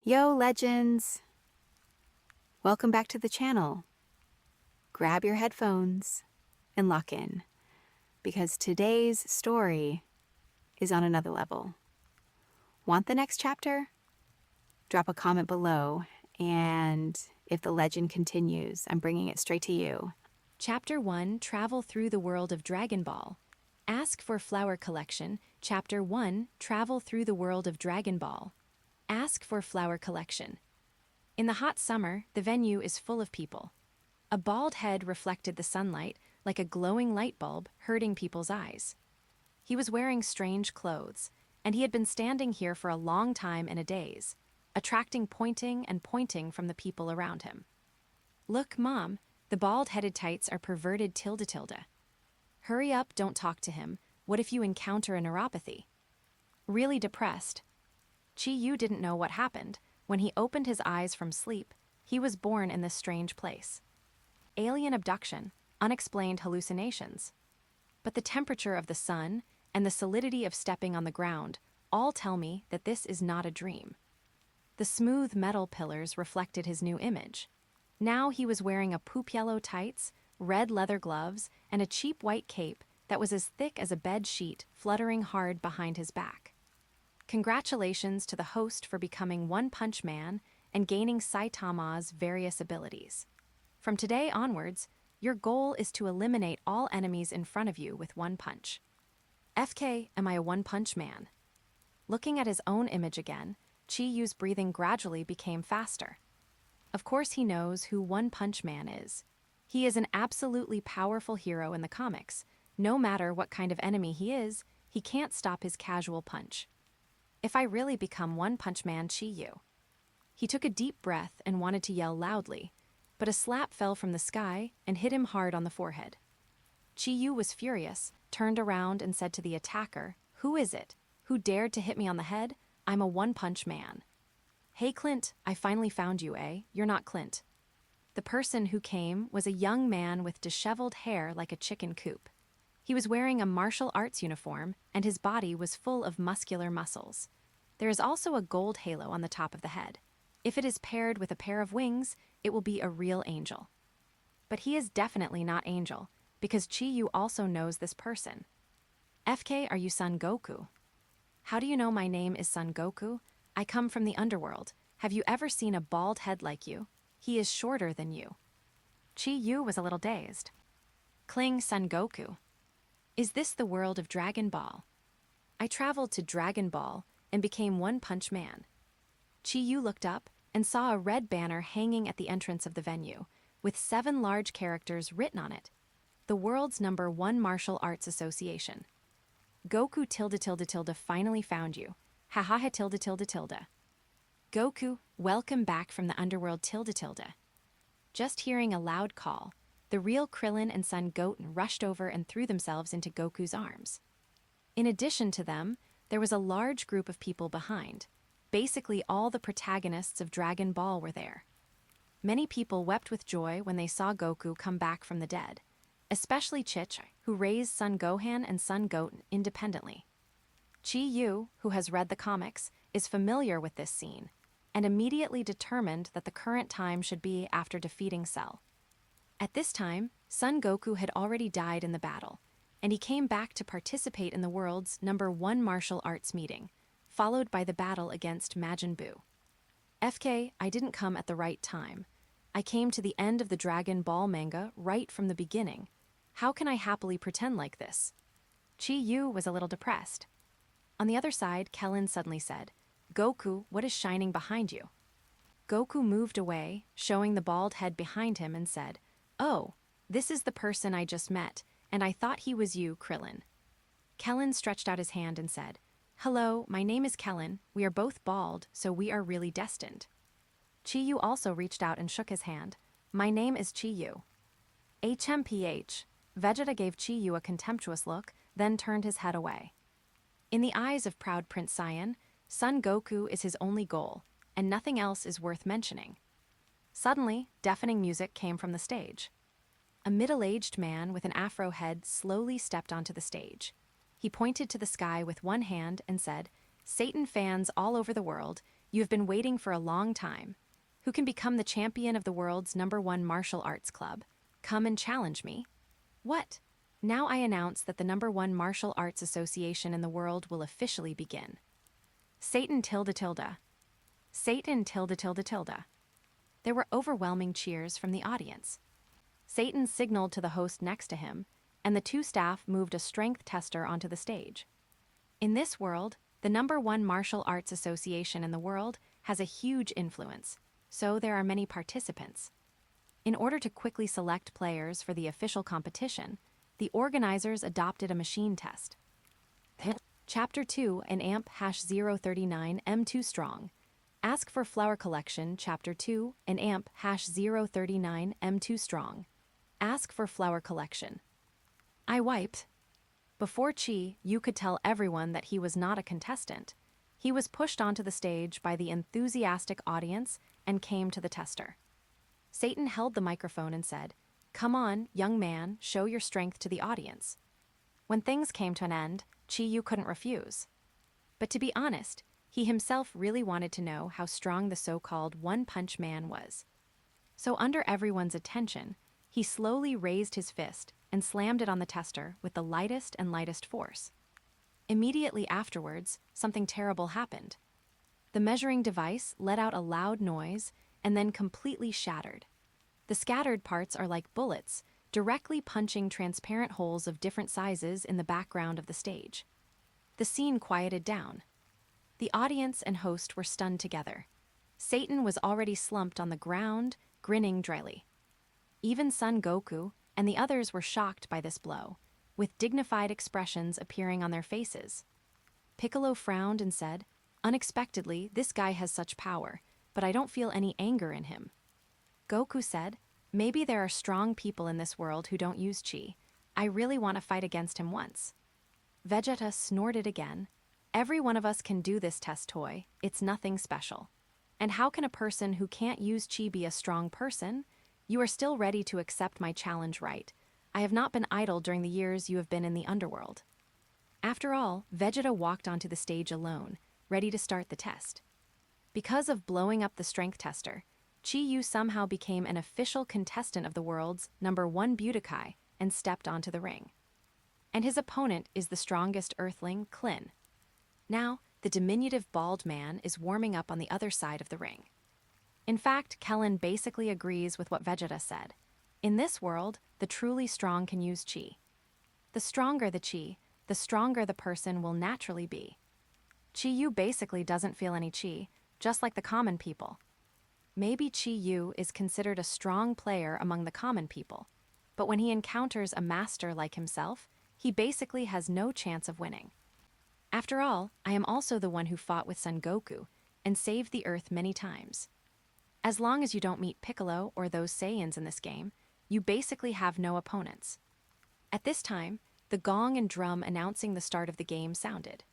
Yo, legends! Welcome back to the channel. Grab your headphones and lock in, because today's story is on another level. Want the next chapter? Drop a comment below, and if the legend continues, I'm bringing it straight to you. Chapter 1, Travel Through the World of Dragon Ball. Ask for Flower Collection. Chapter 1, Travel Through the World of Dragon Ball. Ask for Flower Collection. In the hot summer, the venue is full of people. A bald head reflected the sunlight like a glowing light bulb, hurting people's eyes. He was wearing strange clothes, and he had been standing here for a long time and a daze, attracting pointing and pointing from the people around him. Look, Mom, the bald-headed tights are perverted tilde. Hurry up, don't talk to him. What if you encounter a neuropathy? Really depressed. Chi-Yu didn't know what happened. When he opened his eyes from sleep, he was born in this strange place. Alien abduction, unexplained hallucinations. But the temperature of the sun and the solidity of stepping on the ground all tell me that this is not a dream. The smooth metal pillars reflected his new image. Now he was wearing a poop yellow tights, red leather gloves, and a cheap white cape that was as thick as a bed sheet fluttering hard behind his back. Congratulations to the host for becoming One Punch Man and gaining Saitama's various abilities. From today onwards, your goal is to eliminate all enemies in front of you with one punch. FK, am I a One Punch Man? Looking at his own image again, Chi-Yu's breathing gradually became faster. Of course he knows who One Punch Man is. He is an absolutely powerful hero in the comics. No matter what kind of enemy he is, he can't stop his casual punch. If I really become One Punch Man Chi-Yu. He took a deep breath and wanted to yell loudly, but a slap fell from the sky and hit him hard on the forehead. Chi-Yu was furious, turned around and said to the attacker, "Who is it? Who dared to hit me on the head? I'm a One Punch Man." "Hey Clint, I finally found you, eh? You're not Clint." The person who came was a young man with disheveled hair like a chicken coop. He was wearing a martial arts uniform, and his body was full of muscular muscles. There is also a gold halo on the top of the head. If it is paired with a pair of wings, it will be a real angel. But he is definitely not Angel, because Chi-Yu also knows this person. "FK, are you Son Goku?" "How do you know my name is Son Goku? I come from the underworld. Have you ever seen a bald head like you? He is shorter than you." Chi-Yu was a little dazed. "Cling, Son Goku. Is this the world of Dragon Ball? I traveled to Dragon Ball and became One Punch Man." Chi-Yu looked up and saw a red banner hanging at the entrance of the venue, with 7 large characters written on it. The world's #1 martial arts association. "Goku tilde finally found you. Ha ha ha tilde. Goku, welcome back from the underworld tilde. Just hearing a loud call, the real Krillin and Son Goten rushed over and threw themselves into Goku's arms. In addition to them, there was a large group of people behind. Basically all the protagonists of Dragon Ball were there. Many people wept with joy when they saw Goku come back from the dead, especially Chich, who raised Son Gohan and Son Goten independently. Chi-Yu, who has read the comics, is familiar with this scene, and immediately determined that the current time should be after defeating Cell. At this time, Son Goku had already died in the battle, and he came back to participate in the world's #1 martial arts meeting, followed by the battle against Majin Buu. "FK, I didn't come at the right time. I came to the end of the Dragon Ball manga right from the beginning. How can I happily pretend like this?" Chi-Yu was a little depressed. On the other side, Kellen suddenly said, "Goku, what is shining behind you?" Goku moved away, showing the bald head behind him, and said, "Oh, this is the person I just met, and I thought he was you, Krillin." Kellen stretched out his hand and said, "Hello, my name is Kellen. We are both bald, so we are really destined." Chi-Yu also reached out and shook his hand. "My name is Chi-Yu." HMPH. Vegeta gave Chi-Yu a contemptuous look, then turned his head away. In the eyes of proud Prince Saiyan, Son Goku is his only goal, and nothing else is worth mentioning. Suddenly, deafening music came from the stage. A middle-aged man with an afro head slowly stepped onto the stage. He pointed to the sky with one hand and said, "Satan fans all over the world, You have been waiting for a long time. Who can become the champion of the world's #1 martial arts club? Come and challenge me. What? Now I announce that the #1 martial arts association in the world will officially begin. Satan tilde tilde. Satan tilde tilde tilde. There were overwhelming cheers from the audience. Satan signaled to the host next to him, and the two staff moved a strength tester onto the stage. In this world, the #1 martial arts association in the world has a huge influence, so there are many participants. In order to quickly select players for the official competition, the organizers adopted a machine test. Chapter 2 I&amp #039 M2 Strong. Ask for Flower Collection Chapter 2 I&amp #039 M2 Strong. Ask for Flower Collection. I wiped. Before Chi-Yu could tell everyone that he was not a contestant, he was pushed onto the stage by the enthusiastic audience and came to the tester. Satan held the microphone and said, "Come on, young man, show your strength to the audience." When things came to an end, Chi-Yu couldn't refuse. But to be honest, he himself really wanted to know how strong the so-called One-Punch Man was. So under everyone's attention, he slowly raised his fist and slammed it on the tester with the lightest and lightest force. Immediately afterwards, something terrible happened. The measuring device let out a loud noise and then completely shattered. The scattered parts are like bullets, directly punching transparent holes of different sizes in the background of the stage. The scene quieted down. The audience and host were stunned together. Satan was already slumped on the ground, grinning dryly. Even Son Goku and the others were shocked by this blow, with dignified expressions appearing on their faces. Piccolo frowned and said, "Unexpectedly, this guy has such power, but I don't feel any anger in him." Goku said, "Maybe there are strong people in this world who don't use chi. I really want to fight against him once." Vegeta snorted again. "Every one of us can do this test toy. It's nothing special. And how can a person who can't use chi be a strong person? You are still ready to accept my challenge, right? I have not been idle during the years you have been in the underworld." After all, Vegeta walked onto the stage alone, ready to start the test. Because of blowing up the strength tester, Chi-Yu somehow became an official contestant of the world's #1 Budokai and stepped onto the ring. And his opponent is the strongest earthling, Klin. Now, the diminutive bald man is warming up on the other side of the ring. In fact, Kellen basically agrees with what Vegeta said. In this world, the truly strong can use chi. The stronger the chi, the stronger the person will naturally be. Chi-Yu basically doesn't feel any chi, just like the common people. Maybe Chi-Yu is considered a strong player among the common people, but when he encounters a master like himself, he basically has no chance of winning. After all, I am also the one who fought with Son Goku and saved the Earth many times. As long as you don't meet Piccolo or those Saiyans in this game, you basically have no opponents. At this time, the gong and drum announcing the start of the game sounded.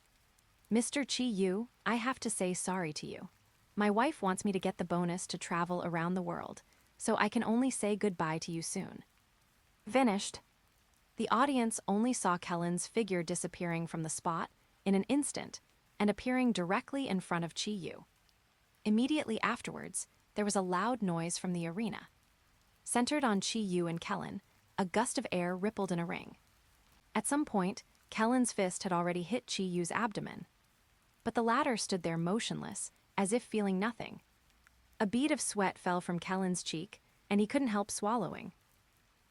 "Mr. Chi-Yu, I have to say sorry to you. My wife wants me to get the bonus to travel around the world, so I can only say goodbye to you soon." Finished. The audience only saw Kellen's figure disappearing from the spot in an instant and appearing directly in front of Chi-Yu. Immediately afterwards, there was a loud noise from the arena. Centered on Chi-Yu and Kellen, a gust of air rippled in a ring. At some point, Kellen's fist had already hit Chi-Yu's abdomen. But the latter stood there motionless, as if feeling nothing. A bead of sweat fell from Kellen's cheek, and he couldn't help swallowing.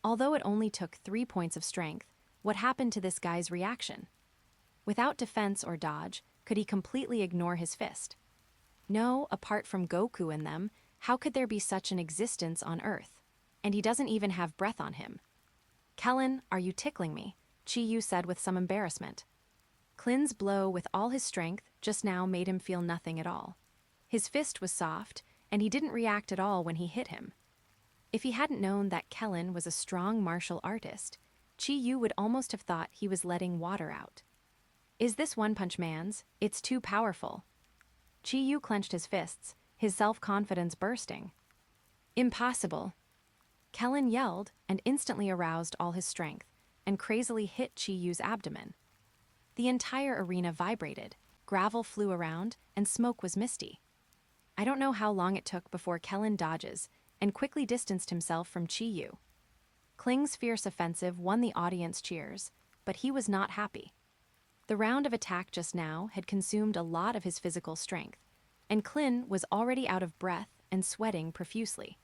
Although it only took 3 points of strength, what happened to this guy's reaction? Without defense or dodge, could he completely ignore his fist? No, apart from Goku and them, how could there be such an existence on Earth? And he doesn't even have breath on him. "Kellen, are you tickling me?" Chi-Yu said with some embarrassment. Klin's blow with all his strength just now made him feel nothing at all. His fist was soft, and he didn't react at all when he hit him. If he hadn't known that Kellen was a strong martial artist, Chi-Yu would almost have thought he was letting water out. "Is this One-Punch Man's? It's too powerful." Chi-Yu clenched his fists, his self-confidence bursting. "Impossible." Kellen yelled and instantly aroused all his strength and crazily hit Chi-Yu's abdomen. The entire arena vibrated, gravel flew around, and smoke was misty. I don't know how long it took before Kellen dodges and quickly distanced himself from Chi-Yu. Kling's fierce offensive won the audience cheers, but he was not happy. The round of attack just now had consumed a lot of his physical strength, and Klin was already out of breath and sweating profusely.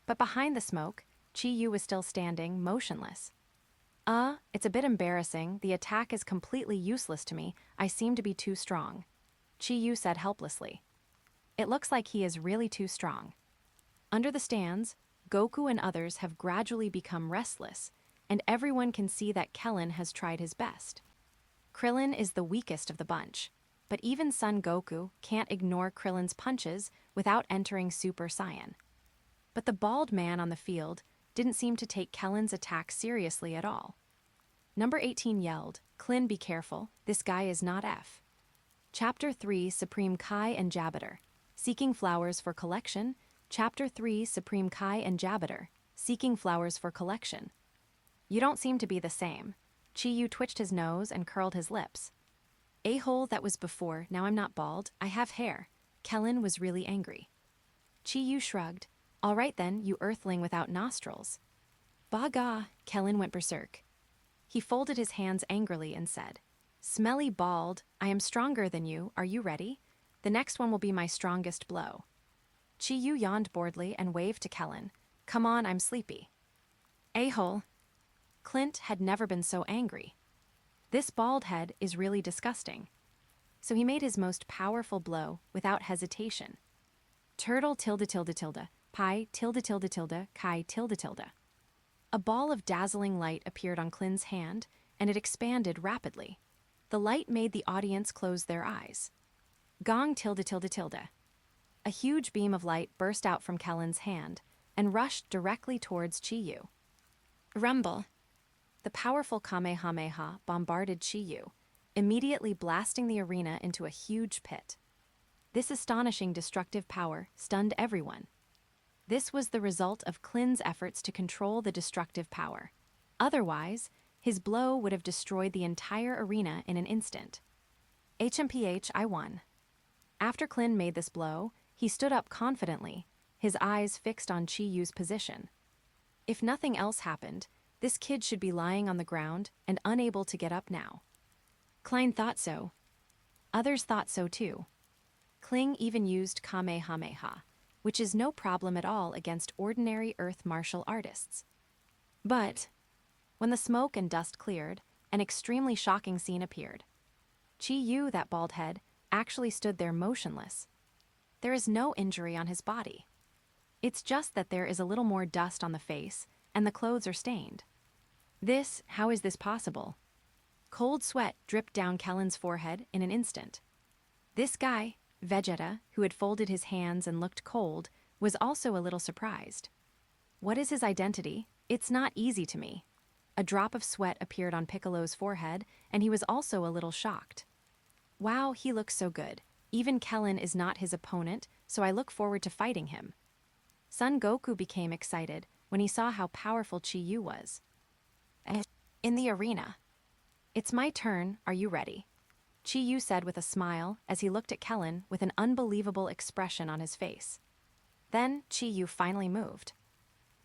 But behind the smoke, Chi-Yu was still standing, motionless. It's a bit embarrassing. The attack is completely useless to me. I seem to be too strong. Chi-Yu said helplessly. It looks like he is really too strong. Under the stands, Goku and others have gradually become restless, and everyone can see that Kellen has tried his best. Krillin is the weakest of the bunch, but even Son Goku can't ignore Krillin's punches without entering Super Saiyan. But the bald man on the field didn't seem to take Kellen's attack seriously at all. Number 18 yelled, "Klin, be careful, this guy is not F." Chapter 3, Supreme Kai and Jabiter. Seeking flowers for collection. Chapter 3, Supreme Kai and Jabiter. Seeking flowers for collection. You don't seem to be the same. Chi-Yu twitched his nose and curled his lips. A-hole that was before, now I'm not bald, I have hair. Kellen was really angry. Chi-Yu shrugged. All right then, you earthling without nostrils. Baga, Kellen went berserk. He folded his hands angrily and said, Smelly bald, I am stronger than you, are you ready? The next one will be my strongest blow. Chi-Yu yawned boredly and waved to Kellen. Come on, I'm sleepy. A-hole. Clint had never been so angry. This bald head is really disgusting. So he made his most powerful blow without hesitation. Turtle tilde tilde tilde, pi tilde tilde tilde, kai tilde tilde. A ball of dazzling light appeared on Clint's hand, and it expanded rapidly. The light made the audience close their eyes. Gong tilde tilde tilde. A huge beam of light burst out from Kellen's hand and rushed directly towards Chi-Yu. Rumble. The powerful Kamehameha bombarded Chi-Yu, immediately blasting the arena into a huge pit. This astonishing destructive power stunned everyone. This was the result of Klin's efforts to control the destructive power. Otherwise, his blow would have destroyed the entire arena in an instant. HMPH, I won. After Klin made this blow, he stood up confidently, his eyes fixed on Chi-Yu's position. If nothing else happened, this kid should be lying on the ground and unable to get up now. Klein thought so. Others thought so too. Kling even used Kamehameha, which is no problem at all against ordinary earth martial artists. But when the smoke and dust cleared, an extremely shocking scene appeared. Chi-Yu, that bald head, actually stood there motionless. There is no injury on his body. It's just that there is a little more dust on the face, and the clothes are stained. How is this possible? Cold sweat dripped down Kellen's forehead in an instant. This guy, Vegeta, who had folded his hands and looked cold, was also a little surprised. What is his identity? It's not easy to me. A drop of sweat appeared on Piccolo's forehead, and he was also a little shocked. Wow, he looks so good. Even Kellen is not his opponent, so I look forward to fighting him. Son Goku became excited when he saw how powerful Chi-Yu was. In the arena. It's my turn, are you ready? Chi-Yu said with a smile as he looked at Kellen with an unbelievable expression on his face. Then Chi-Yu finally moved.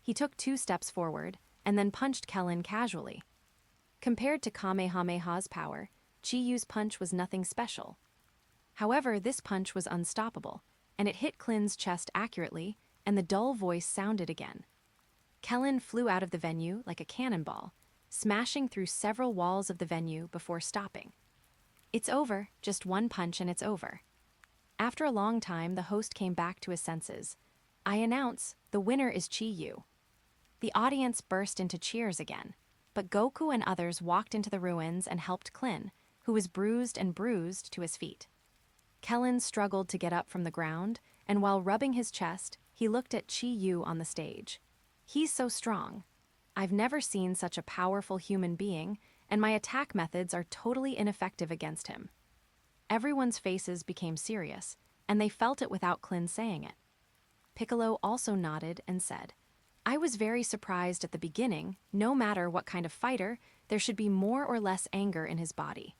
He took 2 steps forward and then punched Kellen casually. Compared to Kamehameha's power, Chi-Yu's punch was nothing special. However, this punch was unstoppable, and it hit Klin's chest accurately, and the dull voice sounded again. Kellen flew out of the venue like a cannonball, smashing through several walls of the venue before stopping. It's over, just one punch and it's over. After a long time, the host came back to his senses. I announce, the winner is Chi-Yu. The audience burst into cheers again, but Goku and others walked into the ruins and helped Klin, who was bruised and bruised to his feet. Kellen struggled to get up from the ground, and while rubbing his chest, he looked at Chi-Yu on the stage. He's so strong. I've never seen such a powerful human being, and my attack methods are totally ineffective against him. Everyone's faces became serious, and they felt it without Klin saying it. Piccolo also nodded and said, I was very surprised at the beginning. No matter what kind of fighter, there should be more or less anger in his body.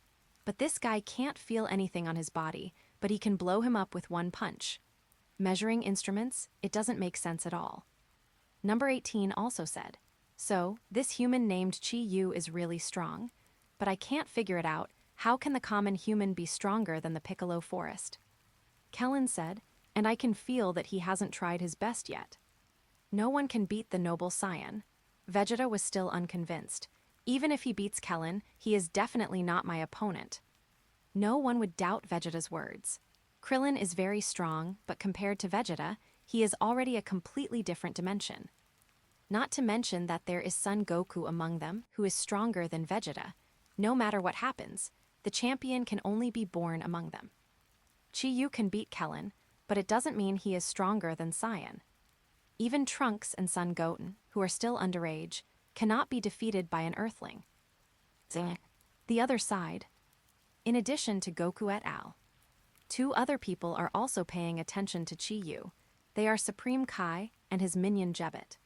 But this guy can't feel anything on his body, but he can blow him up with one punch. Measuring instruments, it doesn't make sense at all. Number 18 also said, so, this human named Chi-Yu is really strong, but I can't figure it out. How can the common human be stronger than the Piccolo Forest? Kellen said, and I can feel that he hasn't tried his best yet. No one can beat the noble Saiyan. Vegeta was still unconvinced. Even if he beats Kellen, he is definitely not my opponent. No one would doubt Vegeta's words. Krillin is very strong, but compared to Vegeta, he is already a completely different dimension. Not to mention that there is Son Goku among them, who is stronger than Vegeta. No matter what happens, the champion can only be born among them. Chi-Yu can beat Kellen, but it doesn't mean he is stronger than Saiyan. Even Trunks and Son Goten, who are still underage, cannot be defeated by an Earthling. The other side. In addition to Goku et al., two other people are also paying attention to Chi-Yu. They are Supreme Kai and his minion Jabiter.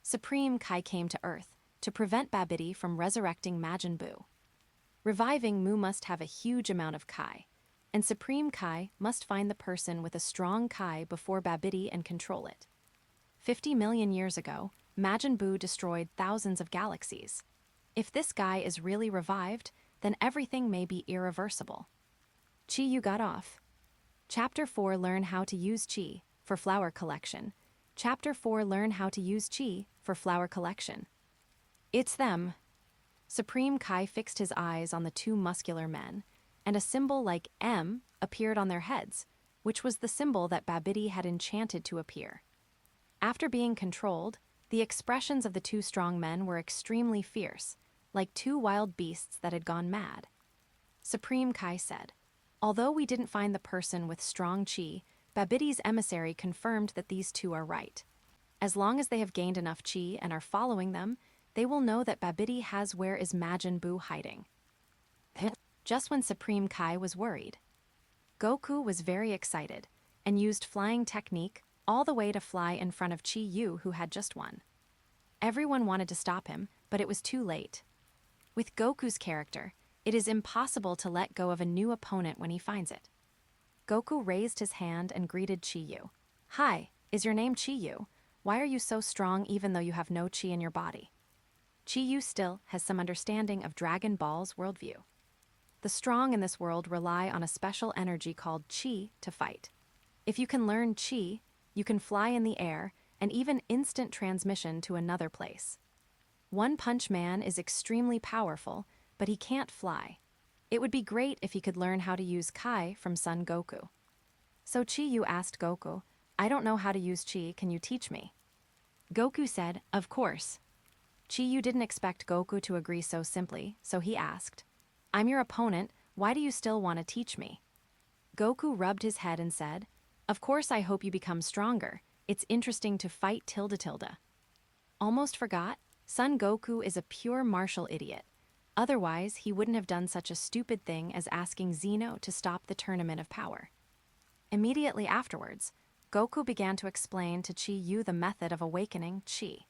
Supreme Kai came to Earth to prevent Babidi from resurrecting Majin Buu. Reviving Mu must have a huge amount of Kai, and Supreme Kai must find the person with a strong Kai before Babidi and control it. 50 million years ago, Majin Buu destroyed thousands of galaxies. If this guy is really revived, then everything may be irreversible. Chi-Yu got off. Chapter 4 Learn how to use Chi for flower collection. Chapter 4 Learn how to use Chi for flower collection. It's them. Supreme Kai fixed his eyes on the two muscular men, and a symbol like M appeared on their heads, which was the symbol that Babidi had enchanted to appear. After being controlled, the expressions of the two strong men were extremely fierce, like two wild beasts that had gone mad. Supreme Kai said, although we didn't find the person with strong Chi, Babidi's emissary confirmed that these two are right. As long as they have gained enough Chi and are following them, they will know that Babidi has where is Majin Buu hiding. Just when Supreme Kai was worried, Goku was very excited and used flying technique all the way to fly in front of Chi-Yu, who had just won. Everyone wanted to stop him, but it was too late. With Goku's character, it is impossible to let go of a new opponent when he finds it. Goku raised his hand and greeted Chi-Yu. Hi, is your name Chi-Yu? Why are you so strong even though you have no Chi in your body? Chi-Yu still has some understanding of Dragon Ball's worldview. The strong in this world rely on a special energy called Chi to fight. If you can learn Chi, you can fly in the air and even instant transmission to another place. One Punch Man is extremely powerful, but he can't fly. It would be great if he could learn how to use Kai from Son Goku. So Chi-Yu asked Goku, I don't know how to use Chi, can you teach me? Goku said, of course. Chi-Yu didn't expect Goku to agree so simply, so he asked, I'm your opponent, why do you still want to teach me? Goku rubbed his head and said, of course I hope you become stronger. It's interesting to fight tilde. Almost forgot, Son Goku is a pure martial idiot. Otherwise, he wouldn't have done such a stupid thing as asking Zeno to stop the Tournament of Power. Immediately afterwards, Goku began to explain to Chi-Yu the method of awakening Chi.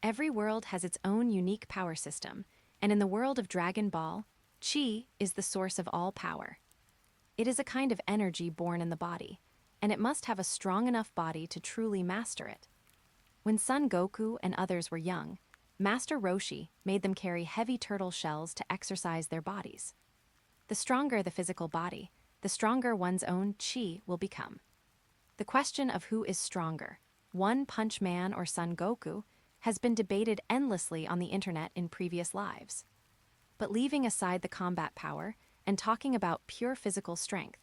Every world has its own unique power system, and in the world of Dragon Ball, Chi is the source of all power. It is a kind of energy born in the body, and it must have a strong enough body to truly master it. When Son Goku and others were young, Master Roshi made them carry heavy turtle shells to exercise their bodies. The stronger the physical body, the stronger one's own Chi will become. The question of who is stronger, One Punch Man or Son Goku, has been debated endlessly on the internet in previous lives. But leaving aside the combat power and talking about pure physical strength,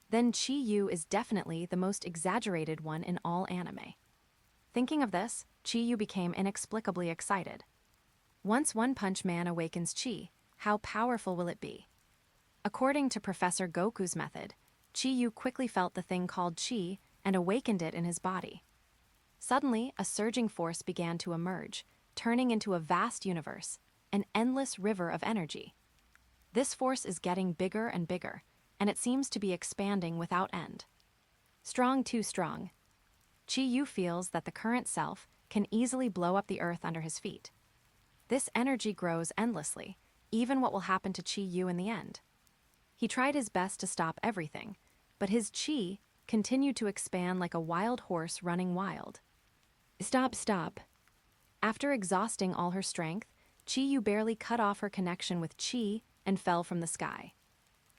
then Chi-Yu is definitely the most exaggerated one in all anime. Thinking of this, Chi-Yu became inexplicably excited. Once One Punch Man awakens Chi, how powerful will it be? According to Professor Goku's method, Chi-Yu quickly felt the thing called Chi and awakened it in his body. Suddenly, a surging force began to emerge, turning into a vast universe, an endless river of energy. This force is getting bigger and bigger, and it seems to be expanding without end. Strong too strong. Chi-Yu feels that the current self can easily blow up the earth under his feet. This energy grows endlessly, even what will happen to Chi-Yu in the end. He tried his best to stop everything, but his Chi continued to expand like a wild horse running wild. Stop, stop. After exhausting all her strength, Chi-Yu barely cut off her connection with Chi and fell from the sky.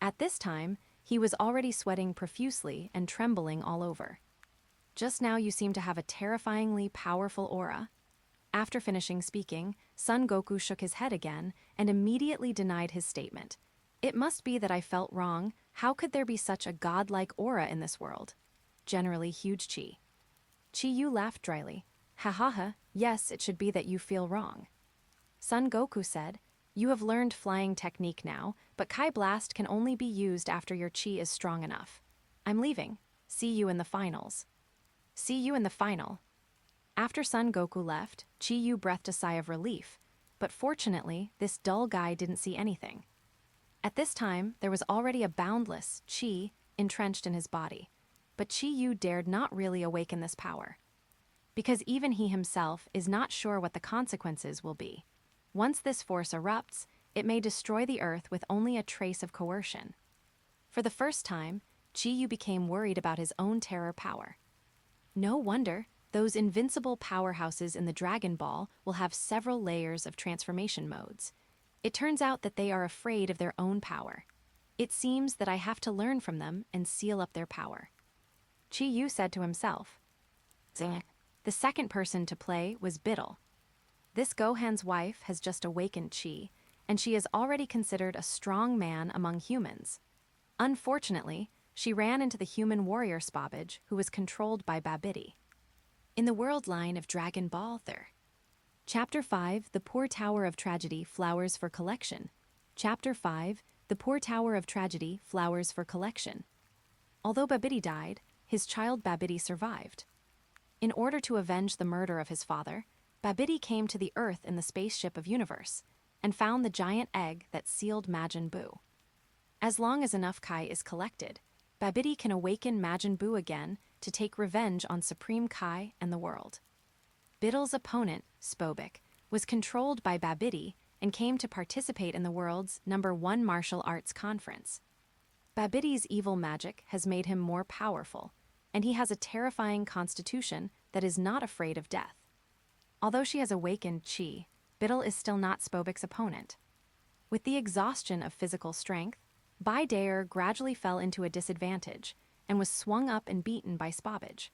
At this time, he was already sweating profusely and trembling all over. Just now you seem to have a terrifyingly powerful aura. After finishing speaking, Son Goku shook his head again and immediately denied his statement. It must be that I felt wrong. How could there be such a godlike aura in this world? Generally huge Chi. Chi-Yu laughed dryly. Ha ha ha, yes, it should be that you feel wrong. Son Goku said, you have learned flying technique now, but Kai Blast can only be used after your Chi is strong enough. I'm leaving. See you in the finals. See you in the final. After Son Goku left, Chi-Yu breathed a sigh of relief, but fortunately, this dull guy didn't see anything. At this time, there was already a boundless Chi entrenched in his body, but Chi-Yu dared not really awaken this power. Because even he himself is not sure what the consequences will be. Once this force erupts, it may destroy the earth with only a trace of coercion. For the first time, Chi-Yu became worried about his own terror power. No wonder, those invincible powerhouses in the Dragon Ball will have several layers of transformation modes. It turns out that they are afraid of their own power. It seems that I have to learn from them and seal up their power. Chi-Yu said to himself. The second person to play was Biddle. This Gohan's wife has just awakened Chi, and she is already considered a strong man among humans. Unfortunately, she ran into the human warrior Spobic, who was controlled by Babidi. In the world line of Dragon Ball there. Chapter 5, The Poor Tower of Tragedy Flowers for Collection. Chapter 5, The Poor Tower of Tragedy Flowers for Collection. Although Babidi died, his child Babidi survived. In order to avenge the murder of his father, Babidi came to the Earth in the spaceship of Universe and found the giant egg that sealed Majin Buu. As long as enough Kai is collected, Babidi can awaken Majin Buu again to take revenge on Supreme Kai and the world. Biddle's opponent, Spobic, was controlled by Babidi and came to participate in the world's #1 martial arts conference. Babidi's evil magic has made him more powerful, and he has a terrifying constitution that is not afraid of death. Although she has awakened Chi, Biddle is still not Spobic's opponent. With the exhaustion of physical strength, Baidaer gradually fell into a disadvantage and was swung up and beaten by Spobic.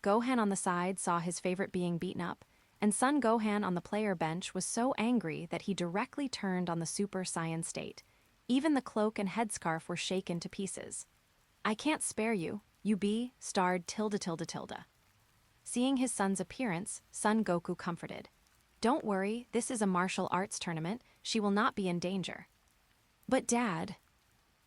Gohan on the side saw his favorite being beaten up, and Son Gohan on the player bench was so angry that he directly turned on the Super Saiyan state. Even the cloak and headscarf were shaken to pieces. I can't spare you, you be, starred tilde. Seeing his son's appearance, Son Goku comforted. Don't worry, this is a martial arts tournament, she will not be in danger. But Dad...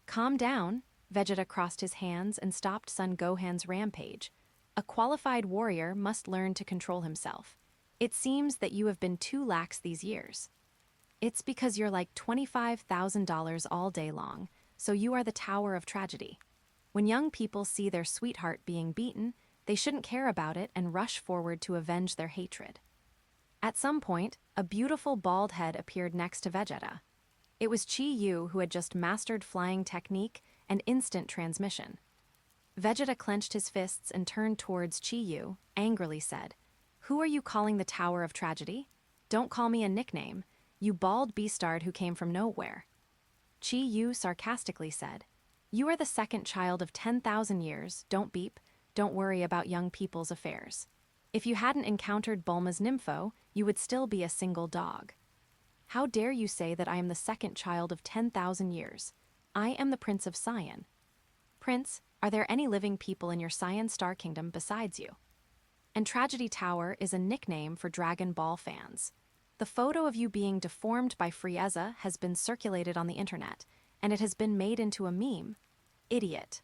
Calm down, Vegeta crossed his hands and stopped Son Gohan's rampage. A qualified warrior must learn to control himself. It seems that you have been too lax these years. It's because you're like $25,000 all day long, so you are the Tower of Tragedy. When young people see their sweetheart being beaten, they shouldn't care about it and rush forward to avenge their hatred. At some point, a beautiful bald head appeared next to Vegeta. It was Chi-Yu who had just mastered flying technique and instant transmission. Vegeta clenched his fists and turned towards Chi-Yu, angrily said, "Who are you calling the Tower of Tragedy? Don't call me a nickname, you bald beastard who came from nowhere." Chi-Yu sarcastically said, "You are the second child of 10,000 years, don't beep, don't worry about young people's affairs. If you hadn't encountered Bulma's nympho, you would still be a single dog. How dare you say that I am the second child of 10,000 years? I am the Prince of Saiyan. Prince, are there any living people in your Saiyan Star Kingdom besides you?" And Tragedy Tower is a nickname for Dragon Ball fans. The photo of you being deformed by Frieza has been circulated on the internet, and it has been made into a meme. Idiot.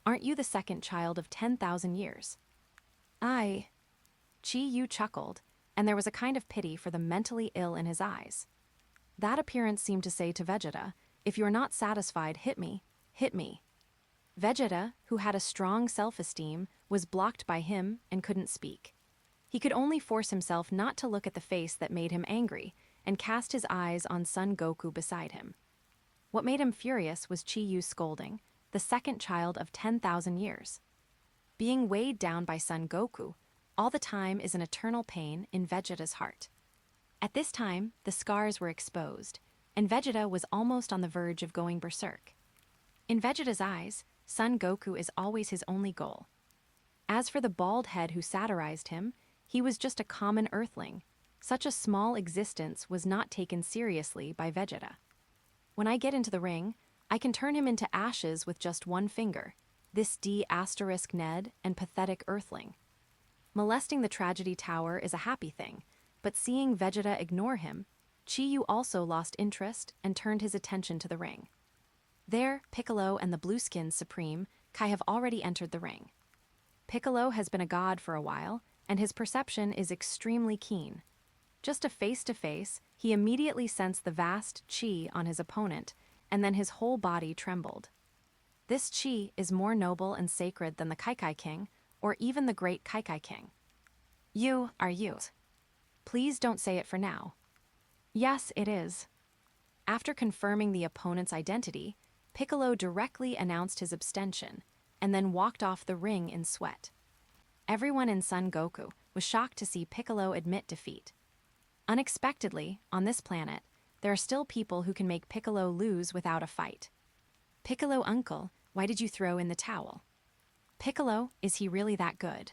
Aren't you the second child of 10,000 years? Chi-Yu chuckled, and there was a kind of pity for the mentally ill in his eyes. That appearance seemed to say to Vegeta, "If you're not satisfied, hit me, hit me." Vegeta, who had a strong self-esteem, was blocked by him and couldn't speak. He could only force himself not to look at the face that made him angry and cast his eyes on Son Goku beside him. What made him furious was Chi-Yu's scolding, the second child of 10,000 years. Being weighed down by Son Goku all the time is an eternal pain in Vegeta's heart. At this time, the scars were exposed, and Vegeta was almost on the verge of going berserk. In Vegeta's eyes, Son Goku is always his only goal. As for the bald head who satirized him, he was just a common earthling. Such a small existence was not taken seriously by Vegeta. When I get into the ring, I can turn him into ashes with just one finger, this D*Ned and pathetic earthling. Molesting the Tragedy Tower is a happy thing, but seeing Vegeta ignore him, Chi-Yu also lost interest and turned his attention to the ring. There, Piccolo and the Blueskins Supreme Kai have already entered the ring. Piccolo has been a god for a while, and his perception is extremely keen. Just a face-to-face, he immediately sensed the vast chi on his opponent, and then his whole body trembled. This chi is more noble and sacred than the Kaikai King, or even the great Kaikai King. You are Yuvs. Please don't say it for now. Yes, it is. After confirming the opponent's identity, Piccolo directly announced his abstention, and then walked off the ring in sweat. Everyone in Son Goku was shocked to see Piccolo admit defeat. Unexpectedly, on this planet, there are still people who can make Piccolo lose without a fight. Piccolo uncle, why did you throw in the towel? Piccolo, is he really that good?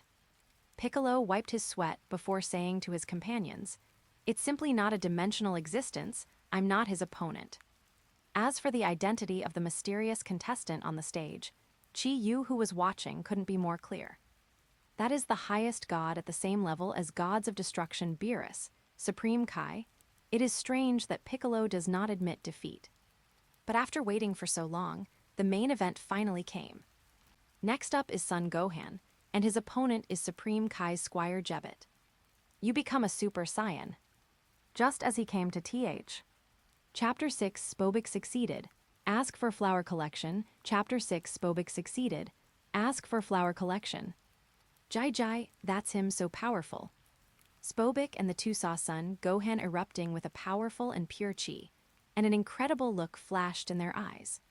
Piccolo wiped his sweat before saying to his companions, "It's simply not a dimensional existence, I'm not his opponent." As for the identity of the mysterious contestant on the stage, Chi-Yu, who was watching, couldn't be more clear. That is the highest god at the same level as gods of destruction Beerus, Supreme Kai. It is strange that Piccolo does not admit defeat. But after waiting for so long, the main event finally came. Next up is Son Gohan, and his opponent is Supreme Kai's squire Jabiter. You become a Super Saiyan. Just as he came to TH. Chapter 6 Spobic succeeded. Ask for flower collection. Chapter 6 Spobic succeeded. Ask for flower collection. Jai, that's him so powerful. Spobic and the two saw Son Gohan erupting with a powerful and pure chi, and an incredible look flashed in their eyes.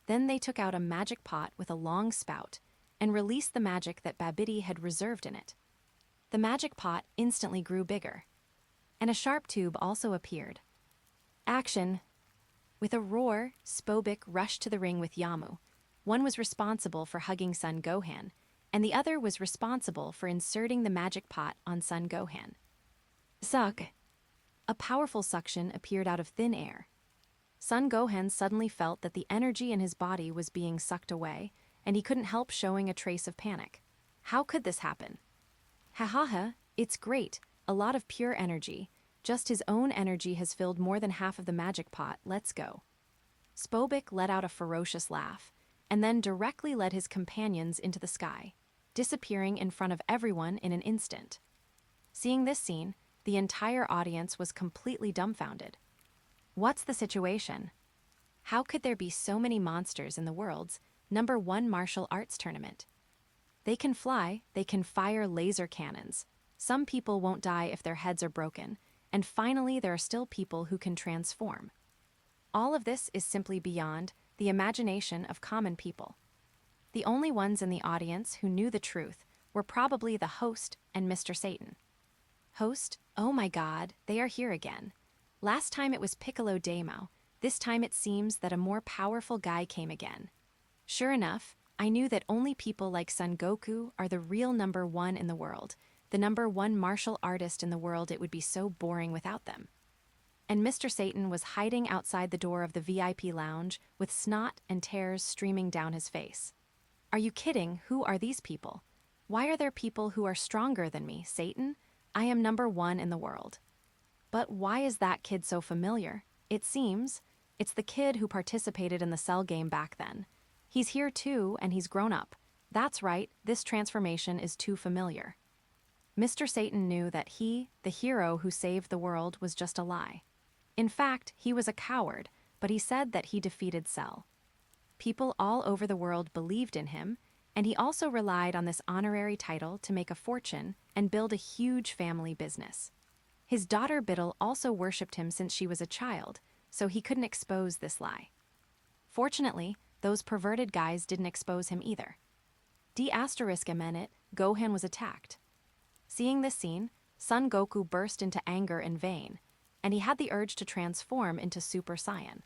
Then they took out a magic pot with a long spout and released the magic that Babidi had reserved in it. The magic pot instantly grew bigger, and a sharp tube also appeared. Action! With a roar, Spobic rushed to the ring with Yamu. One was responsible for hugging Son Gohan, and the other was responsible for inserting the magic pot on Son Gohan. Suck! A powerful suction appeared out of thin air. Son Gohan suddenly felt that the energy in his body was being sucked away, and he couldn't help showing a trace of panic. How could this happen? Ha, it's great, a lot of pure energy. Just his own energy has filled more than half of the magic pot, let's go. Spobic let out a ferocious laugh, and then directly led his companions into the sky, disappearing in front of everyone in an instant. Seeing this scene, the entire audience was completely dumbfounded. What's the situation? How could there be so many monsters in the world's #1 martial arts tournament? They can fly, they can fire laser cannons. Some people won't die if their heads are broken, and finally there are still people who can transform. All of this is simply beyond the imagination of common people. The only ones in the audience who knew the truth were probably the host and Mr. Satan. Host, oh my god, they are here again. Last time it was Piccolo Daimao, this time it seems that a more powerful guy came again. Sure enough, I knew that only people like Son Goku are the real #1 in the world, the #1 martial artist in the world. It would be so boring without them. And Mr. Satan was hiding outside the door of the VIP lounge with snot and tears streaming down his face. Are you kidding? Who are these people? Why are there people who are stronger than me, Satan? I am #1 in the world. But why is that kid so familiar? It seems it's the kid who participated in the Cell game back then. He's here too, and he's grown up. That's right, this transformation is too familiar. Mr. Satan knew that he, the hero who saved the world, was just a lie. In fact, he was a coward, but he said that he defeated Cell. People all over the world believed in him, and he also relied on this honorary title to make a fortune and build a huge family business. His daughter Biddle also worshipped him since she was a child, so he couldn't expose this lie. Fortunately, those perverted guys didn't expose him either. D*amp, Gohan was attacked. Seeing this scene, Son Goku burst into anger in vain, and he had the urge to transform into Super Saiyan.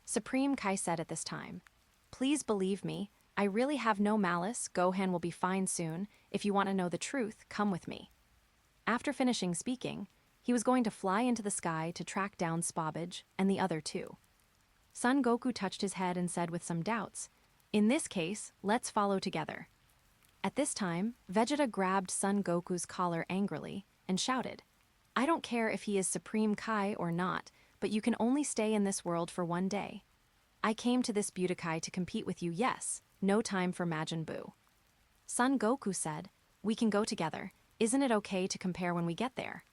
Supreme Kai said at this time, "Please believe me, I really have no malice, Gohan will be fine soon, if you want to know the truth, come with me." After finishing speaking, he was going to fly into the sky to track down Spobic and the other two. Son Goku touched his head and said with some doubts, "In this case, let's follow together." At this time, Vegeta grabbed Son Goku's collar angrily and shouted, "I don't care if he is Supreme Kai or not, but you can only stay in this world for 1 day. I came to this Budokai to compete with you, yes, no time for Majin Buu." Son Goku said, "We can go together, isn't it okay to compare when we get there?"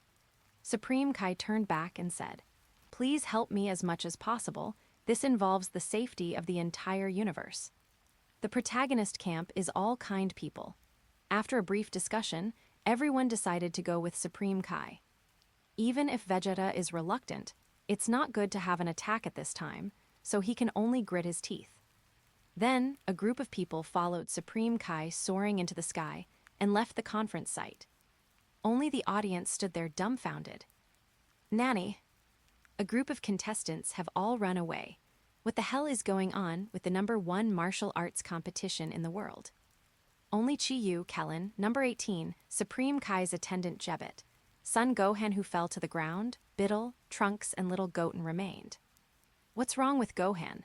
Supreme Kai turned back and said, "Please help me as much as possible, this involves the safety of the entire universe." The protagonist camp is all kind people. After a brief discussion, everyone decided to go with Supreme Kai. Even if Vegeta is reluctant, it's not good to have an attack at this time, so he can only grit his teeth. Then, a group of people followed Supreme Kai soaring into the sky and left the conference site. Only the audience stood there dumbfounded. "Nanny!" A group of contestants have all run away. What the hell is going on with the #1 martial arts competition in the world? Only Chi-Yu, Kellen, number 18, Supreme Kai's attendant Jabit, Son Gohan who fell to the ground, Biddle, Trunks, and Little Goten remained. "What's wrong with Gohan?"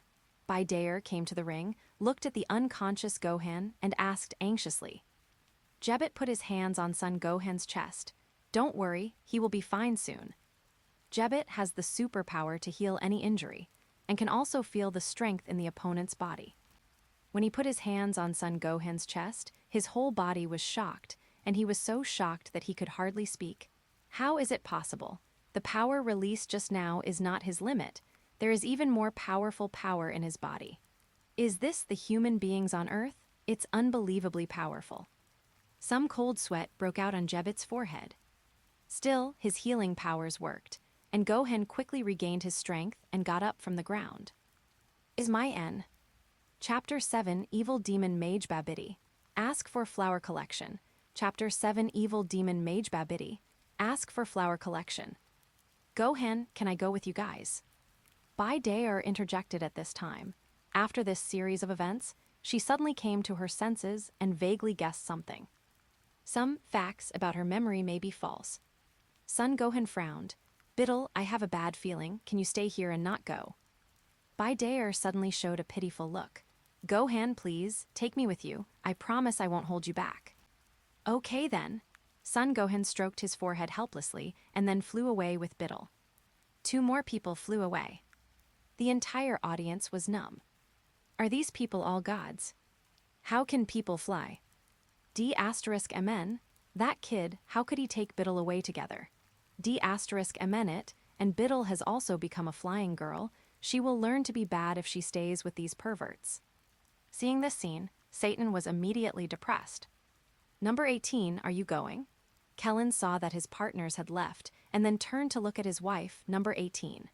Babidi came to the ring, looked at the unconscious Gohan, and asked anxiously. Jabit put his hands on Son Gohan's chest. "Don't worry, he will be fine soon." Jabit has the superpower to heal any injury, and can also feel the strength in the opponent's body. When he put his hands on Son Gohan's chest, his whole body was shocked, and he was so shocked that he could hardly speak. How is it possible? The power released just now is not his limit. There is even more powerful power in his body. Is this the human beings on Earth? It's unbelievably powerful. Some cold sweat broke out on Jabit's forehead. Still, his healing powers worked, and Gohan quickly regained his strength and got up from the ground. Is my N. Chapter 7 Evil Demon Mage Babidi. Ask for Flower Collection. Chapter 7 Evil Demon Mage Babidi. Ask for Flower Collection. "Gohan, can I go with you guys?" Babidi interjected at this time. After this series of events, she suddenly came to her senses and vaguely guessed something. Some facts about her memory may be false. Son Gohan frowned. "Biddle, I have a bad feeling. Can you stay here and not go?" Babidi suddenly showed a pitiful look. "Gohan, please, take me with you. I promise I won't hold you back." "Okay then." Son Gohan stroked his forehead helplessly and then flew away with Biddle. 2 more people flew away. The entire audience was numb. Are these people all gods? How can people fly? D*mn, that kid, how could he take Biddle away together? D*mn it, and Biddle has also become a flying girl. She will learn to be bad if she stays with these perverts. Seeing this scene, Satan was immediately depressed. "Number 18, are you going?" Kellen saw that his partners had left and then turned to look at his wife, number 18.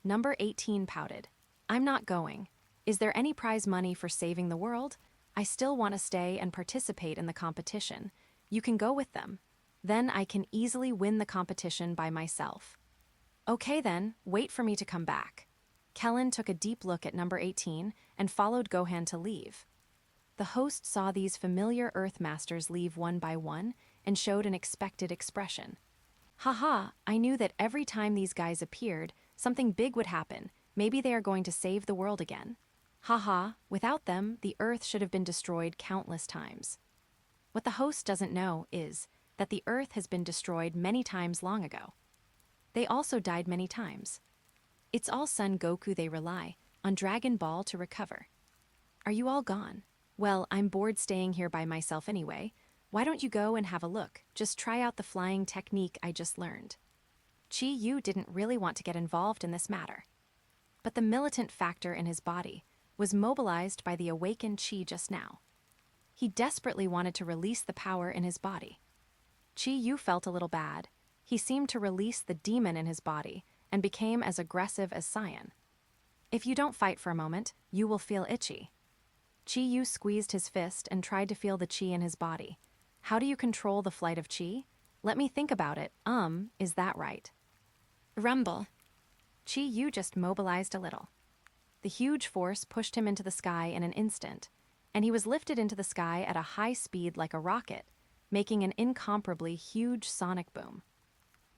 Number 18 pouted. "I'm not going. Is there any prize money for saving the world? I still want to stay and participate in the competition. You can go with them. Then I can easily win the competition by myself." "Okay then, wait for me to come back." Kellen took a deep look at number 18 and followed Gohan to leave. The host saw these familiar Earth Masters leave one by one and showed an expected expression. "Haha, I knew that every time these guys appeared, something big would happen. Maybe they are going to save the world again. Haha, without them, the Earth should have been destroyed countless times." What the host doesn't know is that the Earth has been destroyed many times long ago. They also died many times. It's all Son Goku they rely on Dragon Ball to recover. "Are you all gone? Well, I'm bored staying here by myself anyway. Why don't you go and have a look? Just try out the flying technique I just learned." Chi-Yu didn't really want to get involved in this matter. But the militant factor in his body was mobilized by the awakened Chi just now. He desperately wanted to release the power in his body. Chi-Yu felt a little bad. He seemed to release the demon in his body and became as aggressive as Saiyan. "If you don't fight for a moment, you will feel itchy." Chi-Yu squeezed his fist and tried to feel the chi in his body. How do you control the flight of chi? Let me think about it. Is that right? Rumble. Chi-Yu just mobilized a little. The huge force pushed him into the sky in an instant, and he was lifted into the sky at a high speed like a rocket, making an incomparably huge sonic boom.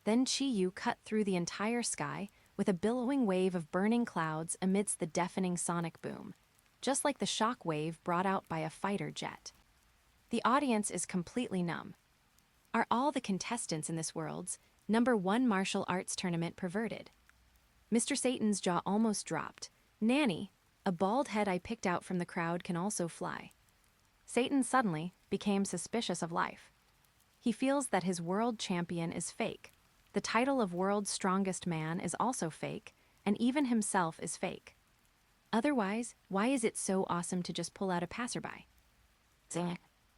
Then Chi-Yu cut through the entire sky with a billowing wave of burning clouds amidst the deafening sonic boom, just like the shock wave brought out by a fighter jet. The audience is completely numb. Are all the contestants in this world's #1 martial arts tournament perverted? Mr. Satan's jaw almost dropped. Nanny, a bald head I picked out from the crowd, can also fly. Satan suddenly became suspicious of life. He feels that his world champion is fake. The title of world's strongest man is also fake, and even himself is fake. Otherwise, why is it so awesome to just pull out a passerby?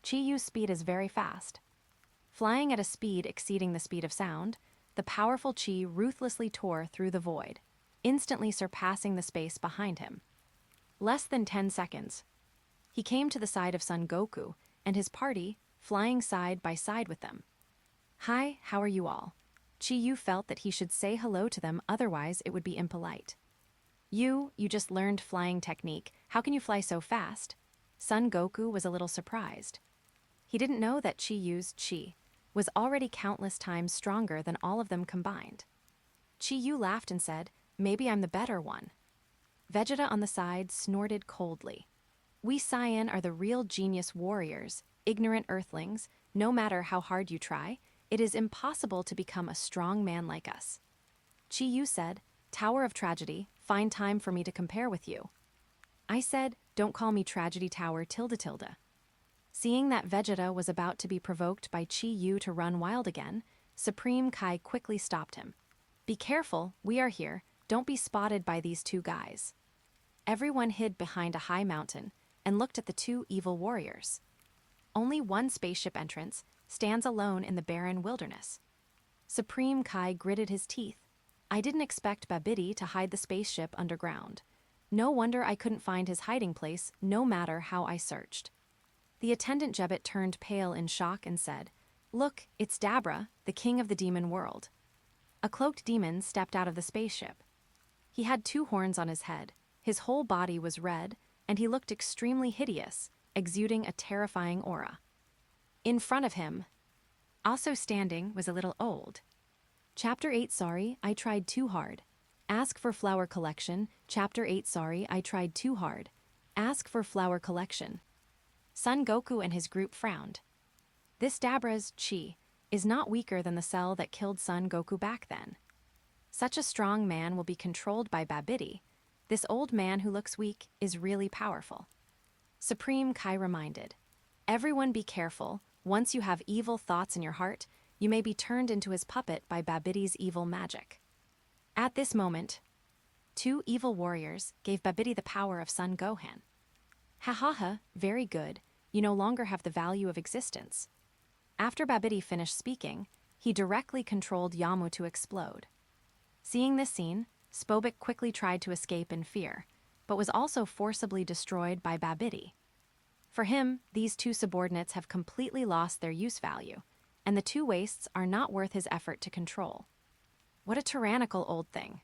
Chi-Yu's speed is very fast. Flying at a speed exceeding the speed of sound, the powerful chi ruthlessly tore through the void, instantly surpassing the space behind him. Less than 10 seconds. He came to the side of Son Goku and his party, flying side by side with them. Hi, how are you all? Chi-Yu felt that he should say hello to them, otherwise it would be impolite. You just learned flying technique. How can you fly so fast? Son Goku was a little surprised. He didn't know that Chi-Yu's chi was already countless times stronger than all of them combined. Chi-Yu laughed and said, maybe I'm the better one. Vegeta on the side snorted coldly. We Saiyan are the real genius warriors, ignorant earthlings. No matter how hard you try, it is impossible to become a strong man like us. Chi-Yu said, Tower of Tragedy, find time for me to compare with you. I said, don't call me Tragedy Tower tilde. Seeing that Vegeta was about to be provoked by Chi-Yu to run wild again, Supreme Kai quickly stopped him. Be careful, we are here, don't be spotted by these two guys. Everyone hid behind a high mountain and looked at the two evil warriors. Only one spaceship entrance stands alone in the barren wilderness. Supreme Kai gritted his teeth. I didn't expect Babidi to hide the spaceship underground. No wonder I couldn't find his hiding place, no matter how I searched. The attendant Jabit turned pale in shock and said, Look, it's Dapra, the king of the demon world. A cloaked demon stepped out of the spaceship. He had 2 horns on his head, his whole body was red, and he looked extremely hideous, exuding a terrifying aura. In front of him, also standing, was a little old. Chapter 8 Sorry, I tried too hard. Ask for flower collection. Chapter 8 Sorry, I tried too hard. Ask for flower collection. Son Goku and his group frowned. This Dabra's chi is not weaker than the cell that killed Son Goku back then. Such a strong man will be controlled by Babidi. This old man who looks weak is really powerful. Supreme Kai reminded. Everyone be careful. Once you have evil thoughts in your heart, you may be turned into his puppet by Babidi's evil magic. At this moment, 2 evil warriors gave Babidi the power of Son Gohan. Ha ha ha, very good. You no longer have the value of existence. After Babidi finished speaking, he directly controlled Yamu to explode. Seeing this scene, Spobic quickly tried to escape in fear, but was also forcibly destroyed by Babidi. For him, these 2 subordinates have completely lost their use value, and the 2 wastes are not worth his effort to control. What a tyrannical old thing.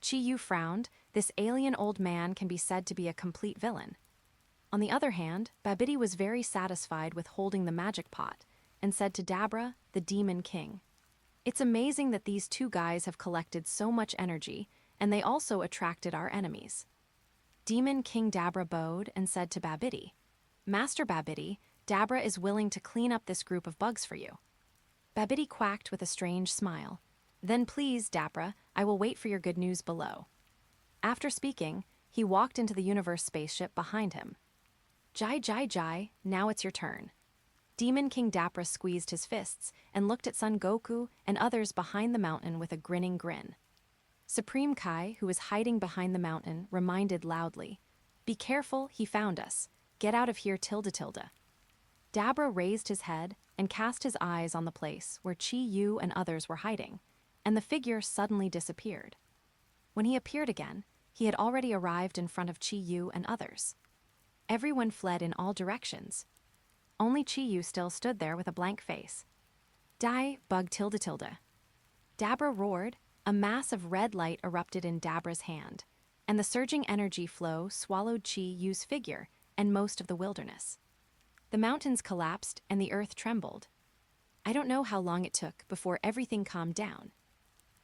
Chi-Yu frowned. This alien old man can be said to be a complete villain. On the other hand, Babidi was very satisfied with holding the magic pot and said to Dapra, the Demon King, It's amazing that these 2 guys have collected so much energy, and they also attracted our enemies. Demon King Dapra bowed and said to Babidi, Master Babidi, Dapra is willing to clean up this group of bugs for you. Babidi quacked with a strange smile. Then please, Dapra, I will wait for your good news below. After speaking, he walked into the Universe spaceship behind him. Jai, now it's your turn. Demon King Dapra squeezed his fists and looked at Son Goku and others behind the mountain with a grinning grin. Supreme Kai, who was hiding behind the mountain, reminded loudly, Be careful, he found us. Get out of here tilde. Dapra raised his head and cast his eyes on the place where Chi-Yu and others were hiding, and the figure suddenly disappeared. When he appeared again, he had already arrived in front of Chi-Yu and others. Everyone fled in all directions. Only Chi-Yu still stood there with a blank face. Die, bug tilde tilde. Dapra roared. A mass of red light erupted in Dabra's hand, and the surging energy flow swallowed Chi-Yu's figure and most of the wilderness. The mountains collapsed and the earth trembled. I don't know how long it took before everything calmed down.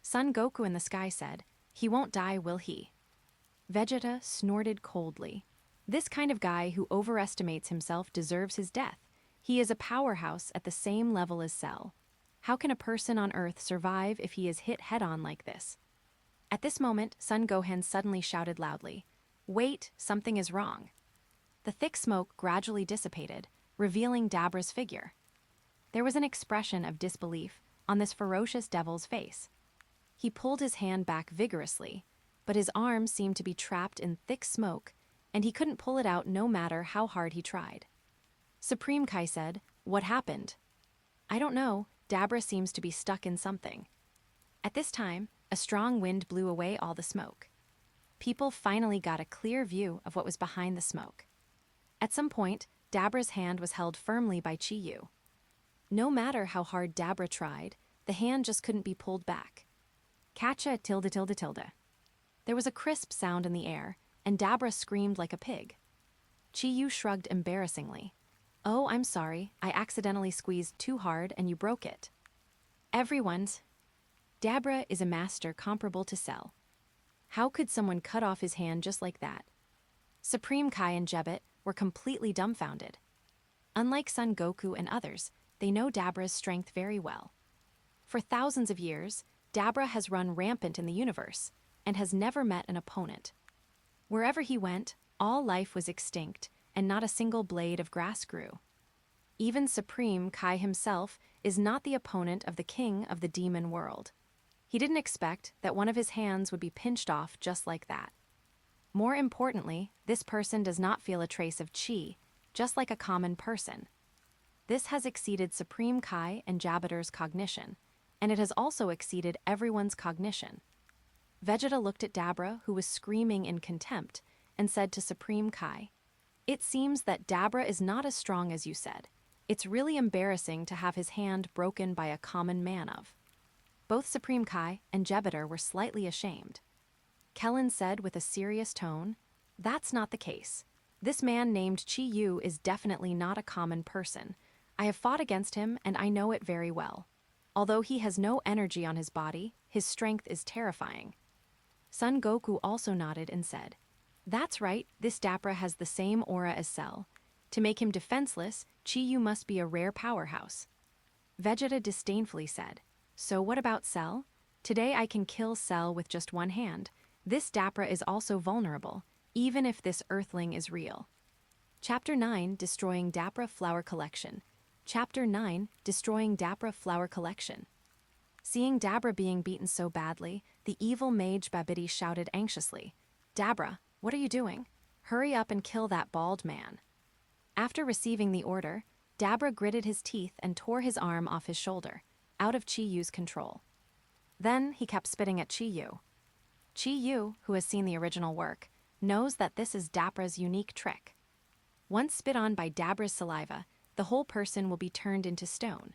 Son Goku in the sky said, "He won't die, will he?" Vegeta snorted coldly. This kind of guy who overestimates himself deserves his death. He is a powerhouse at the same level as Cell. How can a person on Earth survive if he is hit head-on like this? At this moment, Son Gohan suddenly shouted loudly, "Wait, something is wrong." The thick smoke gradually dissipated, revealing Dabra's figure. There was an expression of disbelief on this ferocious devil's face. He pulled his hand back vigorously, but his arm seemed to be trapped in thick smoke, and he couldn't pull it out no matter how hard he tried. Supreme Kai said, "What happened?" "I don't know. Dapra seems to be stuck in something." At this time, a strong wind blew away all the smoke. People finally got a clear view of what was behind the smoke. At some point, Dabra's hand was held firmly by Chi-Yu. No matter how hard Dapra tried, the hand just couldn't be pulled back. Catcha tilde tilde tilde. There was a crisp sound in the air, and Dapra screamed like a pig. Chi-Yu shrugged embarrassingly. "Oh, I'm sorry, I accidentally squeezed too hard and you broke it." Everyone's. Dapra is a master comparable to Cell. How could someone cut off his hand just like that? Supreme Kai and Jabit were completely dumbfounded. Unlike Son Goku and others, they know Dabra's strength very well. For thousands of years, Dapra has run rampant in the universe and has never met an opponent. Wherever he went, all life was extinct and not a single blade of grass grew. Even Supreme Kai himself is not the opponent of the king of the demon world. He didn't expect that one of his hands would be pinched off just like that. More importantly, this person does not feel a trace of chi, just like a common person. This has exceeded Supreme Kai and Jabiter's cognition, and it has also exceeded everyone's cognition. Vegeta looked at Dapra, who was screaming in contempt, and said to Supreme Kai, "It seems that Dapra is not as strong as you said. It's really embarrassing to have his hand broken by a common man of." Both Supreme Kai and Jabiter were slightly ashamed. Kellen said with a serious tone, "That's not the case. This man named Chi-Yu is definitely not a common person. I have fought against him and I know it very well. Although he has no energy on his body, his strength is terrifying." Son Goku also nodded and said, "That's right, this Dapra has the same aura as Cell. To make him defenseless, Chi-Yu must be a rare powerhouse." Vegeta disdainfully said, "So what about Cell? Today I can kill Cell with just one hand. This Dapra is also vulnerable, even if this Earthling is real." Chapter 9, Destroying Dapra Flower Collection. Chapter 9, Destroying Dapra Flower Collection. Seeing Dapra being beaten so badly, the evil mage Babidi shouted anxiously, "Dapra, what are you doing? Hurry up and kill that bald man." After receiving the order, Dapra gritted his teeth and tore his arm off his shoulder, out of Chi-Yu's control. Then he kept spitting at Chi-Yu. Chi-Yu, who has seen the original work, knows that this is Dapra's unique trick. Once spit on by Dapra's saliva, the whole person will be turned into stone.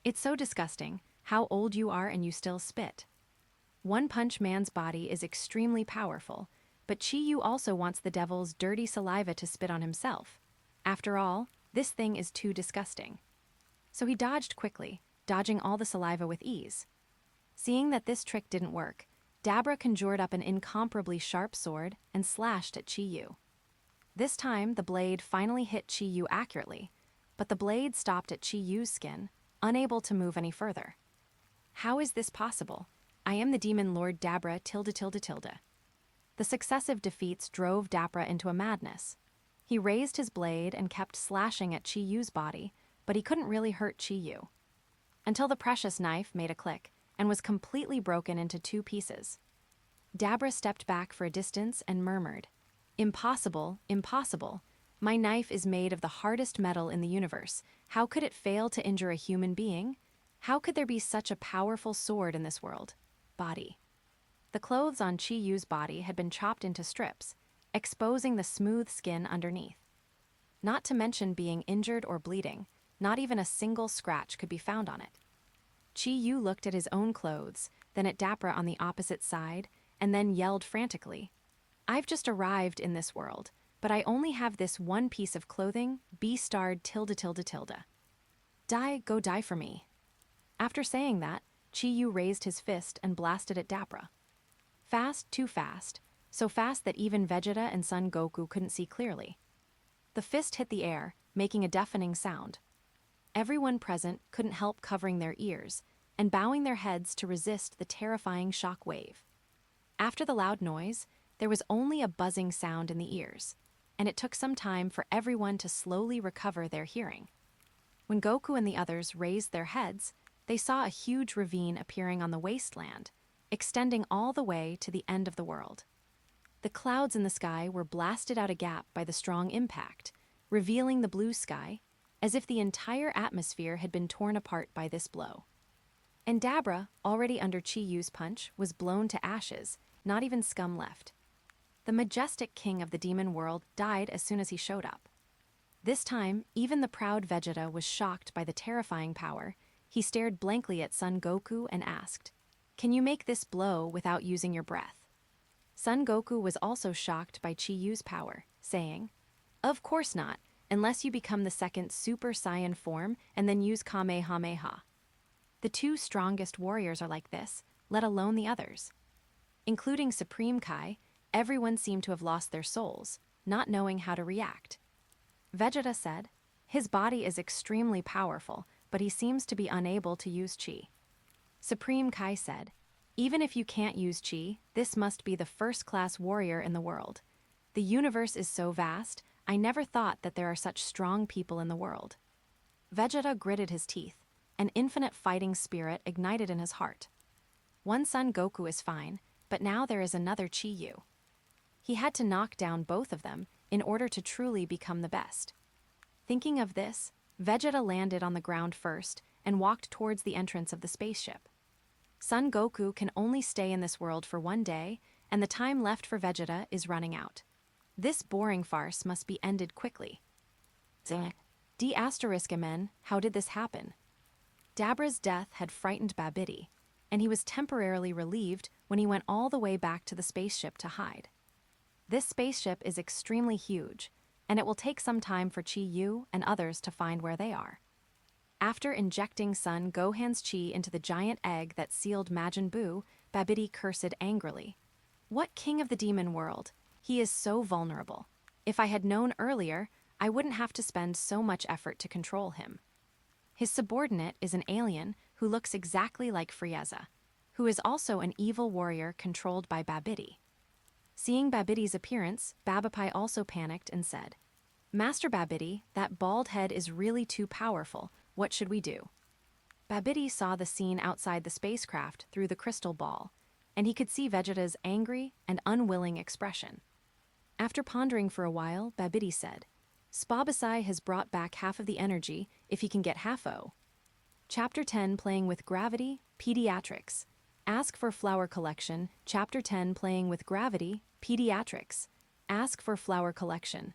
It's so disgusting, how old you are and you still spit. One Punch Man's body is extremely powerful, but Chi-Yu also wants the devil's dirty saliva to spit on himself. After all, this thing is too disgusting. So he dodged quickly, dodging all the saliva with ease. Seeing that this trick didn't work, Dapra conjured up an incomparably sharp sword and slashed at Chi-Yu. This time, the blade finally hit Chi-Yu accurately, but the blade stopped at Chi-Yu's skin, unable to move any further. How is this possible? I am the demon lord Dapra tilde tilde tilde. The successive defeats drove Dapra into a madness. He raised his blade and kept slashing at Chi-Yu's body, but he couldn't really hurt Chi-Yu. Until the precious knife made a click and was completely broken into two pieces. Dapra stepped back for a distance and murmured, "Impossible, impossible. My knife is made of the hardest metal in the universe. How could it fail to injure a human being? How could there be such a powerful sword in this world?" Body. The clothes on Chi-Yu's body had been chopped into strips, exposing the smooth skin underneath. not to mention being injured or bleeding. Not even a single scratch could be found on it. Chi-Yu looked at his own clothes, then at Dapra on the opposite side, and then yelled frantically, "I've just arrived in this world, but I only have this one piece of clothing, B****. Go die for me." After saying that, Chi-Yu raised his fist and blasted at Dapra. Fast, too fast, so fast that even Vegeta and Son Goku couldn't see clearly. The fist hit the air, making a deafening sound. Everyone present couldn't help covering their ears and bowing their heads to resist the terrifying shock wave. After the loud noise, there was only a buzzing sound in the ears, and it took some time for everyone to slowly recover their hearing. When Goku and the others raised their heads, they saw a huge ravine appearing on the wasteland, extending all the way to the end of the world. The clouds in the sky were blasted out a gap by the strong impact, revealing the blue sky, as if the entire atmosphere had been torn apart by this blow. And Dapra, already under Chi-Yu's punch, was blown to ashes, not even scum left. The majestic king of the demon world died as soon as he showed up. This time, even the proud Vegeta was shocked by the terrifying power. He stared blankly at Son Goku and asked, "Can you make this blow without using your breath?" Son Goku was also shocked by Chi-Yu's power, saying, "Of course not, unless you become the second Super Saiyan form and then use Kamehameha. The two strongest warriors are like this, let alone the others." Including Supreme Kai, everyone seemed to have lost their souls, not knowing how to react. Vegeta said, "His body is extremely powerful, but he seems to be unable to use Chi." Supreme Kai said, "Even if you can't use Chi, this must be the first-class warrior in the world. The universe is so vast, I never thought that there are such strong people in the world." Vegeta gritted his teeth. An infinite fighting spirit ignited in his heart. One Son Goku is fine, but now there is another Chi-Yu. He had to knock down both of them in order to truly become the best. Thinking of this, Vegeta landed on the ground first and walked towards the entrance of the spaceship. Son Goku can only stay in this world for one day, and the time left for Vegeta is running out. This boring farce must be ended quickly. D***men, how did this happen? Dabra's death had frightened Babidi, and he was temporarily relieved when he went all the way back to the spaceship to hide. This spaceship is extremely huge, and it will take some time for Chi-Yu and others to find where they are. After injecting Son Gohan's Chi into the giant egg that sealed Majin Buu, Babidi cursed angrily. "What king of the demon world? He is so vulnerable. If I had known earlier, I wouldn't have to spend so much effort to control him." His subordinate is an alien who looks exactly like Frieza, who is also an evil warrior controlled by Babidi. Seeing Babidi's appearance, Babapai also panicked and said, "Master Babidi, that bald head is really too powerful. What should we do?" Babidi saw the scene outside the spacecraft through the crystal ball, and he could see Vegeta's angry and unwilling expression. After pondering for a while, Babidi said, "Spobic has brought back half of the energy if he can get half-o." Chapter 10 Playing with Gravity, Pediatrics. Ask for Flower Collection. Chapter 10 Playing with Gravity, Pediatrics. Ask for Flower Collection.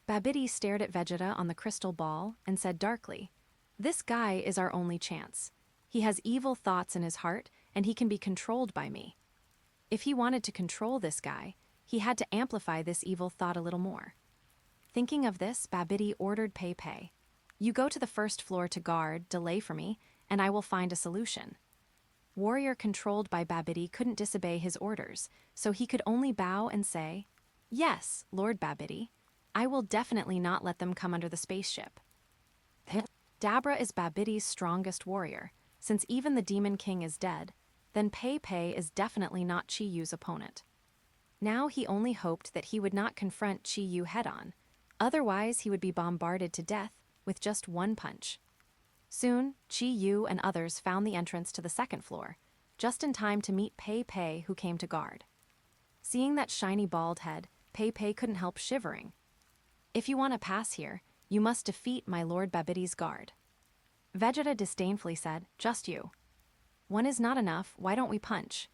Babidi stared at Vegeta on the crystal ball and said darkly, "This guy is our only chance. He has evil thoughts in his heart, and he can be controlled by me." If he wanted to control this guy, he had to amplify this evil thought a little more. Thinking of this, Babidi ordered Pei, "You go to the first floor to guard, delay for me, and I will find a solution." Warrior controlled by Babidi couldn't disobey his orders, so he could only bow and say, "Yes, Lord Babidi. I will definitely not let them come under the spaceship." Dapra is Babidi's strongest warrior. Since even the Demon King is dead, then Pei is definitely not Chi-Yu's opponent. Now he only hoped that he would not confront Chi-Yu head-on, otherwise he would be bombarded to death with just one punch. Soon, Chi-Yu and others found the entrance to the second floor, just in time to meet Pei, who came to guard. Seeing that shiny bald head, Pei couldn't help shivering. "If you want to pass here, you must defeat my Lord Babidi's guard." Vegeta disdainfully said, "Just you. One is not enough, why don't we punch?"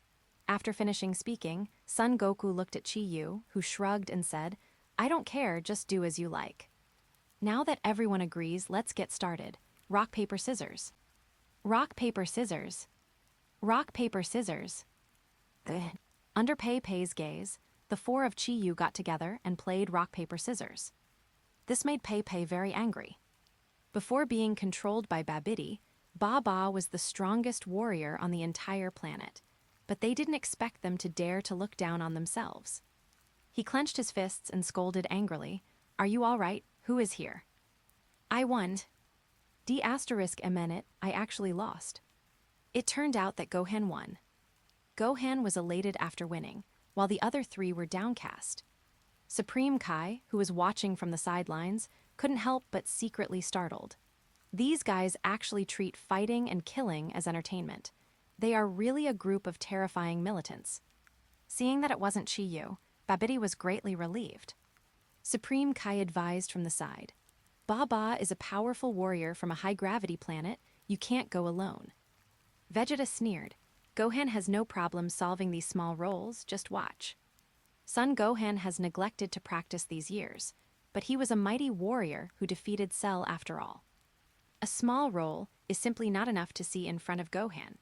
After finishing speaking, Son Goku looked at Chi-Yu, who shrugged and said, "I don't care, just do as you like." Now that everyone agrees, let's get started. Rock, paper, scissors. Rock, paper, scissors. Rock, paper, scissors. Ugh. Under Pei Pei's gaze, the four of Chi-Yu got together and played rock, paper, scissors. This made Pei Pei very angry. Before being controlled by Babidi, Ba Ba was the strongest warrior on the entire planet, but they didn't expect them to dare to look down on themselves. He clenched his fists and scolded angrily, "Are you all right? Who is here?" "I won. D***it, I actually lost." It turned out that Gohan won. Gohan was elated after winning, while the other three were downcast. Supreme Kai, who was watching from the sidelines, couldn't help but secretly startled. These guys actually treat fighting and killing as entertainment. They are really a group of terrifying militants. Seeing that it wasn't Chi-Yu, Babidi was greatly relieved. Supreme Kai advised from the side, "Ba Ba is a powerful warrior from a high-gravity planet. You can't go alone." Vegeta sneered, "Gohan has no problem solving these small roles, just watch." Son Gohan has neglected to practice these years, but he was a mighty warrior who defeated Cell after all. A small role is simply not enough to see in front of Gohan.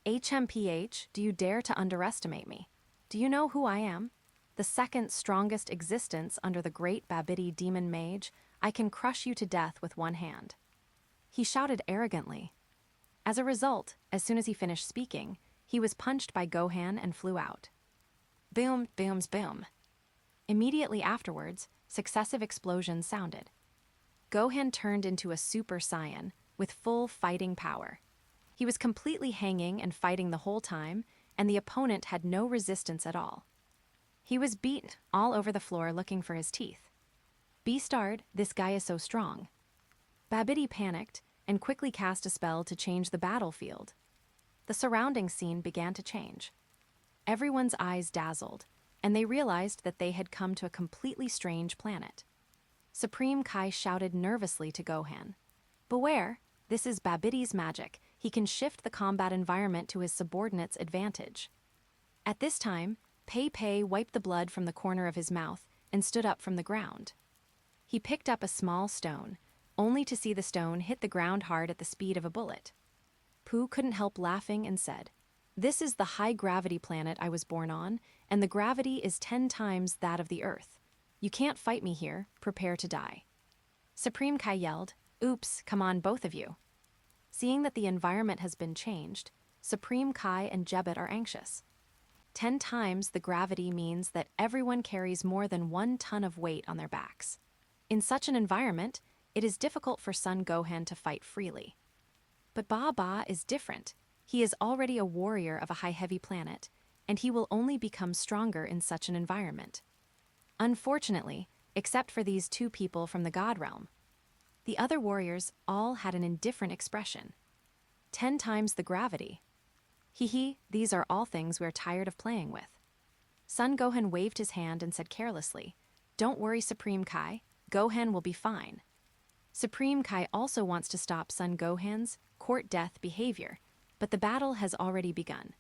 "HMPH, do you dare to underestimate me? Do you know who I am? The second strongest existence under the great Babidi demon mage. I can crush you to death with one hand." He shouted arrogantly. As a result, as soon as he finished speaking, he was punched by Gohan and flew out. Boom, booms, boom. Immediately afterwards, successive explosions sounded. Gohan turned into a Super Saiyan with full fighting power. He was completely hanging and fighting the whole time, and the opponent had no resistance at all. He was beaten all over the floor looking for his teeth. "Beastard, this guy is so strong." Babidi panicked and quickly cast a spell to change the battlefield. The surrounding scene began to change. Everyone's eyes dazzled, and they realized that they had come to a completely strange planet. Supreme Kai shouted nervously to Gohan, "Beware, this is Babidi's magic. He can shift the combat environment to his subordinates' advantage." At this time, Pei Pei wiped the blood from the corner of his mouth and stood up from the ground. He picked up a small stone, only to see the stone hit the ground hard at the speed of a bullet. Pooh couldn't help laughing and said, "This is the high-gravity planet I was born on, and the gravity is 10 times that of the Earth. You can't fight me here. Prepare to die." Supreme Kai yelled, "Oops, come on, both of you." Seeing that the environment has been changed, Supreme Kai and Jabiter are anxious. 10 times the gravity means that everyone carries more than 1 ton of weight on their backs. In such an environment, it is difficult for Son Gohan to fight freely. But Ba Ba is different. He is already a warrior of a high-heavy planet, and he will only become stronger in such an environment. Unfortunately, except for these 2 people from the God Realm, the other warriors all had an indifferent expression. 10 times the gravity. Hee, these are all things we're tired of playing with. Son Gohan waved his hand and said carelessly, "Don't worry, Supreme Kai. Gohan will be fine." Supreme Kai also wants to stop Son Gohan's court death behavior, but the battle has already begun.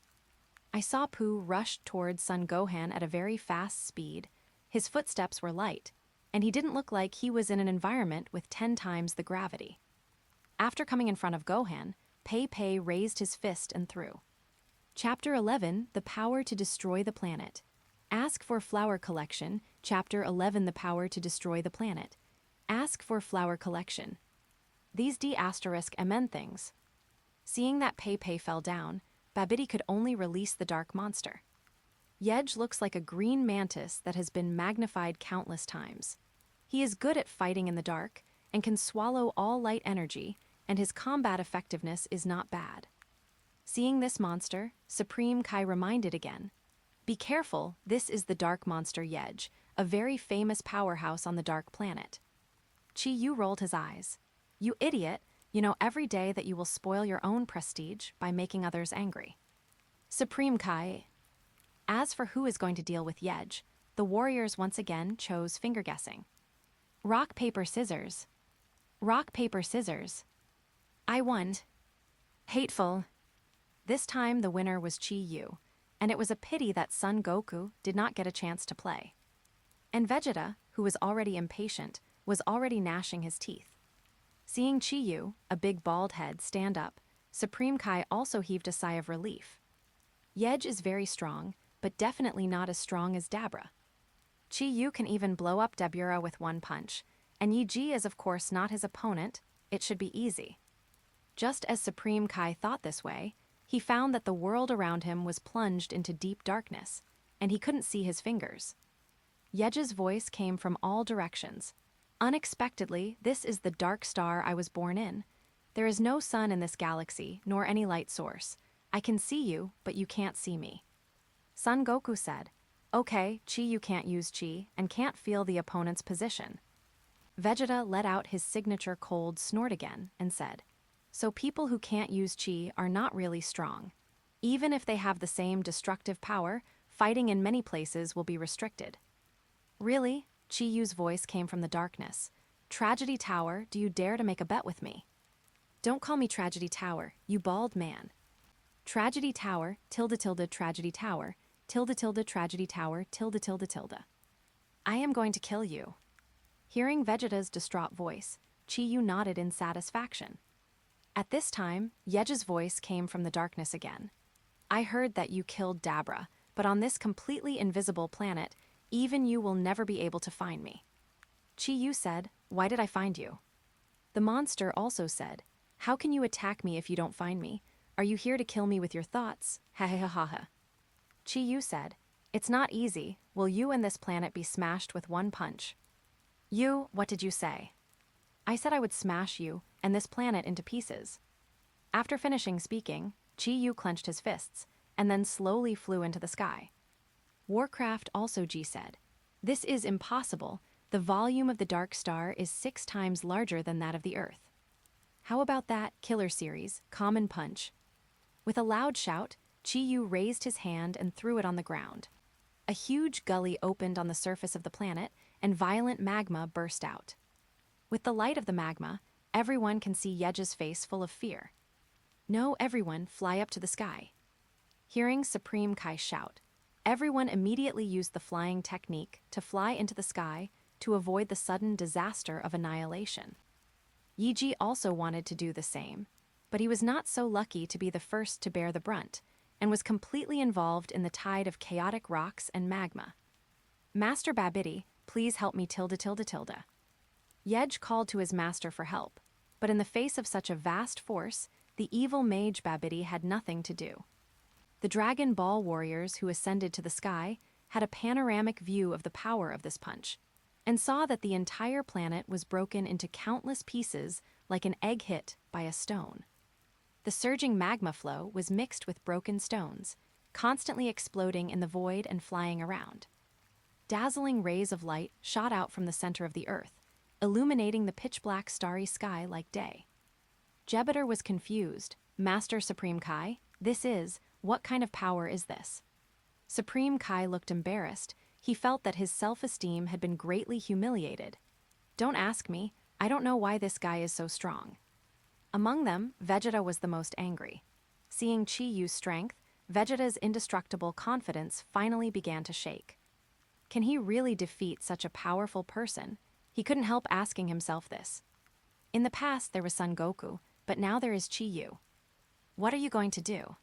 I saw Pooh rush towards Son Gohan at a very fast speed. His footsteps were light, and he didn't look like he was in an environment with 10 times the gravity. After coming in front of Gohan, Pei Pei raised his fist and threw. Chapter 11, The Power to Destroy the Planet. Ask for Flower Collection. Chapter 11, The Power to Destroy the Planet. Ask for Flower Collection. These D***mn things. Seeing that Pei Pei fell down, Babidi could only release the dark monster. Yej looks like a green mantis that has been magnified countless times. He is good at fighting in the dark and can swallow all light energy, and his combat effectiveness is not bad. Seeing this monster, Supreme Kai reminded again, "Be careful, this is the dark monster Yej, a very famous powerhouse on the dark planet." Chi-Yu rolled his eyes. "You idiot, you know every day that you will spoil your own prestige by making others angry." Supreme Kai. As for who is going to deal with Yej, the warriors once again chose finger guessing. Rock, paper, scissors. Rock, paper, scissors. I won. Hateful. This time the winner was Chi-Yu, and it was a pity that Son Goku did not get a chance to play. And Vegeta, who was already impatient, was already gnashing his teeth. Seeing Chi-Yu, a big bald head, stand up, Supreme Kai also heaved a sigh of relief. Yej is very strong, but definitely not as strong as Dapra. Chi-Yu can even blow up Dapra with one punch, and Yi is of course not his opponent. It should be easy. Just as Supreme Kai thought this way, he found that the world around him was plunged into deep darkness, and he couldn't see his fingers. Yej's voice came from all directions. Unexpectedly, this is the dark star I was born in. There is no sun in this galaxy, nor any light source. I can see you, but you can't see me. Son Goku said, "Okay, Chi-Yu can't use Chi, and can't feel the opponent's position." Vegeta let out his signature cold snort again, and said, "So people who can't use Chi are not really strong. Even if they have the same destructive power, fighting in many places will be restricted." "Really?" Chi-Yu's voice came from the darkness. "Tragedy Tower, do you dare to make a bet with me?" "Don't call me Tragedy Tower, you bald man." Tragedy Tower, tilde tilde Tragedy Tower, tilde tilde Tragedy Tower, tilde tilde tilde. "I am going to kill you." Hearing Vegeta's distraught voice, Chi-Yu nodded in satisfaction. At this time, Yej's voice came from the darkness again. "I heard that you killed Dapra, but on this completely invisible planet, even you will never be able to find me." Chi-Yu said, "Why did I find you?" The monster also said, "How can you attack me if you don't find me? Are you here to kill me with your thoughts? Ha ha ha ha ha." Chi-Yu said, "It's not easy. Will you and this planet be smashed with one punch?" "You, what did you say?" "I said I would smash you and this planet into pieces." After finishing speaking, Chi-Yu clenched his fists, and then slowly flew into the sky. Warcraft also G said, "This is impossible. The volume of the dark star is 6 times larger than that of the Earth." "How about that, Killer Series, Common Punch?" With a loud shout, Chi-Yu raised his hand and threw it on the ground. A huge gully opened on the surface of the planet, and violent magma burst out. With the light of the magma, everyone can see Yej's face full of fear. "No, everyone, fly up to the sky." Hearing Supreme Kai shout, everyone immediately used the flying technique to fly into the sky to avoid the sudden disaster of annihilation. Yi also wanted to do the same, but he was not so lucky to be the first to bear the brunt, and was completely involved in the tide of chaotic rocks and magma. "Master Babidi, please help me tilde tilde tilde." Yej called to his master for help, but in the face of such a vast force, the evil mage Babidi had nothing to do. The Dragon Ball warriors who ascended to the sky had a panoramic view of the power of this punch, and saw that the entire planet was broken into countless pieces like an egg hit by a stone. The surging magma flow was mixed with broken stones, constantly exploding in the void and flying around. Dazzling rays of light shot out from the center of the earth, illuminating the pitch-black starry sky like day. Jabiter was confused. "Master Supreme Kai, what kind of power is this?" Supreme Kai looked embarrassed. He felt that his self-esteem had been greatly humiliated. "Don't ask me. I don't know why this guy is so strong." Among them, Vegeta was the most angry. Seeing Chi-Yu's strength, Vegeta's indestructible confidence finally began to shake. Can he really defeat such a powerful person? He couldn't help asking himself this. In the past, there was Son Goku, but now there is Chi-Yu. What are you going to do?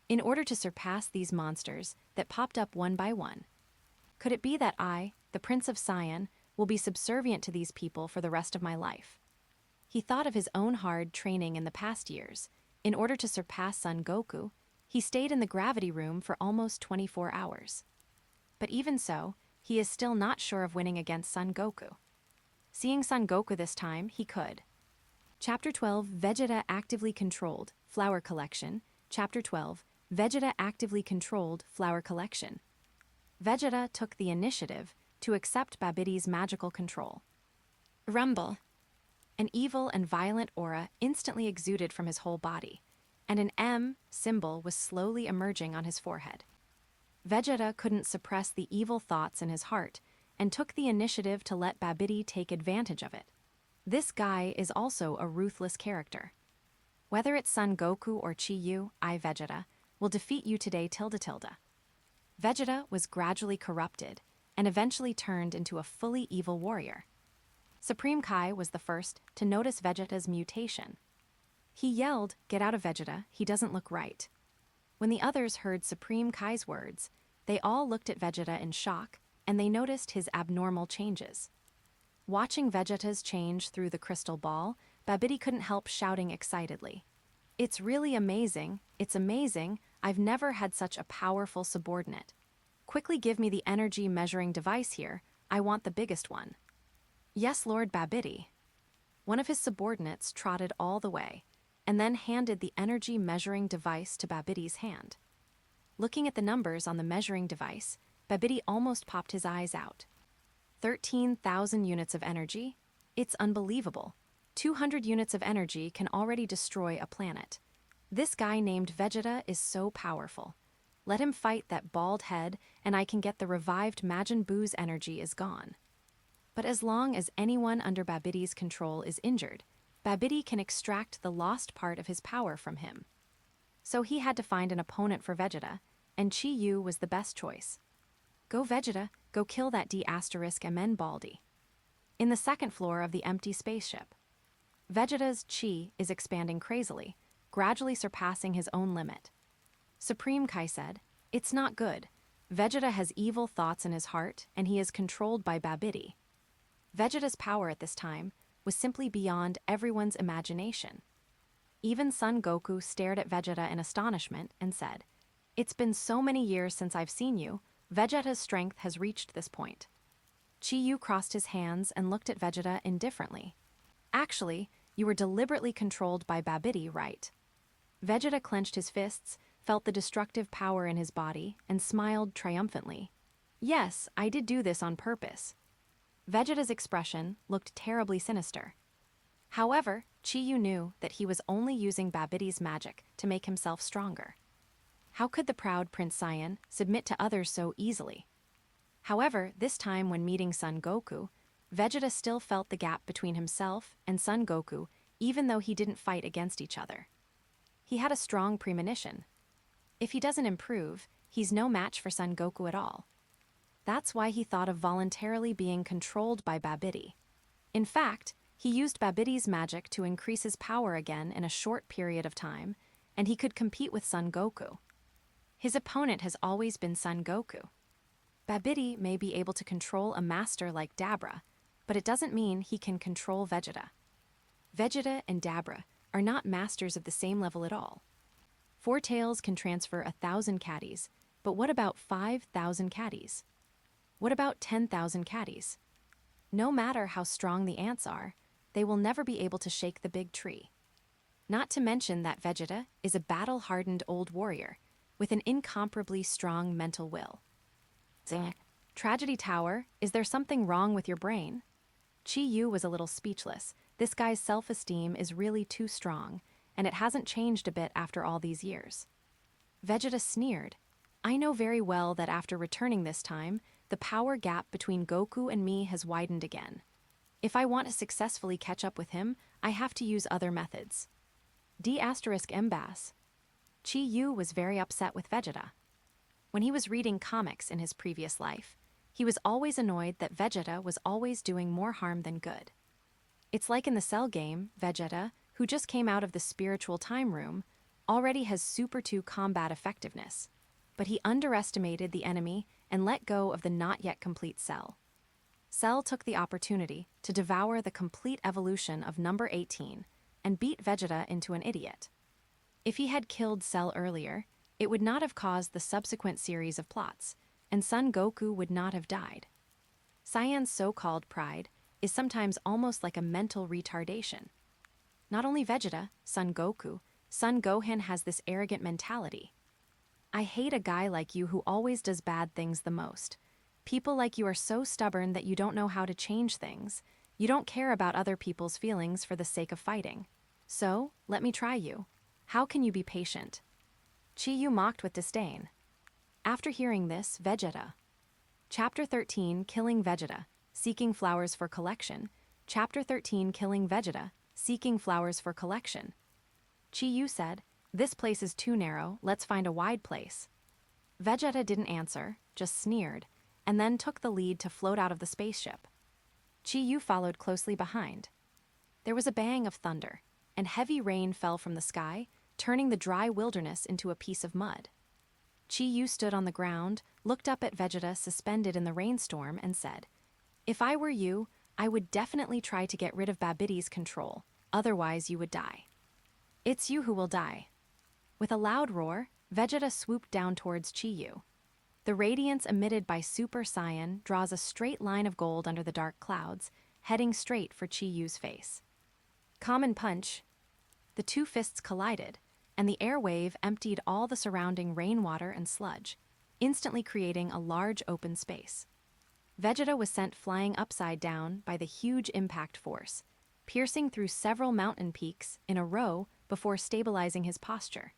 In order to surpass these monsters that popped up one by one, could it be that I, the Prince of Saiyan, will be subservient to these people for the rest of my life? He thought of his own hard training in the past years. In order to surpass Son Goku, he stayed in the gravity room for almost 24 hours. But even so, he is still not sure of winning against Son Goku. Seeing Son Goku this time, he could. Chapter 12, Vegeta Actively Controlled, Flower Collection. Chapter 12, Vegeta Actively Controlled, Flower Collection. Vegeta took the initiative to accept Babidi's magical control. Rumble. An evil and violent aura instantly exuded from his whole body, and an M symbol was slowly emerging on his forehead. Vegeta couldn't suppress the evil thoughts in his heart, and took the initiative to let Babidi take advantage of it. This guy is also a ruthless character. Whether it's Son Goku or Chi-Yu, I, Vegeta, will defeat you today tilde tilde. Vegeta was gradually corrupted, and eventually turned into a fully evil warrior. Supreme Kai was the first to notice Vegeta's mutation. He yelled, "Get out of Vegeta, he doesn't look right." When the others heard Supreme Kai's words, they all looked at Vegeta in shock, and they noticed his abnormal changes. Watching Vegeta's change through the crystal ball, Babidi couldn't help shouting excitedly. "It's really amazing, it's amazing, I've never had such a powerful subordinate. Quickly give me the energy measuring device here, I want the biggest one." "Yes, Lord Babidi." One of his subordinates trotted all the way, and then handed the energy measuring device to Babidi's hand. Looking at the numbers on the measuring device, Babidi almost popped his eyes out. 13,000 units of energy? It's unbelievable. 200 units of energy can already destroy a planet. This guy named Vegeta is so powerful. Let him fight that bald head, and I can get the revived Majin Buu's energy is gone. But as long as anyone under Babidi's control is injured, Babidi can extract the lost part of his power from him. So he had to find an opponent for Vegeta, and Chi-Yu was the best choice. "Go Vegeta, go kill that D***MN Baldy." In the second floor of the empty spaceship, Vegeta's chi is expanding crazily, gradually surpassing his own limit. Supreme Kai said, "It's not good. Vegeta has evil thoughts in his heart, and he is controlled by Babidi." Vegeta's power at this time was simply beyond everyone's imagination. Even Son Goku stared at Vegeta in astonishment and said, "It's been so many years since I've seen you, Vegeta's strength has reached this point." Chi-Yu crossed his hands and looked at Vegeta indifferently. "Actually, you were deliberately controlled by Babidi, right?" Vegeta clenched his fists, felt the destructive power in his body, and smiled triumphantly. "Yes, I did do this on purpose." Vegeta's expression looked terribly sinister. However, Chi-Yu knew that he was only using Babidi's magic to make himself stronger. How could the proud Prince Saiyan submit to others so easily? However, this time when meeting Son Goku, Vegeta still felt the gap between himself and Son Goku, even though he didn't fight against each other. He had a strong premonition. If he doesn't improve, he's no match for Son Goku at all. That's why he thought of voluntarily being controlled by Babidi. In fact, he used Babidi's magic to increase his power again in a short period of time, and he could compete with Son Goku. His opponent has always been Son Goku. Babidi may be able to control a master like Dapra, but it doesn't mean he can control Vegeta. Vegeta and Dapra are not masters of the same level at all. Four Tails can transfer 1,000 caddies, but what about 5,000 caddies? What about 10,000 caddies? No matter how strong the ants are, they will never be able to shake the big tree. Not to mention that Vegeta is a battle-hardened old warrior with an incomparably strong mental will. Tragedy Tower, is there something wrong with your brain? Chi-Yu was a little speechless. This guy's self-esteem is really too strong, and it hasn't changed a bit after all these years. Vegeta sneered. "I know very well that after returning this time, the power gap between Goku and me has widened again. If I want to successfully catch up with him, I have to use other methods." D***MBAS. Chi-Yu was very upset with Vegeta. When he was reading comics in his previous life, he was always annoyed that Vegeta was always doing more harm than good. It's like in the Cell game, Vegeta, who just came out of the spiritual time room, already has Super 2 combat effectiveness, but he underestimated the enemy and let go of the not yet complete Cell. Cell took the opportunity to devour the complete evolution of number 18 and beat Vegeta into an idiot. If he had killed Cell earlier, it would not have caused the subsequent series of plots, and Son Goku would not have died. Saiyan's so-called pride is sometimes almost like a mental retardation. Not only Vegeta, Son Goku, Son Gohan has this arrogant mentality. "I hate a guy like you who always does bad things the most. People like you are so stubborn that you don't know how to change things. You don't care about other people's feelings for the sake of fighting. So, let me try you. How can you be patient?" Chi-Yu mocked with disdain. After hearing this, Vegeta. Chapter 13, Killing Vegeta, Seeking Flowers for Collection. Chapter 13, Killing Vegeta, Seeking Flowers for Collection. Chi-Yu said, "This place is too narrow, let's find a wide place." Vegeta didn't answer, just sneered, and then took the lead to float out of the spaceship. Chi-Yu followed closely behind. There was a bang of thunder, and heavy rain fell from the sky, turning the dry wilderness into a piece of mud. Chi-Yu stood on the ground, looked up at Vegeta suspended in the rainstorm, and said, "If I were you, I would definitely try to get rid of Babidi's control, otherwise you would die. It's you who will die." With a loud roar, Vegeta swooped down towards Chi-Yu. The radiance emitted by Super Saiyan draws a straight line of gold under the dark clouds, heading straight for Chi-Yu's face. Common punch. The two fists collided, and the air wave emptied all the surrounding rainwater and sludge, instantly creating a large open space. Vegeta was sent flying upside down by the huge impact force, piercing through several mountain peaks in a row before stabilizing his posture.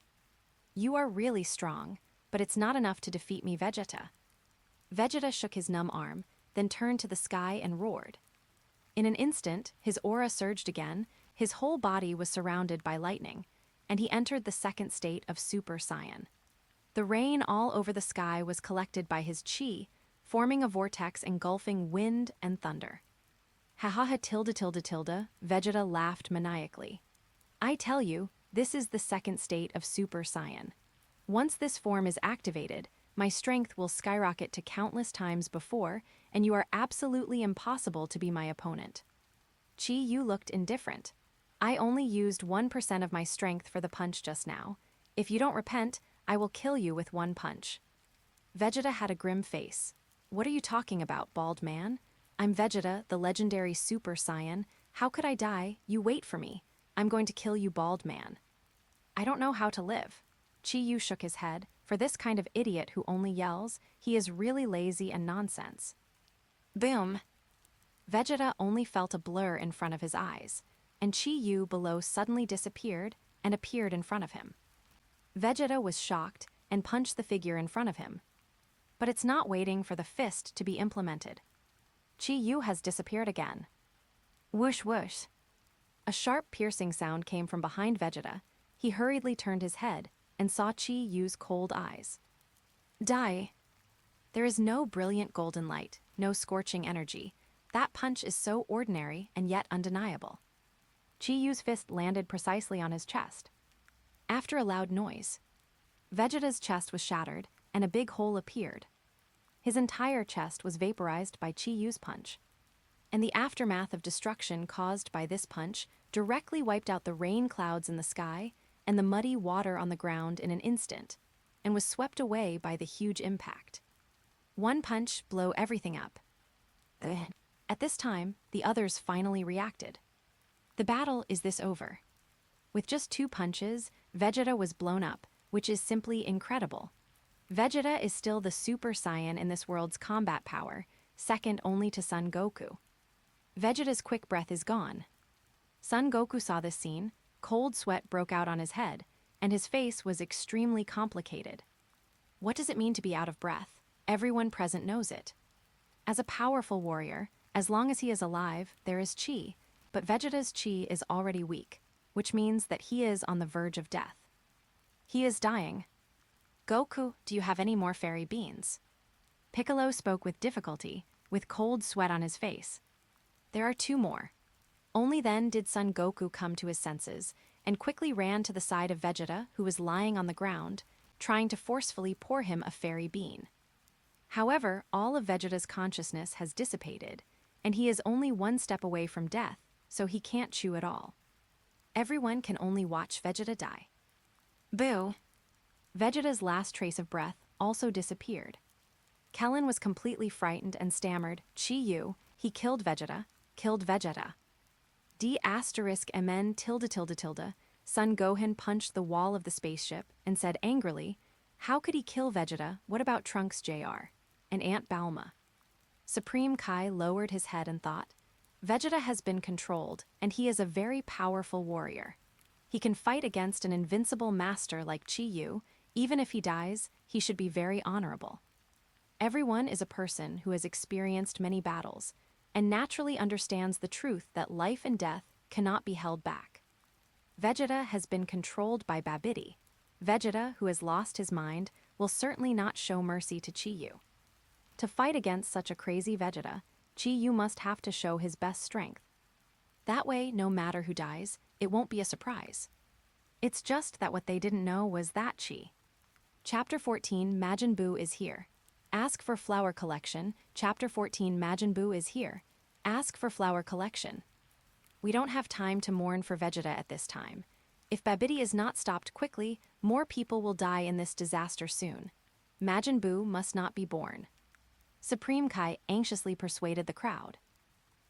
"You are really strong, but it's not enough to defeat me, Vegeta." Vegeta shook his numb arm, then turned to the sky and roared. In an instant, his aura surged again, his whole body was surrounded by lightning, and he entered the second state of Super Saiyan. The rain all over the sky was collected by his chi, forming a vortex engulfing wind and thunder. "Ha ha ha tilde tilde tilde," Vegeta laughed maniacally. "I tell you, this is the second state of Super Saiyan. Once this form is activated, my strength will skyrocket to countless times before, and you are absolutely impossible to be my opponent." Chi-Yu looked indifferent. "I only used 1% of my strength for the punch just now. If you don't repent, I will kill you with one punch." Vegeta had a grim face. "What are you talking about, bald man? I'm Vegeta, the legendary Super Saiyan. How could I die? You wait for me. I'm going to kill you, bald man." "I don't know how to live." Chi-Yu shook his head. For this kind of idiot who only yells, he is really lazy and nonsense. Boom! Vegeta only felt a blur in front of his eyes, and Chi-Yu below suddenly disappeared and appeared in front of him. Vegeta was shocked and punched the figure in front of him. But it's not waiting for the fist to be implemented. Chi-Yu has disappeared again. Whoosh whoosh. A sharp piercing sound came from behind Vegeta. He hurriedly turned his head and saw Chi-Yu's cold eyes. Die. There is no brilliant golden light, no scorching energy. That punch is so ordinary and yet undeniable. Chi-Yu's fist landed precisely on his chest. After a loud noise, Vegeta's chest was shattered and a big hole appeared. His entire chest was vaporized by Chi-Yu's punch. And the aftermath of destruction caused by this punch directly wiped out the rain clouds in the sky and the muddy water on the ground in an instant, and was swept away by the huge impact. One punch blew everything up. At this time, the others finally reacted. The battle is this over. With just 2 punches, Vegeta was blown up, which is simply incredible. Vegeta is still the Super Saiyan in this world's combat power, second only to Son Goku. Vegeta's quick breath is gone. Son Goku saw this scene, cold sweat broke out on his head, and his face was extremely complicated. What does it mean to be out of breath? Everyone present knows it. As a powerful warrior, as long as he is alive, there is chi, but Vegeta's chi is already weak, which means that he is on the verge of death. He is dying. Goku, do you have any more fairy beans? Piccolo spoke with difficulty, with cold sweat on his face. There are 2 more. Only then did Son Goku come to his senses, and quickly ran to the side of Vegeta, who was lying on the ground, trying to forcefully pour him a fairy bean. However, all of Vegeta's consciousness has dissipated, and he is only 1 step away from death, so he can't chew at all. Everyone can only watch Vegeta die. Boo! Vegeta's last trace of breath also disappeared. Kellen was completely frightened and stammered, "Chi-Yu, he killed Vegeta, killed Vegeta." D*MN tilde tilde tilde, Son Gohan punched the wall of the spaceship and said angrily, "How could he kill Vegeta? What about Trunks Jr. and Aunt Bulma?" Supreme Kai lowered his head and thought, Vegeta has been controlled, and he is a very powerful warrior. He can fight against an invincible master like Chi-Yu. Even if he dies, he should be very honorable. Everyone is a person who has experienced many battles, and naturally understands the truth that life and death cannot be held back. Vegeta has been controlled by Babidi. Vegeta, who has lost his mind, will certainly not show mercy to Chi-Yu. To fight against such a crazy Vegeta, You must have to show his best strength. That way, no matter who dies, it won't be a surprise. It's just that what they didn't know was that Chapter 14, Majin Buu is here. Ask for flower collection. Chapter 14, Majin Buu is here. Ask for flower collection. We don't have time to mourn for Vegeta at this time. If Babidi is not stopped quickly, more people will die in this disaster soon. Majin Buu must not be born. Supreme Kai anxiously persuaded the crowd.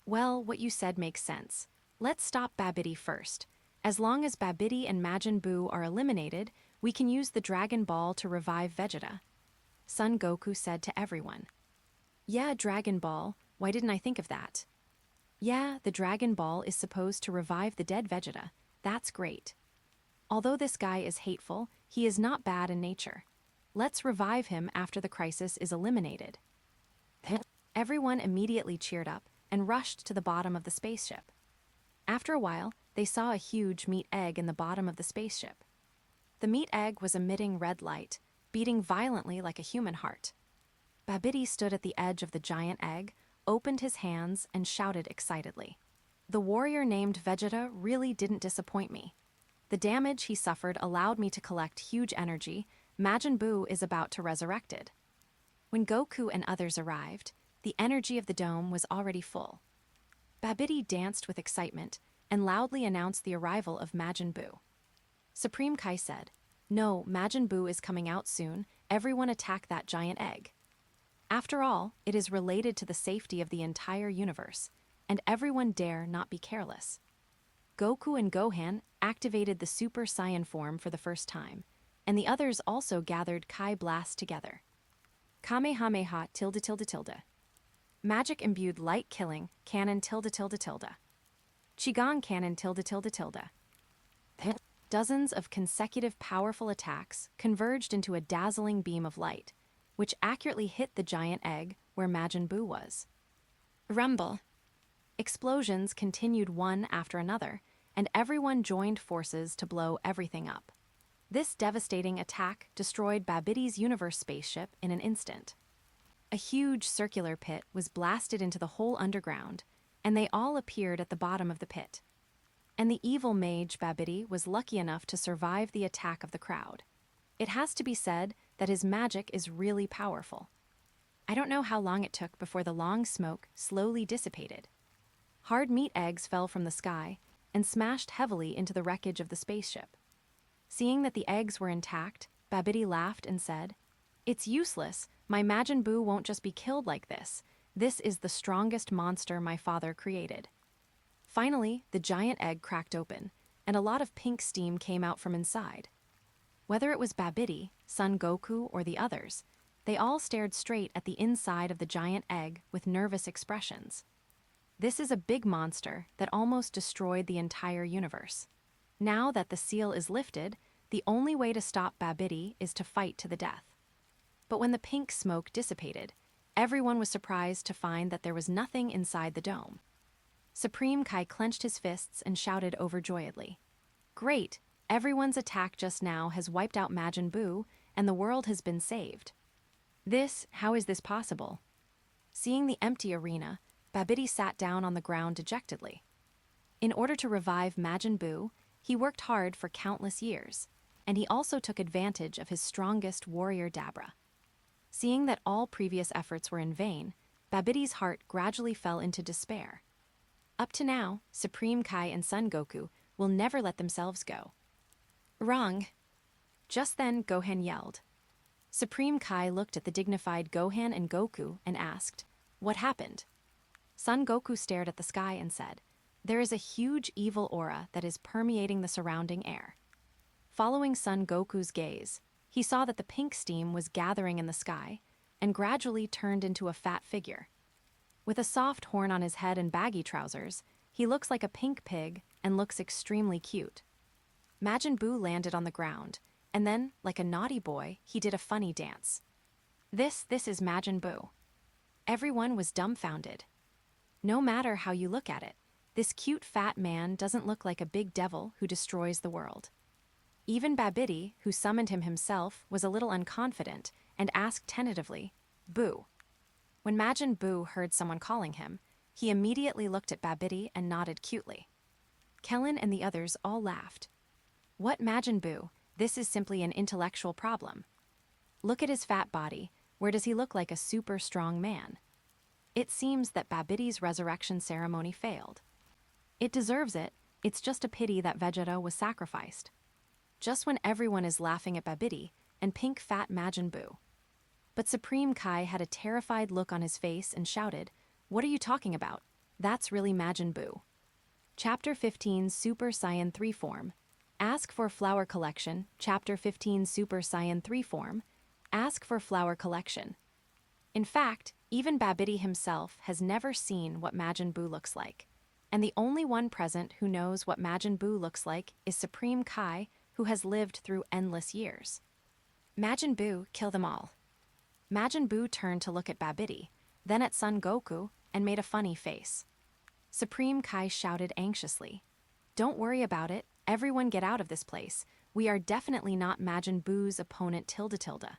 Well, what you said makes sense. Let's stop Babidi first. As long as Babidi and Majin Buu are eliminated, we can use the Dragon Ball to revive Vegeta. Son Goku said to everyone. Yeah, Dragon Ball, why didn't I think of that? Yeah, the Dragon Ball is supposed to revive the dead Vegeta. That's great. Although this guy is hateful, he is not bad in nature. Let's revive him after the crisis is eliminated. Everyone immediately cheered up and rushed to the bottom of the spaceship. After a while, they saw a huge meat egg in the bottom of the spaceship. The meat egg was emitting red light, beating violently like a human heart. Babidi stood at the edge of the giant egg, opened his hands, and shouted excitedly. The warrior named Vegeta really didn't disappoint me. The damage he suffered allowed me to collect huge energy. Majin Buu is about to resurrected. When Goku and others arrived, the energy of the dome was already full. Babidi danced with excitement and loudly announced the arrival of Majin Buu. Supreme Kai said, "No, Majin Buu is coming out soon. Everyone attack that giant egg." After all, it is related to the safety of the entire universe, and everyone dare not be careless. Goku and Gohan activated the Super Saiyan form for the first time, and the others also gathered Kai Blast together. Kamehameha tilde tilde tilde. Magic imbued light killing cannon tilde tilde tilde. Qigong cannon tilde tilde tilde. Dozens of consecutive powerful attacks converged into a dazzling beam of light, which accurately hit the giant egg where Majin Buu was. Rumble. Explosions continued one after another, and everyone joined forces to blow everything up. This devastating attack destroyed Babidi's universe spaceship in an instant. A huge circular pit was blasted into the whole underground, and they all appeared at the bottom of the pit. And the evil mage Babidi was lucky enough to survive the attack of the crowd. It has to be said that his magic is really powerful. I don't know how long it took before the long smoke slowly dissipated. Hard meat eggs fell from the sky and smashed heavily into the wreckage of the spaceship. Seeing that the eggs were intact, Babidi laughed and said, "It's useless. My Majin Buu won't just be killed like this. This is the strongest monster my father created." Finally, the giant egg cracked open, and a lot of pink steam came out from inside. Whether it was Babidi, Son Goku, or the others, they all stared straight at the inside of the giant egg with nervous expressions. This is a big monster that almost destroyed the entire universe. Now that the seal is lifted, the only way to stop Babidi is to fight to the death. But when the pink smoke dissipated, everyone was surprised to find that there was nothing inside the dome. Supreme Kai clenched his fists and shouted overjoyedly, "Great! Everyone's attack just now has wiped out Majin Buu, and the world has been saved." How is this possible? Seeing the empty arena, Babidi sat down on the ground dejectedly. In order to revive Majin Buu, he worked hard for countless years, and he also took advantage of his strongest warrior Dapra. Seeing that all previous efforts were in vain, Babidi's heart gradually fell into despair. Up to now, Supreme Kai and Son Goku will never let themselves go. Wrong. Just then, Gohan yelled. Supreme Kai looked at the dignified Gohan and Goku and asked, "What happened?" Son Goku stared at the sky and said, "There is a huge evil aura that is permeating the surrounding air." Following Son Goku's gaze, he saw that the pink steam was gathering in the sky and gradually turned into a fat figure. With a soft horn on his head and baggy trousers, he looks like a pink pig and looks extremely cute. Majin Buu landed on the ground, and then, like a naughty boy, he did a funny dance. This is Majin Buu. Everyone was dumbfounded. No matter how you look at it, this cute fat man doesn't look like a big devil who destroys the world. Even Babidi, who summoned him himself, was a little unconfident and asked tentatively, "Boo." When Majin Buu heard someone calling him, he immediately looked at Babidi and nodded cutely. Kellen and the others all laughed. What Majin Buu? This is simply an intellectual problem. Look at his fat body. Where does he look like a super strong man? It seems that Babidi's resurrection ceremony failed. It deserves it. It's just a pity that Vegeta was sacrificed. Just when everyone is laughing at Babidi and pink fat Majin Buu. But Supreme Kai had a terrified look on his face and shouted, "What are you talking about? That's really Majin Buu." Chapter 15 Super Saiyan 3 Form. Ask for Flower Collection. Chapter 15 Super Saiyan 3 Form. Ask for Flower Collection. In fact, even Babidi himself has never seen what Majin Buu looks like. And the only one present who knows what Majin Buu looks like is Supreme Kai, who has lived through endless years. Majin Buu, kill them all. Majin Buu turned to look at Babidi, then at Son Goku, and made a funny face. Supreme Kai shouted anxiously, "Don't worry about it, everyone get out of this place. We are definitely not Majin Buu's opponent tilde.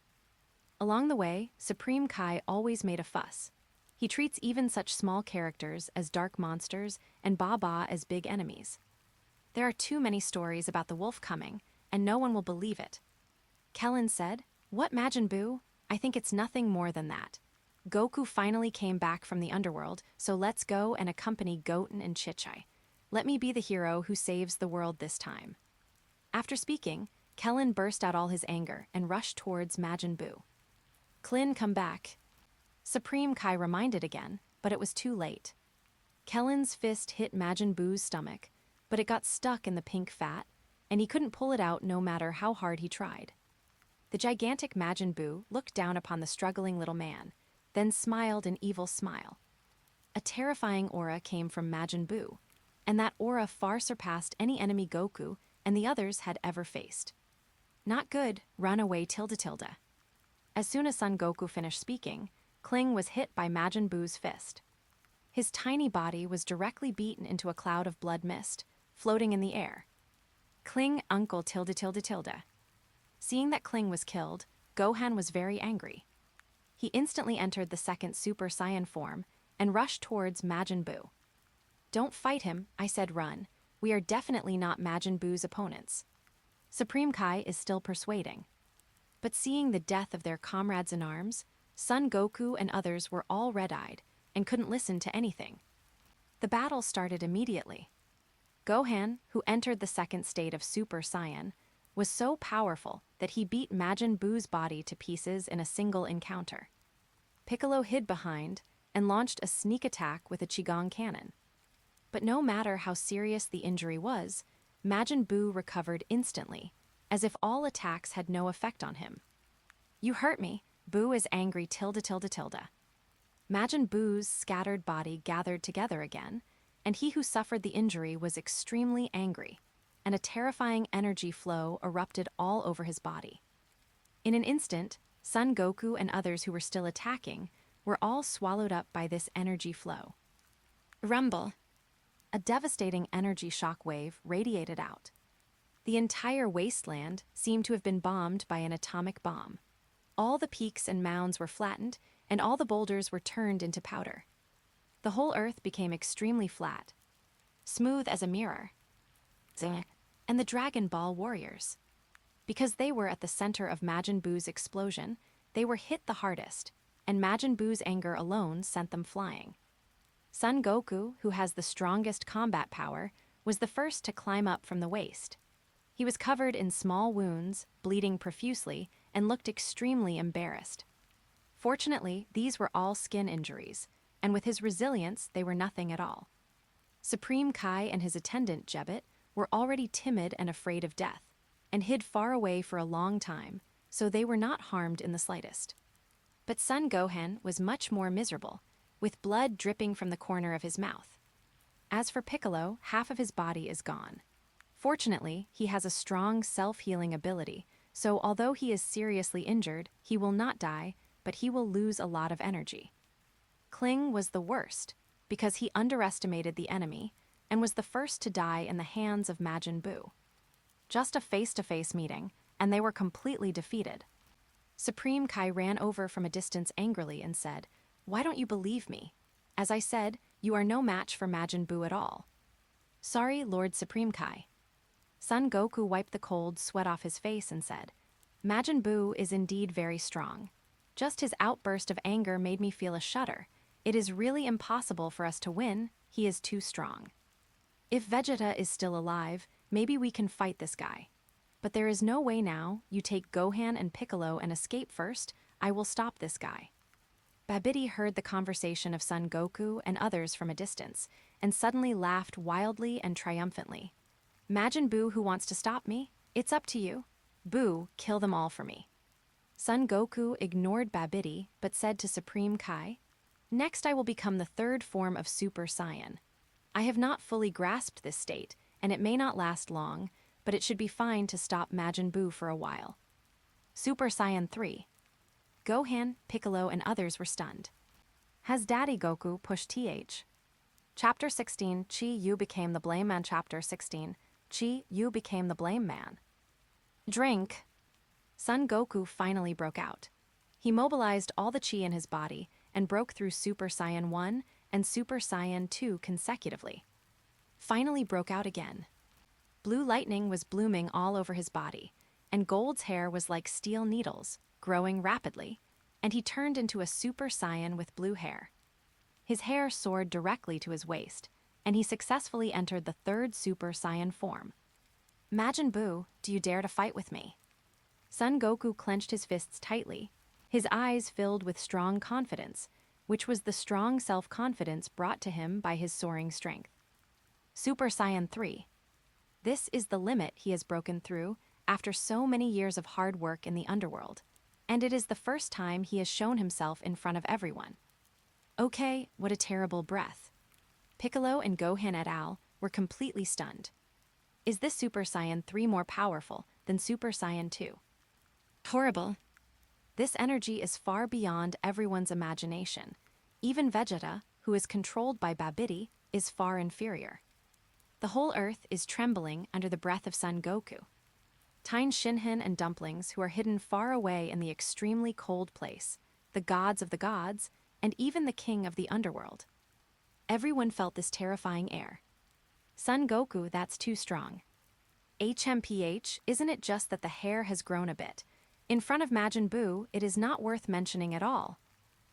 Along the way, Supreme Kai always made a fuss. He treats even such small characters as dark monsters and Baba as big enemies. There are too many stories about the wolf coming, and no one will believe it. Kellen said, "What Majin Buu? I think it's nothing more than that. Goku finally came back from the underworld, so let's go and accompany Goten and Chichai. Let me be the hero who saves the world this time." After speaking, Kellen burst out all his anger and rushed towards Majin Buu. "Klin, come back." Supreme Kai reminded again, but it was too late. Kellen's fist hit Majin Buu's stomach, but it got stuck in the pink fat, and he couldn't pull it out no matter how hard he tried. The gigantic Majin Buu looked down upon the struggling little man, then smiled an evil smile. A terrifying aura came from Majin Buu, and that aura far surpassed any enemy Goku and the others had ever faced. "Not good, run away tilde. As soon as Son Goku finished speaking, Kling was hit by Majin Buu's fist. His tiny body was directly beaten into a cloud of blood mist, floating in the air. Kling uncle tilde. Seeing that Kling was killed, Gohan was very angry. He instantly entered the second Super Saiyan form and rushed towards Majin Buu. "Don't fight him," I said, "run. We are definitely not Majin Buu's opponents." Supreme Kai is still persuading. But seeing the death of their comrades in arms, Son Goku and others were all red-eyed and couldn't listen to anything. The battle started immediately. Gohan, who entered the second state of Super Saiyan, was so powerful that he beat Majin Buu's body to pieces in a single encounter. Piccolo hid behind and launched a sneak attack with a Qigong cannon. But no matter how serious the injury was, Majin Buu recovered instantly, as if all attacks had no effect on him. "You hurt me." Buu is angry tilde. Majin Buu's scattered body gathered together again, and he who suffered the injury was extremely angry, and a terrifying energy flow erupted all over his body. In an instant, Son Goku and others who were still attacking were all swallowed up by this energy flow. Rumble! A devastating energy shock wave radiated out. The entire wasteland seemed to have been bombed by an atomic bomb. All the peaks and mounds were flattened, and all the boulders were turned into powder. The whole earth became extremely flat, smooth as a mirror. And the Dragon Ball warriors. Because they were at the center of Majin Buu's explosion, they were hit the hardest, and Majin Buu's anger alone sent them flying. Son Goku, who has the strongest combat power, was the first to climb up from the waist. He was covered in small wounds, bleeding profusely, and looked extremely embarrassed. Fortunately, these were all skin injuries, and with his resilience, they were nothing at all. Supreme Kai and his attendant, Jabiter, were already timid and afraid of death, and hid far away for a long time, so they were not harmed in the slightest. But Son Gohan was much more miserable, with blood dripping from the corner of his mouth. As for Piccolo, half of his body is gone. Fortunately, he has a strong self-healing ability, so although he is seriously injured, he will not die, but he will lose a lot of energy. Kling was the worst, because he underestimated the enemy, and was the first to die in the hands of Majin Buu. Just a face-to-face meeting, and they were completely defeated. Supreme Kai ran over from a distance angrily and said, Why don't you believe me? As I said, you are no match for Majin Buu at all. Sorry, Lord Supreme Kai. Son Goku wiped the cold sweat off his face and said, Majin Buu is indeed very strong. Just his outburst of anger made me feel a shudder. It is really impossible for us to win. He is too strong. If Vegeta is still alive, maybe we can fight this guy. But there is no way now. You take Gohan and Piccolo and escape first. I will stop this guy. Babidi heard the conversation of Son Goku and others from a distance, and suddenly laughed wildly and triumphantly. Majin Buu who wants to stop me? It's up to you. Buu, kill them all for me. Son Goku ignored Babidi, but said to Supreme Kai, Next I will become the third form of Super Saiyan. I have not fully grasped this state, and it may not last long, but it should be fine to stop Majin Buu for a while. Super Saiyan 3. Gohan, Piccolo, and others were stunned. Has Daddy Goku pushed TH? Chapter 16, Chi-Yu became the Blame Man. Chapter 16, Chi-Yu became the Blame Man. Drink! Son Goku finally broke out. He mobilized all the chi in his body and broke through Super Saiyan 1 and Super Saiyan 2 consecutively. Finally broke out again. Blue lightning was blooming all over his body, and Gold's hair was like steel needles, growing rapidly, and he turned into a Super Saiyan with blue hair. His hair soared directly to his waist, and he successfully entered the third Super Saiyan form. Majin Buu, do you dare to fight with me? Son Goku clenched his fists tightly, his eyes filled with strong confidence, which was the strong self-confidence brought to him by his soaring strength. Super Saiyan 3. This is the limit he has broken through after so many years of hard work in the underworld, and it is the first time he has shown himself in front of everyone. Okay, what a terrible breath. Piccolo and Gohan et al. Were completely stunned. Is this Super Saiyan 3 more powerful than Super Saiyan 2? Horrible. This energy is far beyond everyone's imagination. Even Vegeta, who is controlled by Babidi, is far inferior. The whole earth is trembling under the breath of Son Goku. Tine Shinhan and Dumplings, who are hidden far away in the extremely cold place, the gods of the gods, and even the king of the underworld. Everyone felt this terrifying air. Son Goku, that's too strong. HMPH, isn't it just that the hair has grown a bit? In front of Majin Buu, it is not worth mentioning at all.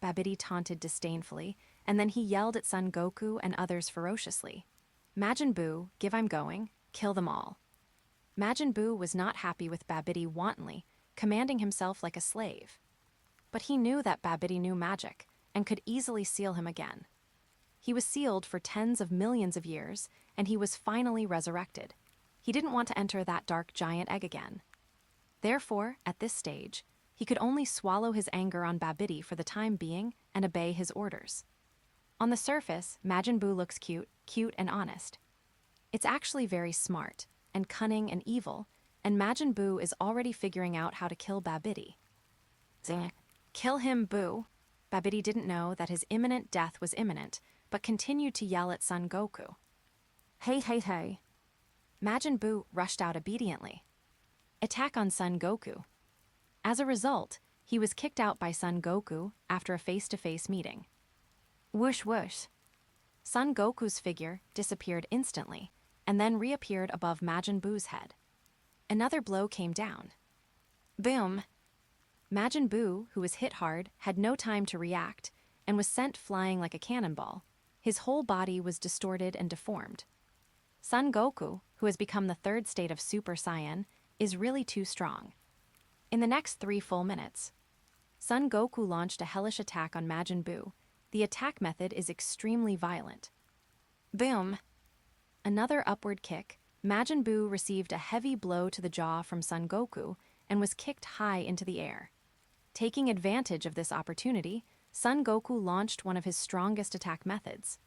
Babidi taunted disdainfully, and then he yelled at Son Goku and others ferociously. Majin Buu, give I'm going, kill them all. Majin Buu was not happy with Babidi wantonly, commanding himself like a slave. But he knew that Babidi knew magic, and could easily seal him again. He was sealed for tens of millions of years, and he was finally resurrected. He didn't want to enter that dark giant egg again. Therefore, at this stage, he could only swallow his anger on Babidi for the time being and obey his orders. On the surface, Majin Buu looks cute and honest. It's actually very smart, and cunning and evil, and Majin Buu is already figuring out how to kill Babidi. Kill him, Buu. Babidi didn't know that his imminent death was imminent, but continued to yell at Son Goku. Hey, hey, hey. Majin Buu rushed out obediently. Attack on Son Goku. As a result, he was kicked out by Son Goku after a face-to-face meeting. Whoosh whoosh. Son Goku's figure disappeared instantly, and then reappeared above Majin Buu's head. Another blow came down. Boom. Majin Buu, who was hit hard, had no time to react, and was sent flying like a cannonball. His whole body was distorted and deformed. Son Goku, who has become the third state of Super Saiyan, is really too strong. In the next 3 full minutes, Son Goku launched a hellish attack on Majin Buu. The attack method is extremely violent. Boom! Another upward kick, Majin Buu received a heavy blow to the jaw from Son Goku and was kicked high into the air. Taking advantage of this opportunity, Son Goku launched one of his strongest attack methods.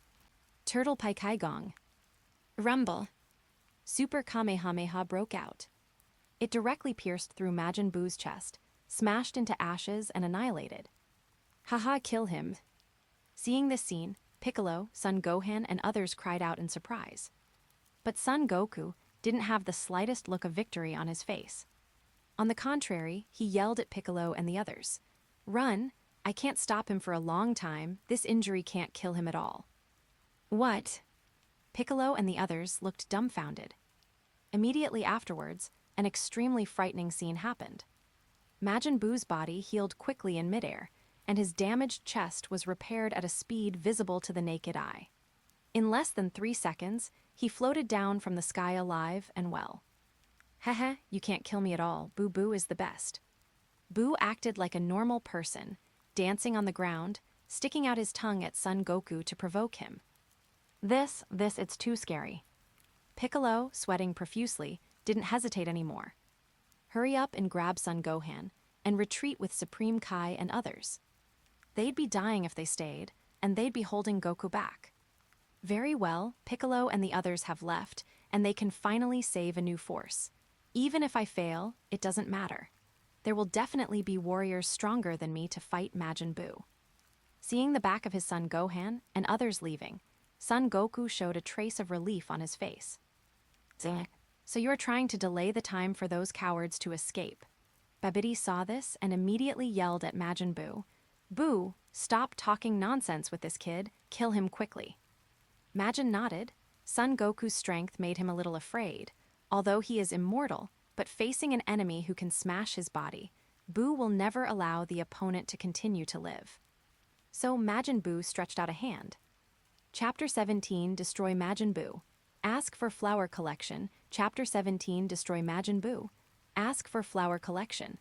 Turtle Pai Kai Gong. Rumble. Super Kamehameha broke out. It directly pierced through Majin Buu's chest, smashed into ashes and annihilated. Haha, kill him. Seeing this scene, Piccolo, Son Gohan, and others cried out in surprise. But Son Goku didn't have the slightest look of victory on his face. On the contrary, he yelled at Piccolo and the others. Run! I can't stop him for a long time. This injury can't kill him at all. What? Piccolo and the others looked dumbfounded. Immediately afterwards, an extremely frightening scene happened. Majin Buu's body healed quickly in midair, and his damaged chest was repaired at a speed visible to the naked eye. In less than 3 seconds, he floated down from the sky alive and well. Heh, you can't kill me at all. Boo is the best. Buu acted like a normal person, dancing on the ground, sticking out his tongue at Son Goku to provoke him. This, it's too scary. Piccolo, sweating profusely, didn't hesitate anymore. Hurry up and grab Son Gohan, and retreat with Supreme Kai and others. They'd be dying if they stayed, and they'd be holding Goku back. Very well, Piccolo and the others have left, and they can finally save a new force. Even if I fail, it doesn't matter. There will definitely be warriors stronger than me to fight Majin Buu. Seeing the back of his son Gohan and others leaving, Son Goku showed a trace of relief on his face. So you are trying to delay the time for those cowards to escape. Babidi saw this and immediately yelled at Majin Buu, "Buu, stop talking nonsense with this kid, kill him quickly." Majin nodded. Son Goku's strength made him a little afraid. Although he is immortal, but facing an enemy who can smash his body, Buu will never allow the opponent to continue to live. So Majin Buu stretched out a hand. Chapter 17, Destroy Majin Buu. Ask for Flower Collection. Chapter 17, Destroy Majin Buu. Ask for Flower Collection.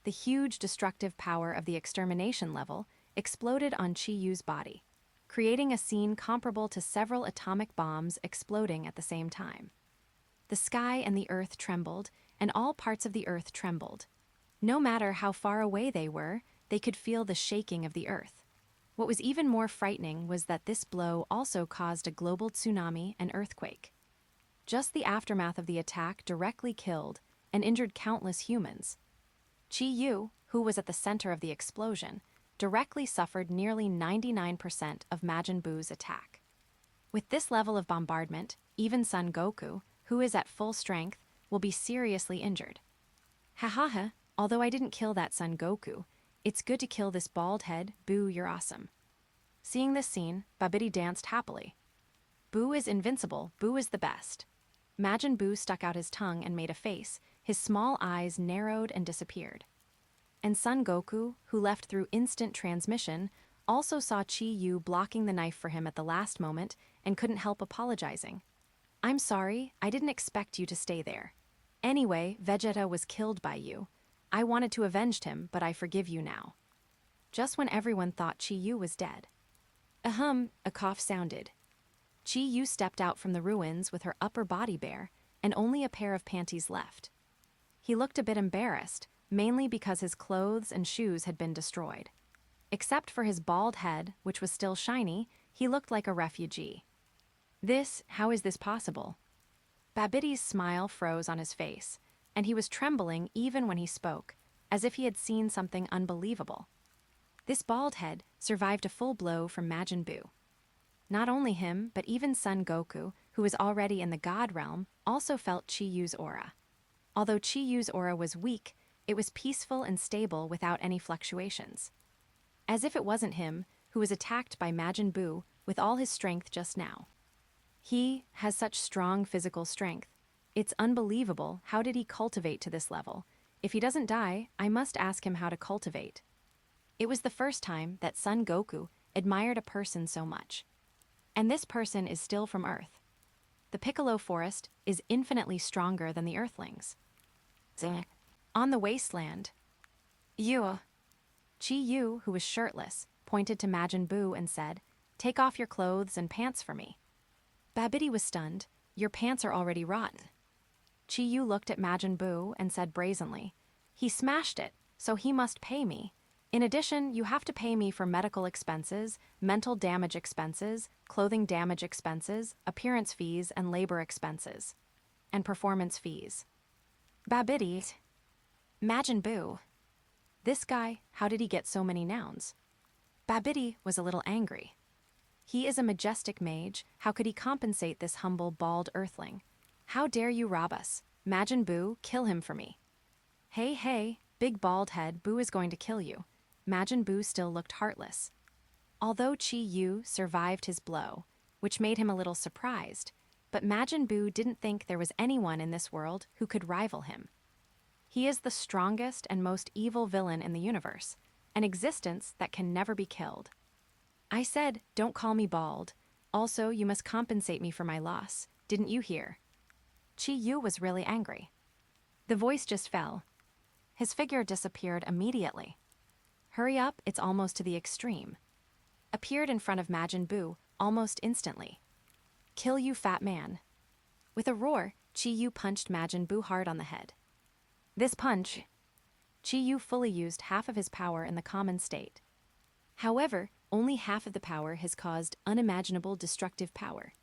The huge destructive power of the extermination level exploded on Chi Yu's body, creating a scene comparable to several atomic bombs exploding at the same time. The sky and the earth trembled, and all parts of the earth trembled. No matter how far away they were, they could feel the shaking of the earth. What was even more frightening was that this blow also caused a global tsunami and earthquake. Just the aftermath of the attack directly killed and injured countless humans. Chi Yu, who was at the center of the explosion, directly suffered nearly 99% of Majin Buu's attack. With this level of bombardment, even Son Goku, who is at full strength, will be seriously injured. Ha, although I didn't kill that Son Goku, it's good to kill this bald head. Buu, you're awesome. Seeing this scene, Babidi danced happily. Buu is invincible. Buu is the best. Majin Buu stuck out his tongue and made a face. His small eyes narrowed and disappeared. And Son Goku, who left through instant transmission, also saw Chi Yu blocking the knife for him at the last moment and couldn't help apologizing. "I'm sorry, I didn't expect you to stay there. Anyway, Vegeta was killed by you. I wanted to avenge him, but I forgive you now." Just when everyone thought Chi Yu was dead. A cough sounded. Chi Yu stepped out from the ruins with her upper body bare and only a pair of panties left. He looked a bit embarrassed, mainly because his clothes and shoes had been destroyed. Except for his bald head, which was still shiny, he looked like a refugee. How is this possible? Babidi's smile froze on his face, and he was trembling even when he spoke, as if he had seen something unbelievable. This bald head survived a full blow from Majin Buu. Not only him, but even Son Goku, who was already in the God realm, also felt Chi Yu's aura. Although Chi Yu's aura was weak, it was peaceful and stable without any fluctuations. As if it wasn't him who was attacked by Majin Buu with all his strength just now. He has such strong physical strength. It's unbelievable. How did he cultivate to this level? If he doesn't die, I must ask him how to cultivate. It was the first time that Son Goku admired a person so much. And this person is still from Earth. The Piccolo Forest is infinitely stronger than the Earthlings. On the wasteland, Chi Yu, who was shirtless, pointed to Majin Buu and said, "Take off your clothes and pants for me." Babidi was stunned. "Your pants are already rotten." Chi Yu looked at Majin Buu and said brazenly, "He smashed it, so he must pay me. In addition, you have to pay me for medical expenses, mental damage expenses, clothing damage expenses, appearance fees and labor expenses, and performance fees." Babidi. Majin Buu. This guy, how did he get so many nouns? Babidi was a little angry. He is a majestic mage. How could he compensate this humble, bald earthling? How dare you rob us? Majin Buu, kill him for me. Hey, big bald head, Buu is going to kill you. Majin Buu still looked heartless. Although Chi-Yu survived his blow, which made him a little surprised, but Majin Buu didn't think there was anyone in this world who could rival him. He is the strongest and most evil villain in the universe, an existence that can never be killed. I said, don't call me bald. Also, you must compensate me for my loss. Didn't you hear? Chi-Yu was really angry. The voice just fell. His figure disappeared immediately. Hurry up, it's almost to the extreme. Appeared in front of Majin Buu almost instantly. Kill you, fat man. With a roar, Chi-Yu punched Majin Buu hard on the head. This punch, Chi-Yu fully used half of his power in the common state. However, only half of the power has caused unimaginable destructive power.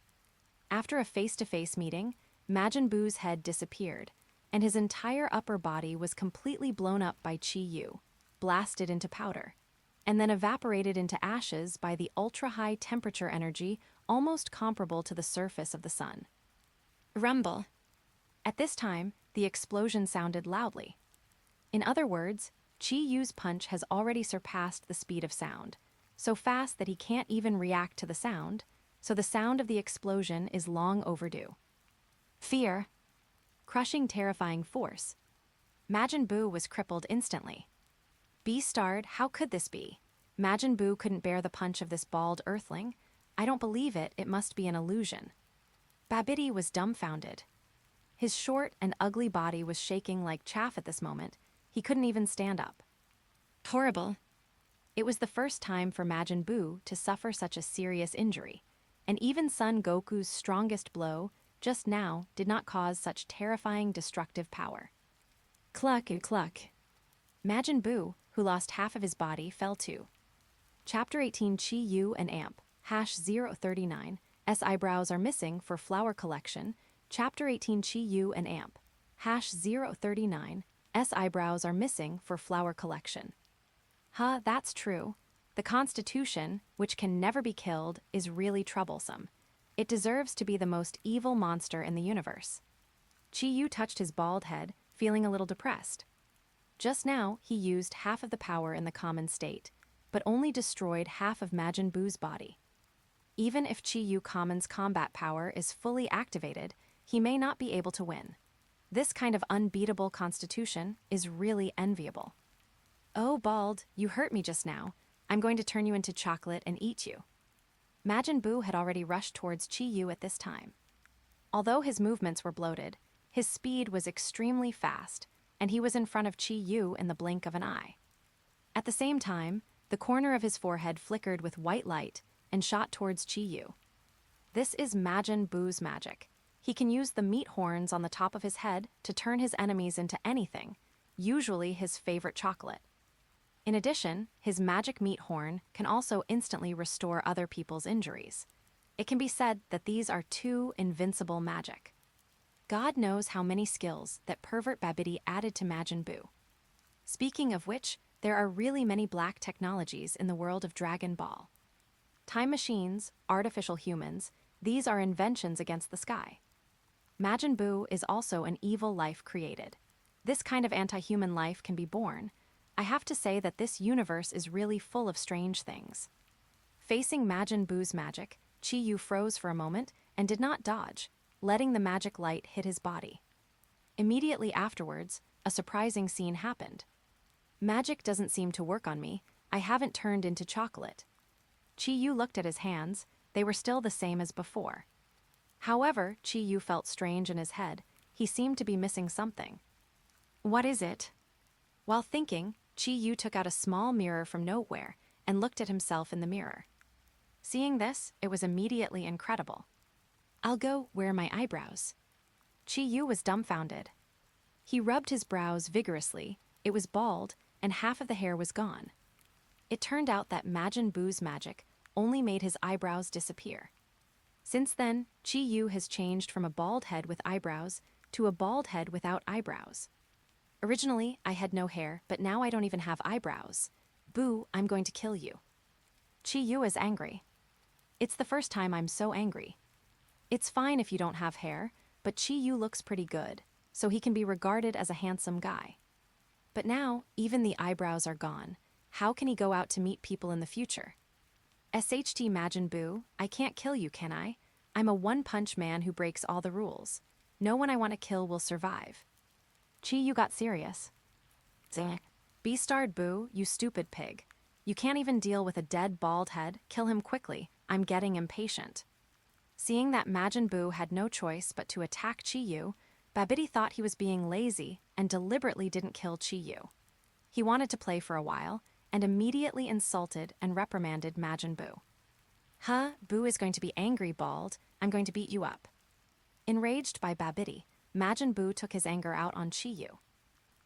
After a face-to-face meeting, Majin Buu's head disappeared, and his entire upper body was completely blown up by Chi-Yu, blasted into powder, and then evaporated into ashes by the ultra-high temperature energy almost comparable to the surface of the sun. Rumble. At this time, the explosion sounded loudly. In other words, Chi-Yu's punch has already surpassed the speed of sound, so fast that he can't even react to the sound, so the sound of the explosion is long overdue. Fear. Crushing terrifying force. Majin Buu was crippled instantly. Beastard, how could this be? Majin Buu couldn't bear the punch of this bald earthling. I don't believe it, it must be an illusion. Babidi was dumbfounded. His short and ugly body was shaking like chaff at this moment. He couldn't even stand up. Horrible. It was the first time for Majin Buu to suffer such a serious injury, and even Son Goku's strongest blow just now did not cause such terrifying destructive power. Cluck and cluck. Majin Buu, who lost half of his body, fell too. Chapter 18 Yu&amp, #039, S eyebrows are missing for flower collection. Chapter 18 Yu&amp, #039, S eyebrows are missing for flower collection. Huh, that's true. The Constitution, which can never be killed, is really troublesome. It deserves to be the most evil monster in the universe. Chi-Yu touched his bald head, feeling a little depressed. Just now, he used half of the power in the common state, but only destroyed half of Majin Buu's body. Even if Chi-Yu Common's combat power is fully activated, he may not be able to win. This kind of unbeatable constitution is really enviable. Oh, Bald, you hurt me just now. I'm going to turn you into chocolate and eat you. Majin Buu had already rushed towards Chi-Yu at this time. Although his movements were bloated, his speed was extremely fast, and he was in front of Chi-Yu in the blink of an eye. At the same time, the corner of his forehead flickered with white light and shot towards Chi-Yu. This is Majin Buu's magic. He can use the meat horns on the top of his head to turn his enemies into anything, usually his favorite chocolate. In addition, his magic meat horn can also instantly restore other people's injuries. It can be said that these are two invincible magic. God knows how many skills that pervert Babidi added to Majin Buu. Speaking of which, there are really many black technologies in the world of Dragon Ball. Time machines, artificial humans, these are inventions against the sky. Majin Buu is also an evil life created. This kind of anti-human life can be born. I have to say that this universe is really full of strange things. Facing Majin Buu's magic, Chi-Yu froze for a moment and did not dodge, letting the magic light hit his body. Immediately afterwards, a surprising scene happened. Magic doesn't seem to work on me. I haven't turned into chocolate. Chi-Yu looked at his hands. They were still the same as before. However, Chi-Yu felt strange in his head. He seemed to be missing something. What is it? While thinking, Chi-Yu took out a small mirror from nowhere and looked at himself in the mirror. Seeing this, it was immediately incredible. I'll go wear my eyebrows. Chi-Yu was dumbfounded. He rubbed his brows vigorously. It was bald, and half of the hair was gone. It turned out that Majin Buu's magic only made his eyebrows disappear. Since then, Chi-Yu has changed from a bald head with eyebrows to a bald head without eyebrows. Originally, I had no hair, but now I don't even have eyebrows. Boo, I'm going to kill you. Chi-Yu is angry. It's the first time I'm so angry. It's fine if you don't have hair, but Chi-Yu looks pretty good, so he can be regarded as a handsome guy. But now, even the eyebrows are gone. How can he go out to meet people in the future? SHT Majin Buu, I can't kill you, can I? I'm a one-punch man who breaks all the rules. No one I want to kill will survive. Chi-Yu got serious. Be-starred Buu, you stupid pig. You can't even deal with a dead bald head. Kill him quickly. I'm getting impatient. Seeing that Majin Buu had no choice but to attack Chi-Yu, Babidi thought he was being lazy and deliberately didn't kill Chi-Yu. He wanted to play for a while and immediately insulted and reprimanded Majin Buu. Huh, Buu is going to be angry, bald. I'm going to beat you up. Enraged by Babidi, Majin Buu took his anger out on Chi-Yu.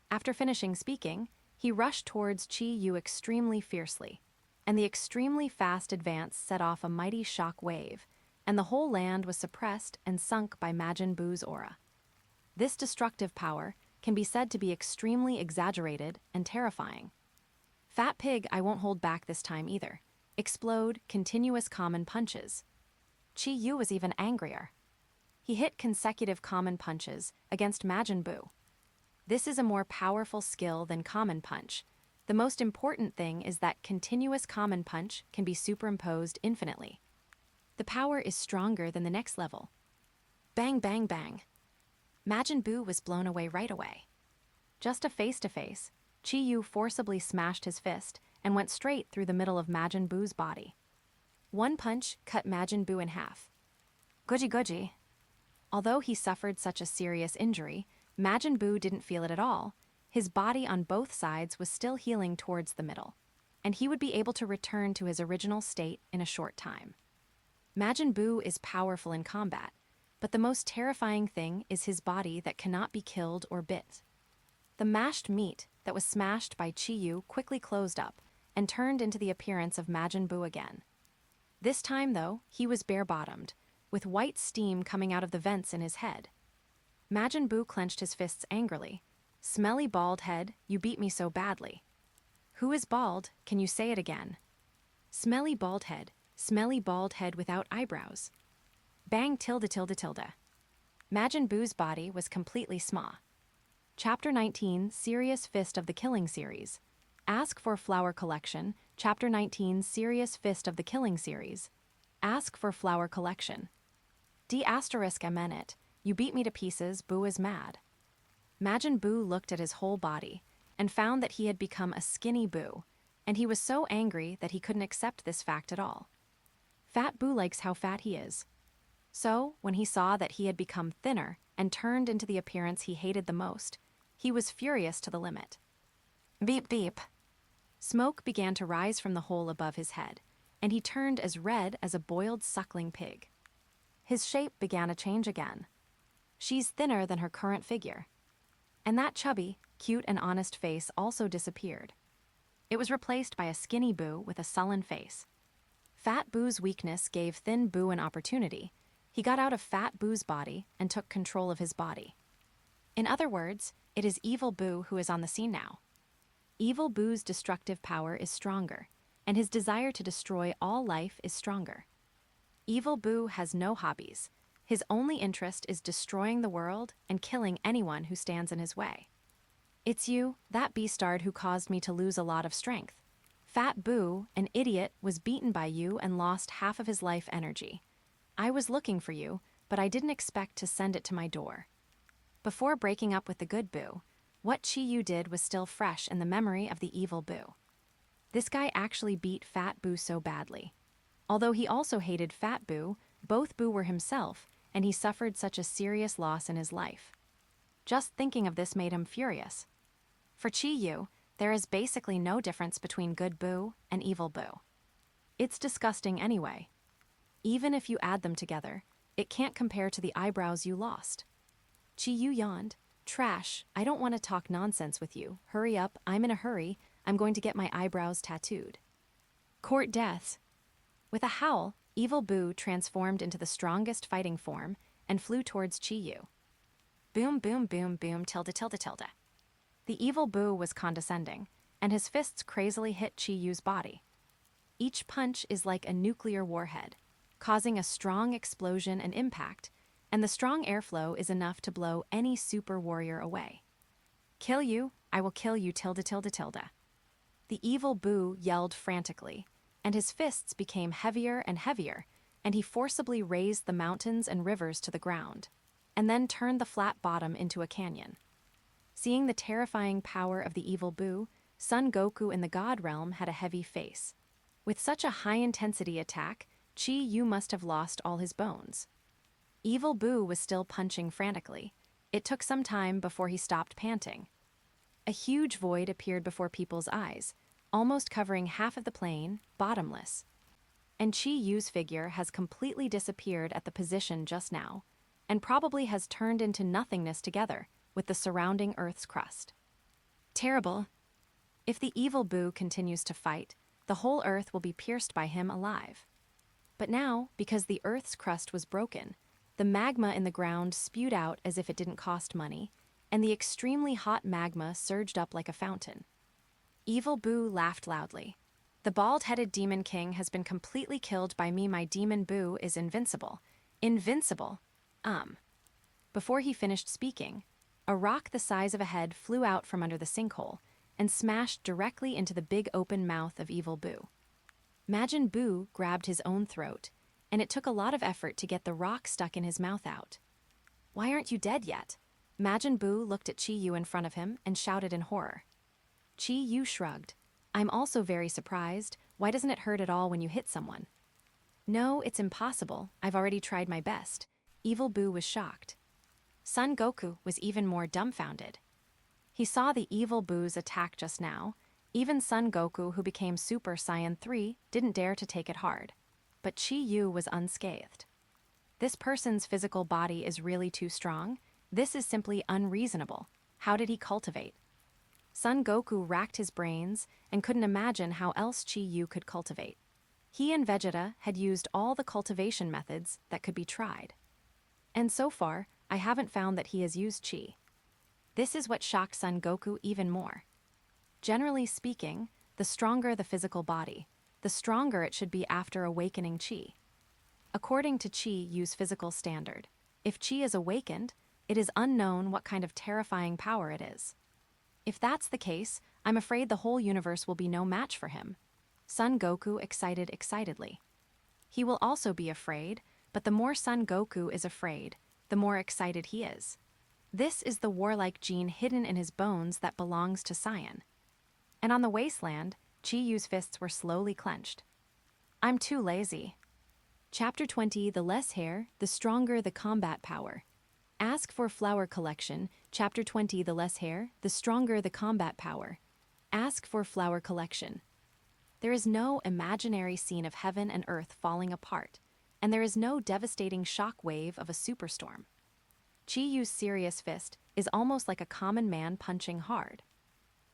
After finishing speaking, he rushed towards Chi-Yu extremely fiercely, and the extremely fast advance set off a mighty shock wave, and the whole land was suppressed and sunk by Majin Buu's aura. This destructive power can be said to be extremely exaggerated and terrifying. Fat pig, I won't hold back this time either. Explode, continuous common punches. Chi-Yu was even angrier. He hit consecutive common punches against Majin Buu. This is a more powerful skill than common punch. The most important thing is that continuous common punch can be superimposed infinitely. The power is stronger than the next level. Bang, bang, bang. Majin Buu was blown away right away. Just a face-to-face, Chi-Yu forcibly smashed his fist and went straight through the middle of Majin Buu's body. One punch cut Majin Buu in half. Goji goji. Although he suffered such a serious injury, Majin Buu didn't feel it at all. His body on both sides was still healing towards the middle, and he would be able to return to his original state in a short time. Majin Buu is powerful in combat, but the most terrifying thing is his body that cannot be killed or bit. The mashed meat that was smashed by Chi-Yu quickly closed up and turned into the appearance of Majin Buu again. This time, though, he was bare-bottomed, with white steam coming out of the vents in his head. Majin Buu clenched his fists angrily. Smelly bald head, you beat me so badly. Who is bald? Can you say it again? Smelly bald head without eyebrows. Bang tilde tilde tilde. Majin Buu's body was completely sma. Chapter 19, Serious Fist of the Killing Series. Ask for Flower Collection. Chapter 19, Serious Fist of the Killing Series. Ask for Flower Collection. D***it. You beat me to pieces, Buu is mad. Majin Buu looked at his whole body and found that he had become a skinny Buu, and he was so angry that he couldn't accept this fact at all. Fat Buu likes how fat he is. So, when he saw that he had become thinner and turned into the appearance he hated the most, he was furious to the limit. Beep beep. Smoke began to rise from the hole above his head, and he turned as red as a boiled suckling pig. His shape began to change again. She's thinner than her current figure. And that chubby, cute and honest face also disappeared. It was replaced by a skinny Buu with a sullen face. Fat Buu's weakness gave thin Buu an opportunity. He got out of Fat Buu's body and took control of his body. In other words, it is Evil Buu who is on the scene now. Evil Buu's destructive power is stronger, and his desire to destroy all life is stronger. Evil Buu has no hobbies. His only interest is destroying the world and killing anyone who stands in his way. It's you, that beastard, who caused me to lose a lot of strength. Fat Buu, an idiot, was beaten by you and lost half of his life energy. I was looking for you, but I didn't expect to send it to my door. Before breaking up with the good Buu, what Chi-Yu did was still fresh in the memory of the evil Buu. This guy actually beat Fat Buu so badly. Although he also hated Fat Buu, both Buu were himself, and he suffered such a serious loss in his life. Just thinking of this made him furious. For Chi-Yu, there is basically no difference between good Buu and evil Buu. It's disgusting anyway. Even if you add them together, it can't compare to the eyebrows you lost. Chi-Yu yawned. Trash, I don't want to talk nonsense with you. Hurry up, I'm in a hurry. I'm going to get my eyebrows tattooed. Court death. With a howl, Evil Buu transformed into the strongest fighting form and flew towards Chi-Yu. Boom, boom, boom, boom, tilde, tilde, tilde. The Evil Buu was condescending, and his fists crazily hit Chi-Yu's body. Each punch is like a nuclear warhead, causing a strong explosion and impact, and the strong airflow is enough to blow any super warrior away. Kill you, I will kill you, tilde, tilde, tilde. the evil Buu yelled frantically, and his fists became heavier and heavier, and he forcibly raised the mountains and rivers to the ground, and then turned the flat bottom into a canyon. Seeing the terrifying power of the evil Buu, Son Goku in the God realm had a heavy face. With such a high-intensity attack, Chi-Yu must have lost all his bones. Evil Buu was still punching frantically. It took some time before he stopped panting. A huge void appeared before people's eyes, almost covering half of the plane, bottomless. And Chi-Yu's figure has completely disappeared at the position just now, and probably has turned into nothingness together with the surrounding Earth's crust. Terrible. If the evil Buu continues to fight, the whole Earth will be pierced by him alive. But now, because the Earth's crust was broken, the magma in the ground spewed out as if it didn't cost money, and the extremely hot magma surged up like a fountain. Evil Buu laughed loudly. The bald-headed Demon King has been completely killed by me. My Demon Buu is invincible. Invincible? Before he finished speaking, a rock the size of a head flew out from under the sinkhole and smashed directly into the big open mouth of Evil Buu. Majin Buu grabbed his own throat, and it took a lot of effort to get the rock stuck in his mouth out. Why aren't you dead yet? Majin Buu looked at Chi-Yu in front of him and shouted in horror. Chi-Yu shrugged. I'm also very surprised. Why doesn't it hurt at all when you hit someone? No, it's impossible. I've already tried my best. Evil Buu was shocked. Son Goku was even more dumbfounded. He saw the evil Buu's attack just now. Even Son Goku, who became Super Saiyan 3, didn't dare to take it hard. But Chi-Yu was unscathed. This person's physical body is really too strong. This is simply unreasonable. How did he cultivate? Son Goku racked his brains and couldn't imagine how else Chi-Yu could cultivate. He and Vegeta had used all the cultivation methods that could be tried. And so far, I haven't found that he has used Chi. This is what shocked Son Goku even more. Generally speaking, the stronger the physical body, the stronger it should be after awakening Chi. According to Chi-Yu's physical standard, if Chi is awakened, it is unknown what kind of terrifying power it is. If that's the case, I'm afraid the whole universe will be no match for him. Son Goku excited excitedly. He will also be afraid, but the more Son Goku is afraid, the more excited he is. This is the warlike gene hidden in his bones that belongs to Saiyan. And on the wasteland, Chi-Yu's fists were slowly clenched. I'm too lazy. Chapter 20, The less hair, the stronger the combat power. Ask for flower collection. Chapter 20, The less hair, the stronger the combat power. Ask for flower collection. There is no imaginary scene of heaven and earth falling apart, and there is no devastating shock wave of a superstorm. Chi-Yu's serious fist is almost like a common man punching hard.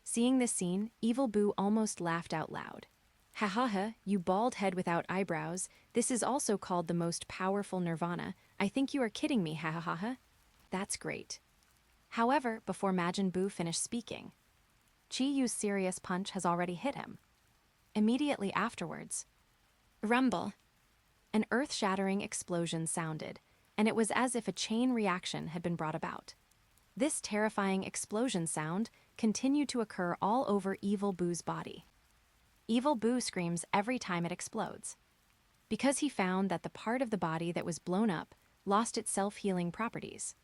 Seeing this scene, Evil Buu almost laughed out loud. Ha ha ha, you bald head without eyebrows, this is also called the most powerful nirvana. I think you are kidding me, ha ha ha ha. That's great. However, before Majin Buu finished speaking, Chi-Yu's serious punch has already hit him. Immediately afterwards, rumble. An earth-shattering explosion sounded, and it was as if a chain reaction had been brought about. This terrifying explosion sound continued to occur all over Evil Buu's body. Evil Buu screams every time it explodes, because he found that the part of the body that was blown up lost its self-healing properties.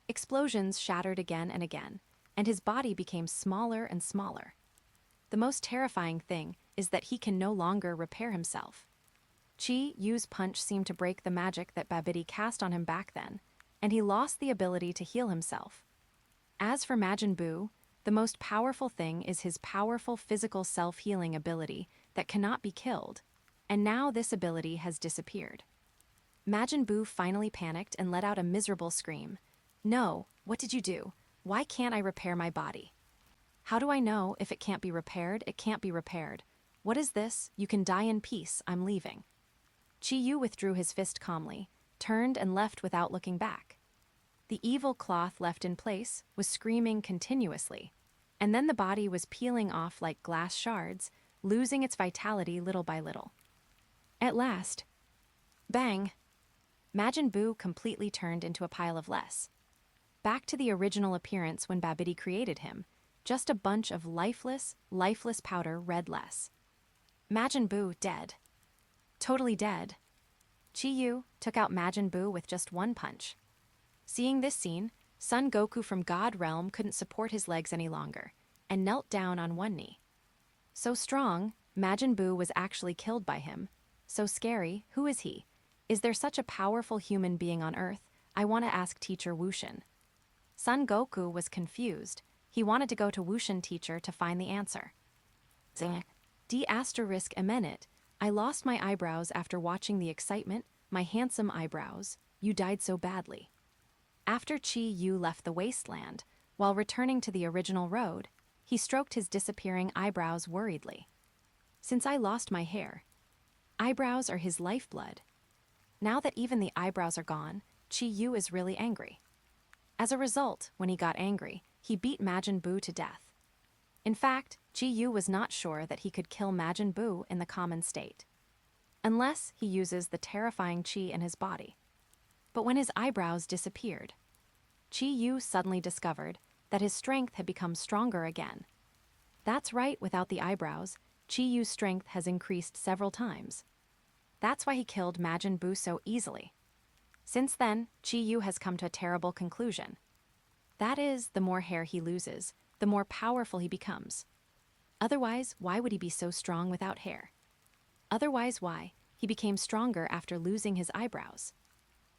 Explosions shattered again and again, and his body became smaller and smaller. The most terrifying thing is that he can no longer repair himself. Chi-Yu's punch seemed to break the magic that Babidi cast on him back then, and he lost the ability to heal himself. As for Majin Buu, the most powerful thing is his powerful physical self-healing ability that cannot be killed, and now this ability has disappeared. Majin Buu finally panicked and let out a miserable scream. No, what did you do? Why can't I repair my body? How do I know if it can't be repaired? It can't be repaired. What is this? You can die in peace. I'm leaving. Chi-Yu withdrew his fist calmly, turned and left without looking back. The evil cloth left in place was screaming continuously, and then the body was peeling off like glass shards, losing its vitality little by little. At last, bang! Majin Buu completely turned into a pile of less. Back to the original appearance when Babidi created him, just a bunch of lifeless powder red less. Majin Buu dead. Totally dead. Chi-Yu took out Majin Buu with just one punch. Seeing this scene, Son Goku from God Realm couldn't support his legs any longer, and knelt down on one knee. So strong, Majin Buu was actually killed by him. So scary, who is he? Is there such a powerful human being on Earth? I want to ask Teacher Wushin. Son Goku was confused. He wanted to go to Wushin Teacher to find the answer. D***eminent. I lost my eyebrows after watching the excitement, my handsome eyebrows. You died so badly. After Chi-Yu left the wasteland, while returning to the original road, he stroked his disappearing eyebrows worriedly. Since I lost my hair, eyebrows are his lifeblood. Now that even the eyebrows are gone, Chi-Yu is really angry. As a result, when he got angry, he beat Majin Buu to death. In fact, Chi-Yu was not sure that he could kill Majin Buu in the common state, unless he uses the terrifying chi in his body. But when his eyebrows disappeared, Chi-Yu suddenly discovered that his strength had become stronger again. That's right, without the eyebrows, Chi-Yu's strength has increased several times. That's why he killed Majin Buu so easily. Since then, Chi-Yu has come to a terrible conclusion. That is, the more hair he loses, the more powerful he becomes. Otherwise, why would he be so strong without hair? Otherwise, why? He became stronger after losing his eyebrows.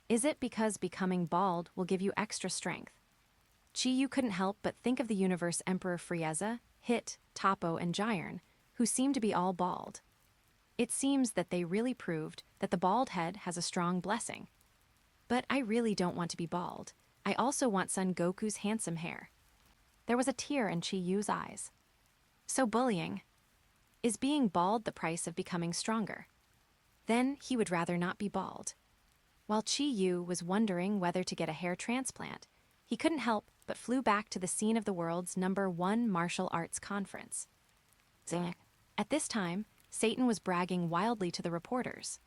Is it because becoming bald will give you extra strength? Chi-Yu couldn't help but think of the Universe Emperor Frieza, Hit, Toppo, and Jiren, who seem to be all bald. It seems that they really proved that the bald head has a strong blessing. But I really don't want to be bald. I also want Son Goku's handsome hair. There was a tear in Chi-Yu's eyes. So bullying. Is being bald the price of becoming stronger? Then he would rather not be bald. While Chi-Yu was wondering whether to get a hair transplant, he couldn't help but flew back to the scene of the world's #1 martial arts conference. At this time, Satan was bragging wildly to the reporters.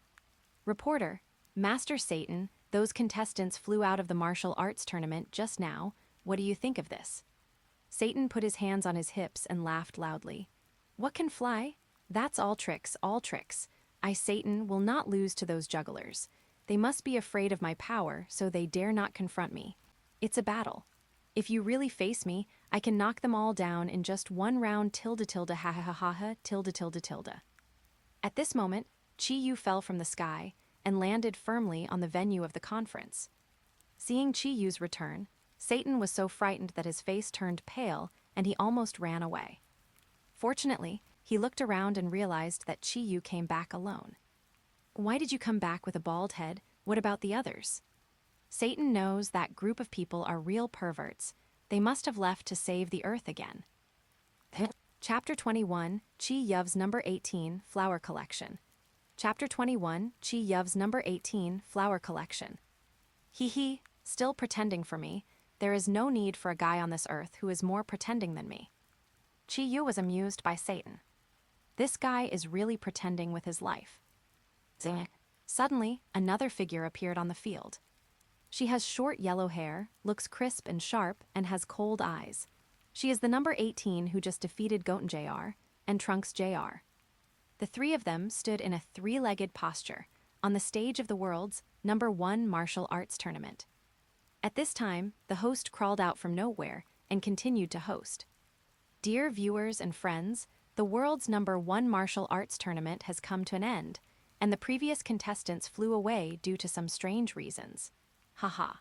Reporter, Master Satan, those contestants flew out of the martial arts tournament just now. What do you think of this? Satan put his hands on his hips and laughed loudly. What can fly? That's all tricks, all tricks. I, Satan, will not lose to those jugglers. They must be afraid of my power, so they dare not confront me. It's a battle. If you really face me, I can knock them all down in just one round tilde tilde ha ha ha ha ha tilde tilde tilde. At this moment, Chi-Yu fell from the sky and landed firmly on the venue of the conference. Seeing Chi-Yu's return, Satan was so frightened that his face turned pale and he almost ran away. Fortunately, he looked around and realized that Chi-Yu came back alone. Why did you come back with a bald head? What about the others? Satan knows that group of people are real perverts. They must have left to save the earth again. Chapter 21, Yuvs number 18, Flower Collection. Chapter 21, Yuvs number 18, Flower Collection. Hee, still pretending for me. There is no need for a guy on this earth who is more pretending than me. Chi-Yu was amused by Satan. This guy is really pretending with his life. Suddenly, another figure appeared on the field. She has short yellow hair, looks crisp and sharp, and has cold eyes. She is the number 18 who just defeated Goten Jr. and Trunks Jr. The three of them stood in a three-legged posture on the stage of the world's #1 martial arts tournament. At this time, the host crawled out from nowhere and continued to host. Dear viewers and friends, the world's #1 martial arts tournament has come to an end, and the previous contestants flew away due to some strange reasons. Haha.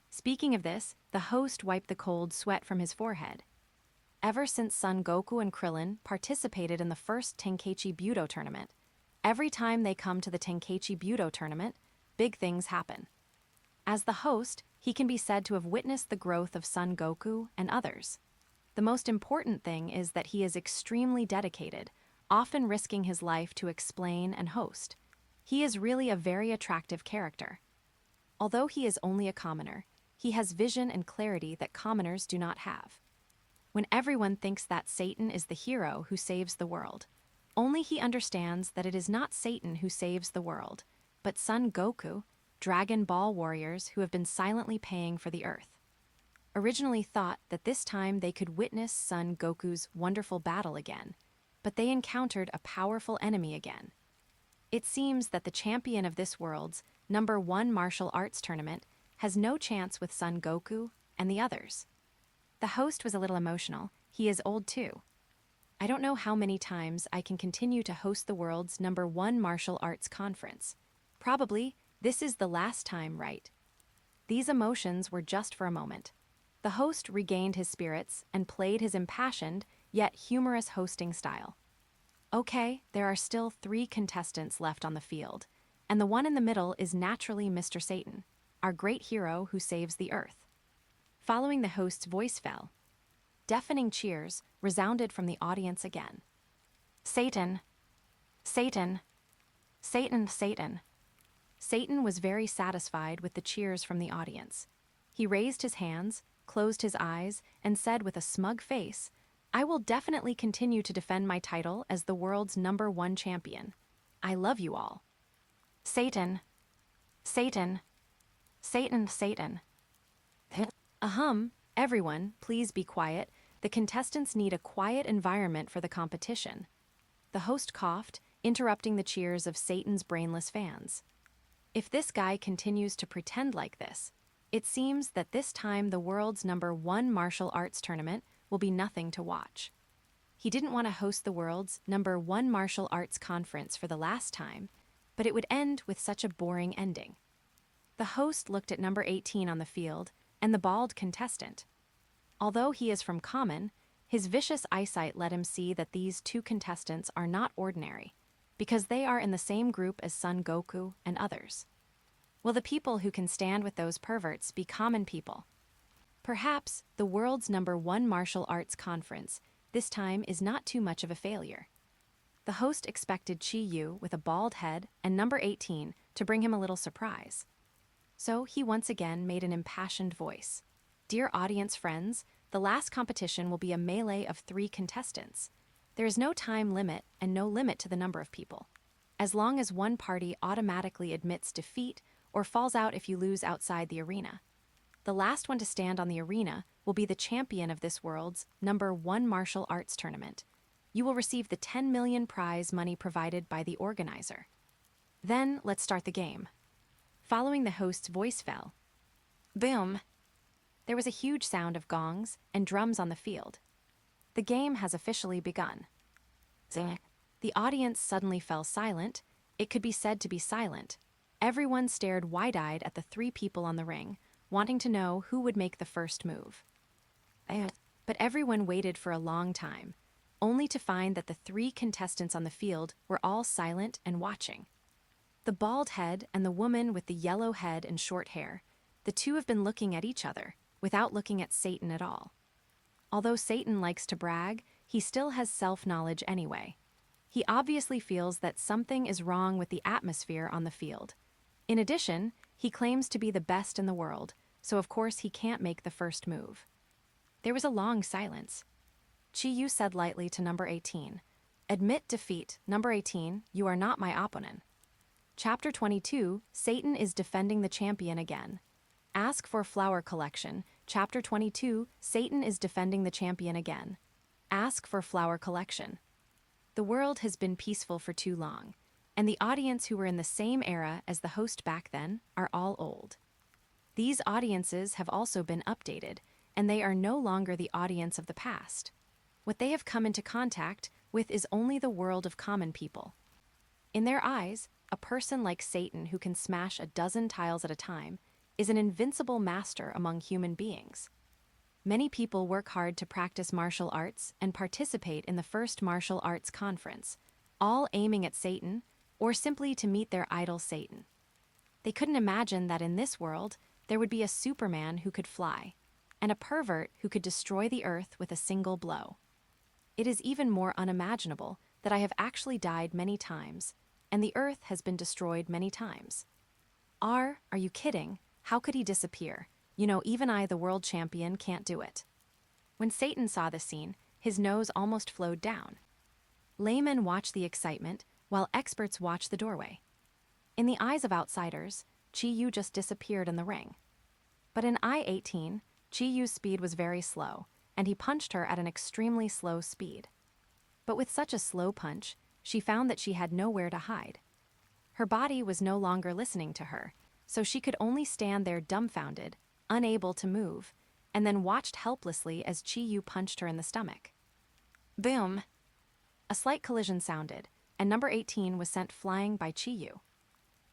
Speaking of this, the host wiped the cold sweat from his forehead. Ever since Son Goku and Krillin participated in the first Tenkaichi Budo tournament, every time they come to the Tenkaichi Budo tournament, big things happen. As the host, he can be said to have witnessed the growth of Son Goku and others. The most important thing is that he is extremely dedicated, often risking his life to explain and host. He is really a very attractive character. Although he is only a commoner, he has vision and clarity that commoners do not have. When everyone thinks that Satan is the hero who saves the world, only he understands that it is not Satan who saves the world, but Son Goku, Dragon Ball warriors who have been silently paying for the earth. originally thought that this time they could witness Son Goku's wonderful battle again, but they encountered a powerful enemy again. It seems that the champion of this world's #1 martial arts tournament has no chance with Son Goku and the others. The host was a little emotional. He is old too. I don't know how many times I can continue to host the world's #1 martial arts conference. Probably, this is the last time, right? These emotions were just for a moment. The host regained his spirits and played his impassioned, yet humorous hosting style. Okay, there are still 3 contestants left on the field, and the one in the middle is naturally Mr. Satan, our great hero who saves the Earth. Following the host's voice fell, deafening cheers resounded from the audience again. Satan! Satan! Satan! Satan! Satan was very satisfied with the cheers from the audience. He raised his hands, closed his eyes, and said with a smug face, "I will definitely continue to defend my title as the world's #1 champion. I love you all." Satan! Satan! Satan! Satan! Everyone, please be quiet. The contestants need a quiet environment for the competition. The host coughed, interrupting the cheers of Satan's brainless fans. If this guy continues to pretend like this, it seems that this time the world's #1 martial arts tournament will be nothing to watch. He didn't want to host the world's #1 martial arts conference for the last time, but it would end with such a boring ending. The host looked at #18 on the field and the bald contestant. Although he is from Common, his vicious eyesight let him see that these 2 contestants are not ordinary, because they are in the same group as Son Goku and others. Will the people who can stand with those perverts be common people? Perhaps the world's #1 martial arts conference this time is not too much of a failure. The host expected Chi-Yu with a bald head and #18 to bring him a little surprise. So he once again made an impassioned voice. Dear audience friends, the last competition will be a melee of 3 contestants. There is no time limit and no limit to the number of people. As long as one party automatically admits defeat or falls out if you lose outside the arena. The last one to stand on the arena will be the champion of this world's #1 martial arts tournament. You will receive the 10 million prize money provided by the organizer. Then let's start the game. Following the host's voice fell. Boom! There was a huge sound of gongs and drums on the field. The game has officially begun. Zing. The audience suddenly fell silent. It could be said to be silent. Everyone stared wide-eyed at the 3 people on the ring, wanting to know who would make the first move. But everyone waited for a long time, only to find that the 3 contestants on the field were all silent and watching. The bald head and the woman with the yellow head and short hair, the 2 have been looking at each other, without looking at Satan at all. Although Satan likes to brag, he still has self-knowledge anyway. He obviously feels that something is wrong with the atmosphere on the field. In addition, he claims to be the best in the world, so of course he can't make the first move. There was a long silence. Chi-Yu said lightly to #18, "Admit defeat, #18, you are not my opponent." Chapter 22, Satan is defending the champion again. Ask for flower collection. Chapter 22, Satan is defending the champion again. Ask for flower collection. The world has been peaceful for too long, and the audience who were in the same era as the host back then are all old. These audiences have also been updated, and they are no longer the audience of the past. What they have come into contact with is only the world of common people. In their eyes, a person like Satan who can smash a dozen tiles at a time is an invincible master among human beings. Many people work hard to practice martial arts and participate in the first martial arts conference, all aiming at Satan or simply to meet their idol Satan. They couldn't imagine that in this world there would be a Superman who could fly, and a pervert who could destroy the earth with a single blow. It is even more unimaginable that I have actually died many times, and the earth has been destroyed many times. Are you kidding? How could he disappear? Even I, the world champion, can't do it. When Satan saw the scene, his nose almost flowed down. Laymen watch the excitement, while experts watch the doorway. In the eyes of outsiders, Chi-Yu just disappeared in the ring. But in I-18, Chi-Yu's speed was very slow, and he punched her at an extremely slow speed. But with such a slow punch, she found that she had nowhere to hide. Her body was no longer listening to her, so she could only stand there dumbfounded, unable to move, and then watched helplessly as Chi-Yu punched her in the stomach. Boom! A slight collision sounded, and number 18 was sent flying by Chi-Yu.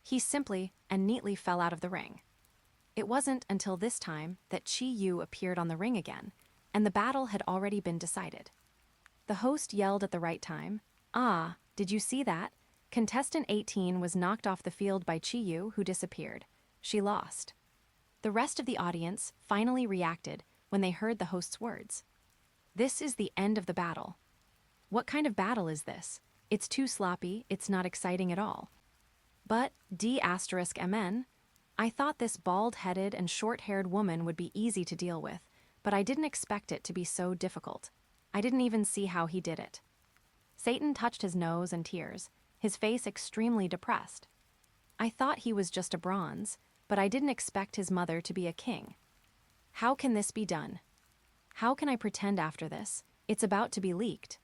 He simply and neatly fell out of the ring. It wasn't until this time that Chi-Yu appeared on the ring again, and the battle had already been decided. The host yelled at the right time, "Ah, did you see that? Contestant 18 was knocked off the field by Chi-Yu, who disappeared. She lost." The rest of the audience finally reacted when they heard the host's words. This is the end of the battle. What kind of battle is this? It's too sloppy, it's not exciting at all. But D*MN, I thought this bald-headed and short-haired woman would be easy to deal with, but I didn't expect it to be so difficult. I didn't even see how he did it. Satan touched his nose in tears, his face extremely depressed. I thought he was just a bronze, but I didn't expect his mother to be a king. How can this be done? How can I pretend after this? It's about to be leaked.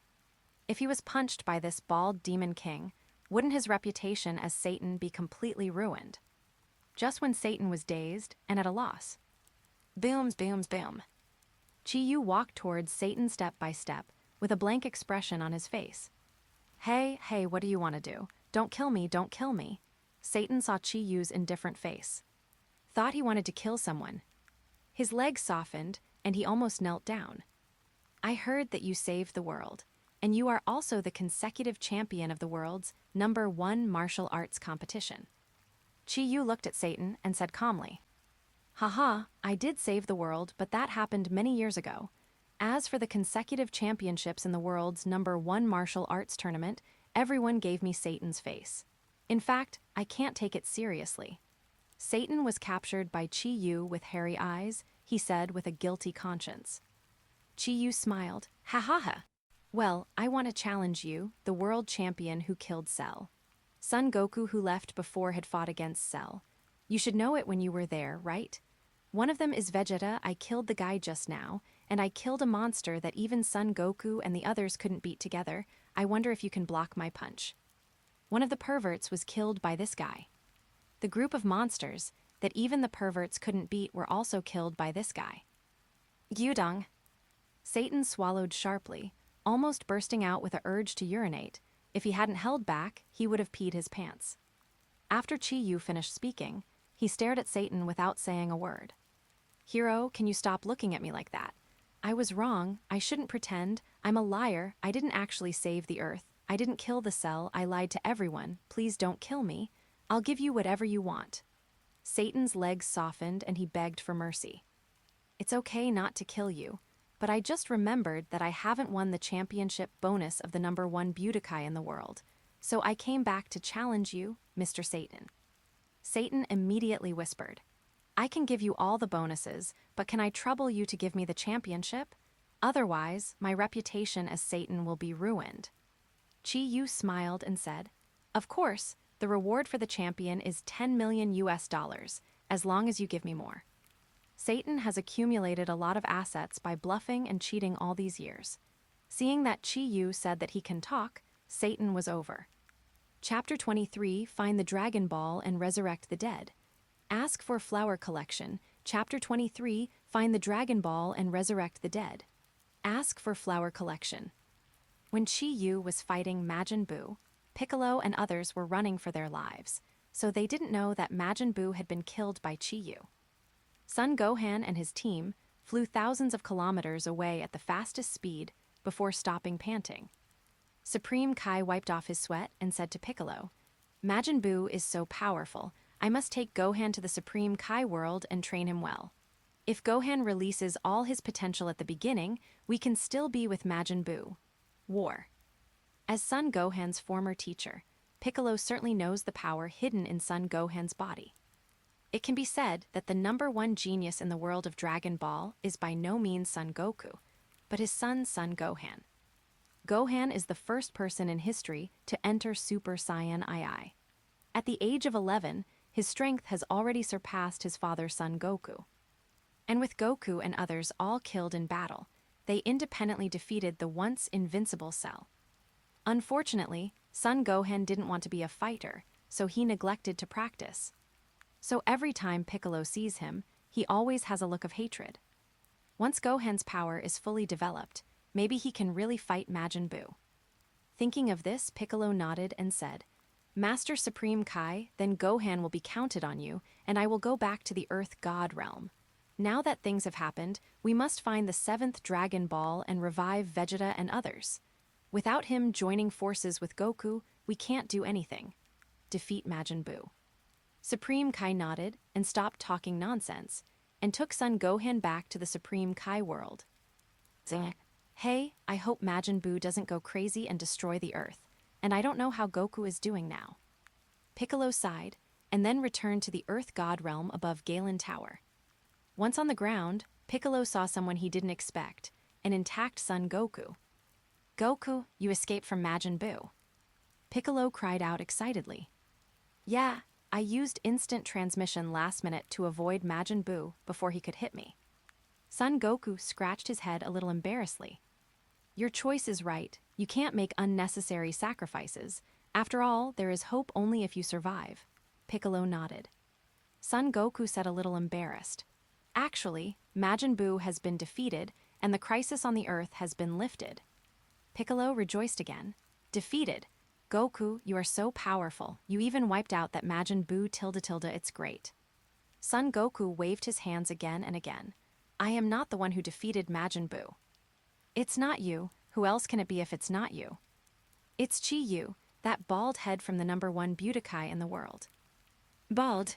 If he was punched by this bald demon king, wouldn't his reputation as Satan be completely ruined? Just when Satan was dazed and at a loss. Booms, booms, boom. Chi-Yu walked towards Satan step by step, with a blank expression on his face. Hey, what do you want to do? Don't kill me, don't kill me. Satan saw Chi-Yu's indifferent face. Thought he wanted to kill someone. His legs softened, and he almost knelt down. I heard that you saved the world, and you are also the consecutive champion of the world's #1 martial arts competition. Chi-Yu looked at Satan and said calmly, Haha, I did save the world, but that happened many years ago. As for the consecutive championships in the world's #1 martial arts tournament, everyone gave me Satan's face. In fact, I can't take it seriously. Satan was captured by Chi-Yu with hairy eyes, he said with a guilty conscience. Chi-Yu smiled, ha ha ha. Well, I want to challenge you, the world champion who killed Cell. Son Goku who left before had fought against Cell. You should know it when you were there, right? One of them is Vegeta, I killed the guy just now, and I killed a monster that even Son Goku and the others couldn't beat together. I wonder if you can block my punch. One of the perverts was killed by this guy. The group of monsters that even the perverts couldn't beat were also killed by this guy. Gyudong. Satan swallowed sharply, almost bursting out with an urge to urinate. If he hadn't held back, he would have peed his pants. After Chi-Yu finished speaking, he stared at Satan without saying a word. Hero, can you stop looking at me like that? I was wrong, I shouldn't pretend, I'm a liar, I didn't actually save the Earth, I didn't kill the Cell, I lied to everyone, please don't kill me, I'll give you whatever you want. Satan's legs softened and he begged for mercy. It's okay not to kill you, but I just remembered that I haven't won the championship bonus of the #1 Budokai in the world, so I came back to challenge you, Mr. Satan. Satan immediately whispered, I can give you all the bonuses, but can I trouble you to give me the championship? Otherwise, my reputation as Satan will be ruined. Chi-Yu smiled and said, Of course, the reward for the champion is $10 million, as long as you give me more. Satan has accumulated a lot of assets by bluffing and cheating all these years. Seeing that Chi-Yu said that he can talk, Satan was over. Chapter 23, Find the Dragon Ball and Resurrect the Dead. Ask for Flower Collection. Chapter 23, Find the Dragon Ball and Resurrect the Dead. Ask for Flower Collection. When Chi-Yu was fighting Majin Buu, Piccolo and others were running for their lives, so they didn't know that Majin Buu had been killed by Chi-Yu. Son Gohan and his team flew thousands of kilometers away at the fastest speed before stopping panting. Supreme Kai wiped off his sweat and said to Piccolo, Majin Buu is so powerful, I must take Gohan to the Supreme Kai world and train him well. If Gohan releases all his potential at the beginning, we can still be with Majin Buu. War. As Son Gohan's former teacher, Piccolo certainly knows the power hidden in Son Gohan's body. It can be said that the #1 genius in the world of Dragon Ball is by no means Son Goku, but his son Son Gohan. Gohan is the first person in history to enter Super Saiyan II. At the age of 11, his strength has already surpassed his father Son Goku. And with Goku and others all killed in battle, they independently defeated the once invincible Cell. Unfortunately, Son Gohan didn't want to be a fighter, so he neglected to practice. So every time Piccolo sees him, he always has a look of hatred. Once Gohan's power is fully developed, maybe he can really fight Majin Buu. Thinking of this, Piccolo nodded and said, "Master Supreme Kai, then Gohan will be counted on you, and I will go back to the Earth God realm. Now that things have happened, we must find the 7th Dragon Ball and revive Vegeta and others. Without him joining forces with Goku, we can't do anything. Defeat Majin Buu." Supreme Kai nodded and stopped talking nonsense, and took Son Gohan back to the Supreme Kai world. Hey, I hope Majin Buu doesn't go crazy and destroy the Earth, and I don't know how Goku is doing now. Piccolo sighed, and then returned to the Earth God realm above Galen Tower. Once on the ground, Piccolo saw someone he didn't expect, an intact Son Goku. "Goku, you escaped from Majin Buu." Piccolo cried out excitedly. "Yeah, I used instant transmission last minute to avoid Majin Buu before he could hit me." Son Goku scratched his head a little embarrassedly. "Your choice is right. You can't make unnecessary sacrifices. After all, there is hope only if you survive." Piccolo nodded. Son Goku said a little embarrassed, "Actually, Majin Buu has been defeated, and the crisis on the Earth has been lifted." Piccolo rejoiced again. "Defeated? Goku, you are so powerful. You even wiped out that Majin Buu ~, it's great." Son Goku waved his hands again and again. "I am not the one who defeated Majin Buu." "It's not you. Who else can it be if it's not you?" "It's Chi-Yu, that bald head from the #1 Budokai in the world." "Bald?"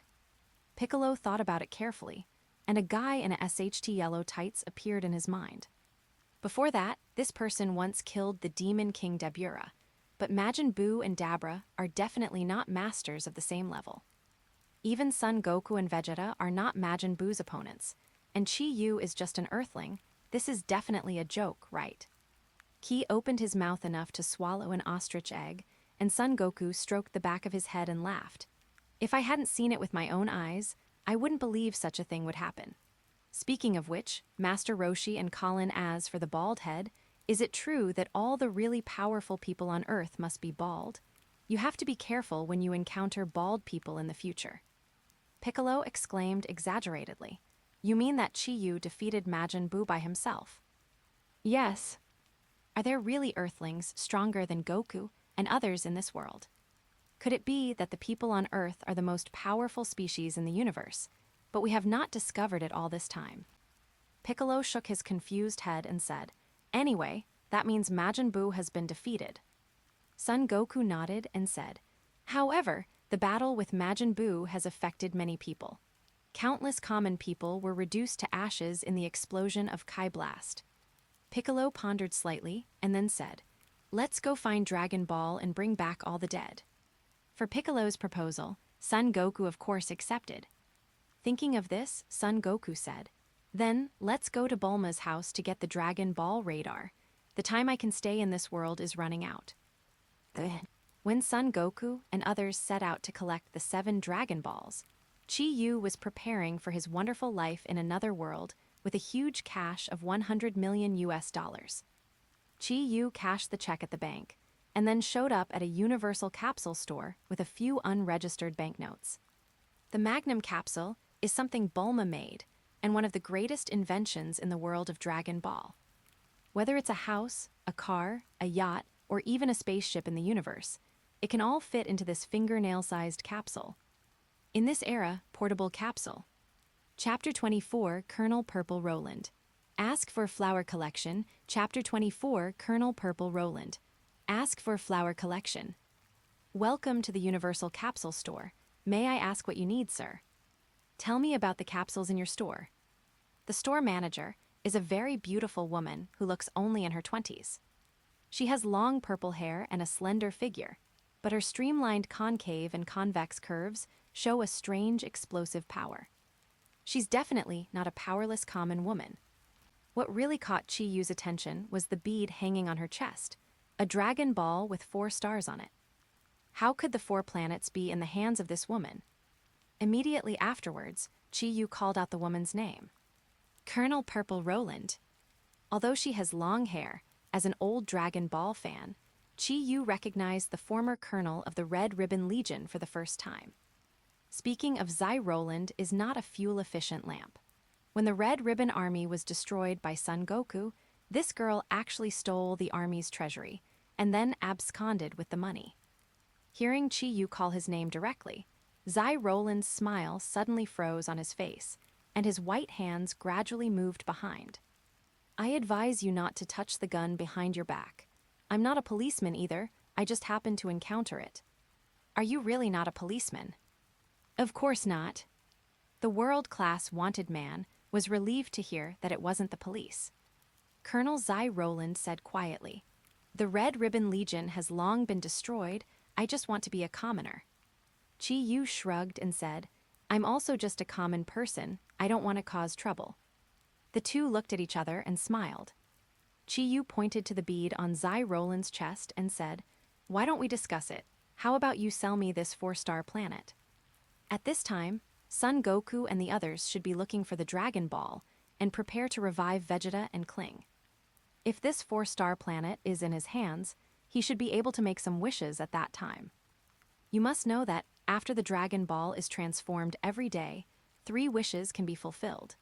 Piccolo thought about it carefully, and a guy in a SHT yellow tights appeared in his mind. Before that, this person once killed the Demon King Dapra, but Majin Buu and Dapra are definitely not masters of the same level. Even Son Goku and Vegeta are not Majin Buu's opponents, and Chi-Yu is just an Earthling. This is definitely a joke, right? Ki opened his mouth enough to swallow an ostrich egg, and Son Goku stroked the back of his head and laughed. "If I hadn't seen it with my own eyes, I wouldn't believe such a thing would happen." Speaking of which, Master Roshi and Colin as for the bald head, is it true that all the really powerful people on Earth must be bald? You have to be careful when you encounter bald people in the future. Piccolo exclaimed exaggeratedly, "You mean that Chi-Yu defeated Majin Buu by himself?" "Yes." "Are there really Earthlings stronger than Goku and others in this world? Could it be that the people on Earth are the most powerful species in the universe, but we have not discovered it all this time?" Piccolo shook his confused head and said, "Anyway, that means Majin Buu has been defeated." Son Goku nodded and said, "However, the battle with Majin Buu has affected many people. Countless common people were reduced to ashes in the explosion of Kai Blast." Piccolo pondered slightly and then said, "Let's go find Dragon Ball and bring back all the dead." For Piccolo's proposal, Son Goku of course accepted. Thinking of this, Son Goku said, "Then, let's go to Bulma's house to get the Dragon Ball radar. The time I can stay in this world is running out." When Son Goku and others set out to collect the 7 Dragon Balls, Chi-Yu was preparing for his wonderful life in another world with a huge cash of $100 million. Chi-Yu cashed the check at the bank, and then showed up at a Universal capsule store with a few unregistered banknotes. The Magnum capsule is something Bulma made, and one of the greatest inventions in the world of Dragon Ball. Whether it's a house, a car, a yacht, or even a spaceship in the universe, it can all fit into this fingernail-sized capsule. In this era, portable capsule. Chapter 24, Colonel Purple Roland. Ask for flower collection. Chapter 24, Colonel Purple Roland. Ask for flower collection. Welcome to the Universal Capsule Store. May I ask what you need, sir? Tell me about the capsules in your store. The store manager is a very beautiful woman who looks only in her 20s. She has long purple hair and a slender figure, but her streamlined concave and convex curves show a strange explosive power. She's definitely not a powerless common woman. What really caught Chi-Yu's attention was the bead hanging on her chest, a dragon ball with 4 stars on it. How could the 4 planets be in the hands of this woman? Immediately afterwards, Chi-Yu called out the woman's name. Colonel Purple Roland. Although she has long hair, as an old Dragon Ball fan, Chi-Yu recognized the former colonel of the Red Ribbon Legion for the first time. Speaking of Zai Roland is not a fuel-efficient lamp. When the Red Ribbon Army was destroyed by Son Goku, this girl actually stole the army's treasury, and then absconded with the money. Hearing Chi-Yu call his name directly, Zai Roland's smile suddenly froze on his face, and his white hands gradually moved behind. I advise you not to touch the gun behind your back. I'm not a policeman either, I just happened to encounter it. Are you really not a policeman? Of course not. The world-class wanted man was relieved to hear that it wasn't the police. Colonel Zai Roland said quietly, "The Red Ribbon Legion has long been destroyed, I just want to be a commoner." Chi-Yu shrugged and said, "I'm also just a common person, I don't want to cause trouble." The two looked at each other and smiled. Chi-Yu pointed to the bead on Zai Roland's chest and said, "Why don't we discuss it? How about you sell me this 4-star planet?" At this time, Son Goku and the others should be looking for the Dragon Ball and prepare to revive Vegeta and Kling. If this 4-star planet is in his hands, he should be able to make some wishes at that time. You must know that after the Dragon Ball is transformed every day, 3 wishes can be fulfilled.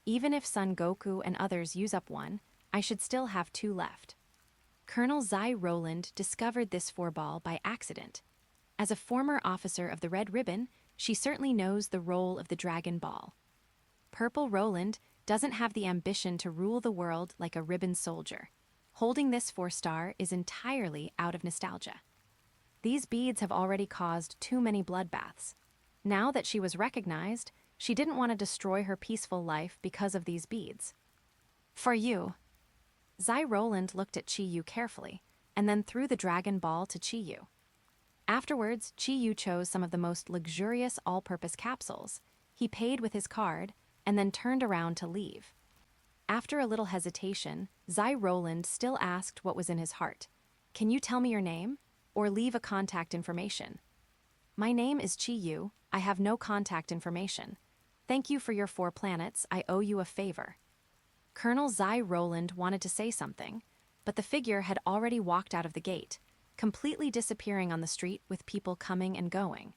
Even if Son Goku and others use up one, I should still have 2 left. Colonel Zai Roland discovered this 4-ball by accident. As a former officer of the Red Ribbon, she certainly knows the role of the Dragon Ball. Purple Roland doesn't have the ambition to rule the world like a ribbon soldier. Holding this 4-star is entirely out of nostalgia. These beads have already caused too many bloodbaths. Now that she was recognized, she didn't want to destroy her peaceful life because of these beads. For you. Zai Roland looked at Chi-Yu carefully, and then threw the Dragon Ball to Chi-Yu. Afterwards, Chi-Yu chose some of the most luxurious all-purpose capsules. He paid with his card, and then turned around to leave. After a little hesitation, Zai Roland still asked what was in his heart. "Can you tell me your name? Or leave a contact information?" "My name is Chi-Yu, I have no contact information. Thank you for your 4 planets, I owe you a favor." Colonel Zai Roland wanted to say something, but the figure had already walked out of the gate, completely disappearing on the street with people coming and going.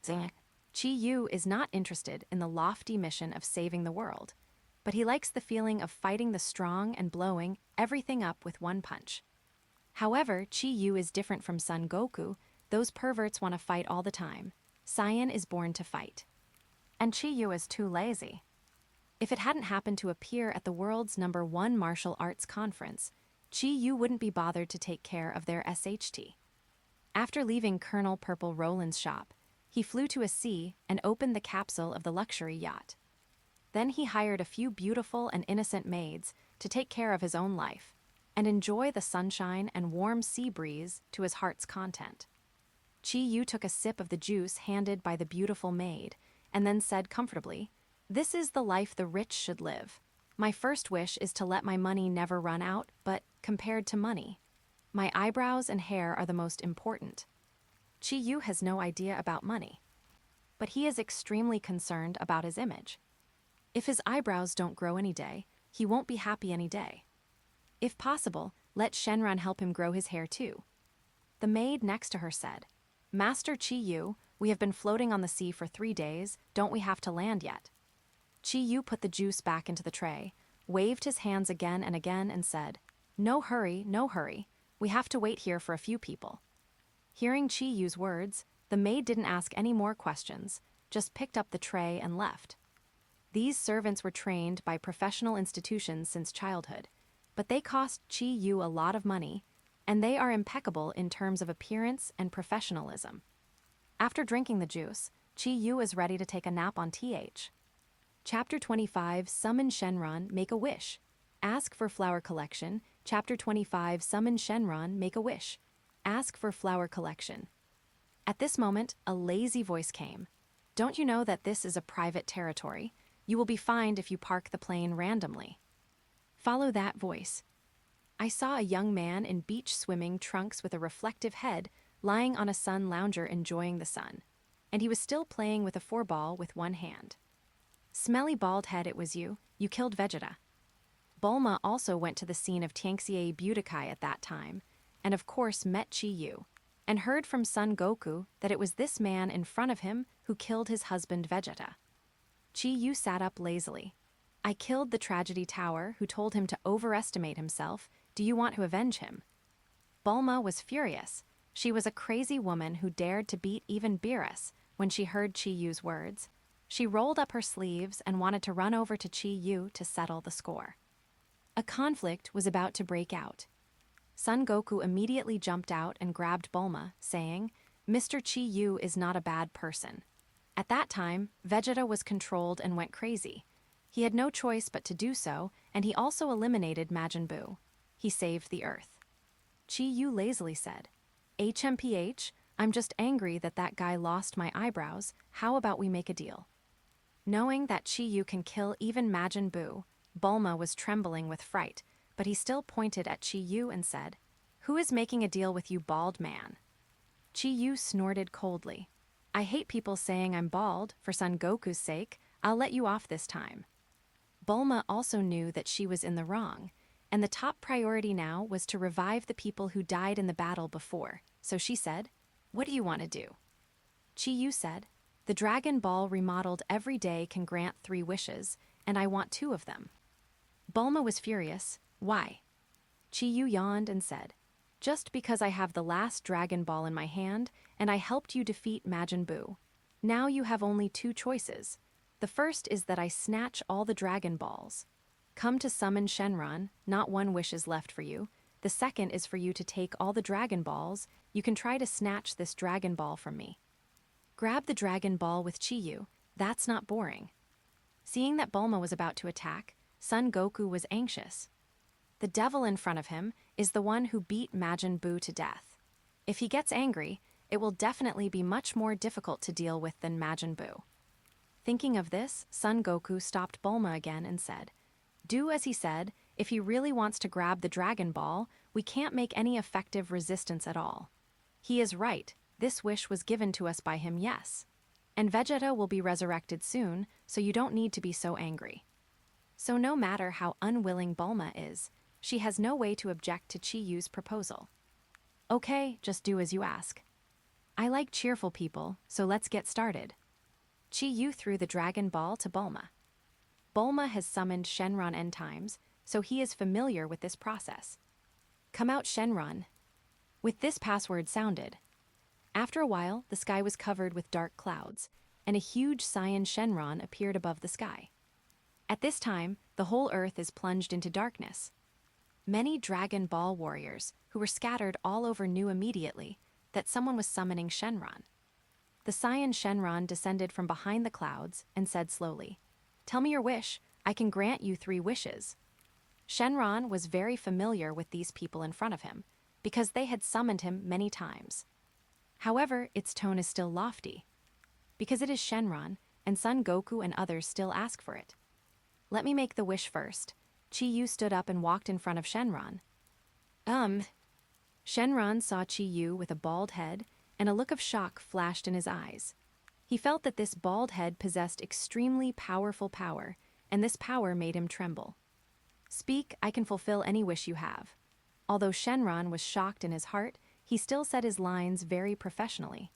Chi-Yu is not interested in the lofty mission of saving the world, but he likes the feeling of fighting the strong and blowing everything up with one punch. However, Chi-Yu is different from Son Goku, those perverts want to fight all the time. Saiyan is born to fight. And Chi-Yu is too lazy. If it hadn't happened to appear at the world's #1 martial arts conference, Chi-Yu wouldn't be bothered to take care of their SHT. After leaving Colonel Purple Roland's shop, he flew to a sea and opened the capsule of the luxury yacht. Then he hired a few beautiful and innocent maids to take care of his own life and enjoy the sunshine and warm sea breeze to his heart's content. Chi-Yu took a sip of the juice handed by the beautiful maid and then said comfortably, "This is the life the rich should live. My first wish is to let my money never run out, but compared to money, my eyebrows and hair are the most important." Chi-Yu has no idea about money, but he is extremely concerned about his image. If his eyebrows don't grow any day, he won't be happy any day. If possible, let Shenron help him grow his hair too. The maid next to her said, "Master Chi-Yu, we have been floating on the sea for 3 days, don't we have to land yet?" Chi-Yu put the juice back into the tray, waved his hands again and said, no hurry, we have to wait here for a few people." Hearing Chi-Yu's words, the maid didn't ask any more questions, just picked up the tray and left. These servants were trained by professional institutions since childhood, but they cost Chi-Yu a lot of money, and they are impeccable in terms of appearance and professionalism. After drinking the juice, Chi-Yu is ready to take a nap on TH. Chapter 25, Summon Shenron, Make a Wish. Ask for Flower Collection. Chapter 25, Summon Shenron, Make a Wish. Ask for Flower Collection. At this moment, a lazy voice came. "Don't you know that this is a private territory? You will be fined if you park the plane randomly." Follow that voice. I saw a young man in beach swimming trunks with a reflective head lying on a sun lounger enjoying the sun, and he was still playing with a 4-ball with one hand. Smelly bald head, it was you. You killed Vegeta. Bulma also went to the scene of Tangxie Budokai at that time, and of course met Chi-Yu, and heard from Son Goku that it was this man in front of him who killed his husband Vegeta. Chi-Yu sat up lazily. I killed the Tragedy Tower who told him to overestimate himself. Do you want to avenge him? Bulma was furious. She was a crazy woman who dared to beat even Beerus when she heard Chi-Yu's words. She rolled up her sleeves and wanted to run over to Chi-Yu to settle the score. A conflict was about to break out. Son Goku immediately jumped out and grabbed Bulma, saying, Mr. Chi-Yu is not a bad person. At that time, Vegeta was controlled and went crazy. He had no choice but to do so, and he also eliminated Majin Buu. He saved the Earth. Chi-Yu lazily said, HMPH, I'm just angry that that guy lost my eyebrows. How about we make a deal? Knowing that Chi-Yu can kill even Majin Buu, Bulma was trembling with fright, but he still pointed at Chi-Yu and said, Who is making a deal with you, bald man? Chi-Yu snorted coldly. I hate people saying I'm bald. For Son Goku's sake, I'll let you off this time. Bulma also knew that she was in the wrong, and the top priority now was to revive the people who died in the battle before, so she said, What do you want to do? Chi-Yu said, The Dragon Ball remodeled every day can grant 3 wishes, and I want 2 of them. Bulma was furious. Why? Chi-Yu yawned and said, Just because I have the last Dragon Ball in my hand, and I helped you defeat Majin Buu. Now you have only 2 choices. The first is that I snatch all the Dragon Balls. Come to summon Shenron, not 1 wish is left for you. The second is for you to take all the Dragon Balls. You can try to snatch this Dragon Ball from me. Grab the Dragon Ball with Chi-Yu. That's not boring. Seeing that Bulma was about to attack, Son Goku was anxious. The devil in front of him is the one who beat Majin Buu to death. If he gets angry, it will definitely be much more difficult to deal with than Majin Buu. Thinking of this, Son Goku stopped Bulma again and said, Do as he said. If he really wants to grab the Dragon Ball, we can't make any effective resistance at all. He is right. This wish was given to us by him, yes. And Vegeta will be resurrected soon, so you don't need to be so angry. So no matter how unwilling Bulma is, she has no way to object to Chi-Yu's proposal. Okay, just do as you ask. I like cheerful people, so let's get started. Chi-Yu threw the Dragon Ball to Bulma. Bulma has summoned Shenron N times, so he is familiar with this process. Come out, Shenron. With this password sounded. After a while, the sky was covered with dark clouds, and a huge Saiyan Shenron appeared above the sky. At this time, the whole earth is plunged into darkness. Many Dragon Ball warriors, who were scattered all over, knew immediately that someone was summoning Shenron. The Saiyan Shenron descended from behind the clouds and said slowly, Tell me your wish. I can grant you 3 wishes. Shenron was very familiar with these people in front of him, because they had summoned him many times. However, its tone is still lofty. Because it is Shenron, and Son Goku and others still ask for it. Let me make the wish first. Chi-Yu stood up and walked in front of Shenron. Shenron saw Chi-Yu with a bald head, and a look of shock flashed in his eyes. He felt that this bald head possessed extremely powerful power, and this power made him tremble. Speak, I can fulfill any wish you have. Although Shenron was shocked in his heart, he still said his lines very professionally.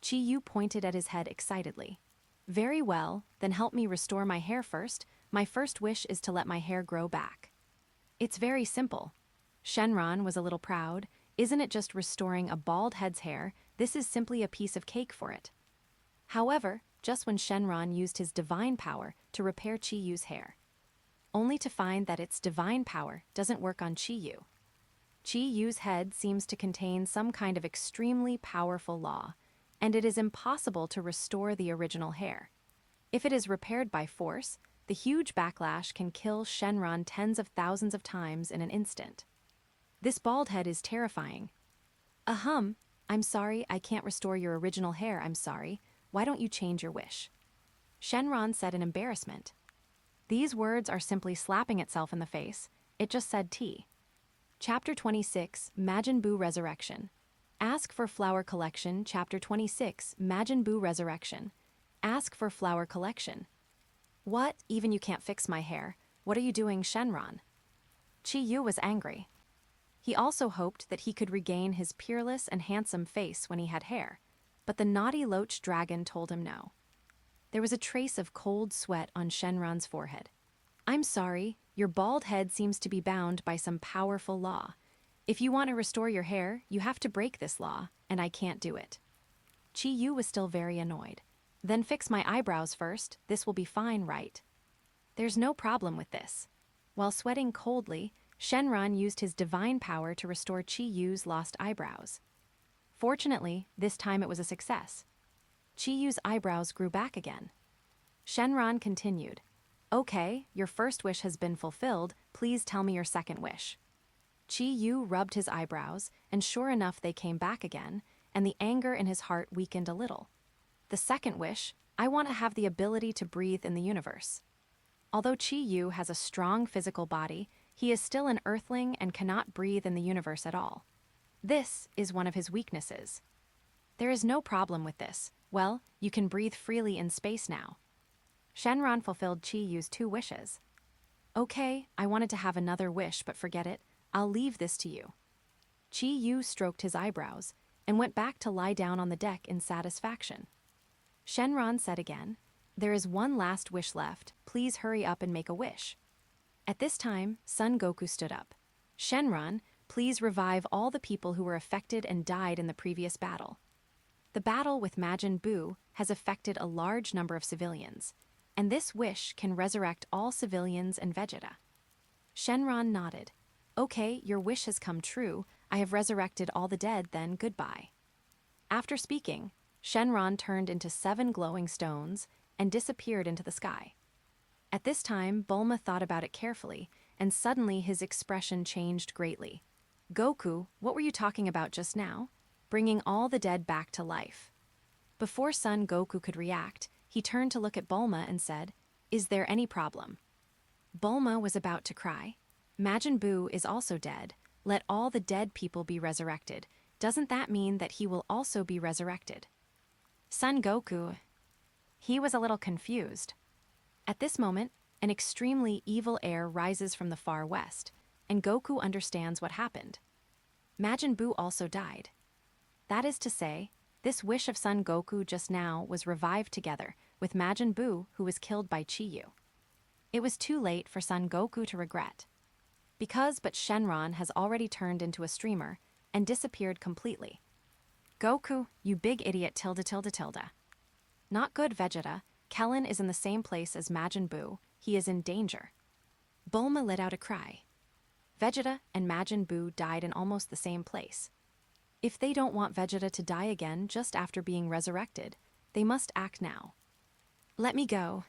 Chi-Yu pointed at his head excitedly. Very well, then help me restore my hair first. My first wish is to let my hair grow back. It's very simple. Shenron was a little proud. Isn't it just restoring a bald head's hair? This is simply a piece of cake for it. However, just when Shenron used his divine power to repair Chi-Yu's hair, only to find that its divine power doesn't work on Chi-Yu. Chi-Yu's head seems to contain some kind of extremely powerful law, and it is impossible to restore the original hair. If it is repaired by force, the huge backlash can kill Shenron tens of thousands of times in an instant. This bald head is terrifying. I'm sorry, I can't restore your original hair, I'm sorry. Why don't you change your wish? Shenron said in embarrassment. These words are simply slapping itself in the face. It just said T. Chapter 26, Majin Buu Resurrection. Ask for Flower Collection. Chapter 26, Majin Buu Resurrection. Ask for Flower Collection. What? Even you can't fix my hair. What are you doing, Shenron? Chi-Yu was angry. He also hoped that he could regain his peerless and handsome face when he had hair, but the naughty loach dragon told him no. There was a trace of cold sweat on Shenron's forehead. I'm sorry, your bald head seems to be bound by some powerful law. If you want to restore your hair, you have to break this law, and I can't do it. Chi-Yu was still very annoyed. Then fix my eyebrows first, this will be fine, right? There's no problem with this. While sweating coldly, Shenron used his divine power to restore Chi-Yu's lost eyebrows. Fortunately, this time it was a success. Chi-Yu's eyebrows grew back again. Shenron continued. Okay, your first wish has been fulfilled, please tell me your second wish. Chi-Yu rubbed his eyebrows, and sure enough they came back again, and the anger in his heart weakened a little. The second wish, I want to have the ability to breathe in the universe. Although Chi-Yu has a strong physical body, he is still an earthling and cannot breathe in the universe at all. This is one of his weaknesses. There is no problem with this. Well, you can breathe freely in space now. Shenron fulfilled Chi-Yu's 2 wishes. Okay, I wanted to have another wish, but forget it. I'll leave this to you. Chi-Yu stroked his eyebrows and went back to lie down on the deck in satisfaction. Shenron said again, there is one last wish left. Please hurry up and make a wish. At this time, Son Goku stood up. Shenron, please revive all the people who were affected and died in the previous battle. The battle with Majin Buu has affected a large number of civilians, and this wish can resurrect all civilians and Vegeta. Shenron nodded. Okay, your wish has come true. I have resurrected all the dead, then goodbye. After speaking, Shenron turned into 7 glowing stones and disappeared into the sky. At this time, Bulma thought about it carefully, and suddenly his expression changed greatly. Goku, what were you talking about just now? Bringing all the dead back to life. Before Son Goku could react, he turned to look at Bulma and said, is there any problem? Bulma was about to cry. Majin Buu is also dead. Let all the dead people be resurrected. Doesn't that mean that he will also be resurrected? Son Goku, he was a little confused. At this moment, an extremely evil air rises from the far west, and Goku understands what happened. Majin Buu also died. That is to say, this wish of Son Goku just now was revived together with Majin Buu, who was killed by Chi-Yu. It was too late for Son Goku to regret. Because but Shenron has already turned into a streamer and disappeared completely. Goku, you big idiot tilde tilde tilde. Not good, Vegeta. Kellen is in the same place as Majin Buu. He is in danger. Bulma let out a cry. Vegeta and Majin Buu died in almost the same place. If they don't want Vegeta to die again just after being resurrected, they must act now. Let me go.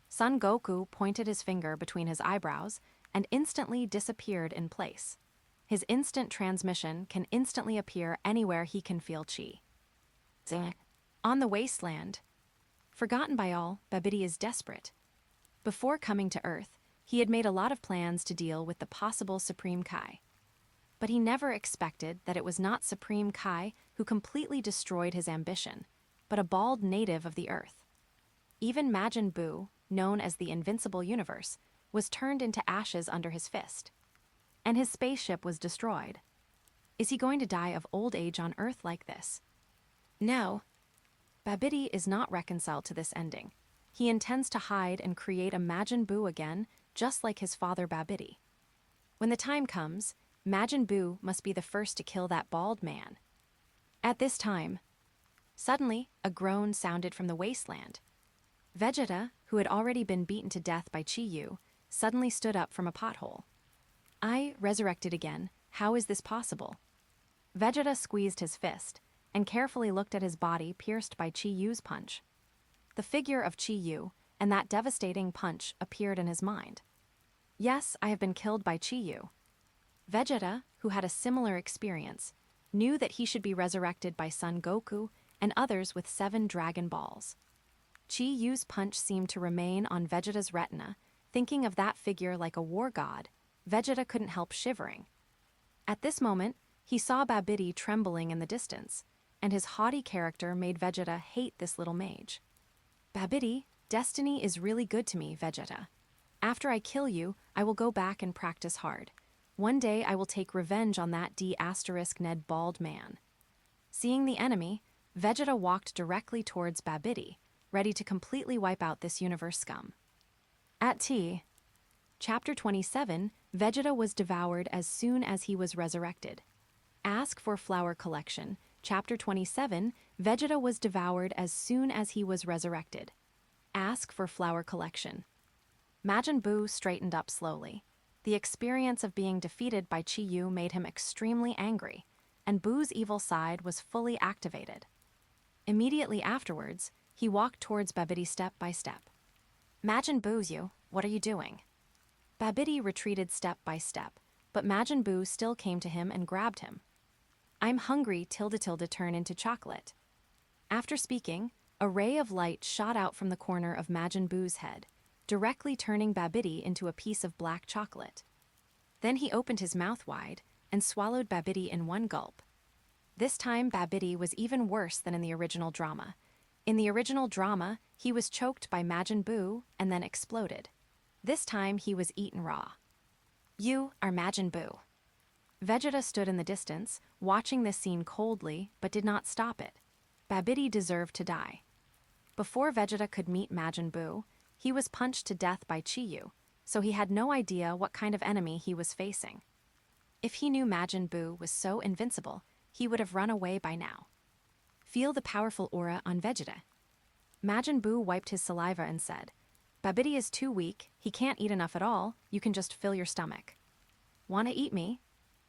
Son Goku pointed his finger between his eyebrows and instantly disappeared in place. His instant transmission can instantly appear anywhere he can feel chi. On the wasteland. Forgotten by all, Babidi is desperate. Before coming to Earth, he had made a lot of plans to deal with the possible Supreme Kai. But he never expected that it was not Supreme Kai who completely destroyed his ambition, but a bald native of the Earth. Even Majin Buu, known as the Invincible Universe, was turned into ashes under his fist. And his spaceship was destroyed. Is he going to die of old age on Earth like this? No. Babidi is not reconciled to this ending. He intends to hide and create a Majin Buu again, just like his father Babidi. When the time comes, Majin Buu must be the first to kill that bald man. At this time, suddenly, a groan sounded from the wasteland. Vegeta, who had already been beaten to death by Chi-Yu, suddenly stood up from a pothole. I resurrected again. How is this possible? Vegeta squeezed his fist and carefully looked at his body pierced by Chi-Yu's punch. The figure of Chi-Yu and that devastating punch appeared in his mind. Yes, I have been killed by Chi-Yu. Vegeta, who had a similar experience, knew that he should be resurrected by Son Goku and others with 7 Dragon Balls. Chi-Yu's punch seemed to remain on Vegeta's retina. Thinking of that figure like a war god, Vegeta couldn't help shivering. At this moment, he saw Babidi trembling in the distance, and his haughty character made Vegeta hate this little mage. Babidi, Destiny is really good to me, Vegeta. After I kill you, I will go back and practice hard. One day I will take revenge on that D*Ned bald man. Seeing the enemy, Vegeta walked directly towards Babidi, ready to completely wipe out this universe scum. At T. Chapter 27, Vegeta was devoured as soon as he was resurrected. Ask for flower collection. Chapter 27, Vegeta was devoured as soon as he was resurrected. Ask for flower collection. Majin Buu straightened up slowly. The experience of being defeated by Chi-Yu made him extremely angry, and Buu's evil side was fully activated. Immediately afterwards, he walked towards Babidi step by step. Majin Buu, you, what are you doing? Babidi retreated step by step, but Majin Buu still came to him and grabbed him. I'm hungry, turn into chocolate. After speaking, a ray of light shot out from the corner of Majin Buu's head, directly turning Babidi into a piece of black chocolate. Then he opened his mouth wide and swallowed Babidi in one gulp. This time Babidi was even worse than in the original drama. In the original drama, he was choked by Majin Buu and then exploded. This time he was eaten raw. You are Majin Buu. Vegeta stood in the distance, watching this scene coldly, but did not stop it. Babidi deserved to die. Before Vegeta could meet Majin Buu, he was punched to death by Chi-Yu, so he had no idea what kind of enemy he was facing. If he knew Majin Buu was so invincible, he would have run away by now. Feel the powerful aura on Vegeta. Majin Buu wiped his saliva and said, Babidi is too weak, he can't eat enough at all, you can just fill your stomach. Wanna eat me?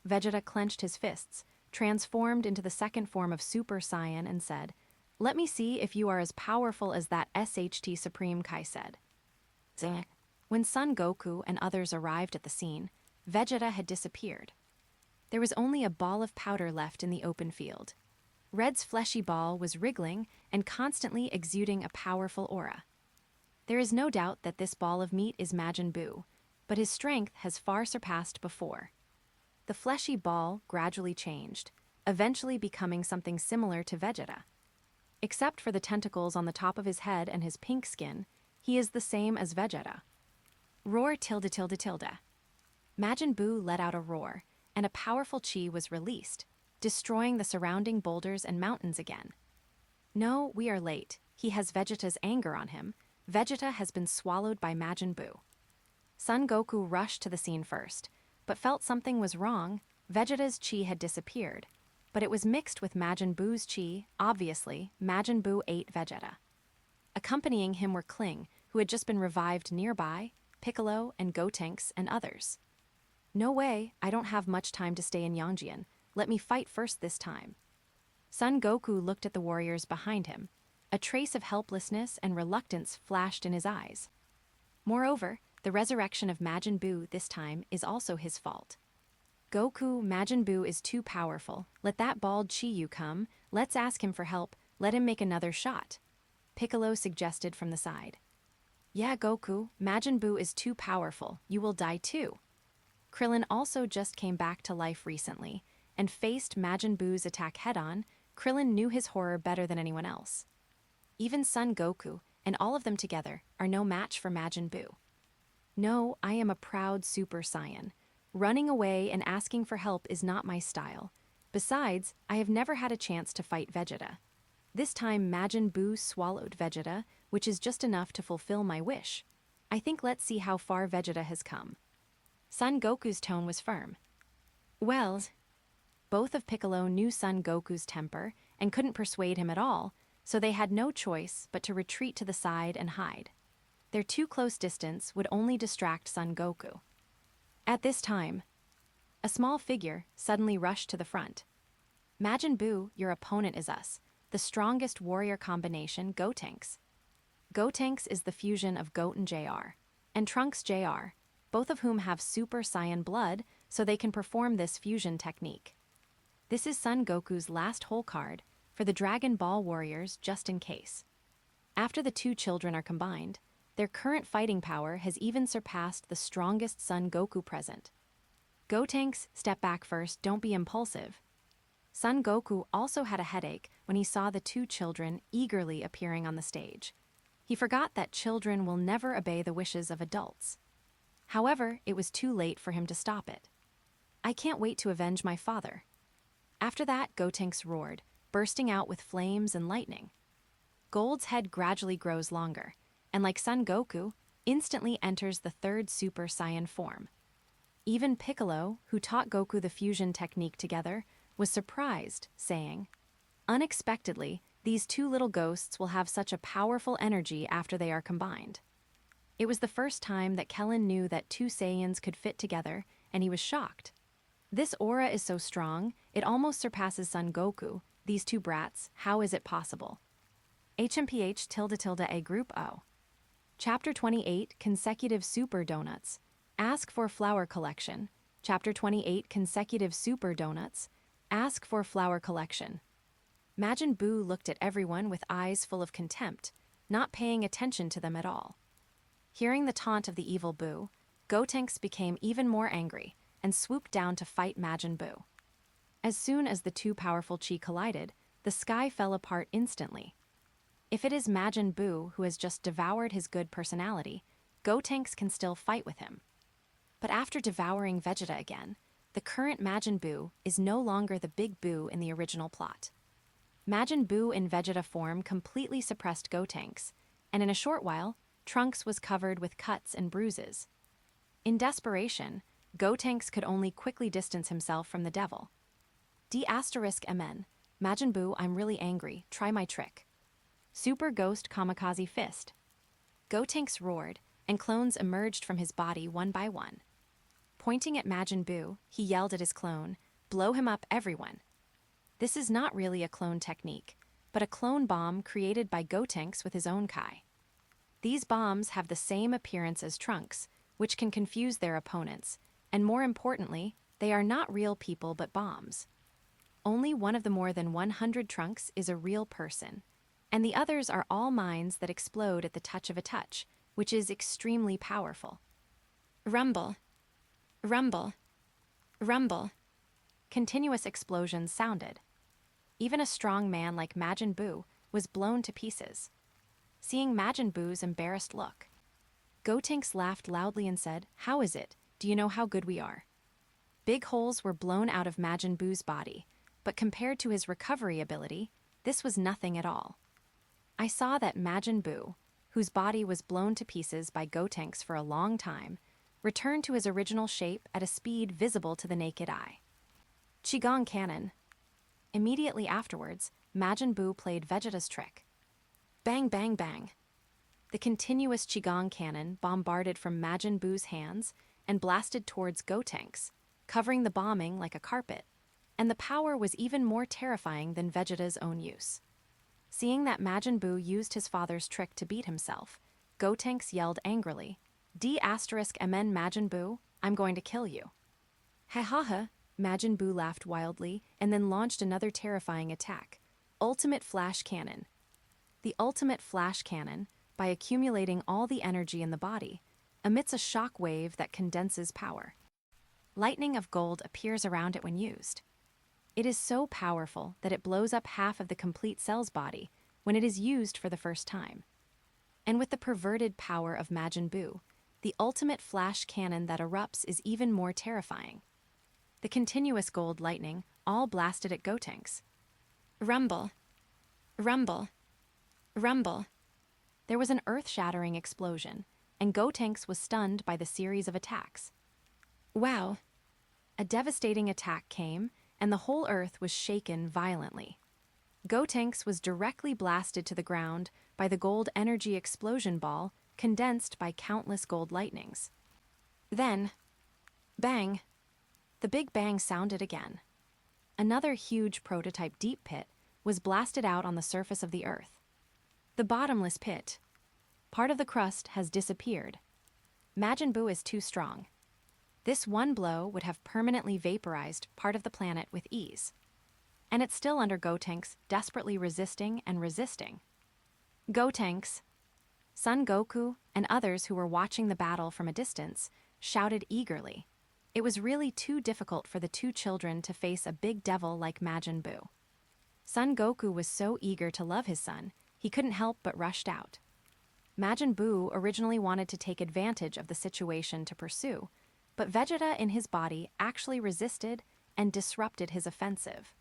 Vegeta clenched his fists, transformed into the second form of Super Saiyan and said, Let me see if you are as powerful as that SHT Supreme Kai said. Zing. When Son Goku and others arrived at the scene, Vegeta had disappeared. There was only a ball of powder left in the open field. Red's fleshy ball was wriggling and constantly exuding a powerful aura. There is no doubt that this ball of meat is Majin Buu, but his strength has far surpassed before. The fleshy ball gradually changed, eventually becoming something similar to Vegeta. Except for the tentacles on the top of his head and his pink skin, he is the same as Vegeta. Roar tilde. Majin Buu let out a roar, and a powerful chi was released, destroying the surrounding boulders and mountains again. No, we are late. He has Vegeta's anger on him. Vegeta has been swallowed by Majin Buu. Son Goku rushed to the scene first, but felt something was wrong. Vegeta's chi had disappeared, but it was mixed with Majin Buu's chi. Obviously, Majin Buu ate Vegeta. Accompanying him were Kling, who had just been revived nearby, Piccolo and Gotenks and others. No way, I don't have much time to stay in Yangjian. Let me fight first this time. Son Goku looked at the warriors behind him. A trace of helplessness and reluctance flashed in his eyes. Moreover, the resurrection of Majin Buu this time is also his fault. Goku, Majin Buu is too powerful. Let that bald Chi-Yu come. Let's ask him for help. Let him make another shot. Piccolo suggested from the side. Yeah, Goku, Majin Buu is too powerful. You will die too. Krillin also just came back to life recently and faced Majin Buu's attack head-on. Krillin knew his horror better than anyone else. Even Son Goku and all of them together are no match for Majin Buu. No, I am a proud Super Saiyan. Running away and asking for help is not my style. Besides, I have never had a chance to fight Vegeta. This time Majin Buu swallowed Vegeta, which is just enough to fulfill my wish. I think let's see how far Vegeta has come. Son Goku's tone was firm. Well, both of Piccolo knew Son Goku's temper and couldn't persuade him at all, so they had no choice but to retreat to the side and hide. Their too close distance would only distract Son Goku. At this time, a small figure suddenly rushed to the front. Majin Buu, your opponent is us, the strongest warrior combination, Gotenks. Gotenks is the fusion of Goat and JR, and Trunks JR, both of whom have Super Saiyan blood, so they can perform this fusion technique. This is Son Goku's last whole card for the Dragon Ball warriors just in case. After the two children are combined, their current fighting power has even surpassed the strongest Son Goku present. Gotenks, step back first, don't be impulsive. Son Goku also had a headache when he saw the two children eagerly appearing on the stage. He forgot that children will never obey the wishes of adults. However, it was too late for him to stop it. I can't wait to avenge my father. After that, Gotenks roared, bursting out with flames and lightning. Gold's head gradually grows longer, and like Son Goku, instantly enters the third Super Saiyan form. Even Piccolo, who taught Goku the fusion technique together, was surprised, saying, "Unexpectedly, these two little ghosts will have such a powerful energy after they are combined." It was the first time that Kellen knew that two Saiyans could fit together, and he was shocked. This aura is so strong, it almost surpasses Son Goku. These two brats, how is it possible? HMPH_A Group O. Chapter 28 Consecutive Super Donuts. Ask for Flower Collection. Chapter 28 Consecutive Super Donuts. Ask for Flower Collection. Majin Buu looked at everyone with eyes full of contempt, not paying attention to them at all. Hearing the taunt of the evil Buu, Gotenks became even more angry and swooped down to fight Majin Buu. As soon as the two powerful chi collided, the sky fell apart instantly. If it is Majin Buu who has just devoured his good personality, Gotenks can still fight with him. But after devouring Vegeta again, the current Majin Buu is no longer the big Buu in the original plot. Majin Buu in Vegeta form completely suppressed Gotenks, and in a short while, Trunks was covered with cuts and bruises. In desperation, Gotenks could only quickly distance himself from the devil. D*MN, Majin Buu, I'm really angry, try my trick. Super Ghost Kamikaze Fist. Gotenks roared, and clones emerged from his body one by one. Pointing at Majin Buu, he yelled at his clone, "Blow him up, everyone." This is not really a clone technique, but a clone bomb created by Gotenks with his own Kai. These bombs have the same appearance as Trunks, which can confuse their opponents, and more importantly, they are not real people but bombs. Only one of the more than 100 Trunks is a real person, and the others are all minds that explode at the touch of a touch, which is extremely powerful. Rumble. Rumble. Rumble. Continuous explosions sounded. Even a strong man like Majin Buu was blown to pieces. Seeing Majin Buu's embarrassed look, Gotenks laughed loudly and said, "How is it? Do you know how good we are?" Big holes were blown out of Majin Buu's body, but compared to his recovery ability, this was nothing at all. I saw that Majin Buu, whose body was blown to pieces by Gotenks for a long time, returned to his original shape at a speed visible to the naked eye. Qigong Cannon. Immediately afterwards, Majin Buu played Vegeta's trick. Bang, bang, bang. The continuous Qigong Cannon bombarded from Majin Buu's hands and blasted towards Gotenks, covering the bombing like a carpet, and the power was even more terrifying than Vegeta's own use. Seeing that Majin Buu used his father's trick to beat himself, Gotenks yelled angrily, "D*MN Majin Buu, I'm going to kill you." Ha ha ha, Majin Buu laughed wildly and then launched another terrifying attack, Ultimate Flash Cannon. The Ultimate Flash Cannon, by accumulating all the energy in the body, emits a shock wave that condenses power. Lightning of gold appears around it when used. It is so powerful that it blows up half of the complete cell's body when it is used for the first time. And with the perverted power of Majin Buu, the ultimate flash cannon that erupts is even more terrifying. The continuous gold lightning all blasted at Gotenks. Rumble. Rumble. Rumble. There was an earth-shattering explosion, and Gotenks was stunned by the series of attacks. Wow! A devastating attack came, and the whole earth was shaken violently. Gotenks was directly blasted to the ground by the gold energy explosion ball condensed by countless gold lightnings. Then, bang! The big bang sounded again. Another huge prototype deep pit was blasted out on the surface of the earth. The bottomless pit. Part of the crust has disappeared. Majin Buu is too strong. This one blow would have permanently vaporized part of the planet with ease. And it's still under Gotenks, desperately resisting and resisting. Gotenks! Son Goku and others who were watching the battle from a distance shouted eagerly. It was really too difficult for the two children to face a big devil like Majin Buu. Son Goku was so eager to love his son, he couldn't help but rushed out. Majin Buu originally wanted to take advantage of the situation to pursue, but Vegeta in his body actually resisted and disrupted his offensive.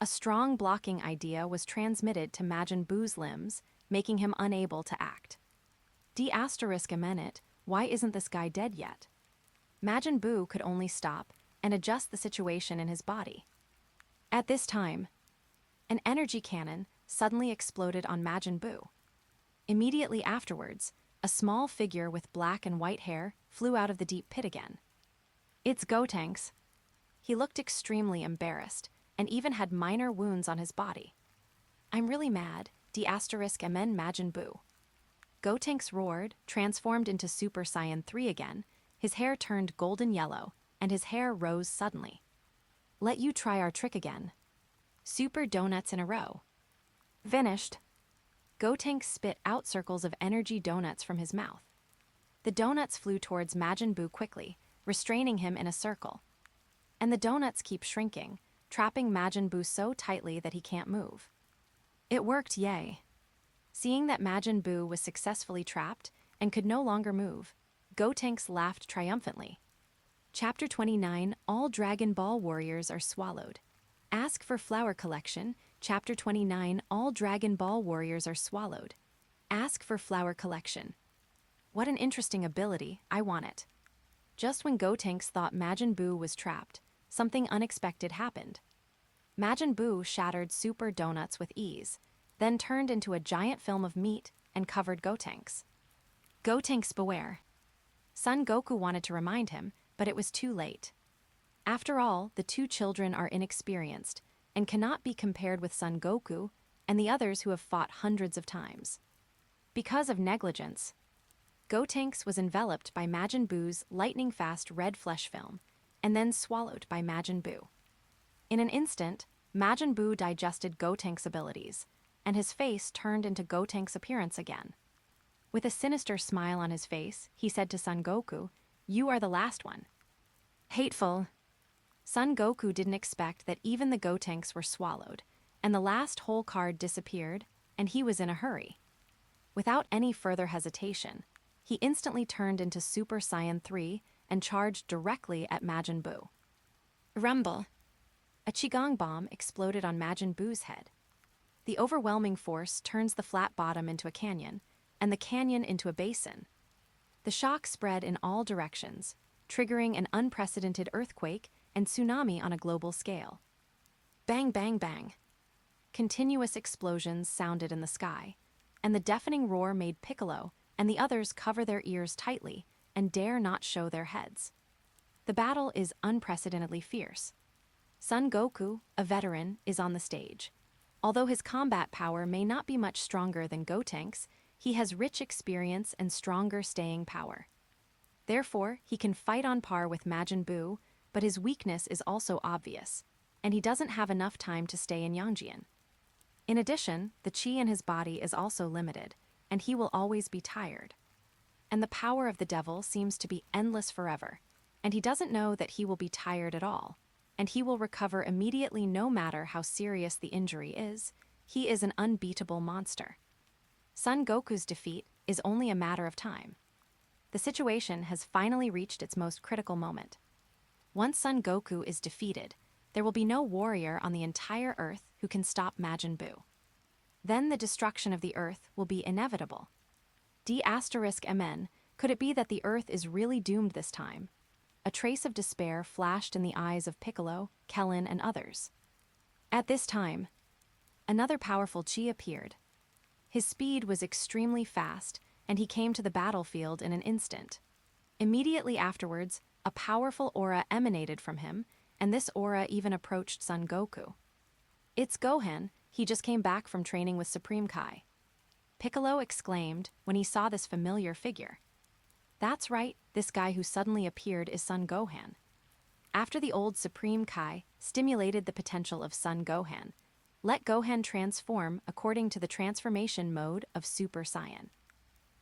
A strong blocking idea was transmitted to Majin Buu's limbs, making him unable to act. D***amp, why isn't this guy dead yet? Majin Buu could only stop and adjust the situation in his body. At this time, an energy cannon suddenly exploded on Majin Buu. Immediately afterwards, a small figure with black and white hair flew out of the deep pit again. It's Gotenks. He looked extremely embarrassed and even had minor wounds on his body. I'm really mad, D***amp Majin Buu. Gotenks roared, transformed into Super Saiyan 3 again, his hair turned golden yellow, and his hair rose suddenly. Let you try our trick again. Super donuts in a row. Finished. Gotenks spit out circles of energy donuts from his mouth. The donuts flew towards Majin Buu quickly, restraining him in a circle. And the donuts keep shrinking, trapping Majin Buu so tightly that he can't move. It worked, yay. Seeing that Majin Buu was successfully trapped and could no longer move, Gotenks laughed triumphantly. Chapter 29, All Dragon Ball Warriors Are Swallowed. Ask for Flower Collection. Chapter 29, All Dragon Ball Warriors Are Swallowed. Ask for Flower Collection. What an interesting ability, I want it. Just when Gotenks thought Majin Buu was trapped, something unexpected happened. Majin Buu shattered Super Donuts with ease, then turned into a giant film of meat and covered Gotenks. Gotenks beware. Son Goku wanted to remind him, but it was too late. After all, the two children are inexperienced and cannot be compared with Son Goku and the others who have fought hundreds of times. Because of negligence, Gotenks was enveloped by Majin Buu's lightning-fast red flesh film and then swallowed by Majin Buu. In an instant, Majin Buu digested Gotenks' abilities, and his face turned into Gotenks' appearance again. With a sinister smile on his face, he said to Son Goku, "You are the last one." Hateful. Son Goku didn't expect that even the Gotenks were swallowed, and the last whole card disappeared, and he was in a hurry. Without any further hesitation, he instantly turned into Super Saiyan 3 and charged directly at Majin Buu. Rumble. A Qigong bomb exploded on Majin Buu's head. The overwhelming force turns the flat bottom into a canyon, and the canyon into a basin. The shock spread in all directions, triggering an unprecedented earthquake and tsunami on a global scale. Bang, bang, bang. Continuous explosions sounded in the sky, and the deafening roar made Piccolo and the others cover their ears tightly and dare not show their heads. The battle is unprecedentedly fierce. Son Goku, a veteran, is on the stage. Although his combat power may not be much stronger than Gotenks, he has rich experience and stronger staying power. Therefore, he can fight on par with Majin Buu, but his weakness is also obvious, and he doesn't have enough time to stay in Yangjian. In addition, the chi in his body is also limited, and he will always be tired. And the power of the devil seems to be endless forever, and he doesn't know that he will be tired at all, and he will recover immediately no matter how serious the injury is. He is an unbeatable monster. Son Goku's defeat is only a matter of time. The situation has finally reached its most critical moment. Once Son Goku is defeated, there will be no warrior on the entire Earth who can stop Majin Buu. Then the destruction of the Earth will be inevitable. D***mn, could it be that the Earth is really doomed this time? A trace of despair flashed in the eyes of Piccolo, Kellen, and others. At this time, another powerful chi appeared. His speed was extremely fast, and he came to the battlefield in an instant. Immediately afterwards, a powerful aura emanated from him, and this aura even approached Son Goku. It's Gohan, he just came back from training with Supreme Kai. Piccolo exclaimed when he saw this familiar figure. That's right, this guy who suddenly appeared is Son Gohan. After the old Supreme Kai stimulated the potential of Son Gohan, let Gohan transform according to the transformation mode of Super Saiyan.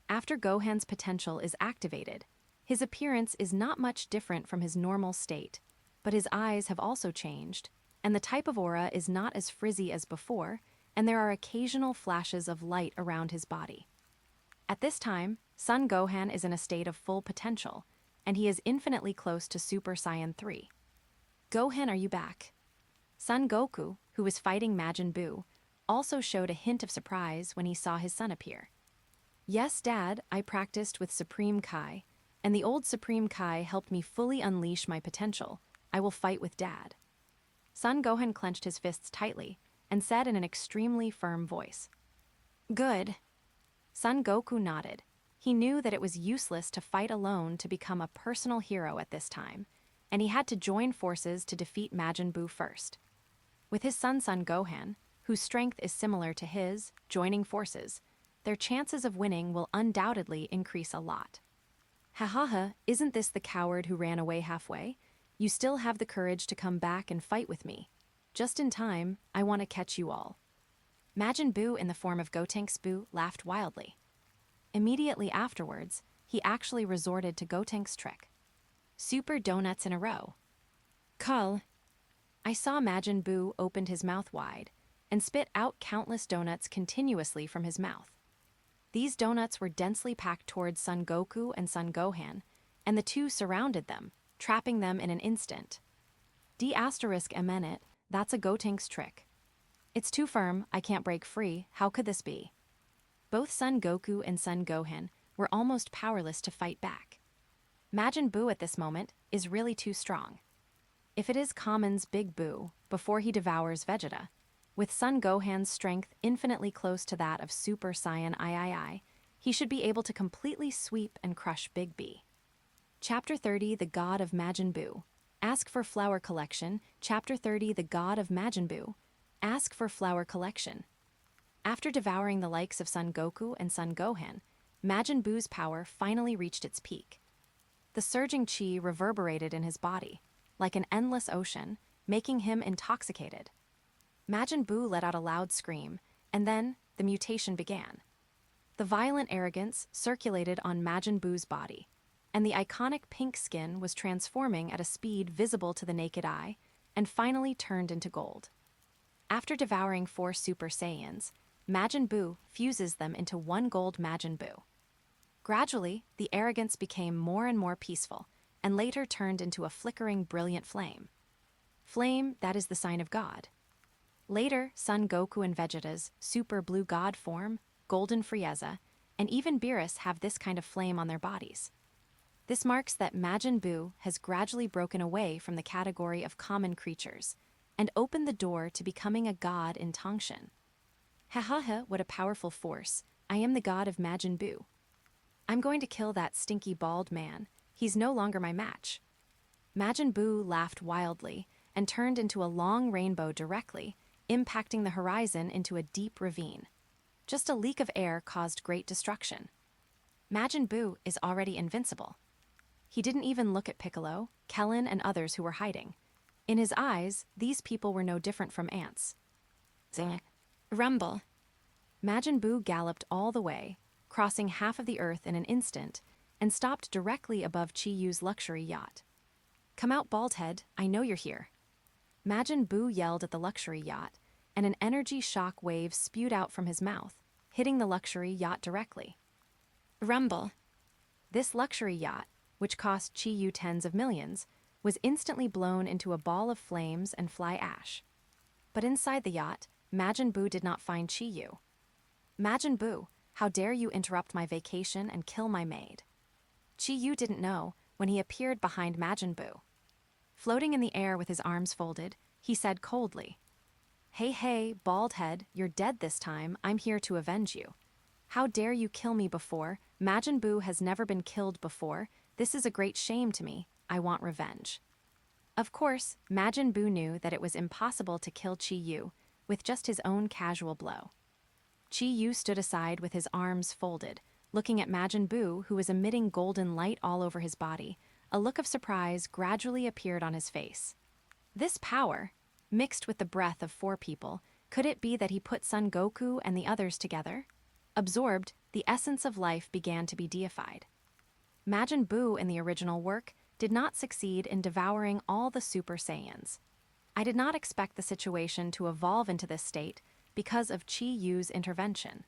After Gohan's potential is activated, his appearance is not much different from his normal state, but his eyes have also changed, and the type of aura is not as frizzy as before, and there are occasional flashes of light around his body. At this time, Son Gohan is in a state of full potential, and he is infinitely close to Super Saiyan 3. Gohan, are you back? Son Goku, who was fighting Majin Buu, also showed a hint of surprise when he saw his son appear. Yes, Dad, I practiced with Supreme Kai, and the old Supreme Kai helped me fully unleash my potential. I will fight with Dad. Son Gohan clenched his fists tightly and said in an extremely firm voice. Good. Son Goku nodded. He knew that it was useless to fight alone to become a personal hero at this time, and he had to join forces to defeat Majin Buu first. With his son Gohan, whose strength is similar to his, joining forces, their chances of winning will undoubtedly increase a lot. Ha, isn't this the coward who ran away halfway? You still have the courage to come back and fight with me. Just in time, I want to catch you all. Majin Buu in the form of Gotenks Buu laughed wildly. Immediately afterwards, he actually resorted to Gotenks' trick. Super donuts in a row. Cull. I saw Majin Buu opened his mouth wide and spit out countless donuts continuously from his mouth. These donuts were densely packed towards Son Goku and Son Gohan, and the two surrounded them, trapping them in an instant. D***MN, that's a Gotenks trick. It's too firm, I can't break free, how could this be? Both Son Goku and Son Gohan were almost powerless to fight back. Majin Buu at this moment is really too strong. If it is Common's Big Buu before he devours Vegeta, with Son Gohan's strength infinitely close to that of Super Saiyan III, he should be able to completely sweep and crush Big B. Chapter 30, The God of Majin Buu. Ask for Flower Collection. Chapter 30, The God of Majin Buu. Ask for Flower Collection. After devouring the likes of Son Goku and Son Gohan, Majin Buu's power finally reached its peak. The surging chi reverberated in his body, like an endless ocean, making him intoxicated. Majin Buu let out a loud scream, and then the mutation began. The violent arrogance circulated on Majin Buu's body, and the iconic pink skin was transforming at a speed visible to the naked eye, and finally turned into gold. After devouring 4 Super Saiyans, Majin Buu fuses them into one gold Majin Buu. Gradually, the arrogance became more and more peaceful, and later turned into a flickering, brilliant flame. Flame, that is the sign of God. Later, Son Goku and Vegeta's Super Blue God form, Golden Frieza, and even Beerus have this kind of flame on their bodies. This marks that Majin Buu has gradually broken away from the category of common creatures, and opened the door to becoming a god in Tangshan. Ha, what a powerful force. I am the God of Majin Buu. I'm going to kill that stinky bald man. He's no longer my match. Majin Buu laughed wildly and turned into a long rainbow directly, impacting the horizon into a deep ravine. Just a leak of air caused great destruction. Majin Buu is already invincible. He didn't even look at Piccolo, Kellen, and others who were hiding. In his eyes, these people were no different from ants. Zing. Rumble. Majin Buu galloped all the way, crossing half of the earth in an instant, and stopped directly above Chi Yu's luxury yacht. Come out, Baldhead, I know you're here. Majin Buu yelled at the luxury yacht, and an energy shock wave spewed out from his mouth, hitting the luxury yacht directly. Rumble. This luxury yacht, which cost Chi Yu tens of millions, was instantly blown into a ball of flames and fly ash. But inside the yacht, Majin Buu did not find Chi Yu. Majin Buu, how dare you interrupt my vacation and kill my maid? Chi Yu didn't know when he appeared behind Majin Buu. Floating in the air with his arms folded, he said coldly, Hey, bald head, you're dead this time, I'm here to avenge you. How dare you kill me before? Majin Buu has never been killed before. This is a great shame to me. I want revenge. Of course, Majin Buu knew that it was impossible to kill Chi Yu with just his own casual blow. Chi Yu stood aside with his arms folded, looking at Majin Buu, who was emitting golden light all over his body. A look of surprise gradually appeared on his face. This power, mixed with the breath of 4 people, could it be that he put Son Goku and the others together? Absorbed, the essence of life began to be deified. Majin Buu in the original work did not succeed in devouring all the Super Saiyans. I did not expect the situation to evolve into this state because of Chi Yu's intervention.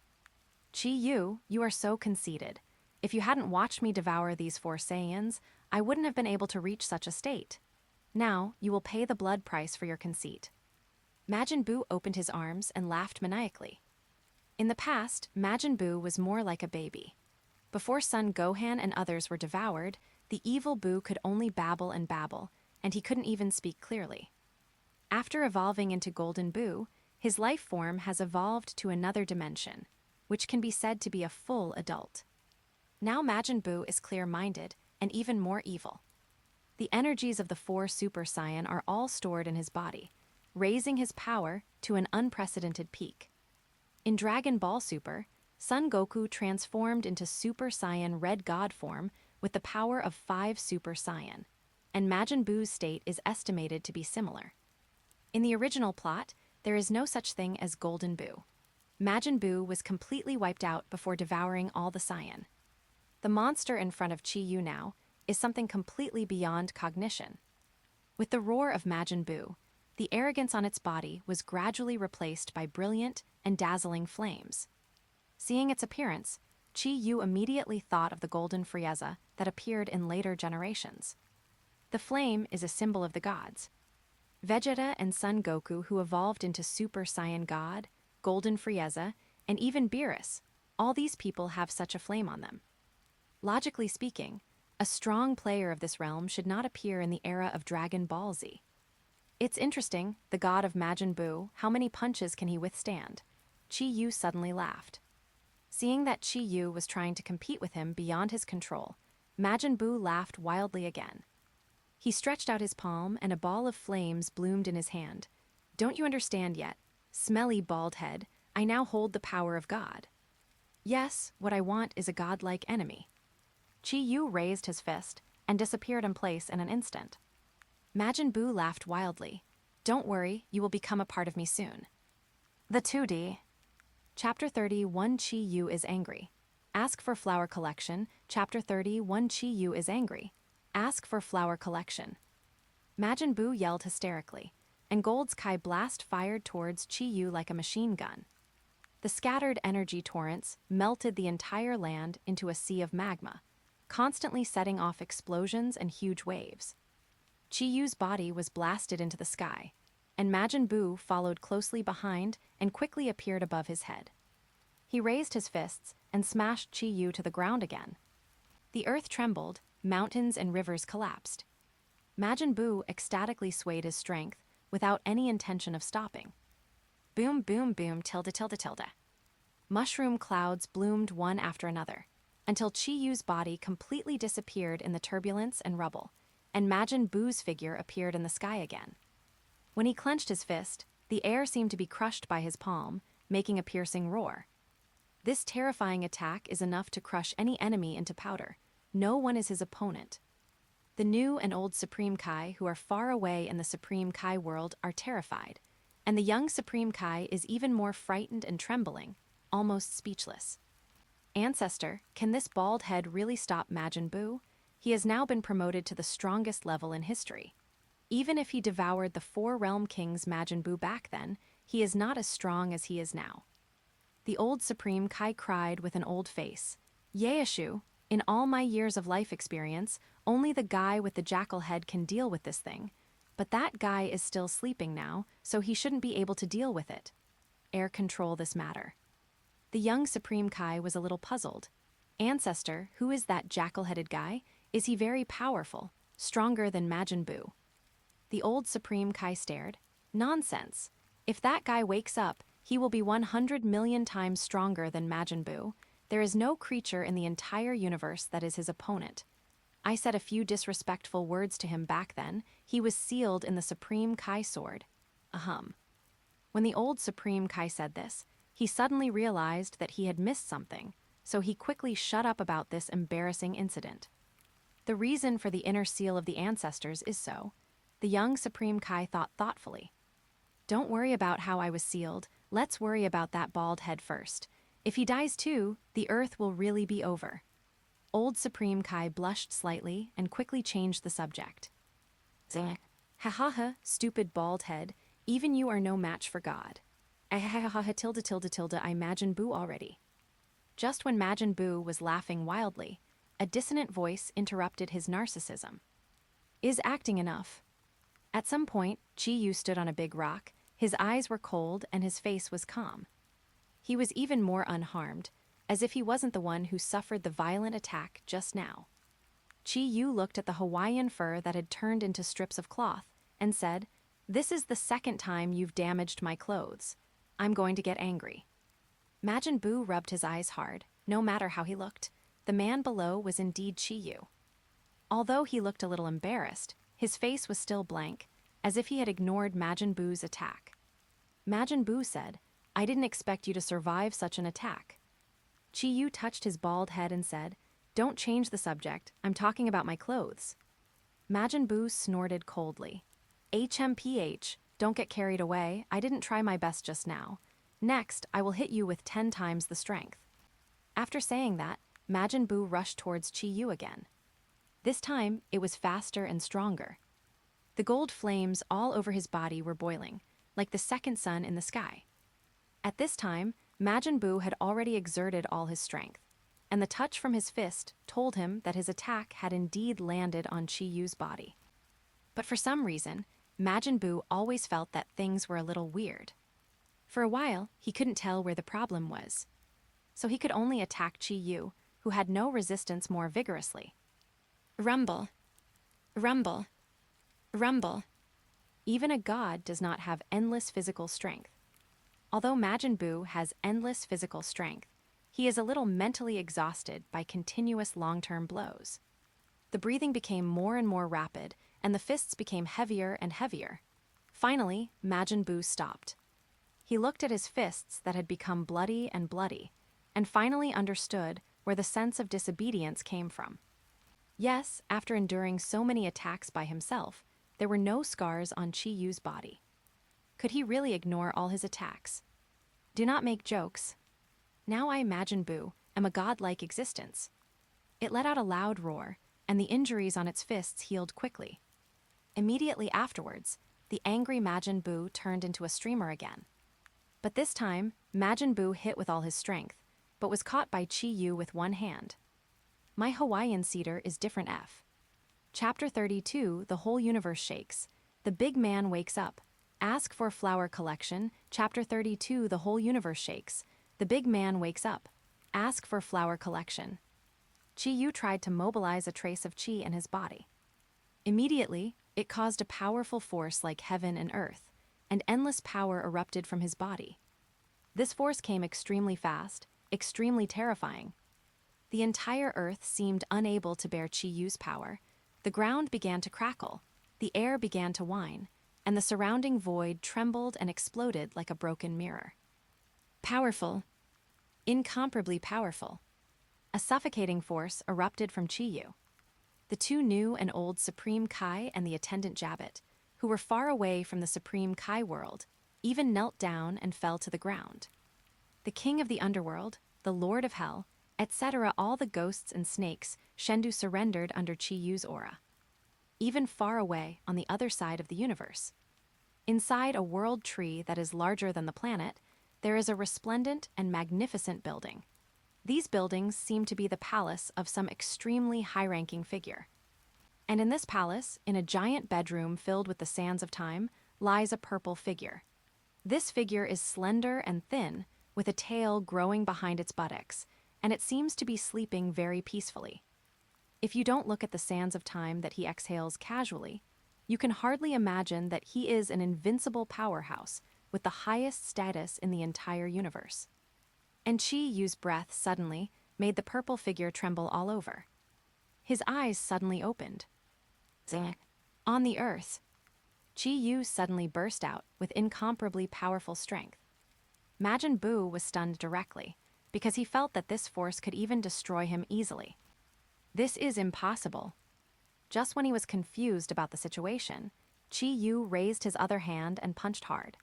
Yu, you are so conceited. If you hadn't watched me devour these 4 Saiyans, I wouldn't have been able to reach such a state. Now, you will pay the blood price for your conceit. Majin Buu opened his arms and laughed maniacally. In the past, Majin Buu was more like a baby. Before Son Gohan and others were devoured, the evil Buu could only babble, and he couldn't even speak clearly. After evolving into Golden Buu, his life form has evolved to another dimension, which can be said to be a full adult. Now Majin Buu is clear-minded and even more evil. The energies of the 4 Super Saiyan are all stored in his body, raising his power to an unprecedented peak. In Dragon Ball Super, Son Goku transformed into Super Saiyan Red God form with the power of 5 Super Saiyan, and Majin Buu's state is estimated to be similar. In the original plot, there is no such thing as Golden Buu. Majin Buu was completely wiped out before devouring all the Saiyan. The monster in front of Yu now is something completely beyond cognition. With the roar of Majin Buu, the arrogance on its body was gradually replaced by brilliant and dazzling flames. Seeing its appearance, Yu immediately thought of the golden Frieza that appeared in later generations. The flame is a symbol of the gods. Vegeta and Son Goku, who evolved into Super Saiyan God, Golden Frieza, and even Beerus, all these people have such a flame on them. Logically speaking, a strong player of this realm should not appear in the era of Dragon Ball Z. It's interesting, the God of Majin Buu, how many punches can he withstand? Yu suddenly laughed. Seeing that Yu was trying to compete with him beyond his control, Majin Buu laughed wildly again. He stretched out his palm and a ball of flames bloomed in his hand. Don't you understand yet? Smelly bald head, I now hold the power of God. Yes, what I want is a godlike enemy. Yu raised his fist and disappeared in place in an instant. Majin Buu laughed wildly. Don't worry, you will become a part of me soon. The 2D. Chapter 31 Yu is angry. Ask for flower collection. Chapter 31 Yu is angry. Ask for flower collection. Majin Buu yelled hysterically, and Gold's Kai blast fired towards Yu like a machine gun. The scattered energy torrents melted the entire land into a sea of magma, constantly setting off explosions and huge waves. Yu's body was blasted into the sky, and Majin Buu followed closely behind and quickly appeared above his head. He raised his fists and smashed Yu to the ground again. The earth trembled, mountains and rivers collapsed. Majin Buu ecstatically swayed his strength without any intention of stopping. Boom, boom, boom, tilde, tilde, tilde. Mushroom clouds bloomed one after another, until Yu's body completely disappeared in the turbulence and rubble, and Majin Buu's figure appeared in the sky again. When he clenched his fist, the air seemed to be crushed by his palm, making a piercing roar. This terrifying attack is enough to crush any enemy into powder. No one is his opponent. The new and old Supreme Kai who are far away in the Supreme Kai world are terrified, and the young Supreme Kai is even more frightened and trembling, almost speechless. Ancestor, can this bald head really stop Majin Buu? He has now been promoted to the strongest level in history. Even if he devoured the 4 Realm Kings Majin Buu back then, he is not as strong as he is now. The old Supreme Kai cried with an old face. Yeashu, in all my years of life experience, only the guy with the jackal head can deal with this thing. But that guy is still sleeping now, so he shouldn't be able to deal with it. Air control this matter. The young Supreme Kai was a little puzzled. Ancestor, who is that jackal-headed guy? Is he very powerful, stronger than Majin Buu? The old Supreme Kai stared. Nonsense. If that guy wakes up, he will be 100 million times stronger than Majin Buu. There is no creature in the entire universe that is his opponent. I said a few disrespectful words to him back then. He was sealed in the Supreme Kai sword. Ahem. When the old Supreme Kai said this, he suddenly realized that he had missed something, so he quickly shut up about this embarrassing incident. The reason for the inner seal of the ancestors is so. The young Supreme Kai thought thoughtfully. Don't worry about how I was sealed. Let's worry about that bald head first. If he dies too, the earth will really be over. Old Supreme Kai blushed slightly and quickly changed the subject. Ha ha ha, stupid bald head, even you are no match for God. I tilde tilde tilde I Majin Buu already. Just when Majin Buu was laughing wildly, a dissonant voice interrupted his narcissism. Is acting enough? At some point, Chi-Yu stood on a big rock. His eyes were cold and his face was calm. He was even more unharmed, as if he wasn't the one who suffered the violent attack just now. Chi-Yu looked at the Hawaiian fur that had turned into strips of cloth and said, "This is the second time you've damaged my clothes. I'm going to get angry." Majin Buu rubbed his eyes hard. No matter how he looked, the man below was indeed Chi-Yu. Although he looked a little embarrassed, his face was still blank, as if he had ignored Majin Buu's attack. Majin Buu said, "I didn't expect you to survive such an attack." Chi-Yu touched his bald head and said, "Don't change the subject, I'm talking about my clothes." Majin Buu snorted coldly. "HMPH, don't get carried away, I didn't try my best just now. Next, I will hit you with 10 times the strength." After saying that, Majin Buu rushed towards Chi-Yu again. This time, it was faster and stronger. The gold flames all over his body were boiling, like the second sun in the sky. At this time, Majin Buu had already exerted all his strength, and the touch from his fist told him that his attack had indeed landed on Chi-Yu's body. But for some reason, Majin Buu always felt that things were a little weird. For a while, he couldn't tell where the problem was. So he could only attack Chi-Yu, who had no resistance, more vigorously. Rumble. Rumble. Rumble. Even a god does not have endless physical strength. Although Majin Buu has endless physical strength, he is a little mentally exhausted by continuous long-term blows. The breathing became more and more rapid, and the fists became heavier and heavier. Finally, Majin Buu stopped. He looked at his fists that had become bloody, and finally understood where the sense of disobedience came from. Yes, after enduring so many attacks by himself, there were no scars on Chi-Yu's body. Could he really ignore all his attacks? Do not make jokes. Now I, Majin Buu, am a godlike existence. It let out a loud roar, and the injuries on its fists healed quickly. Immediately afterwards, the angry Majin Buu turned into a streamer again. But this time, Majin Buu hit with all his strength, but was caught by Chi-Yu with one hand. My Hawaiian cedar is different F. Chapter 32, The Whole Universe Shakes. The Big Man Wakes Up. Ask for Flower Collection. Chapter 32, The Whole Universe Shakes. The Big Man Wakes Up. Ask for Flower Collection. Chi-Yu tried to mobilize a trace of chi in his body. Immediately, it caused a powerful force like heaven and earth, and endless power erupted from his body. This force came extremely fast, extremely terrifying. The entire earth seemed unable to bear Chi-Yu's power. The ground began to crackle, the air began to whine, and the surrounding void trembled and exploded like a broken mirror. Powerful. Incomparably powerful. A suffocating force erupted from Chi-Yu. The two new and old Supreme Kai and the attendant Jabit, who were far away from the Supreme Kai world, even knelt down and fell to the ground. The king of the underworld, the lord of hell, etc., all the ghosts and snakes, Shendu surrendered under Chi-Yu's aura. Even far away on the other side of the universe. Inside a world tree that is larger than the planet, there is a resplendent and magnificent building. These buildings seem to be the palace of some extremely high-ranking figure. And in this palace, in a giant bedroom filled with the sands of time, lies a purple figure. This figure is slender and thin, with a tail growing behind its buttocks, and it seems to be sleeping very peacefully. If you don't look at the sands of time that he exhales casually, you can hardly imagine that he is an invincible powerhouse with the highest status in the entire universe. And Chi-Yu's breath suddenly made the purple figure tremble all over. His eyes suddenly opened. On the earth, Chi-Yu suddenly burst out with incomparably powerful strength. Majin Buu was stunned directly, because he felt that this force could even destroy him easily. This is impossible. Just when he was confused about the situation, Chi-Yu raised his other hand and punched hard.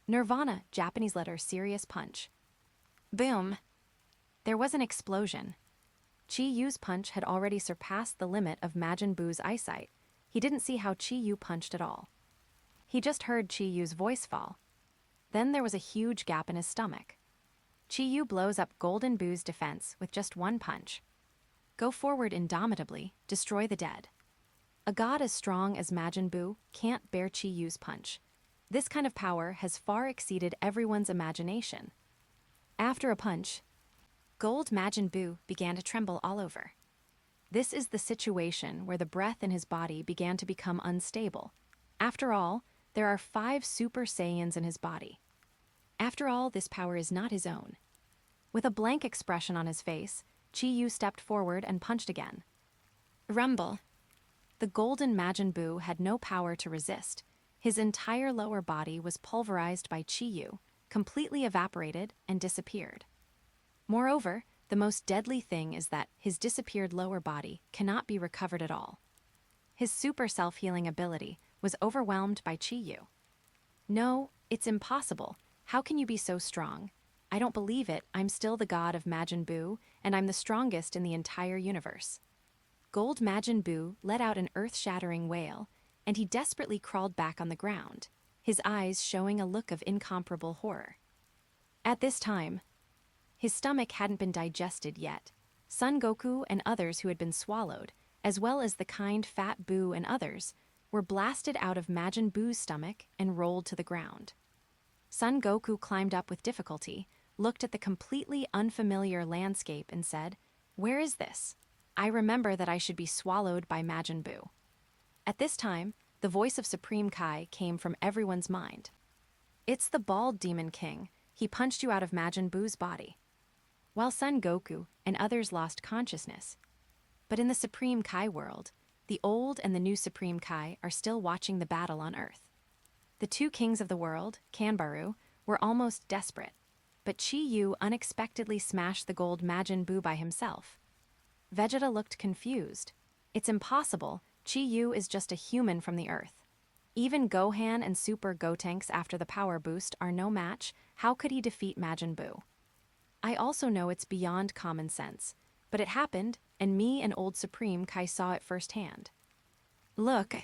Nirvana, Japanese letter, serious punch. Boom! There was an explosion. Chi-Yu's punch had already surpassed the limit of Majin Buu's eyesight. He didn't see how Chi-Yu punched at all. He just heard Chi-Yu's voice fall. Then there was a huge gap in his stomach. Chi-Yu blows up Golden Buu's defense with just one punch. Go forward indomitably, destroy the dead. A god as strong as Majin Buu can't bear Chi-Yu's punch. This kind of power has far exceeded everyone's imagination. After a punch, Gold Majin Buu began to tremble all over. This is the situation where the breath in his body began to become unstable. After all, there are 5 Super Saiyans in his body. After all, this power is not his own. With a blank expression on his face, Chi-Yu stepped forward and punched again. Rumble. The Golden Majin Buu had no power to resist. His entire lower body was pulverized by Chi-Yu, completely evaporated and disappeared. Moreover, the most deadly thing is that his disappeared lower body cannot be recovered at all. His super self-healing ability was overwhelmed by Chi-Yu. No, it's impossible. How can you be so strong? I don't believe it. I'm still the god of Majin Buu, and I'm the strongest in the entire universe. Gold Majin Buu let out an earth-shattering wail, and he desperately crawled back on the ground, his eyes showing a look of incomparable horror. At this time, his stomach hadn't been digested yet. Son Goku and others who had been swallowed, as well as the kind Fat Buu and others, were blasted out of Majin Buu's stomach and rolled to the ground. Son Goku climbed up with difficulty, looked at the completely unfamiliar landscape and said, "Where is this? I remember that I should be swallowed by Majin Buu." At this time, the voice of Supreme Kai came from everyone's mind. "It's the bald demon king. He punched you out of Majin Buu's body." While Son Goku and others lost consciousness. But in the Supreme Kai world, the old and the new Supreme Kai are still watching the battle on Earth. The 2 kings of the world, Kanbaru, were almost desperate, but Chi-Yu unexpectedly smashed the Gold Majin Buu by himself. Vegeta looked confused. It's impossible. Chi-Yu is just a human from the Earth. Even Gohan and Super Gotenks after the power boost are no match. How could he defeat Majin Buu? I also know it's beyond common sense, but it happened, and me and old Supreme Kai saw it firsthand. Look.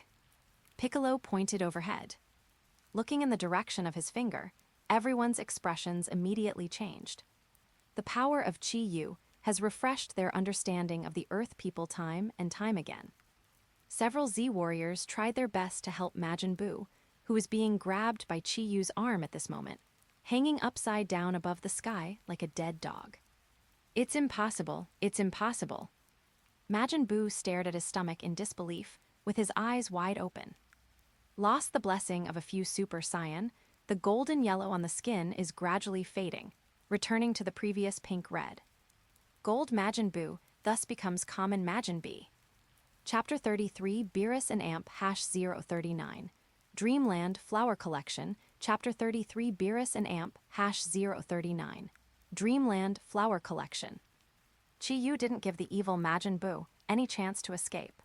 Piccolo pointed overhead. Looking in the direction of his finger, everyone's expressions immediately changed. The power of Chi-Yu has refreshed their understanding of the Earth people time and time again. Several Z-warriors tried their best to help Majin Buu, who was being grabbed by Chi-Yu's arm at this moment, hanging upside down above the sky like a dead dog. It's impossible, it's impossible. Majin Buu stared at his stomach in disbelief, with his eyes wide open. Lost the blessing of a few Super Saiyan, the golden yellow on the skin is gradually fading, returning to the previous pink-red. Gold Majin Buu thus becomes common Majin B. Chapter 33, Beerus&amp #039. Dreamland Flower Collection, Chapter 33, Beerus&amp #039. Dreamland Flower Collection. Chi-Yu didn't give the evil Majin Buu any chance to escape.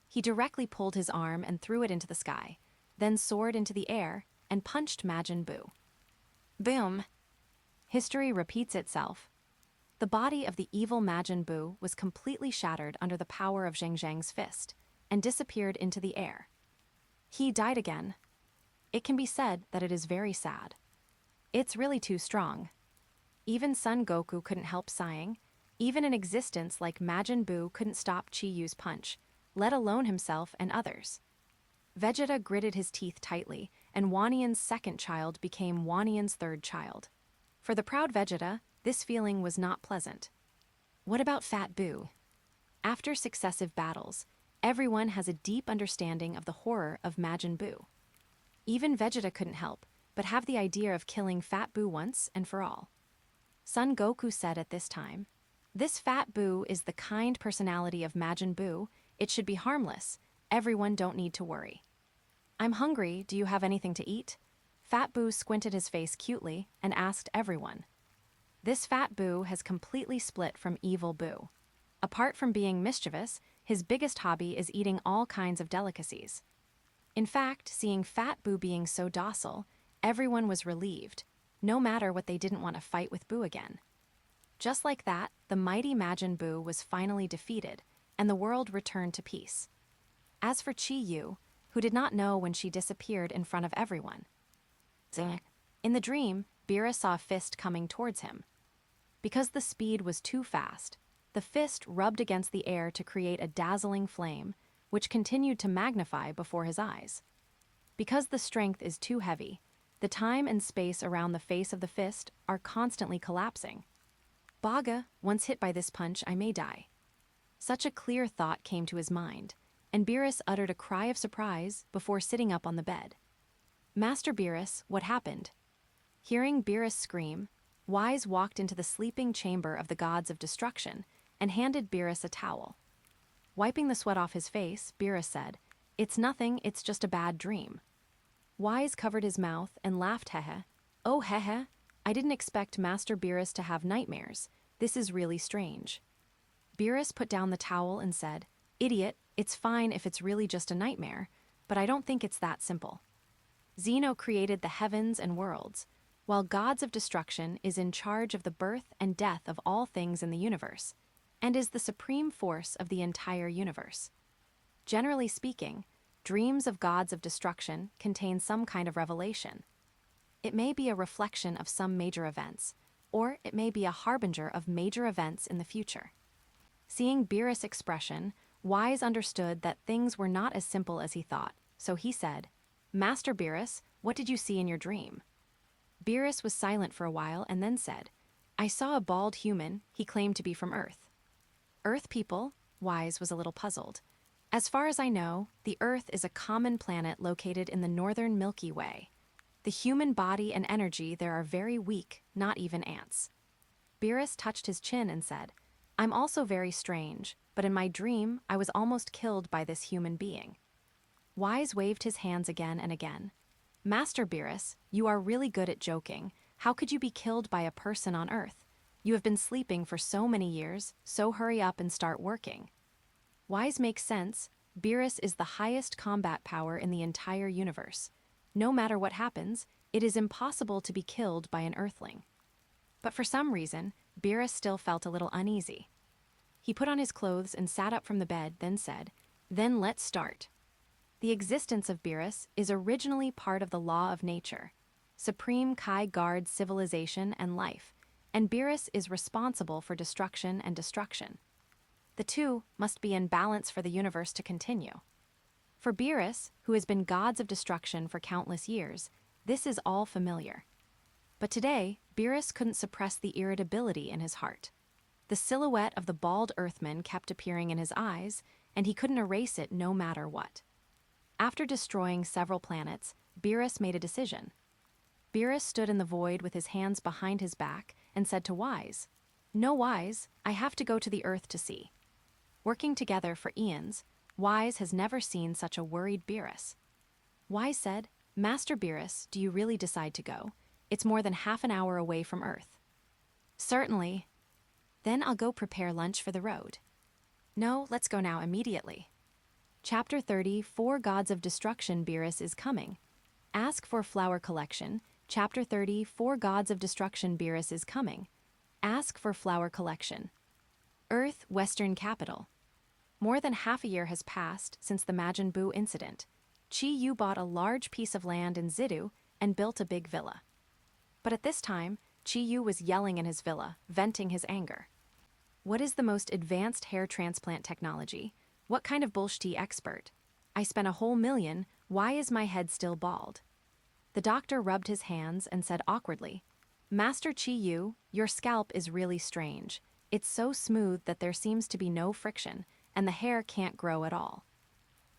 He directly pulled his arm and threw it into the sky, then soared into the air and punched Majin Buu. Boom! History repeats itself. The body of the evil Majin Buu was completely shattered under the power of Zhang Zhang's fist and disappeared into the air. He died again. It can be said that it is very sad. It's really too strong. Even Son Goku couldn't help sighing. Even an existence like Majin Buu couldn't stop Chi-Yu's punch, let alone himself and others. Vegeta gritted his teeth tightly, and Wanian's second child became Wanian's third child. For the proud Vegeta, this feeling was not pleasant. What about Fat Buu? After successive battles, everyone has a deep understanding of the horror of Majin Buu. Even Vegeta couldn't help but have the idea of killing Fat Buu once and for all. Son Goku said at this time, "This Fat Buu is the kind personality of Majin Buu. It should be harmless. Everyone don't need to worry." "I'm hungry. Do you have anything to eat?" Fat Buu squinted his face cutely and asked everyone. This Fat Buu has completely split from Evil Buu. Apart from being mischievous, his biggest hobby is eating all kinds of delicacies. In fact, seeing Fat Buu being so docile, everyone was relieved, no matter what they didn't want to fight with Buu again. Just like that, the mighty Majin Buu was finally defeated, and the world returned to peace. As for Chi-Yu, who did not know when she disappeared in front of everyone. In the dream, Beerus saw a fist coming towards him. Because the speed was too fast, the fist rubbed against the air to create a dazzling flame, which continued to magnify before his eyes. Because the strength is too heavy, the time and space around the face of the fist are constantly collapsing. Baga, once hit by this punch, I may die. Such a clear thought came to his mind, and Beerus uttered a cry of surprise before sitting up on the bed. Master Beerus, what happened? Hearing Beerus scream, Wise walked into the sleeping chamber of the gods of destruction and handed Beerus a towel. Wiping the sweat off his face, Beerus said, "It's nothing, it's just a bad dream." Wise covered his mouth and laughed hehe. "Oh hehe, I didn't expect Master Beerus to have nightmares. This is really strange." Beerus put down the towel and said, "Idiot, it's fine if it's really just a nightmare, but I don't think it's that simple. Zeno created the heavens and worlds, while gods of destruction is in charge of the birth and death of all things in the universe, and is the supreme force of the entire universe. Generally speaking, dreams of gods of destruction contain some kind of revelation. It may be a reflection of some major events, or it may be a harbinger of major events in the future." Seeing Beerus' expression, Wise understood that things were not as simple as he thought, so he said, "Master Beerus, what did you see in your dream?" Beerus was silent for a while and then said, "I saw a bald human, he claimed to be from Earth." "Earth people?" Wise was a little puzzled. "As far as I know, the Earth is a common planet located in the northern Milky Way. The human body and energy there are very weak, not even ants." Beerus touched his chin and said, "I'm also very strange, but in my dream, I was almost killed by this human being." Wise waved his hands again and again. "Master Beerus, you are really good at joking. How could you be killed by a person on Earth? You have been sleeping for so many years, so hurry up and start working." Wise makes sense. Beerus is the highest combat power in the entire universe. No matter what happens, it is impossible to be killed by an Earthling. But for some reason, Beerus still felt a little uneasy. He put on his clothes and sat up from the bed, then said, "Then let's start." The existence of Beerus is originally part of the law of nature. Supreme Kai guards civilization and life, and Beerus is responsible for destruction and destruction. The two must be in balance for the universe to continue. For Beerus, who has been gods of destruction for countless years, this is all familiar. But today, Beerus couldn't suppress the irritability in his heart. The silhouette of the bald Earthman kept appearing in his eyes, and he couldn't erase it no matter what. After destroying several planets, Beerus made a decision. Beerus stood in the void with his hands behind his back and said to Wise, "No, Wise, I have to go to the Earth to see." Working together for eons, Wise has never seen such a worried Beerus. Wise said, "Master Beerus, do you really decide to go? It's more than half an hour away from Earth." "Certainly." "Then I'll go prepare lunch for the road." "No, let's go now immediately." Chapter 30, 4 Gods of Destruction. Beerus is coming. Ask for flower collection. Chapter 30, 4 Gods of Destruction. Beerus is coming. Ask for flower collection. Earth, Western Capital. More than half a year has passed since the Majin Buu incident. Chi-Yu bought a large piece of land in Zidu and built a big villa. But at this time, Chi-Yu was yelling in his villa, venting his anger. "What is the most advanced hair transplant technology? What kind of bullshit expert? I spent a whole million, why is my head still bald?" The doctor rubbed his hands and said awkwardly, "Master Chi-Yu, your scalp is really strange. It's so smooth that there seems to be no friction, and the hair can't grow at all."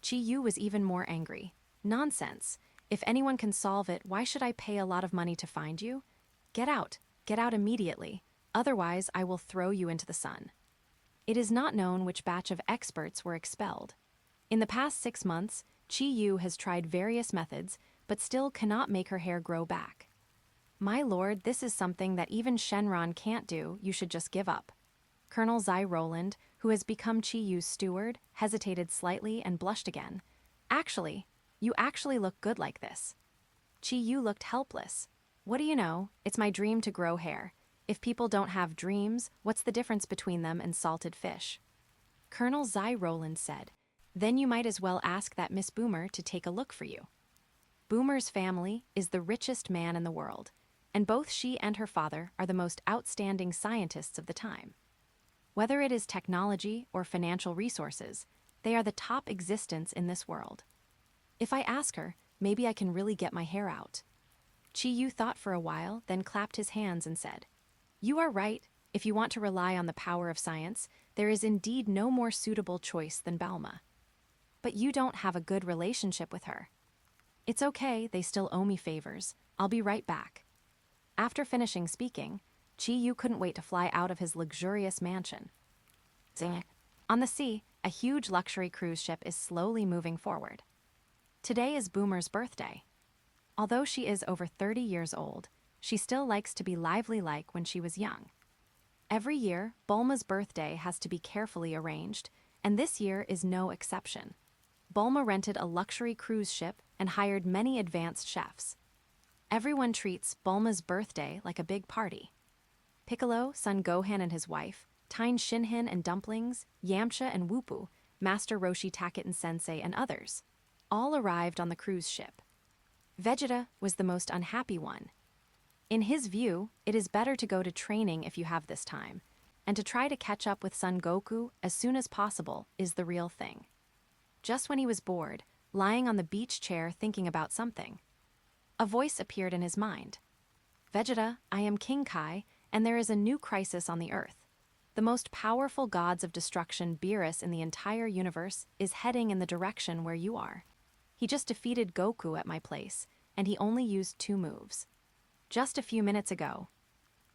Chi-Yu was even more angry. "Nonsense. If anyone can solve it, why should I pay a lot of money to find you? Get out immediately. Otherwise, I will throw you into the sun." It is not known which batch of experts were expelled. In the past 6 months, Chi-Yu has tried various methods, but still cannot make her hair grow back. "My lord, this is something that even Shenron can't do, you should just give up." Colonel Roland, who has become Chi-Yu's steward, hesitated slightly and blushed again. "Actually, you actually look good like this." Chi-Yu looked helpless. "What do you know? It's my dream to grow hair. If people don't have dreams, what's the difference between them and salted fish?" Colonel Roland said, "Then you might as well ask that Miss Boomer to take a look for you." Boomer's family is the richest man in the world, and both she and her father are the most outstanding scientists of the time. Whether it is technology or financial resources, they are the top existence in this world. If I ask her, maybe I can really get my hair out. Chi-Yu thought for a while, then clapped his hands and said, "You are right. If you want to rely on the power of science, there is indeed no more suitable choice than Boulma. But you don't have a good relationship with her." "It's okay, they still owe me favors. I'll be right back." After finishing speaking, Chi-Yu couldn't wait to fly out of his luxurious mansion. Zing. On the sea, a huge luxury cruise ship is slowly moving forward. Today is Boomer's birthday. Although she is over 30 years old, she still likes to be lively like when she was young. Every year, Bulma's birthday has to be carefully arranged, and this year is no exception. Bulma rented a luxury cruise ship and hired many advanced chefs. Everyone treats Bulma's birthday like a big party. Piccolo, Son Gohan and his wife, Tine Shinhan and Dumplings, Yamcha and Woopu, Master Roshi Taketen Sensei and others, all arrived on the cruise ship. Vegeta was the most unhappy one. In his view, it is better to go to training if you have this time, and to try to catch up with Son Goku as soon as possible is the real thing. Just when he was bored, lying on the beach chair thinking about something, a voice appeared in his mind. "Vegeta, I am King Kai, and there is a new crisis on the Earth. The most powerful gods of destruction, Beerus, in the entire universe, is heading in the direction where you are. He just defeated Goku at my place, and he only used 2 moves. Just a few minutes ago,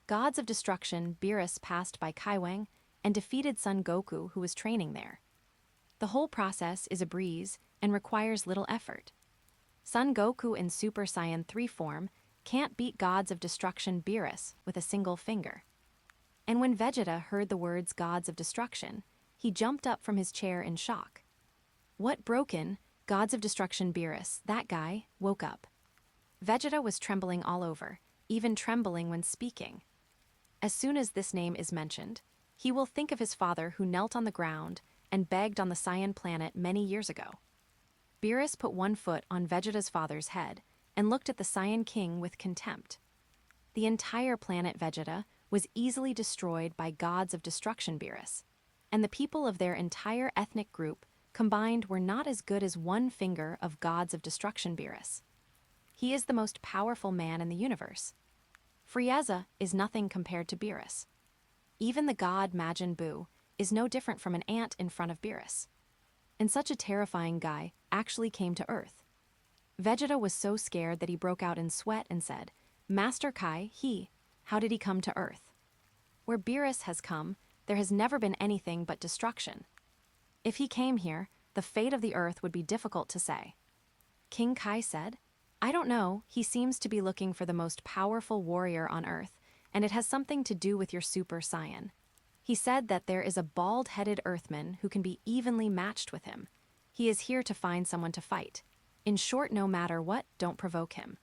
gods of destruction, Beerus passed by Kaiwang and defeated Son Goku, who was training there. The whole process is a breeze and requires little effort. Son Goku in Super Saiyan 3 form can't beat gods of destruction Beerus with a single finger." And when Vegeta heard the words gods of destruction, he jumped up from his chair in shock. "What broken, gods of destruction Beerus, that guy, woke up." Vegeta was trembling all over, even trembling when speaking. As soon as this name is mentioned, he will think of his father who knelt on the ground and begged on the Saiyan planet many years ago. Beerus put one foot on Vegeta's father's head and looked at the Saiyan king with contempt. The entire planet Vegeta was easily destroyed by gods of destruction Beerus, and the people of their entire ethnic group combined were not as good as one finger of gods of destruction Beerus. He is the most powerful man in the universe. Frieza is nothing compared to Beerus. Even the God Majin Buu is no different from an ant in front of Beerus. And such a terrifying guy actually came to Earth. Vegeta was so scared that he broke out in sweat and said, "Master Kai, how did he come to Earth? Where Beerus has come, there has never been anything but destruction. If he came here, the fate of the Earth would be difficult to say." King Kai said, "I don't know, he seems to be looking for the most powerful warrior on Earth, and it has something to do with your Super Saiyan. He said that there is a bald-headed Earthman who can be evenly matched with him. He is here to find someone to fight. In short, no matter what, don't provoke him."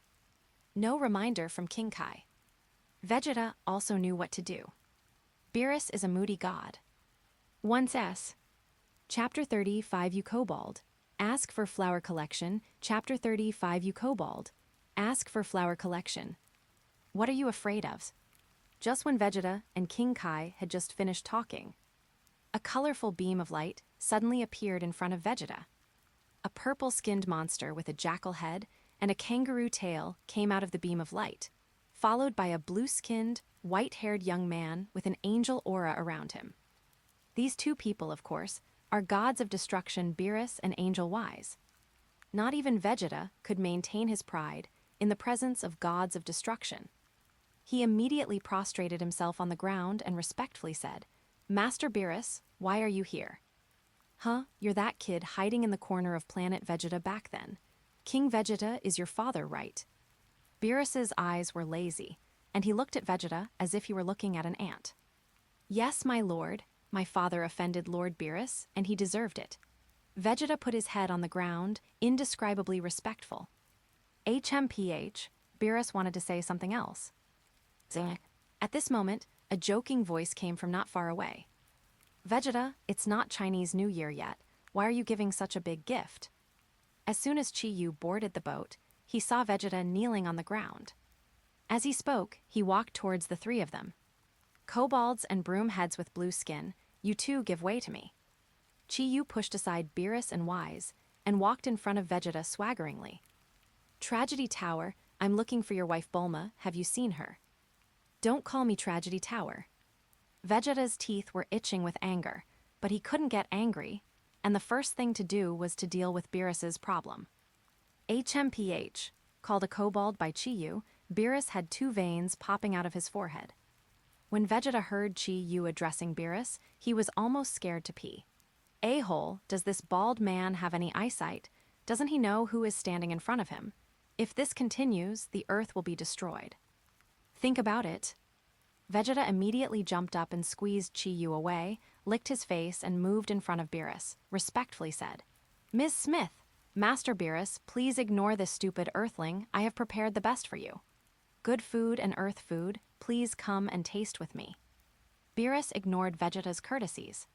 No reminder from King Kai. Vegeta also knew what to do. Beerus is a moody god. Once S. Chapter 35 You Kobold. Ask for flower collection. Chapter 35 You Kobold. Ask for flower collection. What are you afraid of? Just when Vegeta and King Kai had just finished talking, a colorful beam of light suddenly appeared in front of Vegeta. A purple-skinned monster with a jackal head and a kangaroo tail came out of the beam of light, followed by a blue-skinned, white-haired young man with an angel aura around him. These 2 people, of course, are gods of destruction Beerus and Angel Wise. Not even Vegeta could maintain his pride in the presence of gods of destruction. He immediately prostrated himself on the ground and respectfully said, "Master Beerus, why are you here?" "Huh, you're that kid hiding in the corner of planet Vegeta back then. King Vegeta is your father, right?" Beerus's eyes were lazy, and he looked at Vegeta as if he were looking at an ant. "Yes, my lord, my father offended Lord Beerus, and he deserved it." Vegeta put his head on the ground, indescribably respectful. HMPH, Beerus wanted to say something else. Zing. At this moment, a joking voice came from not far away. "Vegeta, it's not Chinese New Year yet. Why are you giving such a big gift?" As soon as Chi-Yu boarded the boat, he saw Vegeta kneeling on the ground. As he spoke, he walked towards the three of them. Kobolds and broom heads with blue skin, you two give way to me. Chi-Yu pushed aside Beerus and Wise, and walked in front of Vegeta swaggeringly. Tragedy Tower, I'm looking for your wife Bulma, have you seen her? Don't call me Tragedy Tower. Vegeta's teeth were itching with anger, but he couldn't get angry, and the first thing to do was to deal with Beerus's problem. HMPH, called a kobold by Chi-Yu, Beerus had 2 veins popping out of his forehead. When Vegeta heard Chi-Yu addressing Beerus, he was almost scared to pee. A-hole, does this bald man have any eyesight? Doesn't he know who is standing in front of him? If this continues, the Earth will be destroyed. Think about it. Vegeta immediately jumped up and squeezed Chi-Yu away, licked his face, and moved in front of Beerus, respectfully said, Ms. Smith, Master Beerus, please ignore this stupid Earthling, I have prepared the best for you. Good food and Earth food, please come and taste with me. Beerus ignored Vegeta's courtesies.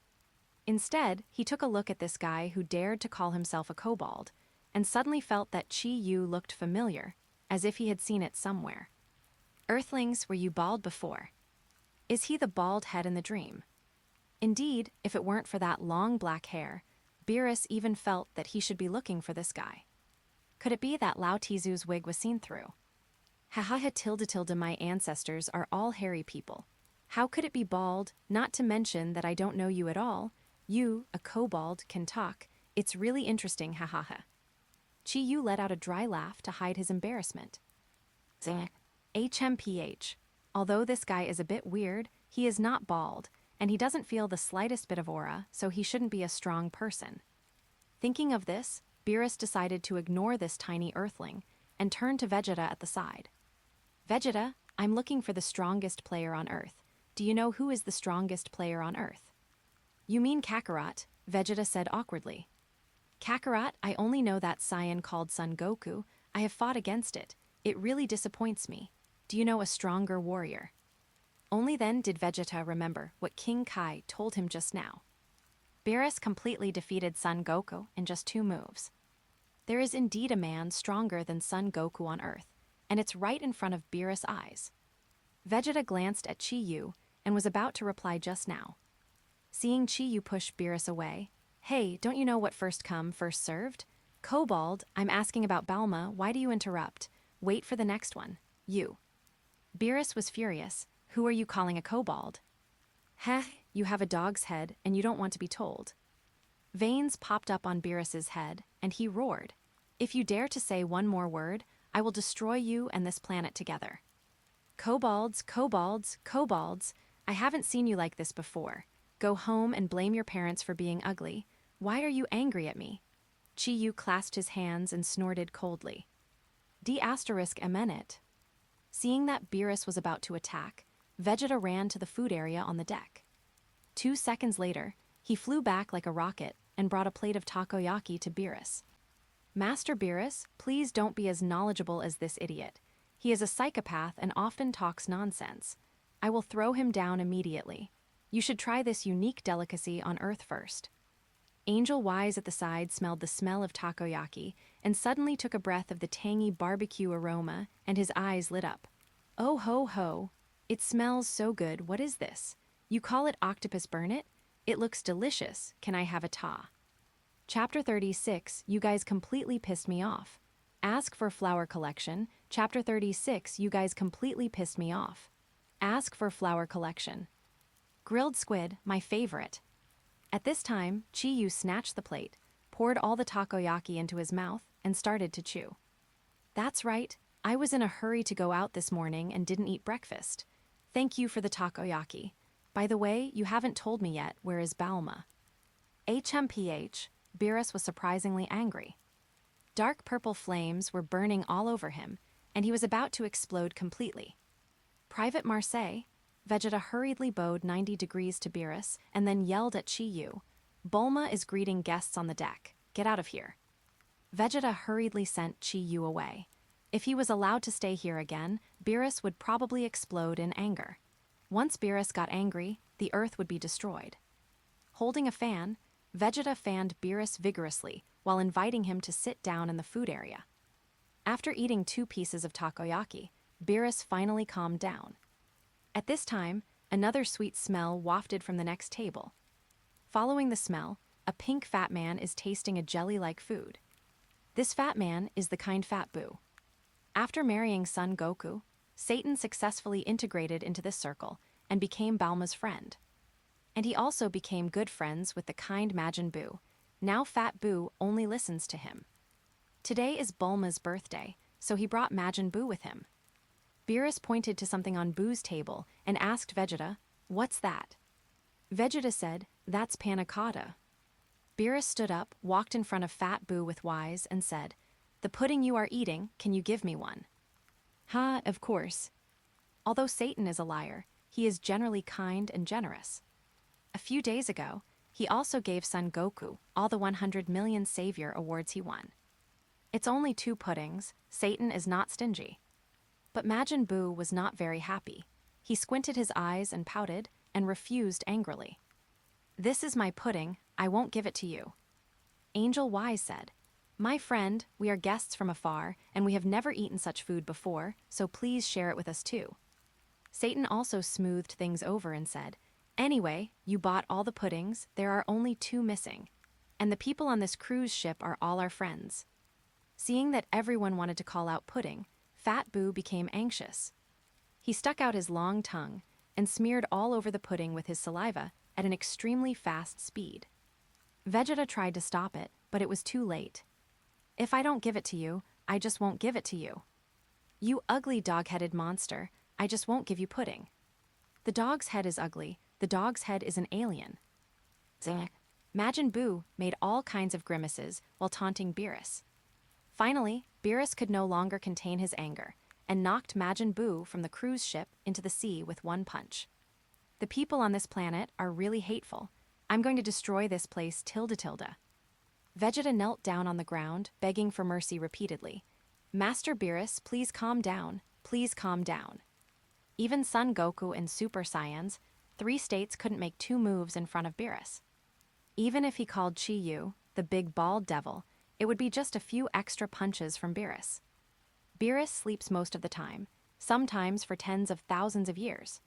Instead, he took a look at this guy who dared to call himself a kobold, and suddenly felt that Chi-Yu looked familiar, as if he had seen it somewhere. Earthlings, were you bald before? Is he the bald head in the dream? Indeed, if it weren't for that long black hair, Beerus even felt that he should be looking for this guy. Could it be that Lao Tizu's wig was seen through? Hahaha tilde, my ancestors are all hairy people. How could it be bald, not to mention that I don't know you at all? You, a kobold, can talk. It's really interesting, hahaha. Chi-Yu let out a dry laugh to hide his embarrassment. HMPH. Although this guy is a bit weird, he is not bald, and he doesn't feel the slightest bit of aura, so he shouldn't be a strong person. Thinking of this, Beerus decided to ignore this tiny earthling and turn to Vegeta at the side. Vegeta, I'm looking for the strongest player on Earth. Do you know who is the strongest player on Earth? You mean Kakarot, Vegeta said awkwardly. Kakarot, I only know that Saiyan called Son Goku. I have fought against it. It really disappoints me. Do you know a stronger warrior? Only then did Vegeta remember what King Kai told him just now. Beerus completely defeated Son Goku in just 2 moves. There is indeed a man stronger than Son Goku on Earth, and it's right in front of Beerus' eyes. Vegeta glanced at Chi-Yu and was about to reply just now. Seeing Chi-Yu push Beerus away, hey, don't you know what first come, first served? Kobold, I'm asking about Boulma, why do you interrupt? Wait for the next one. You. Beerus was furious. Who are you calling a kobold? Heh, you have a dog's head and you don't want to be told. Veins popped up on Beerus's head and he roared. If you dare to say one more word, I will destroy you and this planet together. Kobolds, kobolds, kobolds, I haven't seen you like this before. Go home and blame your parents for being ugly. Why are you angry at me? Chi-Yu clasped his hands and snorted coldly. D***it. Seeing that Beerus was about to attack, Vegeta ran to the food area on the deck. 2 seconds later, he flew back like a rocket and brought a plate of takoyaki to Beerus. Master Beerus, please don't be as knowledgeable as this idiot. He is a psychopath and often talks nonsense. I will throw him down immediately. You should try this unique delicacy on Earth first. Angel Wise at the side smelled the smell of takoyaki and suddenly took a breath of the tangy barbecue aroma, and his eyes lit up. Oh ho ho! It smells so good, what is this? You call it octopus burnet? It looks delicious, can I have a ta? Chapter 36, you guys completely pissed me off. Ask for flower collection. Chapter 36, you guys completely pissed me off. Ask for flower collection. Grilled squid, my favorite. At this time, Chi-Yu snatched the plate, poured all the takoyaki into his mouth, and started to chew. That's right, I was in a hurry to go out this morning and didn't eat breakfast. Thank you for the takoyaki. By the way, you haven't told me yet, where is Boulma? HMPH, Beerus was surprisingly angry. Dark purple flames were burning all over him, and he was about to explode completely. Private Marseille, Vegeta hurriedly bowed 90 degrees to Beerus and then yelled at Chi-Yu. Bulma is greeting guests on the deck. Get out of here. Vegeta hurriedly sent Chi-Yu away. If he was allowed to stay here again, Beerus would probably explode in anger. Once Beerus got angry, the Earth would be destroyed. Holding a fan, Vegeta fanned Beerus vigorously while inviting him to sit down in the food area. After eating 2 pieces of takoyaki, Beerus finally calmed down. At this time, another sweet smell wafted from the next table. Following the smell, a pink fat man is tasting a jelly-like food. This fat man is the kind Fat Buu. After marrying Son Goku, Satan successfully integrated into this circle and became Bulma's friend. And he also became good friends with the kind Majin Buu. Now Fat Buu only listens to him. Today is Bulma's birthday, so he brought Majin Buu with him. Beerus pointed to something on Buu's table and asked Vegeta, "What's that?" Vegeta said, "That's panna cotta." Beerus stood up, walked in front of Fat Buu with wise, and said, "The pudding you are eating, can you give me one?" "Ha, of course." Although Satan is a liar, he is generally kind and generous. A few days ago, he also gave Son Goku all the 100 million Savior awards he won. It's only 2 puddings, Satan is not stingy. But Majin Buu was not very happy. He squinted his eyes and pouted, and refused angrily. "This is my pudding, I won't give it to you." Angel Wise said, "My friend, we are guests from afar, and we have never eaten such food before, so please share it with us too." Satan also smoothed things over and said, "Anyway, you bought all the puddings, there are only 2 missing. And the people on this cruise ship are all our friends." Seeing that everyone wanted to call out pudding, Fat Buu became anxious. He stuck out his long tongue and smeared all over the pudding with his saliva at an extremely fast speed. Vegeta tried to stop it, but it was too late. "If I don't give it to you, I just won't give it to you. You ugly dog-headed monster, I just won't give you pudding." The dog's head is ugly, the dog's head is an alien. Zing. Majin Buu made all kinds of grimaces while taunting Beerus. Finally, Beerus could no longer contain his anger, and knocked Majin Buu from the cruise ship into the sea with one punch. "The people on this planet are really hateful. I'm going to destroy this place tilde tilde." Vegeta knelt down on the ground, begging for mercy repeatedly. "Master Beerus, please calm down. Please calm down." Even Son Goku and Super Saiyans, 3 states couldn't make 2 moves in front of Beerus. Even if he called Chi Yu, the big bald devil, it would be just a few extra punches from Beerus. Beerus sleeps most of the time, sometimes for tens of thousands of years.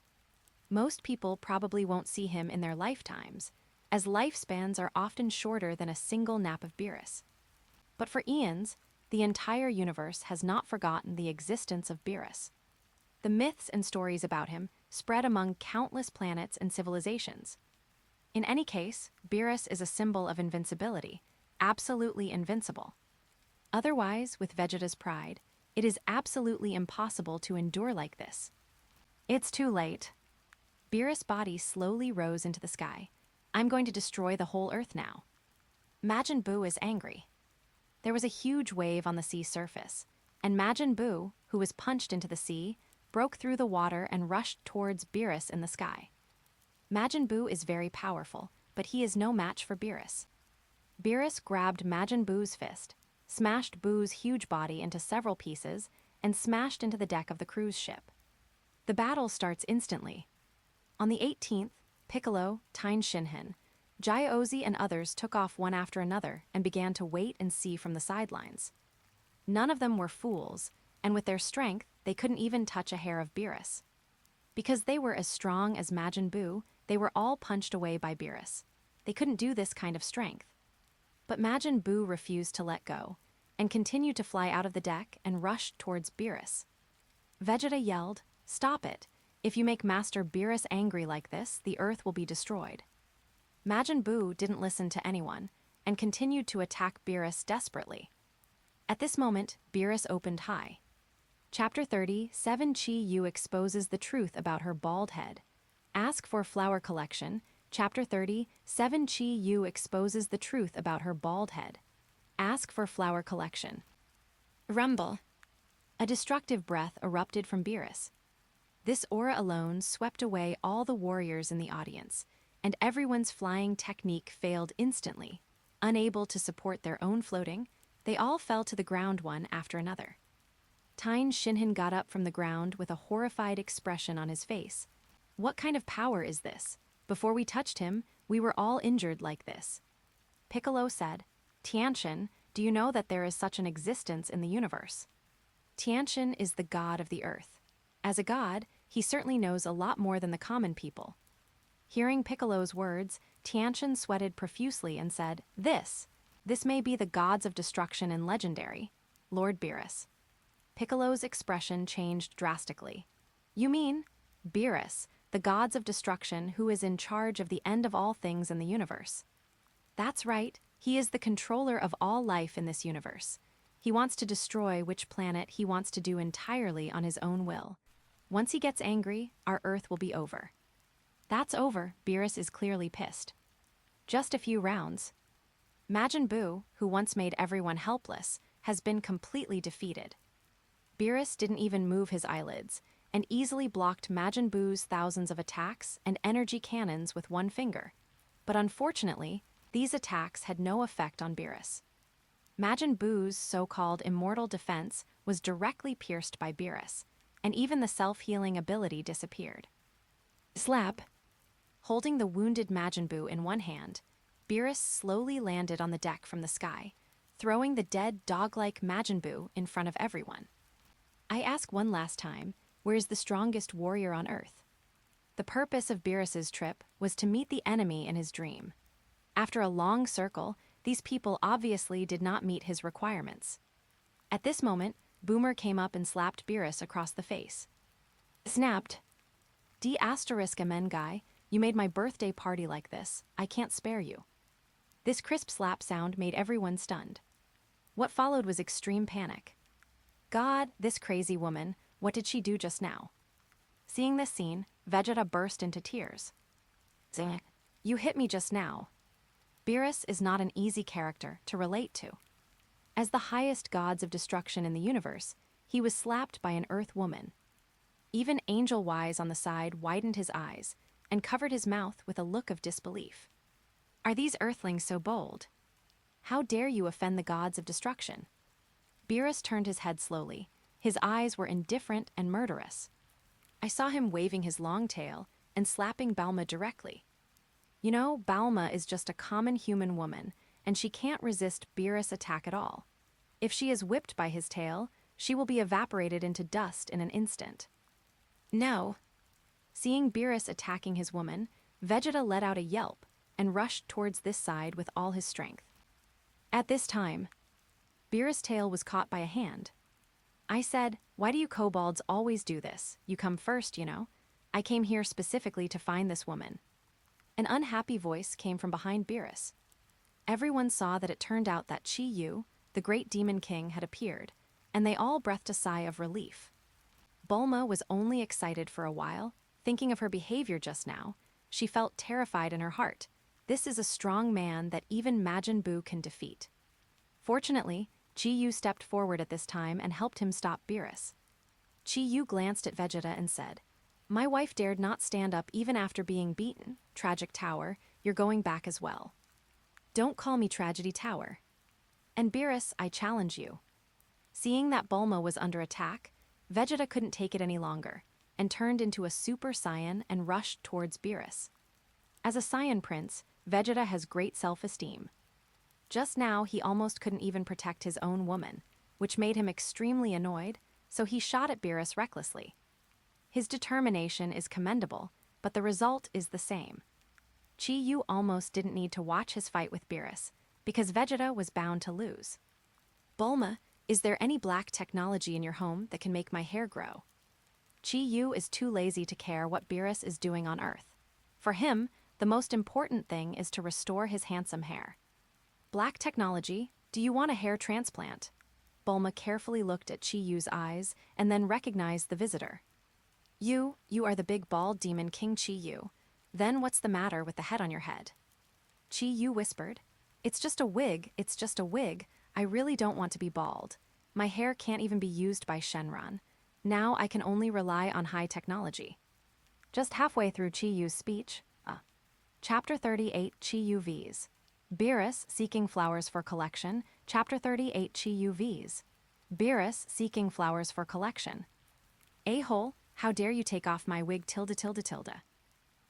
Most people probably won't see him in their lifetimes, as lifespans are often shorter than a single nap of Beerus. But for eons, the entire universe has not forgotten the existence of Beerus. The myths and stories about him spread among countless planets and civilizations. In any case, Beerus is a symbol of invincibility, absolutely invincible. Otherwise, with Vegeta's pride, it is absolutely impossible to endure like this. It's too late. Beerus' body slowly rose into the sky. "I'm going to destroy the whole Earth now." Majin Buu is angry. There was a huge wave on the sea surface, and Majin Buu, who was punched into the sea, broke through the water and rushed towards Beerus in the sky. Majin Buu is very powerful, but he is no match for Beerus. Beerus grabbed Majin Buu's fist, smashed Buu's huge body into several pieces, and smashed into the deck of the cruise ship. The battle starts instantly. On the 18th, Piccolo, Tine Shinhan, Jaiozzi and others took off one after another and began to wait and see from the sidelines. None of them were fools, and with their strength, they couldn't even touch a hair of Beerus. Because they were as strong as Majin Buu, they were all punched away by Beerus. They couldn't do this kind of strength. But Majin Buu refused to let go, and continued to fly out of the deck and rushed towards Beerus. Vegeta yelled, "Stop it! If you make Master Beerus angry like this, the Earth will be destroyed." Majin Buu didn't listen to anyone, and continued to attack Beerus desperately. At this moment, Beerus opened high. Chapter 30, 7 Chi Yu exposes the truth about her bald head. Ask for flower collection. Chapter 30, 7 Chi Yu exposes the truth about her bald head. Ask for flower collection. Rumble. A destructive breath erupted from Beerus. This aura alone swept away all the warriors in the audience, and everyone's flying technique failed instantly. Unable to support their own floating, they all fell to the ground one after another. Tine Shinhan got up from the ground with a horrified expression on his face. "What kind of power is this? Before we touched him, we were all injured like this." Piccolo said, "Tianshin, do you know that there is such an existence in the universe?" Tianshin is the god of the earth. As a god, he certainly knows a lot more than the common people. Hearing Piccolo's words, Tiantian sweated profusely and said, This may be the gods of destruction and legendary, Lord Beerus. Piccolo's expression changed drastically. You mean, Beerus, the gods of destruction who is in charge of the end of all things in the universe? That's right, he is the controller of all life in this universe. He wants to destroy which planet he wants to do entirely on his own will. Once he gets angry, our Earth will be over. That's over, Beerus is clearly pissed. Just a few rounds. Majin Buu, who once made everyone helpless, has been completely defeated. Beerus didn't even move his eyelids, and easily blocked Majin Buu's thousands of attacks and energy cannons with one finger. But unfortunately, these attacks had no effect on Beerus. Majin Buu's so-called immortal defense was directly pierced by Beerus, and even the self-healing ability disappeared. Slap! Holding the wounded Majin Buu in one hand, Beerus slowly landed on the deck from the sky, throwing the dead dog-like Majin Buu in front of everyone. I ask one last time, where's the strongest warrior on Earth? The purpose of Beerus's trip was to meet the enemy in his dream. After a long circle, these people obviously did not meet his requirements. At this moment, Boomer came up and slapped Beerus across the face. Snapped. D***amen guy, you made my birthday party like this, I can't spare you. This crisp slap sound made everyone stunned. What followed was extreme panic. God, this crazy woman, what did she do just now? Seeing this scene, Vegeta burst into tears. Zing, you hit me just now. Beerus is not an easy character to relate to. As the highest gods of destruction in the universe, he was slapped by an Earth woman. Even Angel Wise on the side widened his eyes and covered his mouth with a look of disbelief. Are these Earthlings so bold? How dare you offend the gods of destruction? Beerus turned his head slowly. His eyes were indifferent and murderous. I saw him waving his long tail and slapping Bulma directly. You know, Bulma is just a common human woman, and she can't resist Beerus' attack at all. If she is whipped by his tail, she will be evaporated into dust in an instant. No. Seeing Beerus attacking his woman, Vegeta let out a yelp and rushed towards this side with all his strength. At this time, Beerus' tail was caught by a hand. I said, why do you kobolds always do this? You come first, you know. I came here specifically to find this woman. An unhappy voice came from behind Beerus. Everyone saw that it turned out that Chi-Yu, the great demon king, had appeared, and they all breathed a sigh of relief. Bulma was only excited for a while, thinking of her behavior just now. She felt terrified in her heart. This is a strong man that even Majin Buu can defeat. Fortunately, Chi-Yu stepped forward at this time and helped him stop Beerus. Chi-Yu glanced at Vegeta and said, My wife dared not stand up even after being beaten. Tragic Tower, you're going back as well. Don't call me Tragedy Tower. And Beerus, I challenge you. Seeing that Bulma was under attack, Vegeta couldn't take it any longer, and turned into a Super Saiyan and rushed towards Beerus. As a Saiyan prince, Vegeta has great self-esteem. Just now, he almost couldn't even protect his own woman, which made him extremely annoyed, so he shot at Beerus recklessly. His determination is commendable, but the result is the same. Chi-Yu almost didn't need to watch his fight with Beerus, because Vegeta was bound to lose. Bulma, is there any black technology in your home that can make my hair grow? Chi-Yu is too lazy to care what Beerus is doing on Earth. For him, the most important thing is to restore his handsome hair. Black technology, do you want a hair transplant? Bulma carefully looked at Chi-Yu's eyes and then recognized the visitor. You are the big bald demon King Chi-Yu. Then what's the matter with the head on your head? Chi-Yu whispered, It's just a wig, it's just a wig. I really don't want to be bald. My hair can't even be used by Shenron. Now I can only rely on high technology. Just halfway through Chi-Yu's speech, Chapter 38 Chi-Yuvs. Beerus seeking flowers for collection. Chapter 38 Chi-Yuvs. Beerus seeking flowers for collection. A-hole, how dare you take off my wig tilde.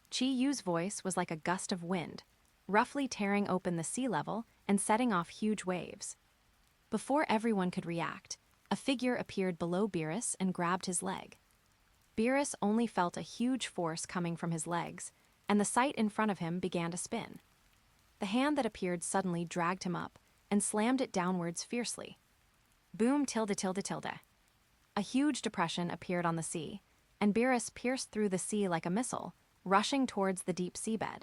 Chi-Yu's voice was like a gust of wind, roughly tearing open the sea level and setting off huge waves. Before everyone could react, a figure appeared below Beerus and grabbed his leg. Beerus only felt a huge force coming from his legs, and the sight in front of him began to spin. The hand that appeared suddenly dragged him up and slammed it downwards fiercely. Boom tilde tilde tilde. A huge depression appeared on the sea, and Beerus pierced through the sea like a missile, rushing towards the deep seabed.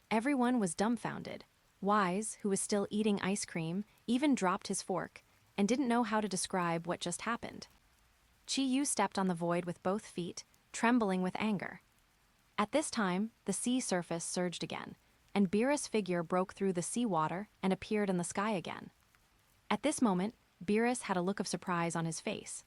Everyone was dumbfounded. Wise, who was still eating ice cream, even dropped his fork and didn't know how to describe what just happened. Chi-Yu stepped on the void with both feet, trembling with anger. At this time, the sea surface surged again, and Beerus' figure broke through the seawater and appeared in the sky again. At this moment, Beerus had a look of surprise on his face.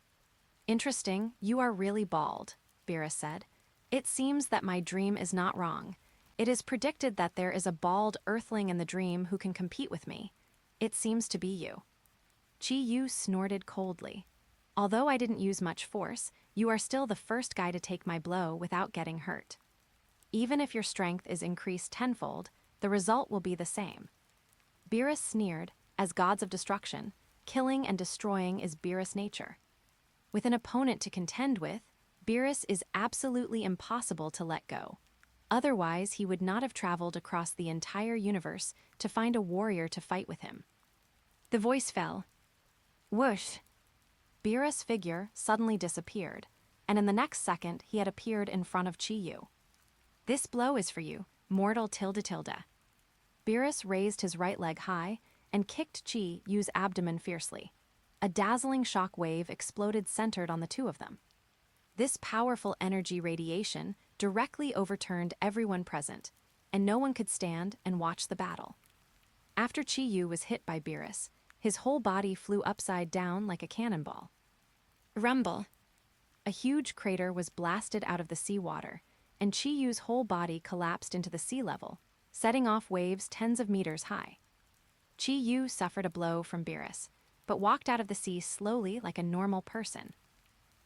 "Interesting, you are really bald," Beerus said. "It seems that my dream is not wrong. It is predicted that there is a bald earthling in the dream who can compete with me. It seems to be you." Chi-Yu snorted coldly. "Although I didn't use much force, you are still the first guy to take my blow without getting hurt. Even if your strength is increased tenfold, the result will be the same." Beerus sneered, as gods of destruction, killing and destroying is Beerus' nature. With an opponent to contend with, Beerus is absolutely impossible to let go. Otherwise, he would not have traveled across the entire universe to find a warrior to fight with him. The voice fell. Whoosh! Beerus' figure suddenly disappeared, and in the next second he had appeared in front of Chi-Yu. "This blow is for you, mortal tilde tilde." Beerus raised his right leg high and kicked Chi-Yu's abdomen fiercely. A dazzling shock wave exploded centered on the two of them. This powerful energy radiation directly overturned everyone present, and no one could stand and watch the battle. After Chi-Yu was hit by Beerus, his whole body flew upside down like a cannonball. Rumble! A huge crater was blasted out of the seawater, and Chi-Yu's whole body collapsed into the sea level, setting off waves tens of meters high. Chi-Yu suffered a blow from Beerus, but walked out of the sea slowly like a normal person.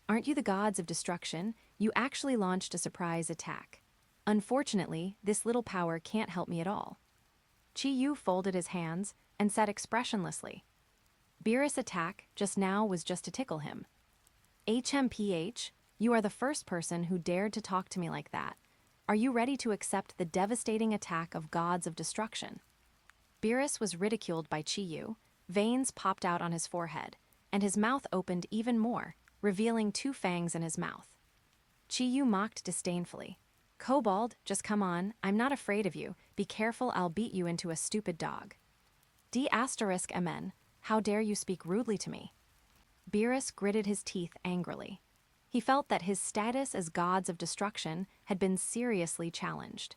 "Aren't you the gods of destruction? You actually launched a surprise attack. Unfortunately, this little power can't help me at all." Chi-Yu folded his hands and said expressionlessly, "Beerus' attack just now was just to tickle him. HMPH, you are the first person who dared to talk to me like that. Are you ready to accept the devastating attack of gods of destruction?" Beerus was ridiculed by Chi-Yu, veins popped out on his forehead, and his mouth opened even more, revealing 2 fangs in his mouth. Chi-Yu mocked disdainfully. "Kobold, just come on, I'm not afraid of you. Be careful, I'll beat you into a stupid dog." D***mn, how dare you speak rudely to me? Beerus gritted his teeth angrily. He felt that his status as gods of destruction had been seriously challenged.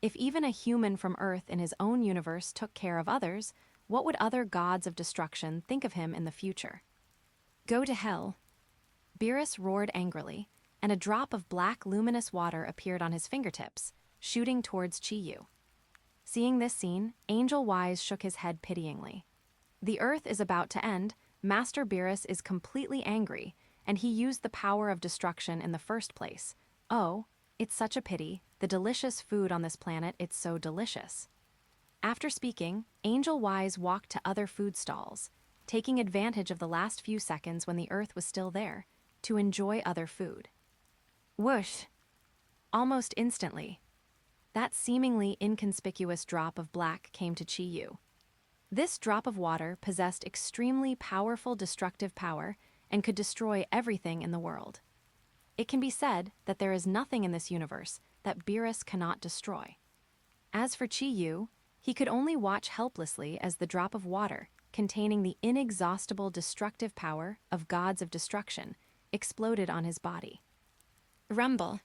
If even a human from Earth in his own universe took care of others, what would other gods of destruction think of him in the future? "Go to hell." Beerus roared angrily, and a drop of black luminous water appeared on his fingertips, shooting towards Chi-Yu. Seeing this scene, Angel Wise shook his head pityingly. The Earth is about to end, Master Beerus is completely angry, and he used the power of destruction in the first place. Oh, it's such a pity, the delicious food on this planet, it's so delicious. After speaking, Angel Wise walked to other food stalls, taking advantage of the last few seconds when the Earth was still there, to enjoy other food. Whoosh! Almost instantly, that seemingly inconspicuous drop of black came to Chi-Yu. This drop of water possessed extremely powerful destructive power and could destroy everything in the world. It can be said that there is nothing in this universe that Beerus cannot destroy. As for Chi-Yu, he could only watch helplessly as the drop of water, containing the inexhaustible destructive power of gods of destruction, exploded on his body. Rumble!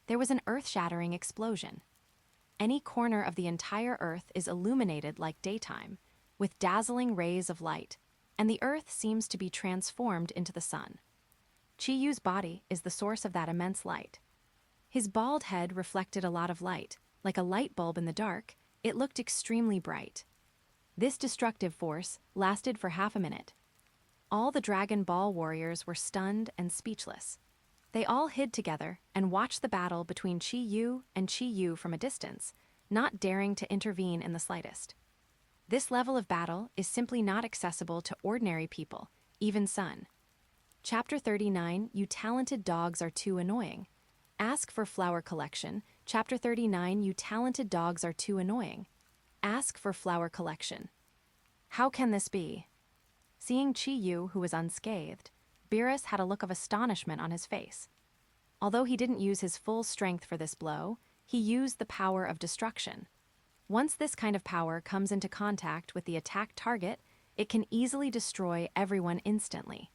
There was an earth-shattering explosion. Any corner of the entire Earth is illuminated like daytime, with dazzling rays of light, and the Earth seems to be transformed into the sun. Chi-Yu's body is the source of that immense light. His bald head reflected a lot of light. Like a light bulb in the dark, it looked extremely bright. This destructive force lasted for half a minute. All the Dragon Ball warriors were stunned and speechless. They all hid together and watched the battle between Chi-Yu and Chi-Yu from a distance, not daring to intervene in the slightest. This level of battle is simply not accessible to ordinary people, even Sun. Chapter 39, You Talented Dogs Are Too Annoying. Ask for Flower Collection. Chapter 39, You Talented Dogs Are Too Annoying. Ask for Flower Collection. How can this be? Seeing Chi-Yu, who was unscathed, Beerus had a look of astonishment on his face. Although he didn't use his full strength for this blow, he used the power of destruction. Once this kind of power comes into contact with the attacked target, it can easily destroy everyone instantly.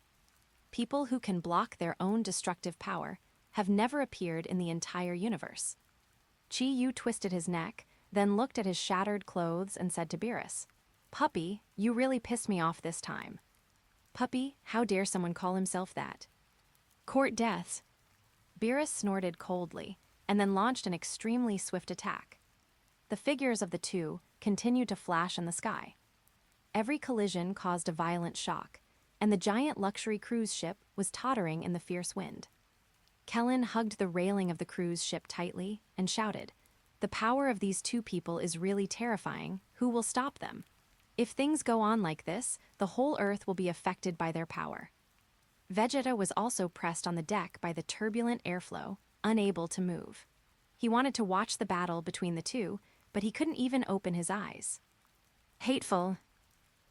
People who can block their own destructive power have never appeared in the entire universe. Chi-Yu twisted his neck, then looked at his shattered clothes and said to Beerus, "Puppy, you really pissed me off this time." "Puppy, how dare someone call himself that?" "Court death." Beerus snorted coldly, and then launched an extremely swift attack. The figures of the two continued to flash in the sky. Every collision caused a violent shock, and the giant luxury cruise ship was tottering in the fierce wind. Kellen hugged the railing of the cruise ship tightly and shouted, "The power of these two people is really terrifying. Who will stop them? If things go on like this, the whole Earth will be affected by their power." Vegeta was also pressed on the deck by the turbulent airflow, unable to move. He wanted to watch the battle between the two, but he couldn't even open his eyes. Hateful.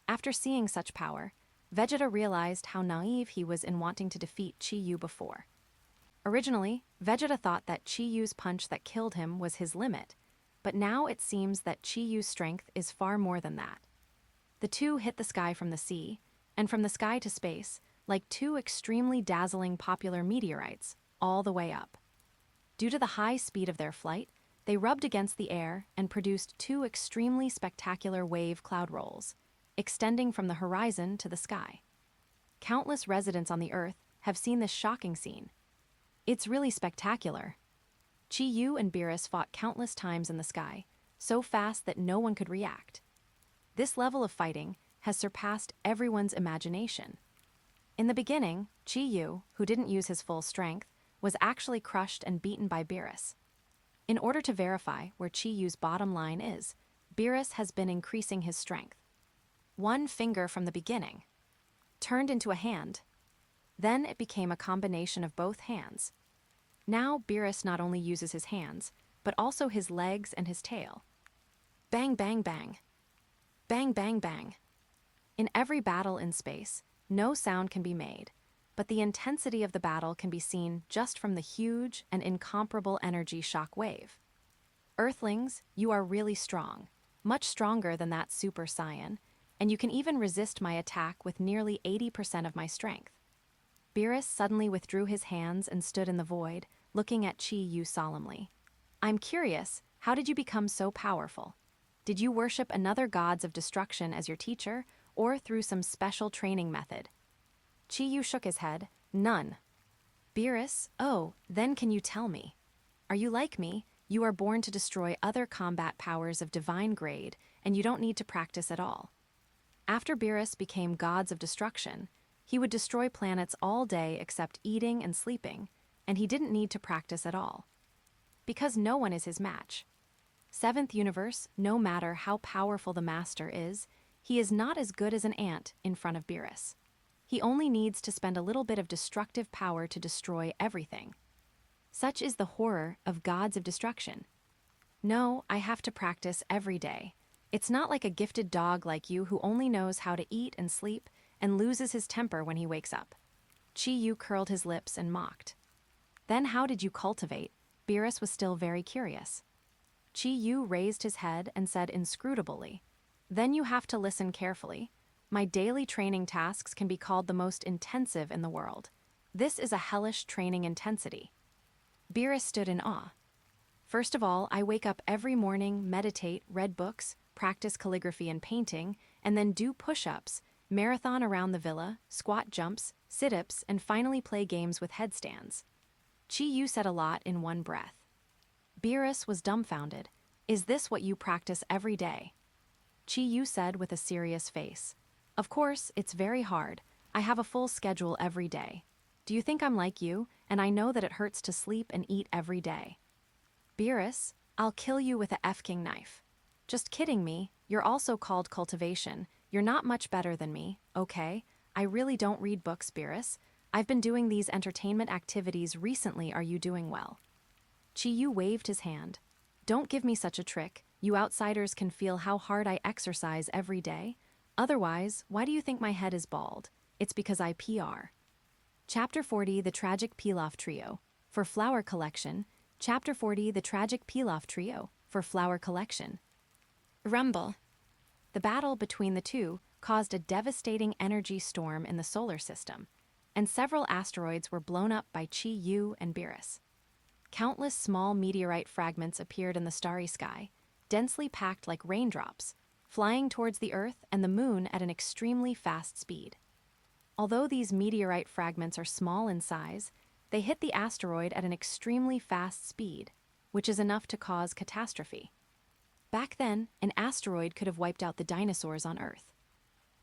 After seeing such power, Vegeta realized how naive he was in wanting to defeat Chi-Yu before. Originally, Vegeta thought that Chi-Yu's punch that killed him was his limit, but now it seems that Chi-Yu's strength is far more than that. The two hit the sky from the sea, and from the sky to space, like two extremely dazzling popular meteorites, all the way up. Due to the high speed of their flight, they rubbed against the air and produced two extremely spectacular wave cloud rolls, extending from the horizon to the sky. Countless residents on the Earth have seen this shocking scene. It's really spectacular. Chi-Yu and Beerus fought countless times in the sky, so fast that no one could react. This level of fighting has surpassed everyone's imagination. In the beginning, Chi-Yu, who didn't use his full strength, was actually crushed and beaten by Beerus. In order to verify where Chi-Yu's bottom line is, Beerus has been increasing his strength. One finger from the beginning turned into a hand. Then it became a combination of both hands. Now Beerus not only uses his hands, but also his legs and his tail. Bang, bang, bang. Bang, bang, bang. In every battle in space, no sound can be made, but the intensity of the battle can be seen just from the huge and incomparable energy shock wave. Earthlings, you are really strong, much stronger than that Super Saiyan, and you can even resist my attack with nearly 80% of my strength. Beerus suddenly withdrew his hands and stood in the void, looking at Chi-Yu solemnly. "I'm curious, how did you become so powerful? Did you worship another gods of destruction as your teacher, or through some special training method?" Chi-Yu shook his head. "None." Beerus, "Oh, then can you tell me? Are you like me? You are born to destroy other combat powers of divine grade, and you don't need to practice at all." After Beerus became gods of destruction, he would destroy planets all day except eating and sleeping, and he didn't need to practice at all. Because no one is his match. Seventh Universe, no matter how powerful the master is, he is not as good as an ant in front of Beerus. He only needs to spend a little bit of destructive power to destroy everything. Such is the horror of gods of destruction. No, I have to practice every day. It's not like a gifted dog like you who only knows how to eat and sleep and loses his temper when he wakes up. Chi-Yu curled his lips and mocked. Then how did you cultivate? Beerus was still very curious. Chi-Yu raised his head and said inscrutably, "Then you have to listen carefully. My daily training tasks can be called the most intensive in the world. This is a hellish training intensity." Beerus stood in awe. "First of all, I wake up every morning, meditate, read books, practice calligraphy and painting, and then do push-ups, marathon around the villa, squat jumps, sit-ups, and finally play games with headstands." Chi-Yu said a lot in one breath. Beerus was dumbfounded. "Is this what you practice every day?" Chi-Yu said with a serious face, "Of course, it's very hard. I have a full schedule every day. Do you think I'm like you, and I know that it hurts to sleep and eat every day?" Beerus, "I'll kill you with a F-King knife." "Just kidding me, you're also called cultivation. You're not much better than me, okay? I really don't read books, Beerus. I've been doing these entertainment activities recently. Are you doing well? Chi-Yu waved his hand. Don't give me such a trick. You outsiders can feel how hard I exercise every day. Otherwise, why do you think my head is bald? It's because I PR. Chapter 40, The Tragic Pilaf Trio. For Flower Collection. Chapter 40, The Tragic Pilaf Trio. For Flower Collection. Rumble. The battle between the two caused a devastating energy storm in the solar system, and several asteroids were blown up by Chi-Yu and Beerus. Countless small meteorite fragments appeared in the starry sky, densely packed like raindrops, flying towards the Earth and the Moon at an extremely fast speed. Although these meteorite fragments are small in size, they hit the asteroid at an extremely fast speed, which is enough to cause catastrophe. Back then, an asteroid could have wiped out the dinosaurs on Earth.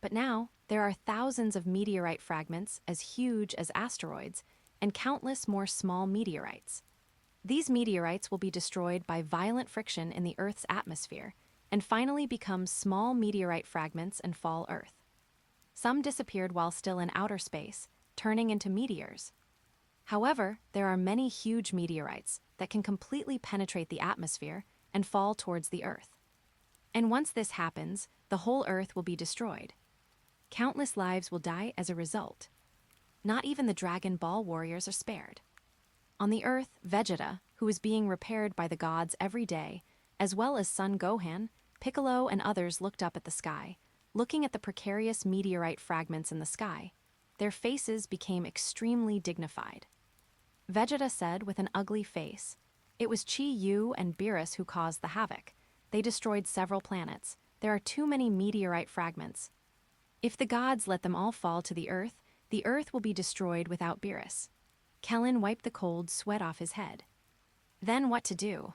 But now, there are thousands of meteorite fragments as huge as asteroids and countless more small meteorites. These meteorites will be destroyed by violent friction in the Earth's atmosphere and finally become small meteorite fragments and fall Earth. Some disappeared while still in outer space, turning into meteors. However, there are many huge meteorites that can completely penetrate the atmosphere and fall towards the Earth. And once this happens, the whole Earth will be destroyed. Countless lives will die as a result. Not even the Dragon Ball warriors are spared. On the Earth, Vegeta, who is being repaired by the gods every day, as well as Son Gohan, Piccolo, and others looked up at the sky, looking at the precarious meteorite fragments in the sky. Their faces became extremely dignified. Vegeta said with an ugly face, "It was Chi-Yu and Beerus who caused the havoc. They destroyed several planets. There are too many meteorite fragments. If the gods let them all fall to the Earth will be destroyed without Beerus." Kellen wiped the cold sweat off his head. Then what to do?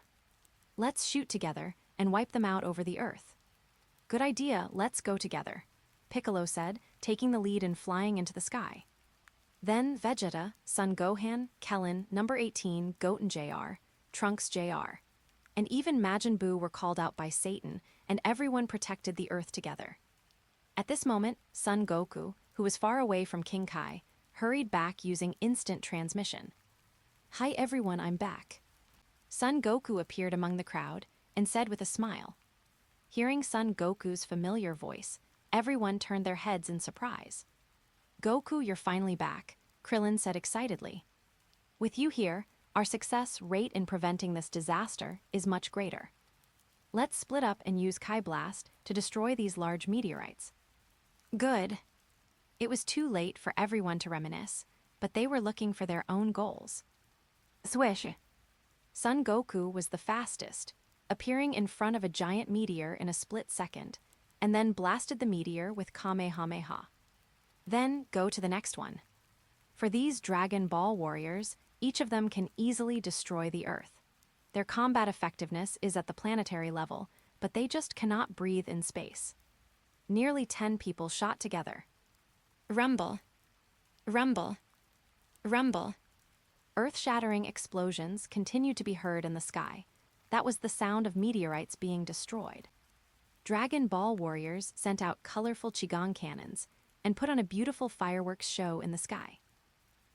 Let's shoot together and wipe them out over the Earth. Good idea, let's go together, Piccolo said, taking the lead and flying into the sky. Then Vegeta, Son Gohan, Kellen, Number 18, Goat and JR, Trunks JR, and even Majin Buu were called out by Satan, and everyone protected the Earth together. At this moment, Son Goku, who was far away from King Kai, hurried back using instant transmission. "Hi everyone, I'm back." Son Goku appeared among the crowd and said with a smile. Hearing Son Goku's familiar voice, everyone turned their heads in surprise. "Goku, you're finally back," Krillin said excitedly. "With you here, our success rate in preventing this disaster is much greater. Let's split up and use Kai Blast to destroy these large meteorites." Good. It was too late for everyone to reminisce, but they were looking for their own goals. Swish! Son Goku was the fastest, appearing in front of a giant meteor in a split second, and then blasted the meteor with Kamehameha. Then go to the next one. For these Dragon Ball warriors, each of them can easily destroy the Earth. Their combat effectiveness is at the planetary level, but they just cannot breathe in space. Nearly 10 people shot together. Rumble. Rumble. Rumble. Earth-shattering explosions continued to be heard in the sky. That was the sound of meteorites being destroyed. Dragon Ball warriors sent out colorful Qigong cannons and put on a beautiful fireworks show in the sky.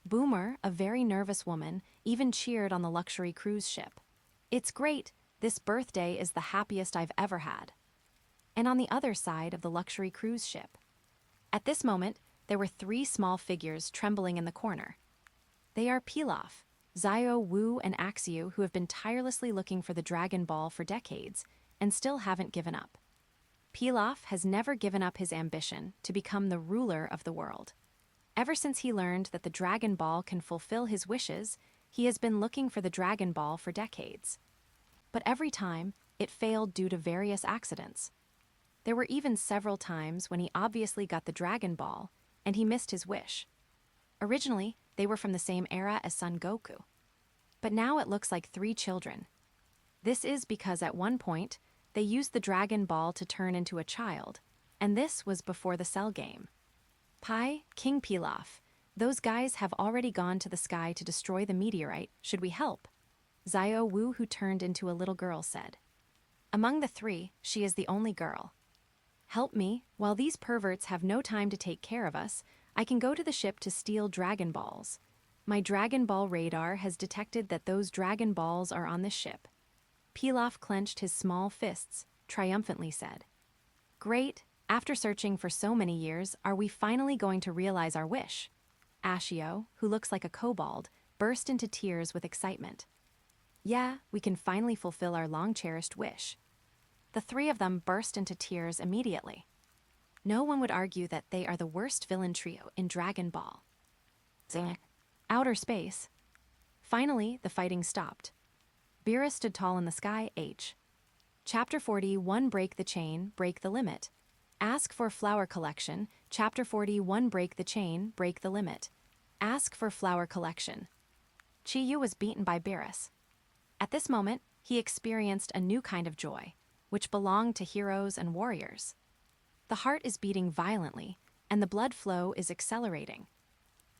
Boomer, a very nervous woman, even cheered on the luxury cruise ship. "It's great. This birthday is the happiest I've ever had." And on the other side of the luxury cruise ship. At this moment, there were 3 small figures trembling in the corner. They are Pilaf, Zio, Wu, and Axiu, who have been tirelessly looking for the Dragon Ball for decades and still haven't given up. Pilaf has never given up his ambition to become the ruler of the world. Ever since he learned that the Dragon Ball can fulfill his wishes, he has been looking for the Dragon Ball for decades. But every time, it failed due to various accidents. There were even several times when he obviously got the Dragon Ball, and he missed his wish. Originally, they were from the same era as Son Goku. But now it looks like 3 children. This is because at one point, they used the Dragon Ball to turn into a child, and this was before the Cell game. Pi, King Pilaf, those guys have already gone to the sky to destroy the meteorite. Should we help? Zio Wu, who turned into a little girl, said. Among the 3, she is the only girl. Help me, while these perverts have no time to take care of us, I can go to the ship to steal Dragon Balls. My Dragon Ball radar has detected that those Dragon Balls are on this ship. Pilaf clenched his small fists, triumphantly said. Great, after searching for so many years, are we finally going to realize our wish? Ashio, who looks like a kobold, burst into tears with excitement. Yeah, we can finally fulfill our long-cherished wish. The three of them burst into tears immediately. No one would argue that they are the worst villain trio in Dragon Ball. Zing. Outer space. Finally, the fighting stopped. Beerus stood tall in the sky, H. Chapter 41, Break the Chain, Break the Limit. Ask for Flower Collection. Chapter 41, Break the Chain, Break the Limit. Ask for Flower Collection. Chi-Yu was beaten by Beerus. At this moment, he experienced a new kind of joy, which belonged to heroes and warriors. The heart is beating violently, and the blood flow is accelerating.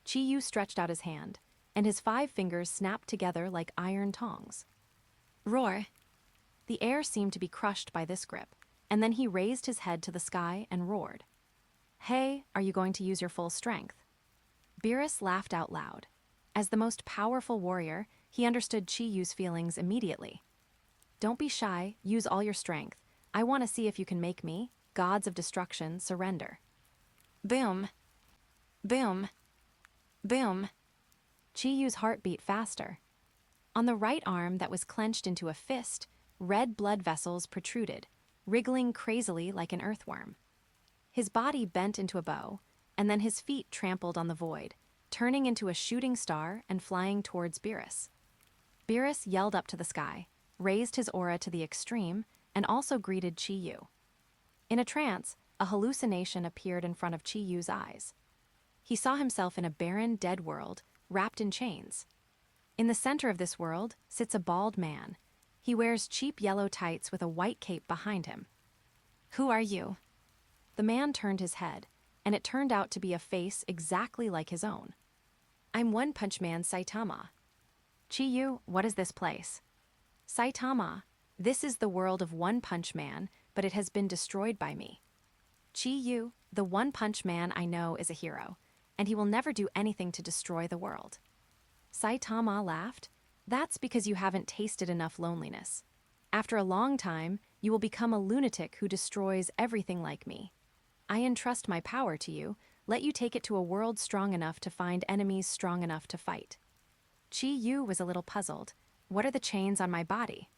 Chi-Yu stretched out his hand, and his 5 fingers snapped together like iron tongs. Roar! The air seemed to be crushed by this grip, and then he raised his head to the sky and roared. Hey, are you going to use your full strength? Beerus laughed out loud. As the most powerful warrior, he understood Chi-Yu's feelings immediately. Don't be shy, use all your strength. I want to see if you can make me, gods of destruction, surrender. Boom! Boom! Boom! Chi-Yu's heart beat faster. On the right arm that was clenched into a fist, red blood vessels protruded, wriggling crazily like an earthworm. His body bent into a bow, and then his feet trampled on the void, turning into a shooting star and flying towards Beerus. Beerus yelled up to the sky, raised his aura to the extreme, and also greeted Chi-Yu. In a trance, a hallucination appeared in front of Chi-Yu's eyes. He saw himself in a barren, dead world, wrapped in chains. In the center of this world sits a bald man. He wears cheap yellow tights with a white cape behind him. Who are you? The man turned his head, and it turned out to be a face exactly like his own. I'm One Punch Man Saitama. Chi-Yu, what is this place? Saitama, this is the world of One Punch Man, but it has been destroyed by me. Chi-Yu, the One Punch Man I know is a hero, and he will never do anything to destroy the world. Saitama laughed. That's because you haven't tasted enough loneliness. After a long time, you will become a lunatic who destroys everything like me. I entrust my power to you, let you take it to a world strong enough to find enemies strong enough to fight. Chi-Yu was a little puzzled. What are the chains on my body?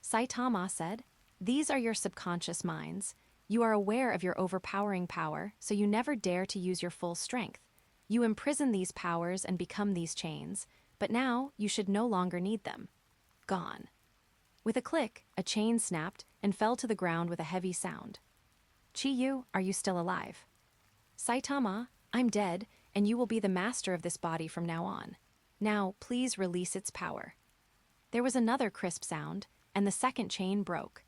Saitama said, these are your subconscious minds. You are aware of your overpowering power, so you never dare to use your full strength. You imprison these powers and become these chains, but now you should no longer need them. Gone. With a click, a chain snapped and fell to the ground with a heavy sound. Chi-Yu, are you still alive? Saitama, I'm dead, and you will be the master of this body from now on. Now, please release its power. There was another crisp sound, and the second chain broke.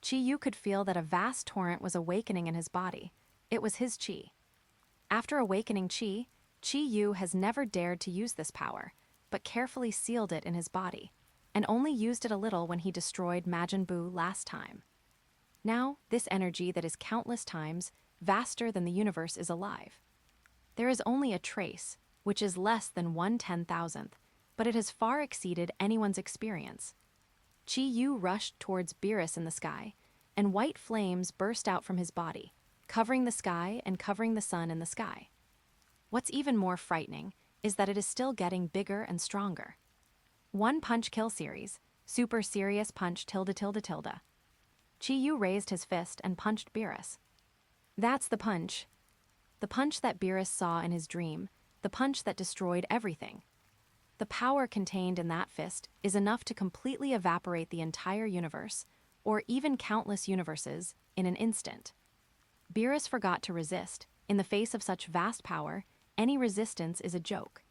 Chi-Yu could feel that a vast torrent was awakening in his body. It was his chi. After awakening chi, Chi-Yu has never dared to use this power, but carefully sealed it in his body, and only used it a little when he destroyed Majin Buu last time. Now, this energy that is countless times vaster than the universe is alive. There is only a trace, which is less than 1/10,000th, but it has far exceeded anyone's experience. Chi-Yu rushed towards Beerus in the sky, and white flames burst out from his body, covering the sky and covering the sun in the sky. What's even more frightening is that it is still getting bigger and stronger. One Punch Kill Series, Super Serious Punch tilde tilde tilde. Chi-Yu raised his fist and punched Beerus. That's the punch. The punch that Beerus saw in his dream, the punch that destroyed everything. The power contained in that fist is enough to completely evaporate the entire universe, or even countless universes, in an instant. Beerus forgot to resist. In the face of such vast power, any resistance is a joke.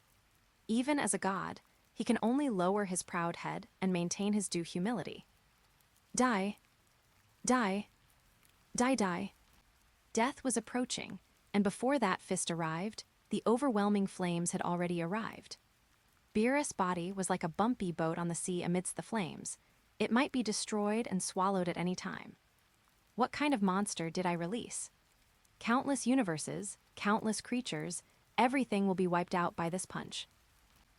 Even as a god, he can only lower his proud head and maintain his due humility. Die. Die. Die, die. Death was approaching, and before that fist arrived, the overwhelming flames had already arrived. Beerus' body was like a bumpy boat on the sea amidst the flames. It might be destroyed and swallowed at any time. What kind of monster did I release? Countless universes, countless creatures, everything will be wiped out by this punch.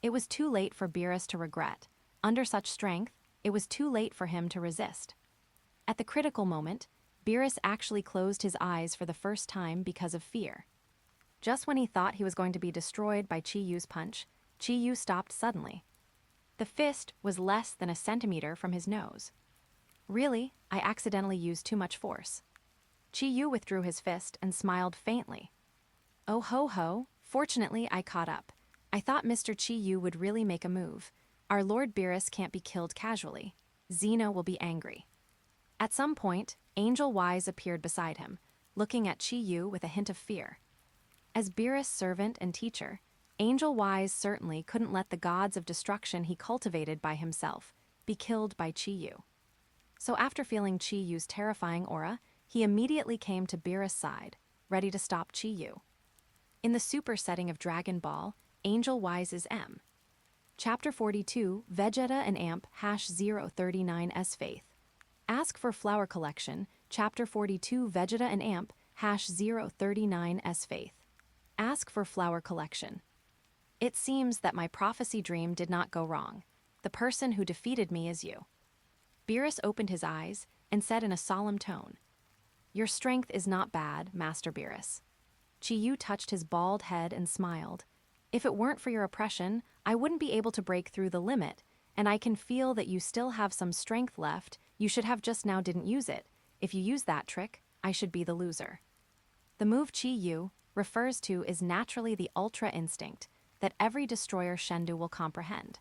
It was too late for Beerus to regret. Under such strength, it was too late for him to resist. At the critical moment, Beerus actually closed his eyes for the first time because of fear. Just when he thought he was going to be destroyed by Chi-Yu's punch, Chi-Yu stopped suddenly. The fist was less than a centimeter from his nose. Really, I accidentally used too much force. Chi-Yu withdrew his fist and smiled faintly. Oh ho ho, fortunately I caught up. I thought Mr. Chi-Yu would really make a move. Our Lord Beerus can't be killed casually. Xeno will be angry. At some point, Angel Wise appeared beside him, looking at Chi-Yu with a hint of fear. As Beerus' servant and teacher, Angel Wise certainly couldn't let the gods of destruction he cultivated by himself be killed by Chi-Yu. So after feeling Chi-Yu's terrifying aura, he immediately came to Beerus' side, ready to stop Chi-Yu. In the super setting of Dragon Ball, Angel Wise's M. Chapter 42, Vegeta&amp #039S Faith. Ask for Flower Collection, Chapter 42, Vegeta&amp #039S Faith. Ask for Flower Collection. It seems that my prophecy dream did not go wrong. The person who defeated me is you. Beerus opened his eyes and said in a solemn tone, Your strength is not bad, Master Beerus. Chi-Yu touched his bald head and smiled. If it weren't for your oppression, I wouldn't be able to break through the limit, and I can feel that you still have some strength left. You should have just now didn't use it. If you use that trick, I should be the loser. The move Chi-Yu refers to is naturally the Ultra Instinct that every destroyer Shendu will comprehend.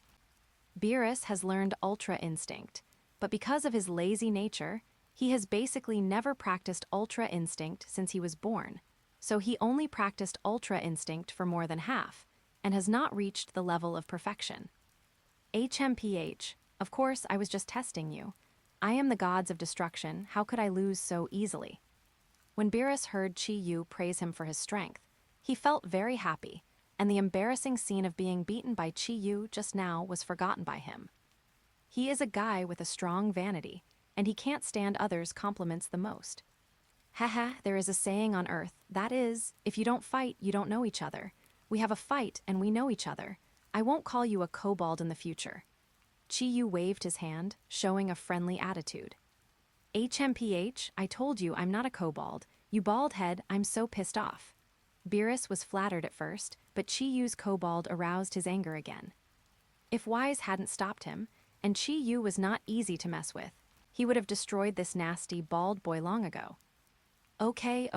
Beerus has learned Ultra Instinct, but because of his lazy nature, he has basically never practiced Ultra Instinct since he was born, so he only practiced Ultra Instinct for more than half, and has not reached the level of perfection. HMPH, of course I was just testing you. I am the gods of destruction, how could I lose so easily? When Beerus heard Chi-Yu praise him for his strength, he felt very happy, and the embarrassing scene of being beaten by Chi-Yu just now was forgotten by him. He is a guy with a strong vanity, and he can't stand others' compliments the most. Haha, there is a saying on Earth, that is, if you don't fight, you don't know each other. We have a fight, and we know each other. I won't call you a kobold in the future. Chi-Yu waved his hand, showing a friendly attitude. HMPH, I told you I'm not a kobold. You bald head, I'm so pissed off. Beerus was flattered at first, but Chi-Yu's kobold aroused his anger again. If Wise hadn't stopped him, and Chi-Yu was not easy to mess with, he would have destroyed this nasty bald boy long ago. Okay,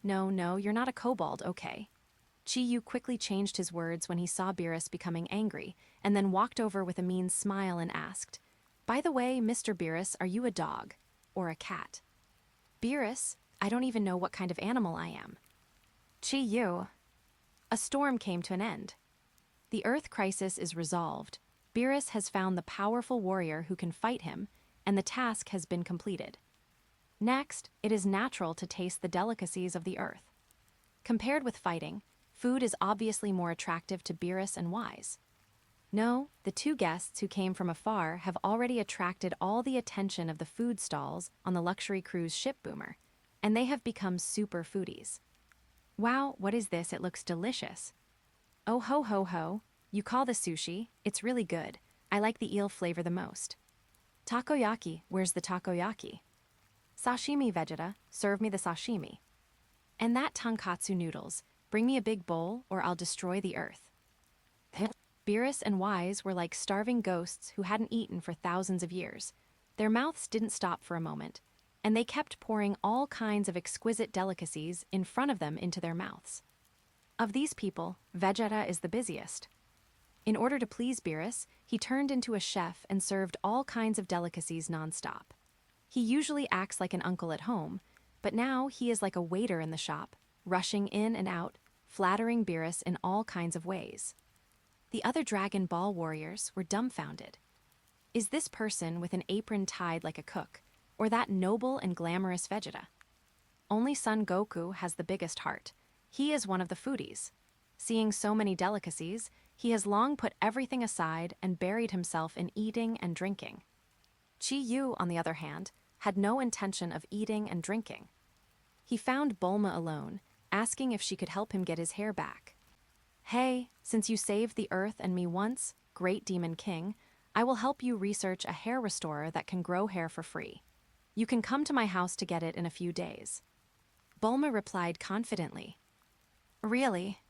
no, you're not a kobold, okay. Chi-Yu quickly changed his words when he saw Beerus becoming angry, and then walked over with a mean smile and asked, By the way, Mr. Beerus, are you a dog? Or a cat? Beerus, I don't even know what kind of animal I am. Chi-Yu. A storm came to an end. The Earth crisis is resolved. Beerus has found the powerful warrior who can fight him, and the task has been completed. Next, it is natural to taste the delicacies of the Earth. Compared with fighting, food is obviously more attractive to Beerus and Wise. No, the two guests who came from afar have already attracted all the attention of the food stalls on the luxury cruise ship Boomer, and they have become super foodies. Wow, what is this? It looks delicious. Oh ho ho ho, you call this sushi, it's really good. I like the eel flavor the most. Takoyaki, where's the takoyaki? Sashimi, Vegeta, serve me the sashimi. And that tonkatsu noodles, bring me a big bowl or I'll destroy the Earth. Beerus and Wise were like starving ghosts who hadn't eaten for thousands of years. Their mouths didn't stop for a moment, and they kept pouring all kinds of exquisite delicacies in front of them into their mouths. Of these people, Vegeta is the busiest. In order to please Beerus, he turned into a chef and served all kinds of delicacies nonstop. He usually acts like an uncle at home, but now he is like a waiter in the shop, rushing in and out, flattering Beerus in all kinds of ways. The other Dragon Ball warriors were dumbfounded. Is this person with an apron tied like a cook, or that noble and glamorous Vegeta? Only Son Goku has the biggest heart. He is one of the foodies. Seeing so many delicacies, he has long put everything aside and buried himself in eating and drinking. Chi-Yu, on the other hand, had no intention of eating and drinking. he found Bulma alone, asking if she could help him get his hair back. "Hey, since you saved the Earth and me once, Great Demon King, I will help you research a hair restorer that can grow hair for free. You can come to my house to get it in a few days." Bulma replied confidently. "Really?"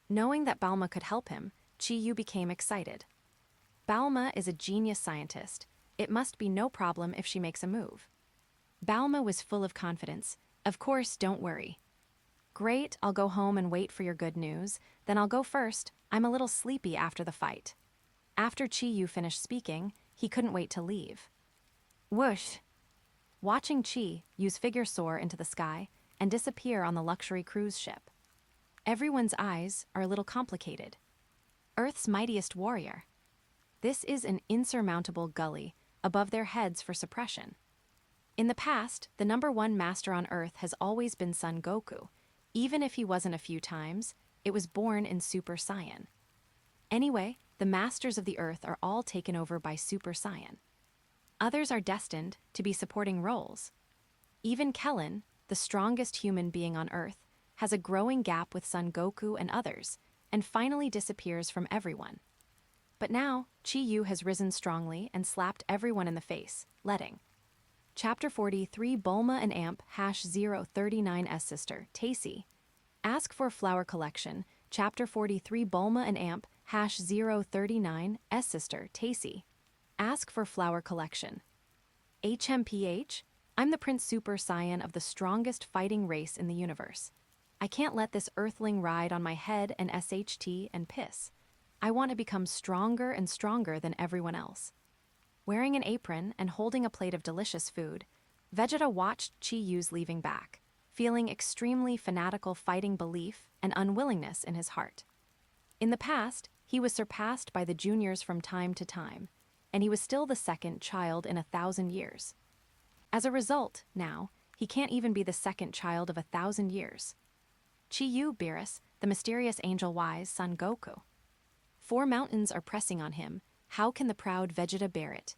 Knowing that Bulma could help him, Chi-Yu became excited. Bulma is a genius scientist. It must be no problem if she makes a move. Bulma was full of confidence. "Of course, don't worry." "Great, I'll go home and wait for your good news. Then I'll go first. I'm a little sleepy after the fight." After Chi-Yu finished speaking, he couldn't wait to leave. Whoosh! Watching Chi-Yu's figure soar into the sky and disappear on the luxury cruise ship. Everyone's eyes are a little complicated. Earth's mightiest warrior. This is an insurmountable gully above their heads for suppression. In the past, the #1 master on Earth has always been Son Goku. Even if he wasn't a few times, it was born in Super Saiyan. Anyway, the masters of the Earth are all taken over by Super Saiyan. Others are destined to be supporting roles. Even Kellen, the strongest human being on Earth, has a growing gap with Son Goku and others, and finally disappears from everyone. But now, Chi-Yu has risen strongly and slapped everyone in the face, letting. Chapter 43 Bulma&amp #039's sister, Taisi. Ask for flower collection. Chapter 43 Bulma&amp #039's sister, Taisi. Ask for flower collection. HMPH? I'm the Prince Super Saiyan of the strongest fighting race in the universe. I can't let this earthling ride on my head and SHT and piss. I want to become stronger and stronger than everyone else. Wearing an apron and holding a plate of delicious food, Vegeta watched Chi-Yu's leaving back, feeling extremely fanatical fighting belief and unwillingness in his heart. In the past, he was surpassed by the juniors from time to time, and he was still the second child in 1,000 years. As a result, now, he can't even be the second child of 1,000 years. Chi-Yu Beerus, the mysterious angel wise Son Goku. 4 mountains are pressing on him. How can the proud Vegeta bear it?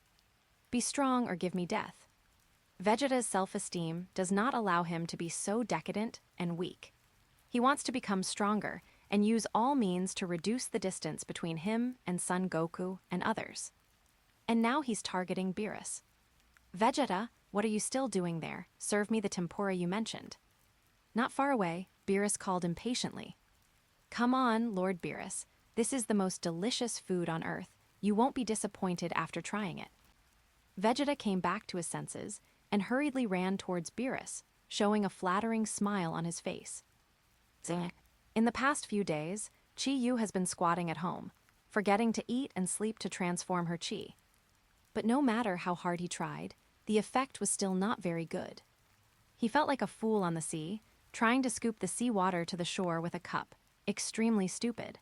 Be strong or give me death. Vegeta's self-esteem does not allow him to be so decadent and weak. He wants to become stronger and use all means to reduce the distance between him and Son Goku and others. And now he's targeting Beerus. "Vegeta, what are you still doing there? Serve me the tempura you mentioned." Not far away, Beerus called impatiently. "Come on, Lord Beerus. This is the most delicious food on Earth. You won't be disappointed after trying it." Vegeta came back to his senses and hurriedly ran towards Beerus, showing a flattering smile on his face. In the past few days, Chi-Yu has been squatting at home, forgetting to eat and sleep to transform her chi. But no matter how hard he tried, the effect was still not very good. He felt like a fool on the sea, trying to scoop the seawater to the shore with a cup. Extremely stupid.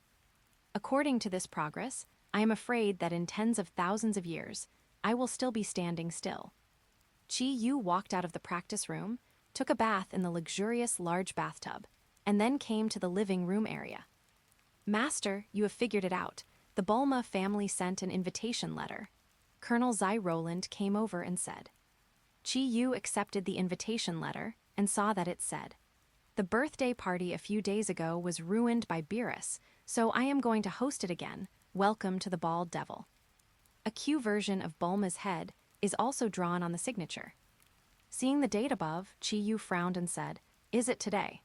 According to this progress, I am afraid that in tens of thousands of years, I will still be standing still. Chi-Yu walked out of the practice room, took a bath in the luxurious large bathtub, and then came to the living room area. "Master, you have figured it out. The Bulma family sent an invitation letter." Colonel Roland came over and said. Chi-Yu accepted the invitation letter and saw that it said, "The birthday party a few days ago was ruined by Beerus, so I am going to host it again. Welcome to the Bald Devil." A Q version of Bulma's head is also drawn on the signature. Seeing the date above, Chi-Yu frowned and said, "Is it today?"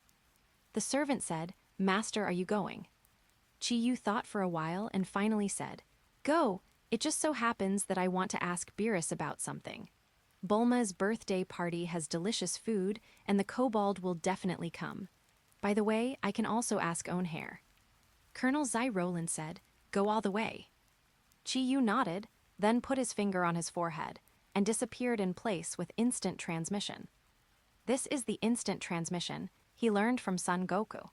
The servant said, "Master, are you going?" Chi-Yu thought for a while and finally said, "Go, it just so happens that I want to ask Beerus about something. Bulma's birthday party has delicious food, and the Kobold will definitely come. By the way, I can also ask own hair." Colonel Roland said, "Go all the way." Chi-Yu nodded, then put his finger on his forehead, and disappeared in place with instant transmission. This is the instant transmission he learned from Son Goku.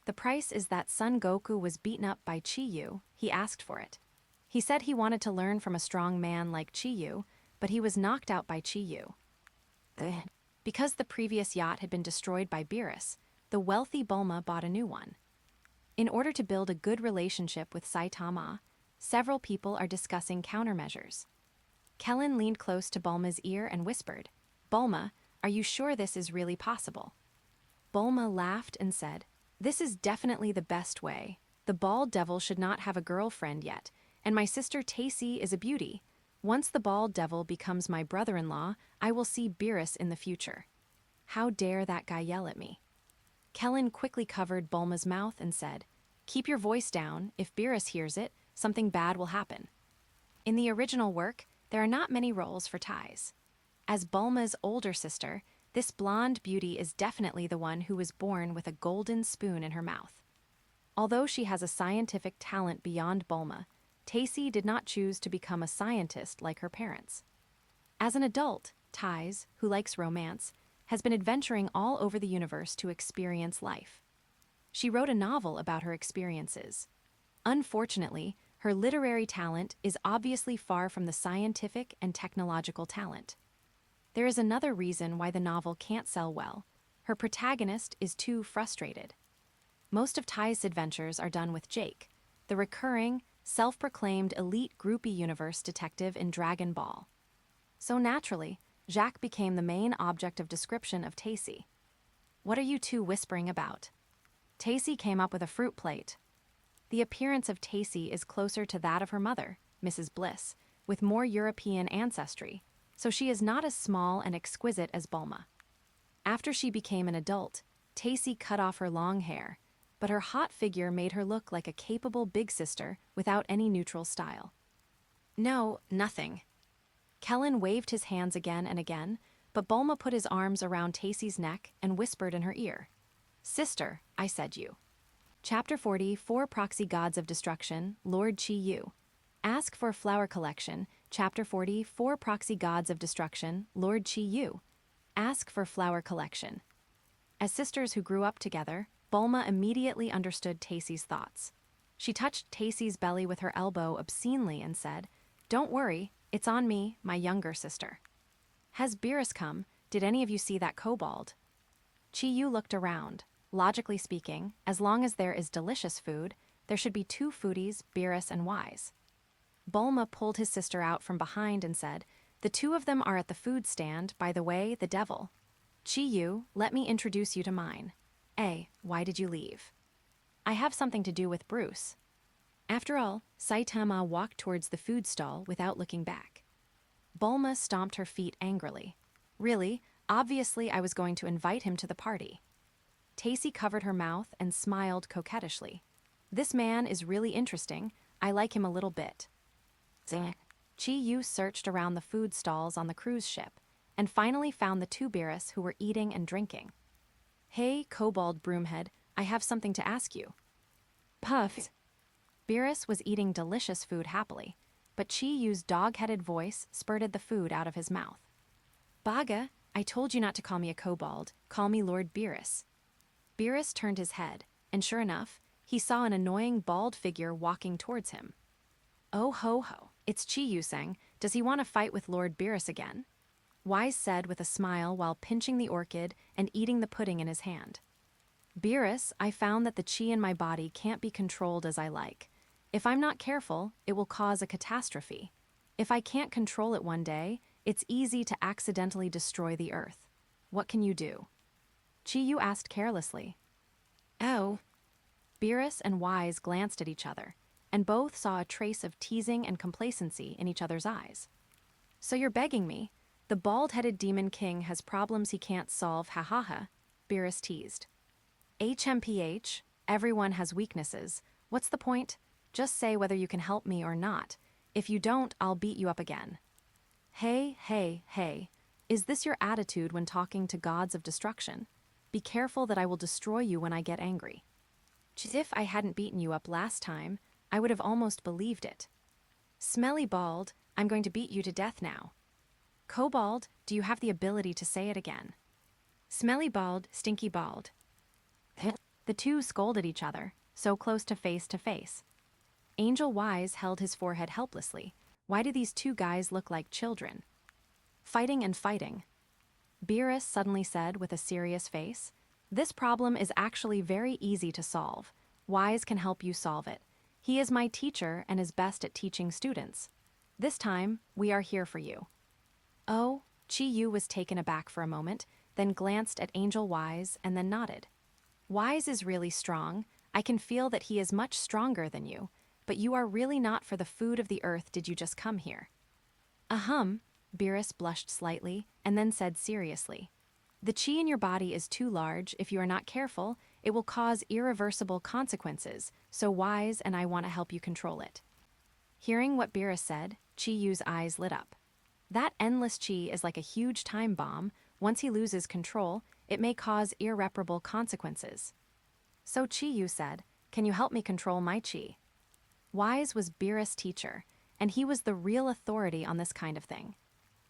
The price is that Son Goku was beaten up by Chi-Yu. He asked for it. He said he wanted to learn from a strong man like Chi-Yu, but he was knocked out by Chi-Yu. Because the previous yacht had been destroyed by Beerus, the wealthy Bulma bought a new one. In order to build a good relationship with Saitama, several people are discussing countermeasures. Kellen leaned close to Bulma's ear and whispered, "Bulma, Are you sure this is really possible? Bulma laughed and said, This is definitely the best way. The bald devil should not have a girlfriend yet, and my sister Taisi is a beauty. Once the bald devil becomes my brother-in-law, I will see Beerus in the future. How dare that guy yell at me? Kellen quickly covered Bulma's mouth and said, Keep your voice down. If Beerus hears it, something bad will happen. In the original work, there are not many roles for Tais. As Bulma's older sister, this blonde beauty is definitely the one who was born with a golden spoon in her mouth. Although she has a scientific talent beyond Bulma, Taisi did not choose to become a scientist like her parents. As an adult, Tais, who likes romance, has been adventuring all over the universe to experience life. She wrote a novel about her experiences. Unfortunately, her literary talent is obviously far from the scientific and technological talent. There is another reason why the novel can't sell well. Her protagonist is too frustrated. Most of Tai's adventures are done with Jake, the recurring, self-proclaimed elite groupie universe detective in Dragon Ball. So naturally, Jacques became the main object of description of Taisi. What are you two whispering about? Taisi came up with a fruit plate. The appearance of Taisi is closer to that of her mother, Mrs. Bliss, with more European ancestry, so she is not as small and exquisite as Bulma. After she became an adult, Taisi cut off her long hair, but her hot figure made her look like a capable big sister without any neutral style. No, nothing. Kellen waved his hands again and again, but Bulma put his arms around Taisi's neck and whispered in her ear. Sister, I said you. Chapter 40, 4 Proxy Gods of Destruction, Lord Chi Yu. Ask for Flower Collection, Chapter 40, 4 Proxy Gods of Destruction, Lord Chi Yu. Ask for Flower Collection. As sisters who grew up together, Bulma immediately understood Taisi's thoughts. She touched Taisi's belly with her elbow obscenely and said, Don't worry, it's on me, my younger sister. Has Beerus come? Did any of you see that kobold? Chi Yu looked around. Logically speaking, as long as there is delicious food, there should be two foodies, Beerus and Wise. Bulma pulled his sister out from behind and said, The two of them are at the food stand, by the way, the devil. Chi Yu, let me introduce you to mine. A, why did you leave? I have something to do with Bruce. After all, Saitama walked towards the food stall without looking back. Bulma stomped her feet angrily. Really, obviously I was going to invite him to the party. Taisi covered her mouth and smiled coquettishly. This man is really interesting. I like him a little bit. Zing. Chi Yu searched around the food stalls on the cruise ship and finally found the two Beerus who were eating and drinking. Hey, Kobold Broomhead, I have something to ask you. Puffed. Beerus was eating delicious food happily, but Chi Yu's dog-headed voice spurted the food out of his mouth. Baga, I told you not to call me a kobold. Call me Lord Beerus. Beerus turned his head, and sure enough, he saw an annoying bald figure walking towards him. Oh ho ho, it's Chi Yu-sang. Does he want to fight with Lord Beerus again? Wise said with a smile while pinching the orchid and eating the pudding in his hand. Beerus, I found that the chi in my body can't be controlled as I like. If I'm not careful, it will cause a catastrophe. If I can't control it one day, it's easy to accidentally destroy the earth. What can you do? Chi Yu asked carelessly. Oh. Beerus and Wise glanced at each other, and both saw a trace of teasing and complacency in each other's eyes. So you're begging me? The bald-headed demon king has problems he can't solve, ha ha ha, Beerus teased. HMPH, everyone has weaknesses. What's the point? Just say whether you can help me or not. If you don't, I'll beat you up again. Hey, hey, hey. Is this your attitude when talking to gods of destruction? Be careful that I will destroy you when I get angry. If I hadn't beaten you up last time, I would have almost believed it. Smelly bald, I'm going to beat you to death now. Kobold, do you have the ability to say it again? Smelly bald, stinky bald. The two scolded each other, so close to face. Angel Wise held his forehead helplessly. Why do these two guys look like children? Fighting and fighting. Beerus suddenly said with a serious face, This problem is actually very easy to solve. Wise can help you solve it. He is my teacher and is best at teaching students. This time, we are here for you. Oh, Yu was taken aback for a moment, then glanced at Angel Wise and then nodded. Wise is really strong. I can feel that he is much stronger than you, but you are really not for the food of the earth. Did you just come here? Ahem, Beerus blushed slightly and then said seriously. The chi in your body is too large. If you are not careful, it will cause irreversible consequences, so Wise and I want to help you control it. Hearing what Beerus said, Yu's eyes lit up. That endless chi is like a huge time bomb. Once he loses control, it may cause irreparable consequences. So Yu said, "Can you help me control my chi?" Wise was Beerus' teacher, and he was the real authority on this kind of thing.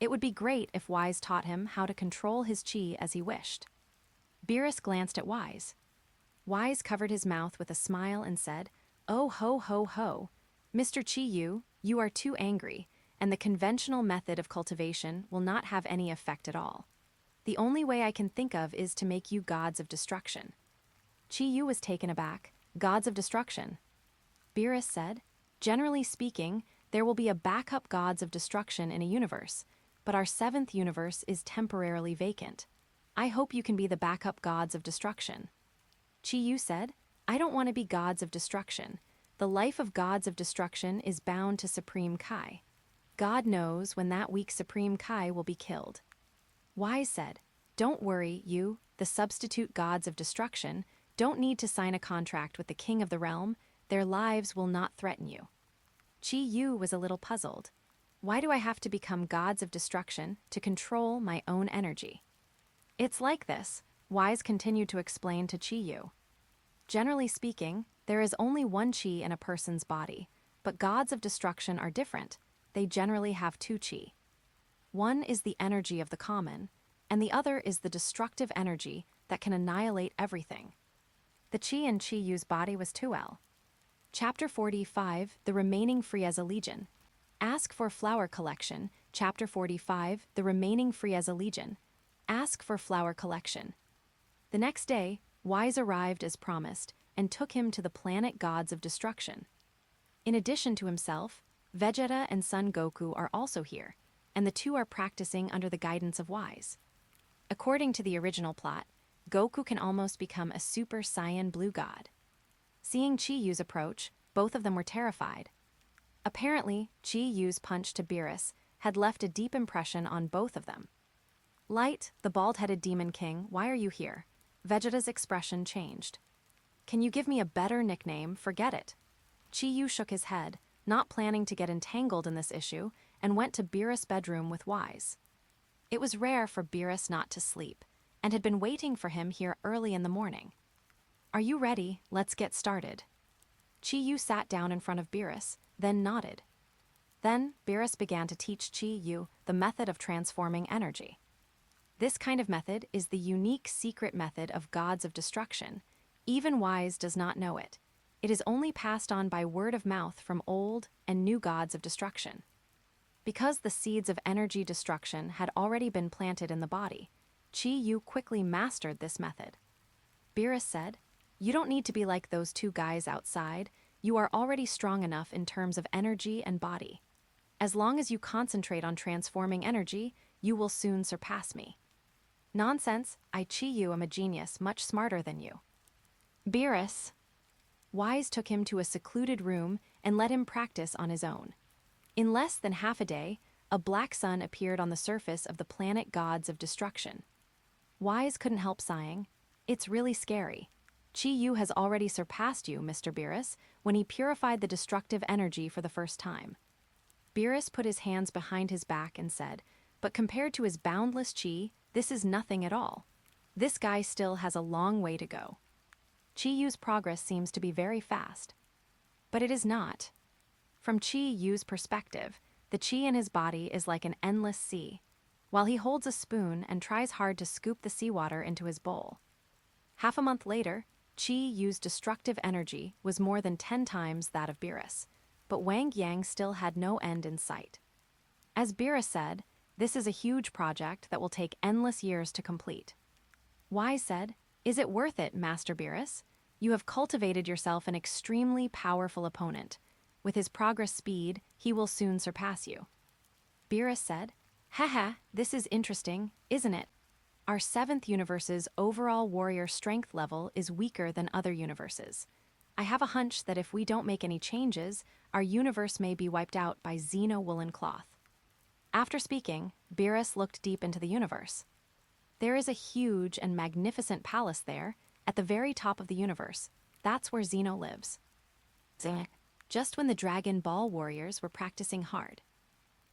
It would be great if Wise taught him how to control his chi as he wished. Beerus glanced at Wise. Wise covered his mouth with a smile and said, "Oh ho ho ho. Mr. Yu, you are too angry, and the conventional method of cultivation will not have any effect at all. The only way I can think of is to make you gods of destruction." Yu was taken aback. Gods of destruction? Beerus said, "Generally speaking, there will be a backup gods of destruction in a universe, but our 7th universe is temporarily vacant. I hope you can be the backup gods of destruction." Yu said, "I don't want to be gods of destruction. The life of gods of destruction is bound to Supreme Kai. God knows when that weak Supreme Kai will be killed." Wise said, "Don't worry, you, the substitute gods of destruction, don't need to sign a contract with the king of the realm. Their lives will not threaten you." Yu was a little puzzled. Why do I have to become gods of destruction to control my own energy? It's like this, Wise continued to explain to Yu. Generally speaking, there is only one chi in a person's body, but gods of destruction are different. They generally have two chi. One is the energy of the common, and the other is the destructive energy that can annihilate everything. The chi in Yu's body was 2L. Chapter 45, The Remaining Frieza Legion. Ask for Flower Collection. Chapter 45, The Remaining Frieza Legion. Ask for Flower Collection. The next day, Wise arrived as promised and took him to the planet gods of destruction. In addition to himself, Vegeta and Son Goku are also here, and the two are practicing under the guidance of Wise. According to the original plot, Goku can almost become a Super Saiyan blue god. Seeing Yu's approach, both of them were terrified. Apparently, Yu's punch to Beerus had left a deep impression on both of them. "Light, the bald-headed demon king, why are you here?" Vegeta's expression changed. "Can you give me a better nickname? Forget it." Yu shook his head, not planning to get entangled in this issue, and went to Beerus' bedroom with Wise. It was rare for Beerus not to sleep, and had been waiting for him here early in the morning. "Are you ready? Let's get started." Yu sat down in front of Beerus, then nodded. Then Beerus began to teach Yu the method of transforming energy. This kind of method is the unique secret method of gods of destruction. Even Wise does not know it. It is only passed on by word of mouth from old and new gods of destruction. Because the seeds of energy destruction had already been planted in the body, Yu quickly mastered this method. Beerus said, "You don't need to be like those two guys outside. You are already strong enough in terms of energy and body. As long as you concentrate on transforming energy, you will soon surpass me." "Nonsense, Yu am a genius, much smarter than you." Beerus. Wise took him to a secluded room and let him practice on his own. In less than half a day, a black sun appeared on the surface of the planet gods of destruction. Wise couldn't help sighing. "It's really scary. Yu has already surpassed you, Mr. Beerus, when he purified the destructive energy for the first time." Beerus put his hands behind his back and said, "But compared to his boundless chi, this is nothing at all. This guy still has a long way to go. Yu's progress seems to be very fast." But it is not. From Yu's perspective, the chi in his body is like an endless sea, while he holds a spoon and tries hard to scoop the seawater into his bowl. Half a month later, Yu's destructive energy was more than 10 times that of Beerus, but Wang Yang still had no end in sight. As Beerus said, this is a huge project that will take endless years to complete. Wise said, "Is it worth it, Master Beerus? You have cultivated yourself an extremely powerful opponent. With his progress speed, he will soon surpass you." Beerus said, Haha, this is interesting, isn't it? Our 7th universe's overall warrior strength level is weaker than other universes. I have a hunch that if we don't make any changes, our universe may be wiped out by Xeno woolen cloth. After speaking, Beerus looked deep into the universe. There is a huge and magnificent palace there, at the very top of the universe. That's where Xeno lives. Just when the Dragon Ball warriors were practicing hard.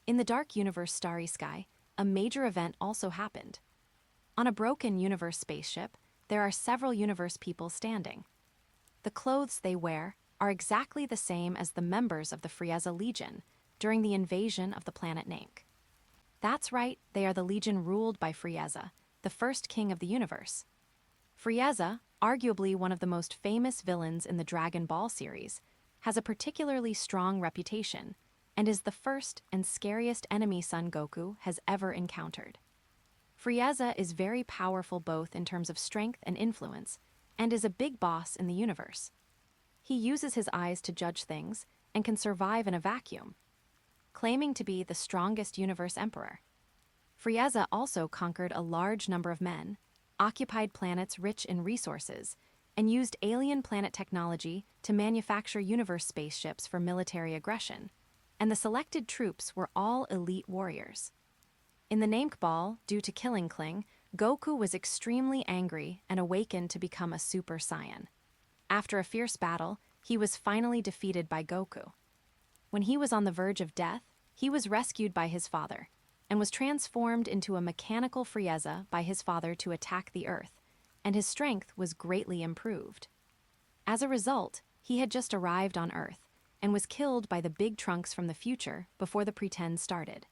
In the dark universe starry sky, a major event also happened. On a broken universe spaceship, there are several universe people standing. The clothes they wear are exactly the same as the members of the Frieza Legion during the invasion of the planet Namek. That's right, they are the Legion ruled by Frieza, the first king of the universe. Frieza, arguably one of the most famous villains in the Dragon Ball series, has a particularly strong reputation and is the first and scariest enemy Son Goku has ever encountered. Frieza is very powerful both in terms of strength and influence, and is a big boss in the universe. He uses his eyes to judge things and can survive in a vacuum, claiming to be the strongest universe emperor. Frieza also conquered a large number of men, occupied planets rich in resources, and used alien planet technology to manufacture universe spaceships for military aggression, and the selected troops were all elite warriors. In the Namek Ball, due to killing Kling, Goku was extremely angry and awakened to become a Super Saiyan. After a fierce battle, he was finally defeated by Goku. When he was on the verge of death, he was rescued by his father, and was transformed into a mechanical Frieza by his father to attack the Earth, and his strength was greatly improved. As a result, he had just arrived on Earth, and was killed by the big trunks from the future before the pretend started.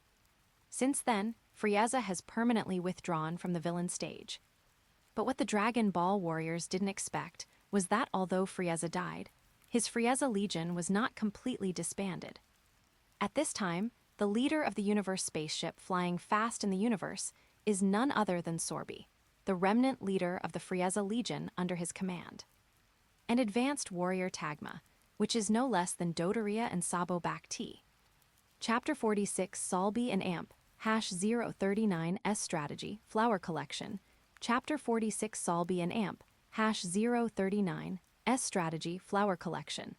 Since then, Frieza has permanently withdrawn from the villain stage. But what the Dragon Ball warriors didn't expect was that although Frieza died, his Frieza Legion was not completely disbanded. At this time, the leader of the universe spaceship flying fast in the universe is none other than Sorby, the remnant leader of the Frieza Legion under his command. An advanced warrior Tagma, which is no less than Dodoria and Sabo Bakti. Chapter 46 Solby&amp #039 S Strategy Flower Collection. Chapter 46 Solby&amp #039 S Strategy Flower Collection.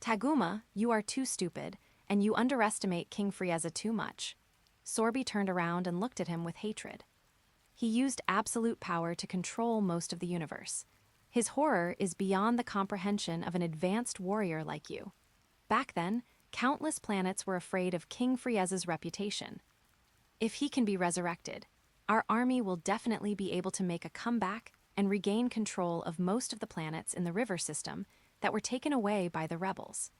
Taguma, you are too stupid, and you underestimate King Frieza too much. Sorby turned around and looked at him with hatred. He used absolute power to control most of the universe. His horror is beyond the comprehension of an advanced warrior like you. Back then, countless planets were afraid of King Frieza's reputation. If he can be resurrected, our army will definitely be able to make a comeback and regain control of most of the planets in the river system that were taken away by the rebels.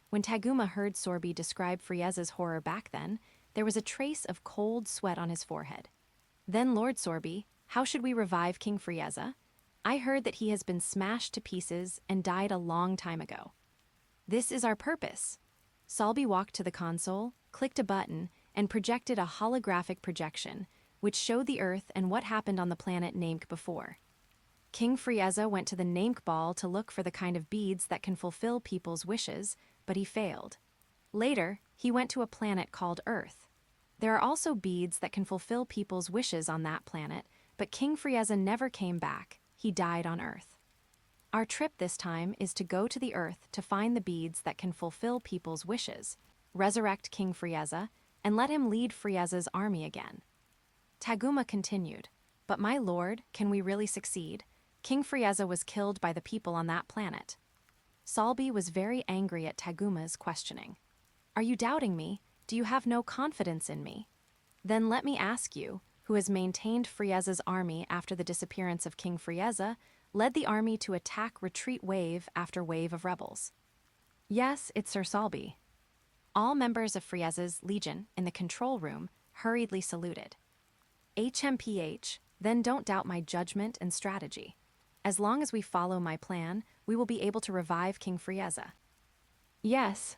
When Taguma heard Sorby describe Frieza's horror back then, there was a trace of cold sweat on his forehead. Then, Lord Sorby, how should we revive King Frieza? I heard that he has been smashed to pieces and died a long time ago. This is our purpose. Solby walked to the console, clicked a button, and projected a holographic projection, which showed the Earth and what happened on the planet Namek before. King Frieza went to the Namek Ball to look for the kind of beads that can fulfill people's wishes, but he failed. Later, he went to a planet called Earth. There are also beads that can fulfill people's wishes on that planet, but King Frieza never came back. He died on Earth. Our trip this time is to go to the Earth to find the beads that can fulfill people's wishes, resurrect King Frieza, and let him lead Frieza's army again. Taguma continued, but my lord, can we really succeed? King Frieza was killed by the people on that planet. Solby was very angry at Taguma's questioning. Are you doubting me? Do you have no confidence in me? Then let me ask you, who has maintained Frieza's army after the disappearance of King Frieza, led the army to attack retreat wave after wave of rebels. Yes, it's Sir Solby. All members of Frieza's Legion in the control room hurriedly saluted. HMPH, then don't doubt my judgment and strategy. As long as we follow my plan, we will be able to revive King Frieza. Yes.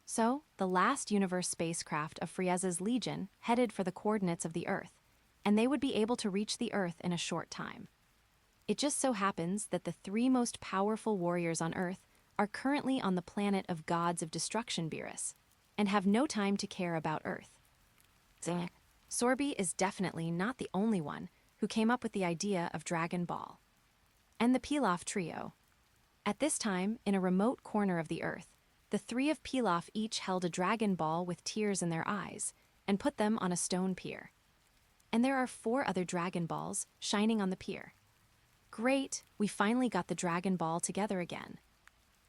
So, the last universe spacecraft of Frieza's Legion headed for the coordinates of the Earth, and they would be able to reach the Earth in a short time. It just so happens that the 3 most powerful warriors on Earth are currently on the planet of gods of destruction Beerus, and have no time to care about Earth. Sorby is definitely not the only one who came up with the idea of Dragon Ball. And the Pilaf trio. At this time, in a remote corner of the earth, the three of Pilaf each held a Dragon Ball with tears in their eyes and put them on a stone pier. And there are 4 other Dragon Balls shining on the pier. Great, we finally got the Dragon Ball together again.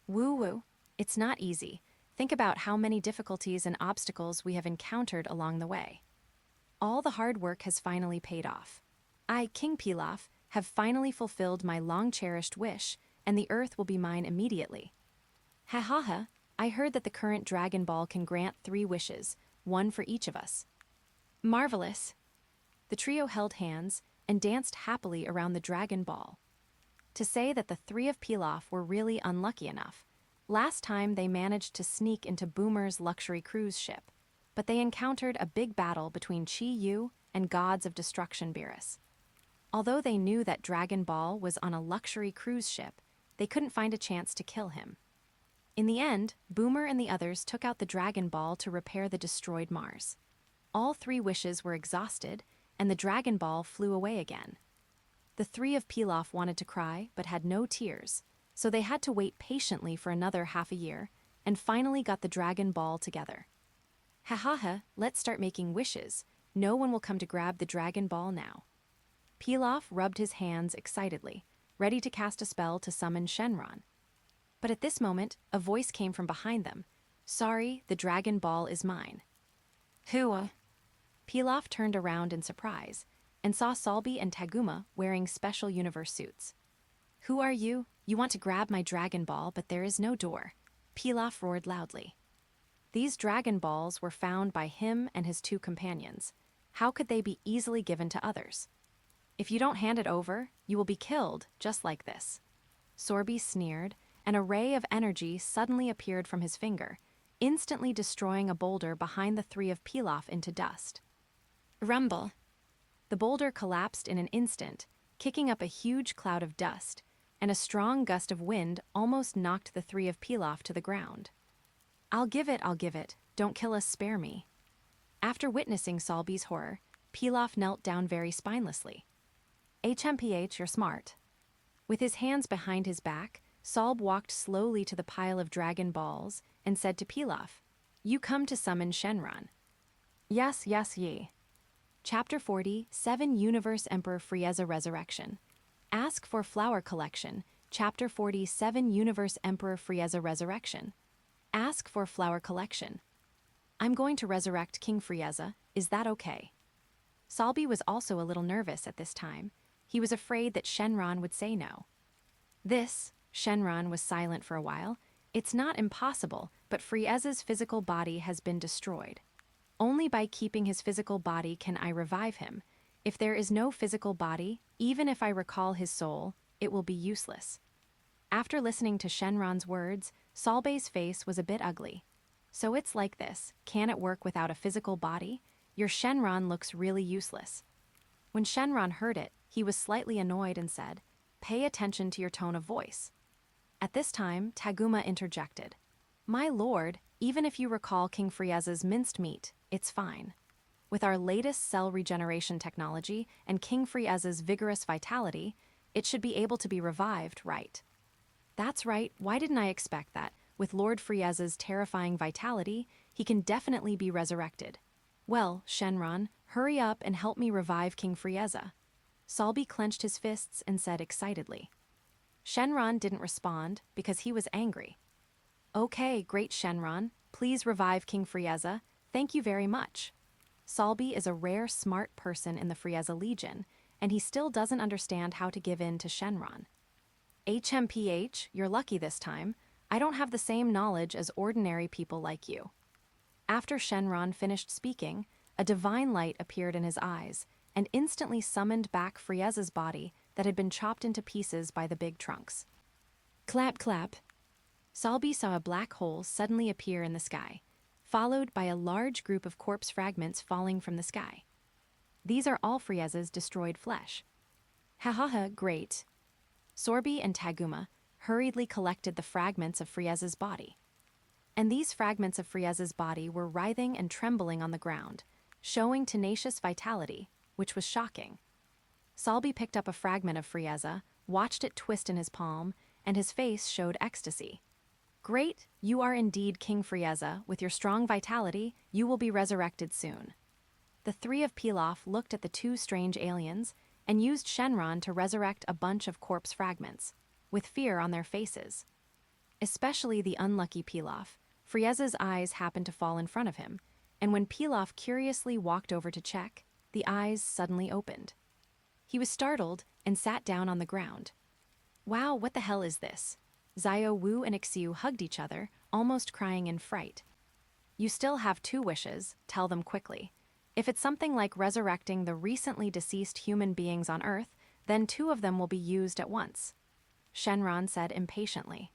Woo-woo, it's not easy. Think about how many difficulties and obstacles we have encountered along the way. All the hard work has finally paid off. I, King Pilaf, have finally fulfilled my long-cherished wish, and the earth will be mine immediately. Ha ha ha, I heard that the current Dragon Ball can grant 3 wishes, 1 for each of us. Marvelous. The trio held hands and danced happily around the Dragon Ball. To say that the 3 of Pilaf were really unlucky enough. Last time they managed to sneak into Boomer's luxury cruise ship, but they encountered a big battle between Chi Yu and Gods of Destruction Beerus. Although they knew that Dragon Ball was on a luxury cruise ship, they couldn't find a chance to kill him. In the end, Boomer and the others took out the Dragon Ball to repair the destroyed Mars. All 3 wishes were exhausted, and the Dragon Ball flew away again. The 3 of Pilaf wanted to cry, but had no tears, so they had to wait patiently for another half a year, and finally got the Dragon Ball together. Ha ha ha, let's start making wishes. No one will come to grab the Dragon Ball now. Pilaf rubbed his hands excitedly, ready to cast a spell to summon Shenron. But at this moment, a voice came from behind them. Sorry, the Dragon Ball is mine. Who? Pilaf turned around in surprise, and saw Solby and Taguma wearing special universe suits. Who are you? You want to grab my Dragon Ball, but there is no door. Pilaf roared loudly. These Dragon Balls were found by him and his 2 companions. How could they be easily given to others? If you don't hand it over, you will be killed, just like this. Sorby sneered, and a ray of energy suddenly appeared from his finger, instantly destroying a boulder behind the 3 of Pilaf into dust. Rumble. The boulder collapsed in an instant, kicking up a huge cloud of dust, and a strong gust of wind almost knocked the 3 of Pilaf to the ground. I'll give it, don't kill us, spare me. After witnessing Solby's horror, Pilaf knelt down very spinelessly. HMPH, you're smart. With his hands behind his back, Solb walked slowly to the pile of Dragon Balls and said to Pilaf, You come to summon Shenron. Yes, ye. Chapter 40, 7 Universe Emperor Frieza Resurrection. Ask for Flower Collection. Chapter 47 Universe Emperor Frieza Resurrection. Ask for Flower Collection. I'm going to resurrect King Frieza. Is that okay? Solby was also a little nervous at this time. He was afraid that Shenron would say no. Shenron was silent for a while. It's not impossible, but Frieza's physical body has been destroyed. Only by keeping his physical body can I revive him. If there is no physical body, even if I recall his soul, it will be useless. After listening to Shenron's words, Solby's face was a bit ugly. So it's like this, can it work without a physical body? Your Shenron looks really useless. When Shenron heard it, he was slightly annoyed and said, Pay attention to your tone of voice. At this time, Taguma interjected. My lord, even if you recall King Frieza's minced meat, it's fine. With our latest cell regeneration technology and King Frieza's vigorous vitality, it should be able to be revived, right? That's right, why didn't I expect that? With Lord Frieza's terrifying vitality, he can definitely be resurrected. Well, Shenron, hurry up and help me revive King Frieza. Solby clenched his fists and said excitedly. Shenron didn't respond because he was angry. Okay, great Shenron, please revive King Frieza. Thank you very much. Solby is a rare smart person in the Frieza Legion, and he still doesn't understand how to give in to Shenron. HMPH, you're lucky this time. I don't have the same knowledge as ordinary people like you. After Shenron finished speaking, a divine light appeared in his eyes and instantly summoned back Frieza's body that had been chopped into pieces by the big trunks. Clap, clap. Solby saw a black hole suddenly appear in the sky, followed by a large group of corpse fragments falling from the sky. These are all Frieza's destroyed flesh. Ha ha ha, great. Sorby and Taguma hurriedly collected the fragments of Frieza's body. And these fragments of Frieza's body were writhing and trembling on the ground, showing tenacious vitality, which was shocking. Solby picked up a fragment of Frieza, watched it twist in his palm, and his face showed ecstasy. Great, you are indeed King Frieza. With your strong vitality, you will be resurrected soon. The three of Pilaf looked at the two strange aliens and used Shenron to resurrect a bunch of corpse fragments, with fear on their faces. Especially the unlucky Pilaf. Frieza's eyes happened to fall in front of him, and when Pilaf curiously walked over to check, the eyes suddenly opened. He was startled and sat down on the ground. Wow, what the hell is this? Zio Wu and Ixiu hugged each other, almost crying in fright. You still have 2 wishes, tell them quickly. If it's something like resurrecting the recently deceased human beings on Earth, then 2 of them will be used at once. Shenron said impatiently.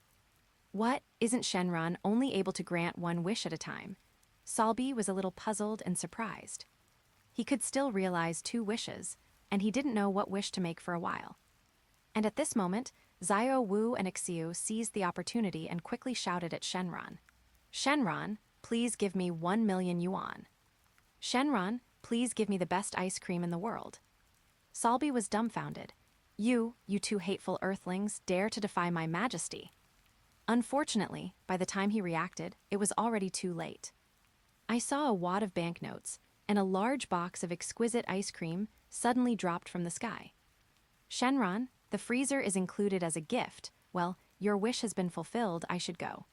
What? Isn't Shenron only able to grant 1 wish at a time? Solby was a little puzzled and surprised. He could still realize 2 wishes, and he didn't know what wish to make for a while. And at this moment, Zio Wu and Ixiu seized the opportunity and quickly shouted at Shenron. Shenron, please give me 1 million yuan. Shenron, please give me the best ice cream in the world. Solby was dumbfounded. You 2 hateful earthlings, dare to defy my majesty. Unfortunately, by the time he reacted, it was already too late. I saw a wad of banknotes, and a large box of exquisite ice cream suddenly dropped from the sky. Shenron, the freezer is included as a gift. Well, your wish has been fulfilled, I should go.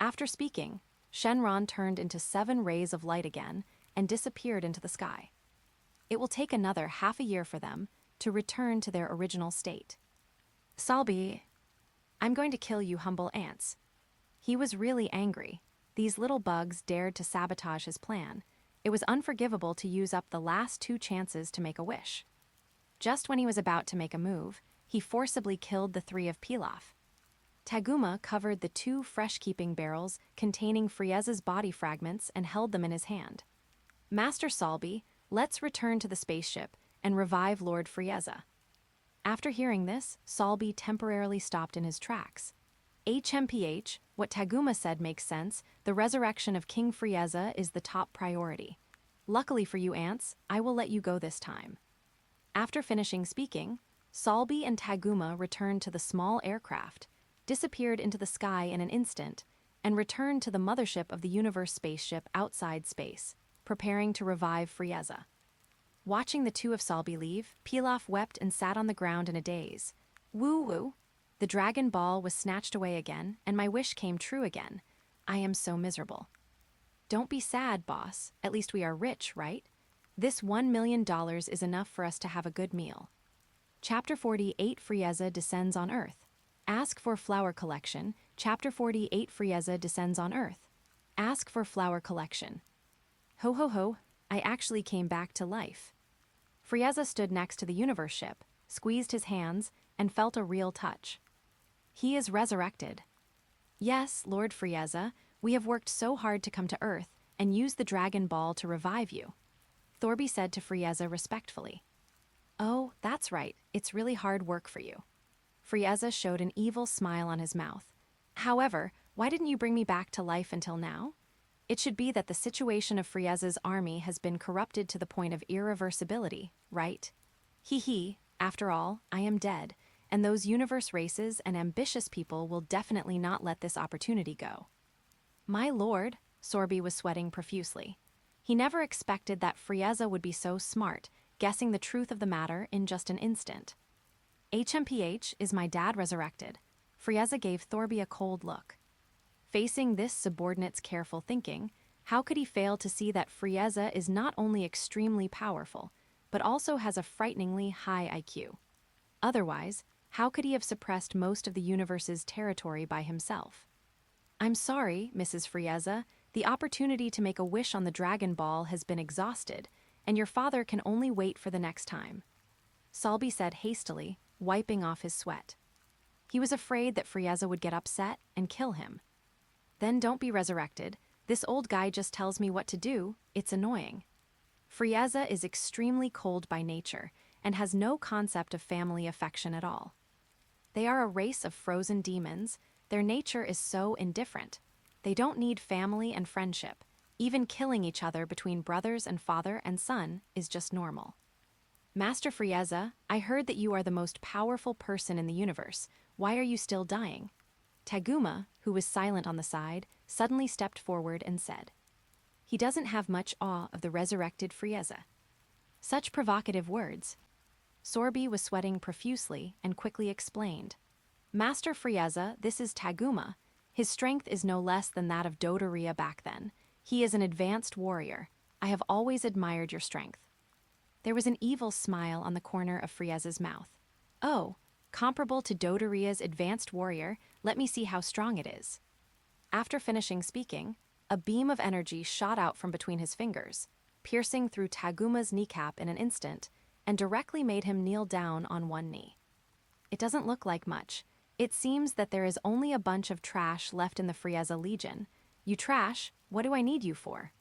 After speaking, Shenron turned into 7 rays of light again and disappeared into the sky. It will take another half a year for them to return to their original state. Solby, I'm going to kill you humble ants. He was really angry. These little bugs dared to sabotage his plan. It was unforgivable to use up the last 2 chances to make a wish. Just when he was about to make a move, he forcibly killed the 3 of Pilaf. Taguma covered the 2 fresh-keeping barrels containing Frieza's body fragments and held them in his hand. Master Solby, let's return to the spaceship and revive Lord Frieza. After hearing this, Solby temporarily stopped in his tracks. HMPH, what Taguma said makes sense. The resurrection of King Frieza is the top priority. Luckily for you ants, I will let you go this time. After finishing speaking, Solby and Taguma returned to the small aircraft, disappeared into the sky in an instant, and returned to the mothership of the Universe spaceship outside space, preparing to revive Frieza. Watching the 2 of Solby leave, Pilaf wept and sat on the ground in a daze. Woo-woo! The Dragon Ball was snatched away again, and my wish came true again. I am so miserable. Don't be sad, boss. At least we are rich, right? This $1 million is enough for us to have a good meal. Chapter 48 Frieza descends on Earth. Ask for flower collection. Chapter 48 Frieza descends on Earth. Ask for flower collection. Ho ho ho, I actually came back to life. Frieza stood next to the Universe ship, squeezed his hands, and felt a real touch. He is resurrected. Yes, Lord Frieza, we have worked so hard to come to Earth and use the Dragon Ball to revive you. Thorby said to Frieza respectfully. Oh, that's right, it's really hard work for you. Frieza showed an evil smile on his mouth. However, why didn't you bring me back to life until now? It should be that the situation of Frieza's army has been corrupted to the point of irreversibility, right? Hee, after all, I am dead, and those universe races and ambitious people will definitely not let this opportunity go. My lord, Sorby was sweating profusely. He never expected that Frieza would be so smart, guessing the truth of the matter in just an instant. HMPH, is my dad resurrected? Frieza gave Thorby a cold look. Facing this subordinate's careful thinking, how could he fail to see that Frieza is not only extremely powerful, but also has a frighteningly high IQ? Otherwise, how could he have suppressed most of the universe's territory by himself? I'm sorry, Mrs. Frieza, the opportunity to make a wish on the Dragon Ball has been exhausted, and your father can only wait for the next time. Solby said hastily, wiping off his sweat. He was afraid that Frieza would get upset and kill him. Then don't be resurrected. This old guy just tells me what to do. It's annoying. Frieza is extremely cold by nature and has no concept of family affection at all. They are a race of frozen demons. Their nature is so indifferent. They don't need family and friendship. Even killing each other between brothers and father and son is just normal. Master Frieza, I heard that you are the most powerful person in the universe. Why are you still dying? Taguma, who was silent on the side, suddenly stepped forward and said. He doesn't have much awe of the resurrected Frieza. Such provocative words. Sorby was sweating profusely and quickly explained. Master Frieza, this is Taguma. His strength is no less than that of Dodoria back then. He is an advanced warrior. I have always admired your strength. There was an evil smile on the corner of Frieza's mouth. Oh, comparable to Dodoria's advanced warrior, let me see how strong it is. After finishing speaking, a beam of energy shot out from between his fingers, piercing through Taguma's kneecap in an instant, and directly made him kneel down on one knee. It doesn't look like much. It seems that there is only a bunch of trash left in the Frieza Legion. You trash, what do I need you for?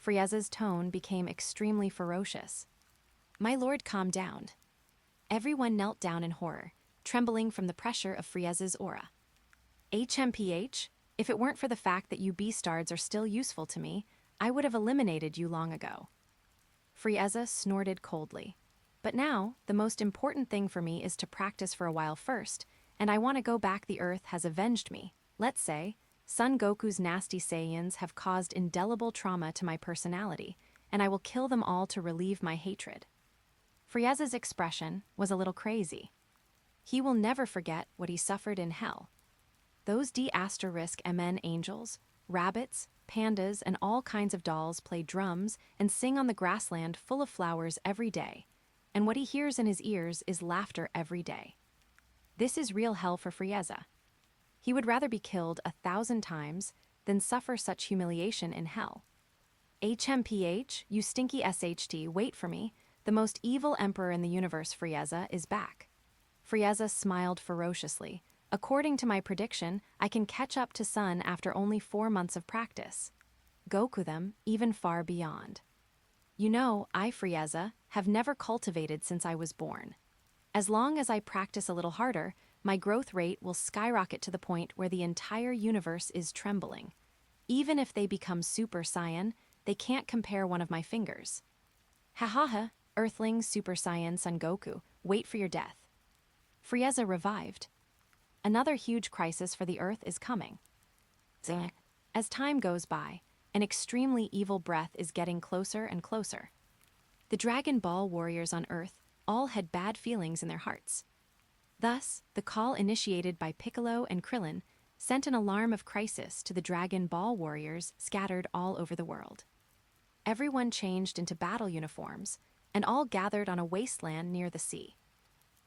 Frieza's tone became extremely ferocious. My lord, calm down. Everyone knelt down in horror, trembling from the pressure of Frieza's aura. HMPH, if it weren't for the fact that you Beastards are still useful to me, I would have eliminated you long ago. Frieza snorted coldly. But now, the most important thing for me is to practice for a while first, and I want to go back. The Earth has avenged me. Let's say, Son Goku's nasty Saiyans have caused indelible trauma to my personality, and I will kill them all to relieve my hatred. Frieza's expression was a little crazy. He will never forget what he suffered in hell. Those D*MN angels, rabbits, pandas, and all kinds of dolls play drums and sing on the grassland full of flowers every day, and what he hears in his ears is laughter every day. This is real hell for Frieza. He would rather be killed 1,000 times than suffer such humiliation in hell. HMPH, you stinky SHT, wait for me. The most evil emperor in the universe, Frieza, is back. Frieza smiled ferociously. According to my prediction, I can catch up to Son after only 4 months of practice. Goku them, even far beyond. You know, I, Frieza, have never cultivated since I was born. As long as I practice a little harder, my growth rate will skyrocket to the point where the entire universe is trembling. Even if they become Super Saiyan, they can't compare one of my fingers. Ha ha ha, Earthling Super Saiyan Son Goku, wait for your death. Frieza revived. Another huge crisis for the Earth is coming. As time goes by, an extremely evil breath is getting closer and closer. The Dragon Ball warriors on Earth all had bad feelings in their hearts. Thus, the call initiated by Piccolo and Krillin sent an alarm of crisis to the Dragon Ball warriors scattered all over the world. Everyone changed into battle uniforms, and all gathered on a wasteland near the sea.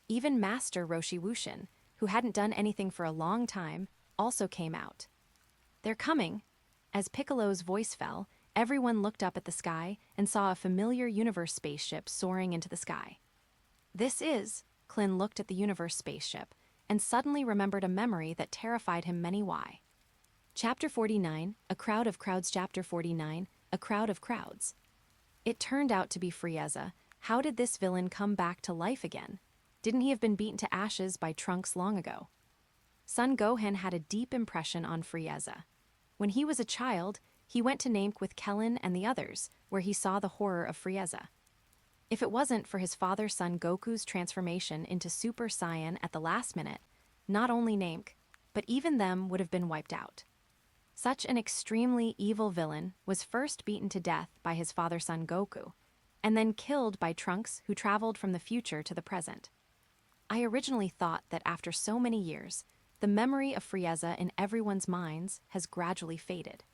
Even Master Roshi Wushin, who hadn't done anything for a long time, also came out. They're coming. As Piccolo's voice fell, everyone looked up at the sky and saw a familiar Universe spaceship soaring into the sky. This is, Klin looked at the Universe spaceship and suddenly remembered a memory that terrified him many why. Chapter 49, A Crowd of Crowds. Chapter 49, A Crowd of Crowds. It turned out to be Frieza. How did this villain come back to life again? Didn't he have been beaten to ashes by Trunks long ago? Son Gohan had a deep impression on Frieza. When he was a child, he went to Namp with Kellen and the others, where he saw the horror of Frieza. If it wasn't for his father-son Goku's transformation into Super Saiyan at the last minute, not only Namp, but even them would have been wiped out. Such an extremely evil villain was first beaten to death by his father-son Goku, and then killed by Trunks, who traveled from the future to the present. I originally thought that after so many years, the memory of Frieza in everyone's minds has gradually faded.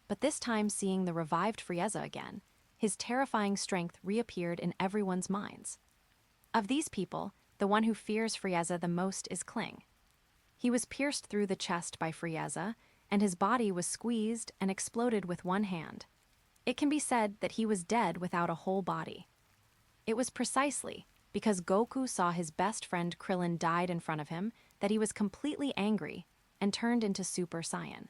But this time, seeing the revived Frieza again, his terrifying strength reappeared in everyone's minds. Of these people, the one who fears Frieza the most is Kling. He was pierced through the chest by Frieza, and his body was squeezed and exploded with one hand. It can be said that he was dead without a whole body. It was precisely because Goku saw his best friend Krillin died in front of him that he was completely angry and turned into Super Saiyan.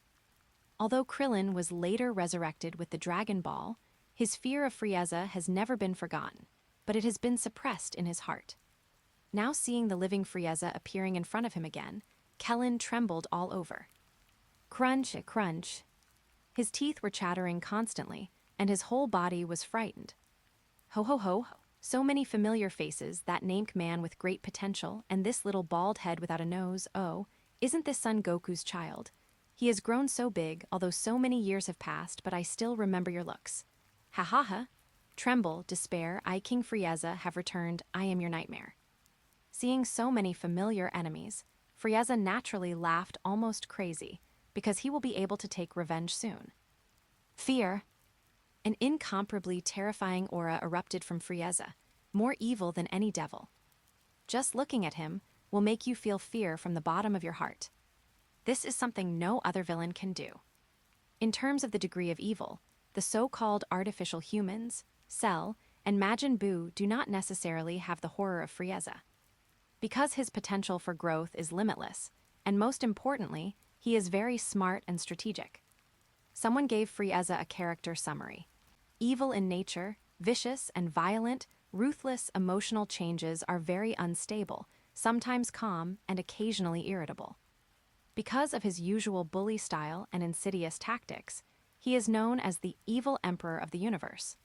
Although Krillin was later resurrected with the Dragon Ball, his fear of Frieza has never been forgotten, but it has been suppressed in his heart. Now seeing the living Frieza appearing in front of him again, Kellen trembled all over. Crunch, crunch. His teeth were chattering constantly, and his whole body was frightened. Ho ho ho, so many familiar faces, that Namp man with great potential, and this little bald head without a nose. Oh, isn't this Son Goku's child? He has grown so big, although so many years have passed, but I still remember your looks. Ha ha ha. Tremble, despair, I King Frieza have returned, I am your nightmare. Seeing so many familiar enemies, Frieza naturally laughed almost crazy, because he will be able to take revenge soon. Fear. An incomparably terrifying aura erupted from Frieza, more evil than any devil. Just looking at him will make you feel fear from the bottom of your heart. This is something no other villain can do. In terms of the degree of evil, the so-called artificial humans, Cell, and Majin Buu do not necessarily have the horror of Frieza. Because his potential for growth is limitless, and most importantly, he is very smart and strategic. Someone gave Frieza a character summary. Evil in nature, vicious and violent, ruthless emotional changes are very unstable, sometimes calm and occasionally irritable. Because of his usual bully style and insidious tactics, he is known as the evil emperor of the universe.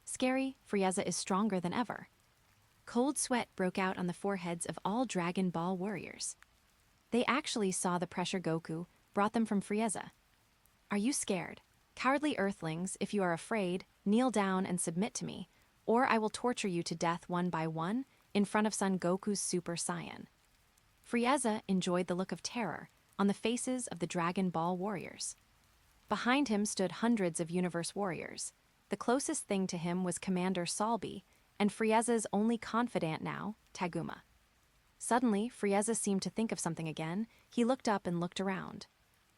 Scary, Frieza is stronger than ever. Cold sweat broke out on the foreheads of all Dragon Ball warriors. They actually saw the pressure Goku brought them from Frieza. Are you scared? Cowardly earthlings, if you are afraid, kneel down and submit to me, or I will torture you to death one by one in front of Son Goku's Super Saiyan. Frieza enjoyed the look of terror on the faces of the Dragon Ball warriors. Behind him stood hundreds of Universe warriors. The closest thing to him was Commander Solby, and Frieza's only confidant now, Taguma. Suddenly, Frieza seemed to think of something again. He looked up and looked around.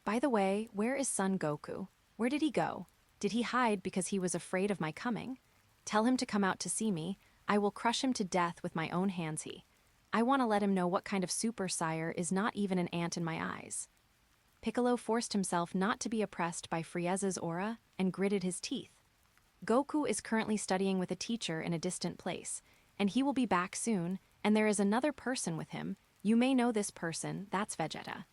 By the way, where is Son Goku? Where did he go? Did he hide because he was afraid of my coming? Tell him to come out to see me. I will crush him to death with my own hands. I want to let him know what kind of super sire is not even an ant in my eyes. Piccolo forced himself not to be oppressed by Frieza's aura and gritted his teeth. Goku is currently studying with a teacher in a distant place, and he will be back soon, and there is another person with him. You may know this person, that's Vegeta.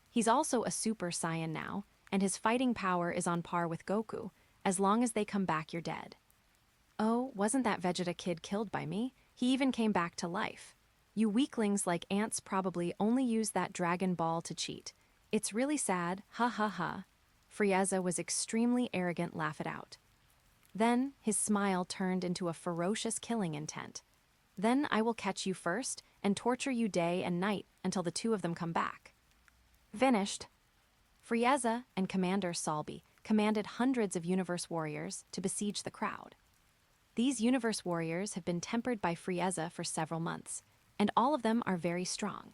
He's also a Super Saiyan now, and his fighting power is on par with Goku. As long as they come back, you're dead. Oh, wasn't that Vegeta kid killed by me? He even came back to life. You weaklings like ants probably only use that Dragon Ball to cheat. It's really sad, ha ha ha. Frieza was extremely arrogant, laugh it out. Then his smile turned into a ferocious killing intent. Then I will catch you first and torture you day and night until the two of them come back. Finished. Frieza and Commander Solby commanded hundreds of Universe warriors to besiege the crowd. These Universe warriors have been tempered by Frieza for several months, and all of them are very strong.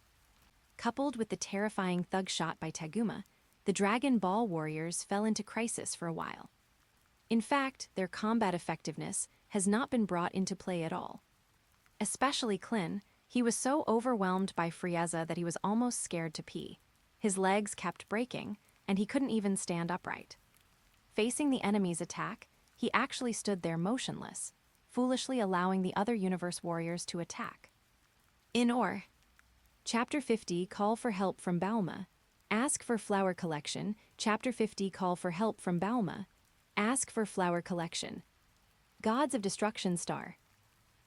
Coupled with the terrifying thug shot by Taguma, the Dragon Ball warriors fell into crisis for a while. In fact, their combat effectiveness has not been brought into play at all. Especially Klin, he was so overwhelmed by Frieza that he was almost scared to pee. His legs kept breaking, and he couldn't even stand upright. Facing the enemy's attack, he actually stood there motionless, foolishly allowing the other Universe warriors to attack. Chapter 50, Call for Help from Boulma. Ask for Flower Collection. Chapter 50, Call for Help from Boulma. Ask for Flower Collection. Gods of Destruction Star.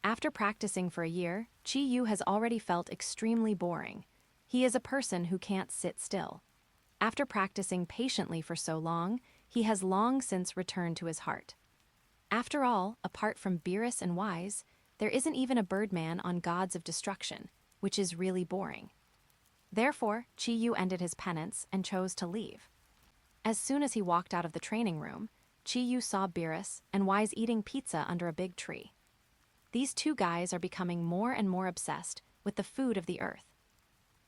After practicing for a year, Chi-Yu has already felt extremely boring. He is a person who can't sit still. After practicing patiently for so long, he has long since returned to his heart. After all, apart from Beerus and Wise, there isn't even a Birdman on Gods of Destruction, which is really boring. Therefore, Chi-Yu ended his penance and chose to leave. As soon as he walked out of the training room, Chi-Yu saw Beerus and Wise eating pizza under a big tree. These two guys are becoming more and more obsessed with the food of the earth.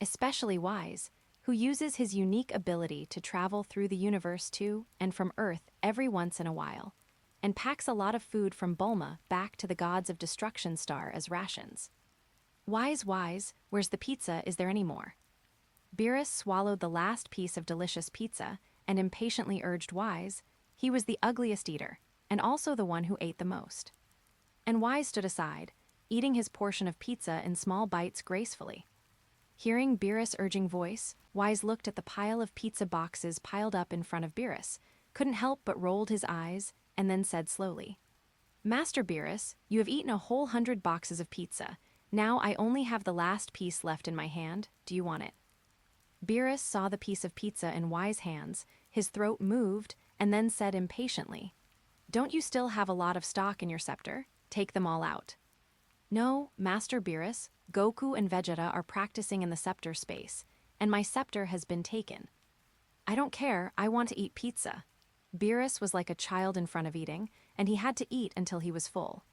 Especially Wise, who uses his unique ability to travel through the universe to and from Earth every once in a while, and packs a lot of food from Bulma back to the Gods of Destruction Star as rations. Wise, where's the pizza? Is there any more? Beerus swallowed the last piece of delicious pizza and impatiently urged Wise. He was the ugliest eater, and also the one who ate the most. And Wise stood aside, eating his portion of pizza in small bites gracefully. Hearing Beerus' urging voice, Wise looked at the pile of pizza boxes piled up in front of Beerus. couldn't help but rolled his eyes, and then said slowly, "Master Beerus, you have eaten a whole 100 boxes of pizza. Now I only have the last piece left in my hand. Do you want it?" Beerus saw the piece of pizza in Y's hands, his throat moved, and then said impatiently, "Don't you still have a lot of stock in your scepter? Take them all out." "No, Master Beerus, Goku and Vegeta are practicing in the scepter space, and my scepter has been taken." "I don't care, I want to eat pizza." Beerus was like a child in front of eating, and he had to eat until he was full.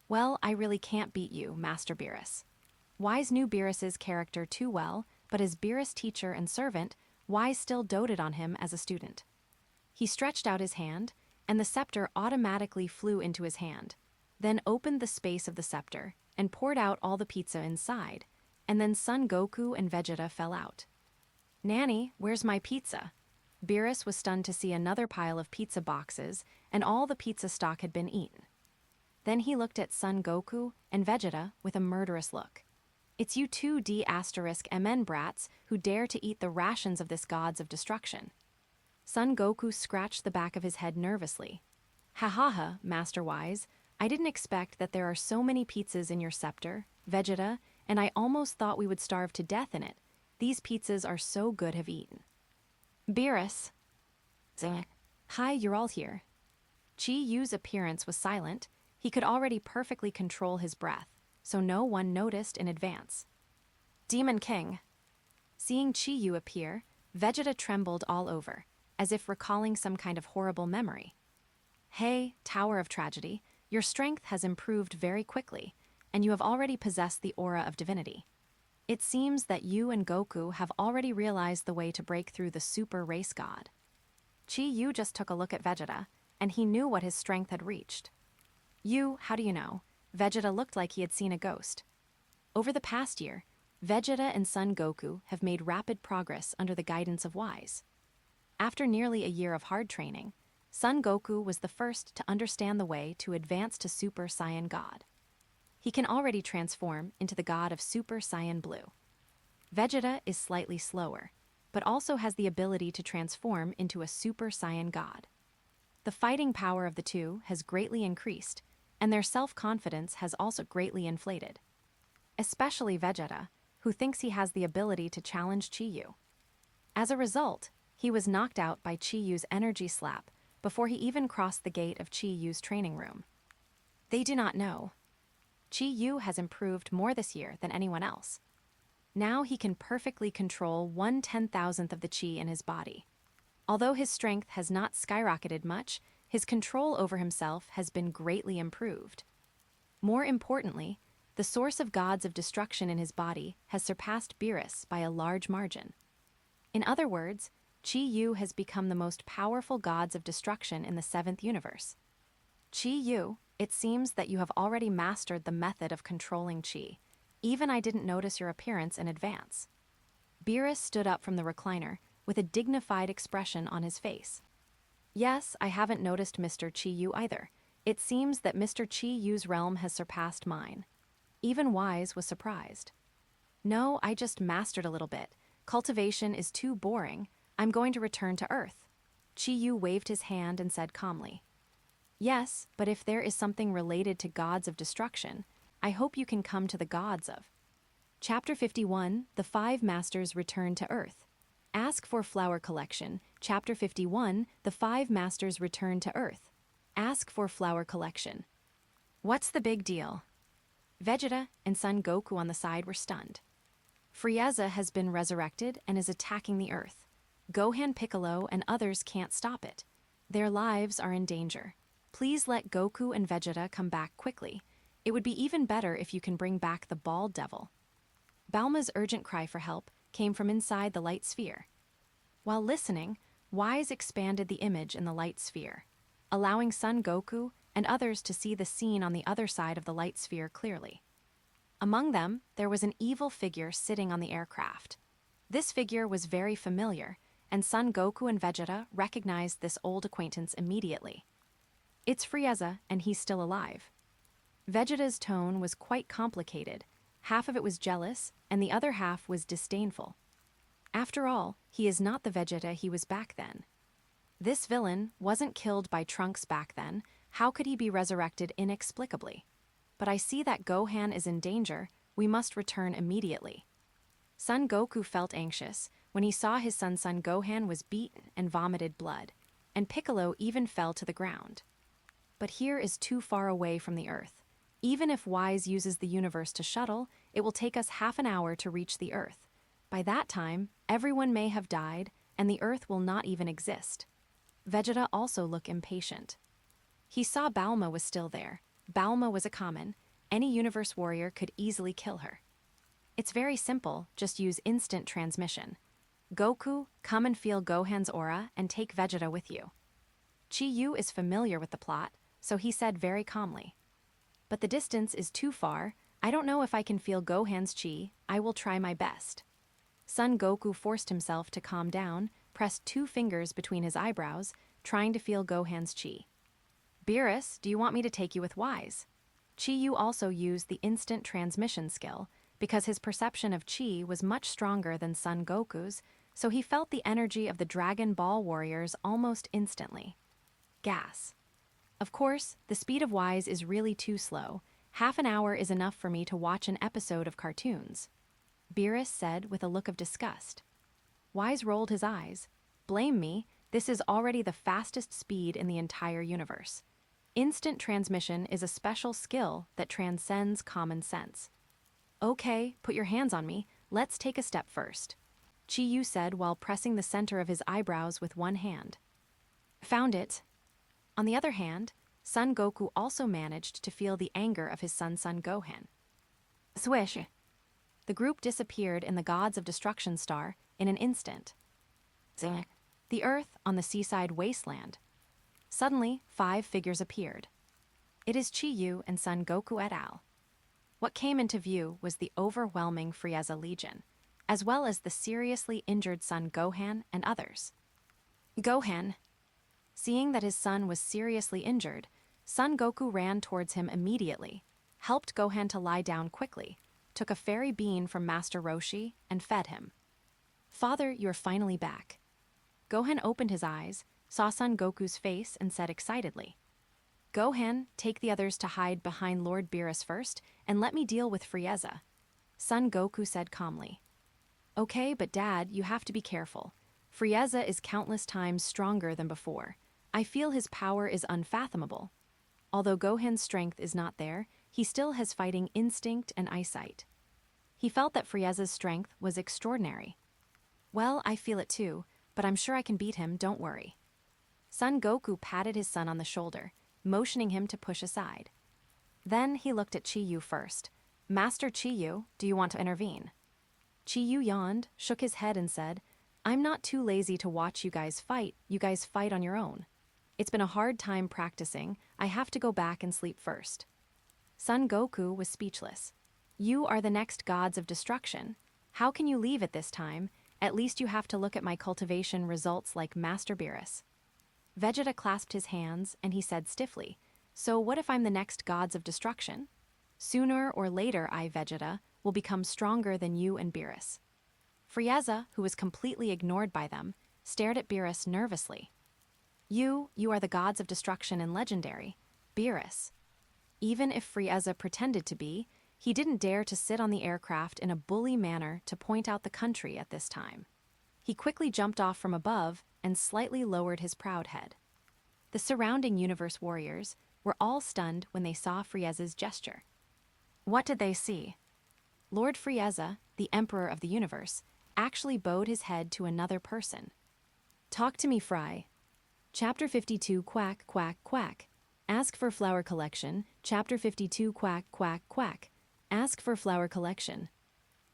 "Well, I really can't beat you, Master Beerus." Wise knew Beerus's character too well, but as Beerus' teacher and servant, Wise still doted on him as a student. He stretched out his hand, and the scepter automatically flew into his hand, then opened the space of the scepter and poured out all the pizza inside, and then Son Goku and Vegeta fell out. "Nanny, where's my pizza?" Beerus was stunned to see another pile of pizza boxes, and all the pizza stock had been eaten. Then he looked at Son Goku and Vegeta with a murderous look. "It's you two D*MN brats who dare to eat the rations of this gods of destruction." Son Goku scratched the back of his head nervously. "Ha ha ha, Master Wise, I didn't expect that there are so many pizzas in your scepter, Vegeta, and I almost thought we would starve to death in it. These pizzas are so good have eaten." "Beerus." "Hi, you're all here." Chi-Yu's appearance was silent. He could already perfectly control his breath, so no one noticed in advance. "Demon King." Seeing Chi-Yu appear, Vegeta trembled all over, as if recalling some kind of horrible memory. "Hey, Tower of Tragedy, your strength has improved very quickly, and you have already possessed the aura of divinity. It seems that you and Goku have already realized the way to break through the super race god." Chi-Yu just took a look at Vegeta, and he knew what his strength had reached. "You, how do you know?" Vegeta looked like he had seen a ghost. Over the past year, Vegeta and Son Goku have made rapid progress under the guidance of Wise. After nearly a year of hard training, Son Goku was the first to understand the way to advance to Super Saiyan God. He can already transform into the god of Super Saiyan Blue. Vegeta is slightly slower, but also has the ability to transform into a Super Saiyan God. The fighting power of the two has greatly increased, and their self-confidence has also greatly inflated. Especially Vegeta, who thinks he has the ability to challenge Chi-Yu. As a result, he was knocked out by Chi-Yu's energy slap before he even crossed the gate of Chi-Yu's training room. They do not know. Chi-Yu has improved more this year than anyone else. Now he can perfectly control 1/10,000th of the chi in his body. Although his strength has not skyrocketed much, his control over himself has been greatly improved. More importantly, the source of gods of destruction in his body has surpassed Beerus by a large margin. In other words, Chi-Yu has become the most powerful gods of destruction in the 7th universe. Chi-Yu, it seems that you have already mastered the method of controlling chi. Even I didn't notice your appearance in advance. Beerus stood up from the recliner with a dignified expression on his face. "Yes, I haven't noticed Mr. Chi-Yu either. It seems that Mr. Chi-Yu's realm has surpassed mine." Even Wise was surprised. "No, I just mastered a little bit. Cultivation is too boring. I'm going to return to Earth." Chi-Yu waved his hand and said calmly. "Yes, but if there is something related to gods of destruction, I hope you can come to the gods of." Chapter 51, The 5 Masters Return to Earth. Ask for Flower Collection. Chapter 51, The 5 Masters Return to Earth. Ask for Flower Collection. What's the big deal? Vegeta and Son Goku on the side were stunned. Frieza has been resurrected and is attacking the Earth. Gohan, Piccolo, and others can't stop it. Their lives are in danger. Please let Goku and Vegeta come back quickly. It would be even better if you can bring back the bald devil. Bulma's urgent cry for help came from inside the light sphere. While listening, Wise expanded the image in the light sphere, allowing Son Goku and others to see the scene on the other side of the light sphere clearly. Among them, there was an evil figure sitting on the aircraft. This figure was very familiar, and Son Goku and Vegeta recognized this old acquaintance immediately. It's Frieza, and he's still alive. Vegeta's tone was quite complicated. Half of it was jealous, and the other half was disdainful. After all, he is not the Vegeta he was back then. This villain wasn't killed by Trunks back then. How could he be resurrected inexplicably? But I see that Gohan is in danger. We must return immediately. Son Goku felt anxious when he saw his son Gohan was beaten and vomited blood, and Piccolo even fell to the ground. But here is too far away from the Earth. Even if Wise uses the universe to shuttle, it will take us half an hour to reach the Earth. By that time, everyone may have died, and the Earth will not even exist. Vegeta also looked impatient. He saw Boulma was still there. Boulma was a common. Any universe warrior could easily kill her. It's very simple, just use instant transmission. Goku, come and feel Gohan's aura and take Vegeta with you. Chi-Yu is familiar with the plot, so he said very calmly. But the distance is too far. I don't know if I can feel Gohan's chi. I will try my best. Son Goku forced himself to calm down, pressed 2 fingers between his eyebrows, trying to feel Gohan's chi. Beerus, do you want me to take you with Wise? Chi-Yu also used the instant transmission skill, because his perception of chi was much stronger than Son Goku's, so he felt the energy of the Dragon Ball warriors almost instantly. Gas. Of course, the speed of Wise is really too slow. Half an hour is enough for me to watch an episode of cartoons. Beerus said with a look of disgust. Wise rolled his eyes. Blame me, this is already the fastest speed in the entire universe. Instant transmission is a special skill that transcends common sense. Okay, put your hands on me, let's take a step first. Chi-Yu said while pressing the center of his eyebrows with one hand. Found it. On the other hand, Son Goku also managed to feel the anger of his son Gohan. Swish. The group disappeared in the Gods of Destruction star in an instant. The Earth on the seaside wasteland. Suddenly, 5 figures appeared. It is Chi-Yu and Son Goku et al. What came into view was the overwhelming Frieza Legion, as well as the seriously injured son Gohan and others. Gohan. Seeing that his son was seriously injured, Son Goku ran towards him immediately, helped Gohan to lie down quickly, took a fairy bean from Master Roshi, and fed him. Father, you're finally back. Gohan opened his eyes, saw Son Goku's face, and said excitedly, Gohan, take the others to hide behind Lord Beerus first, and let me deal with Frieza. Son Goku said calmly. Okay, but Dad, you have to be careful. Frieza is countless times stronger than before. I feel his power is unfathomable. Although Gohan's strength is not there, he still has fighting instinct and eyesight. He felt that Frieza's strength was extraordinary. Well, I feel it too, but I'm sure I can beat him, don't worry. Son Goku patted his son on the shoulder, motioning him to push aside. Then he looked at Chi-Yu first. Master Chi-Yu, do you want to intervene? Chi-Yu yawned, shook his head and said, I'm not too lazy to watch you guys fight on your own. It's been a hard time practicing, I have to go back and sleep first. Son Goku was speechless. You are the next gods of destruction. How can you leave at this time? At least you have to look at my cultivation results like Master Beerus. Vegeta clasped his hands and he said stiffly, So what if I'm the next gods of destruction? Sooner or later I, Vegeta, will become stronger than you and Beerus. Frieza, who was completely ignored by them, stared at Beerus nervously. You are the gods of destruction and legendary. Beerus. Even if Frieza pretended to be, he didn't dare to sit on the aircraft in a bully manner to point out the country at this time. He quickly jumped off from above and slightly lowered his proud head. The surrounding universe warriors were all stunned when they saw Frieza's gesture. What did they see? Lord Frieza, the Emperor of the Universe, actually bowed his head to another person. Talk to me, Fry. Chapter 52 Quack, Quack, Quack. Ask for flower collection. Chapter 52 Quack, Quack, Quack. Ask for flower collection.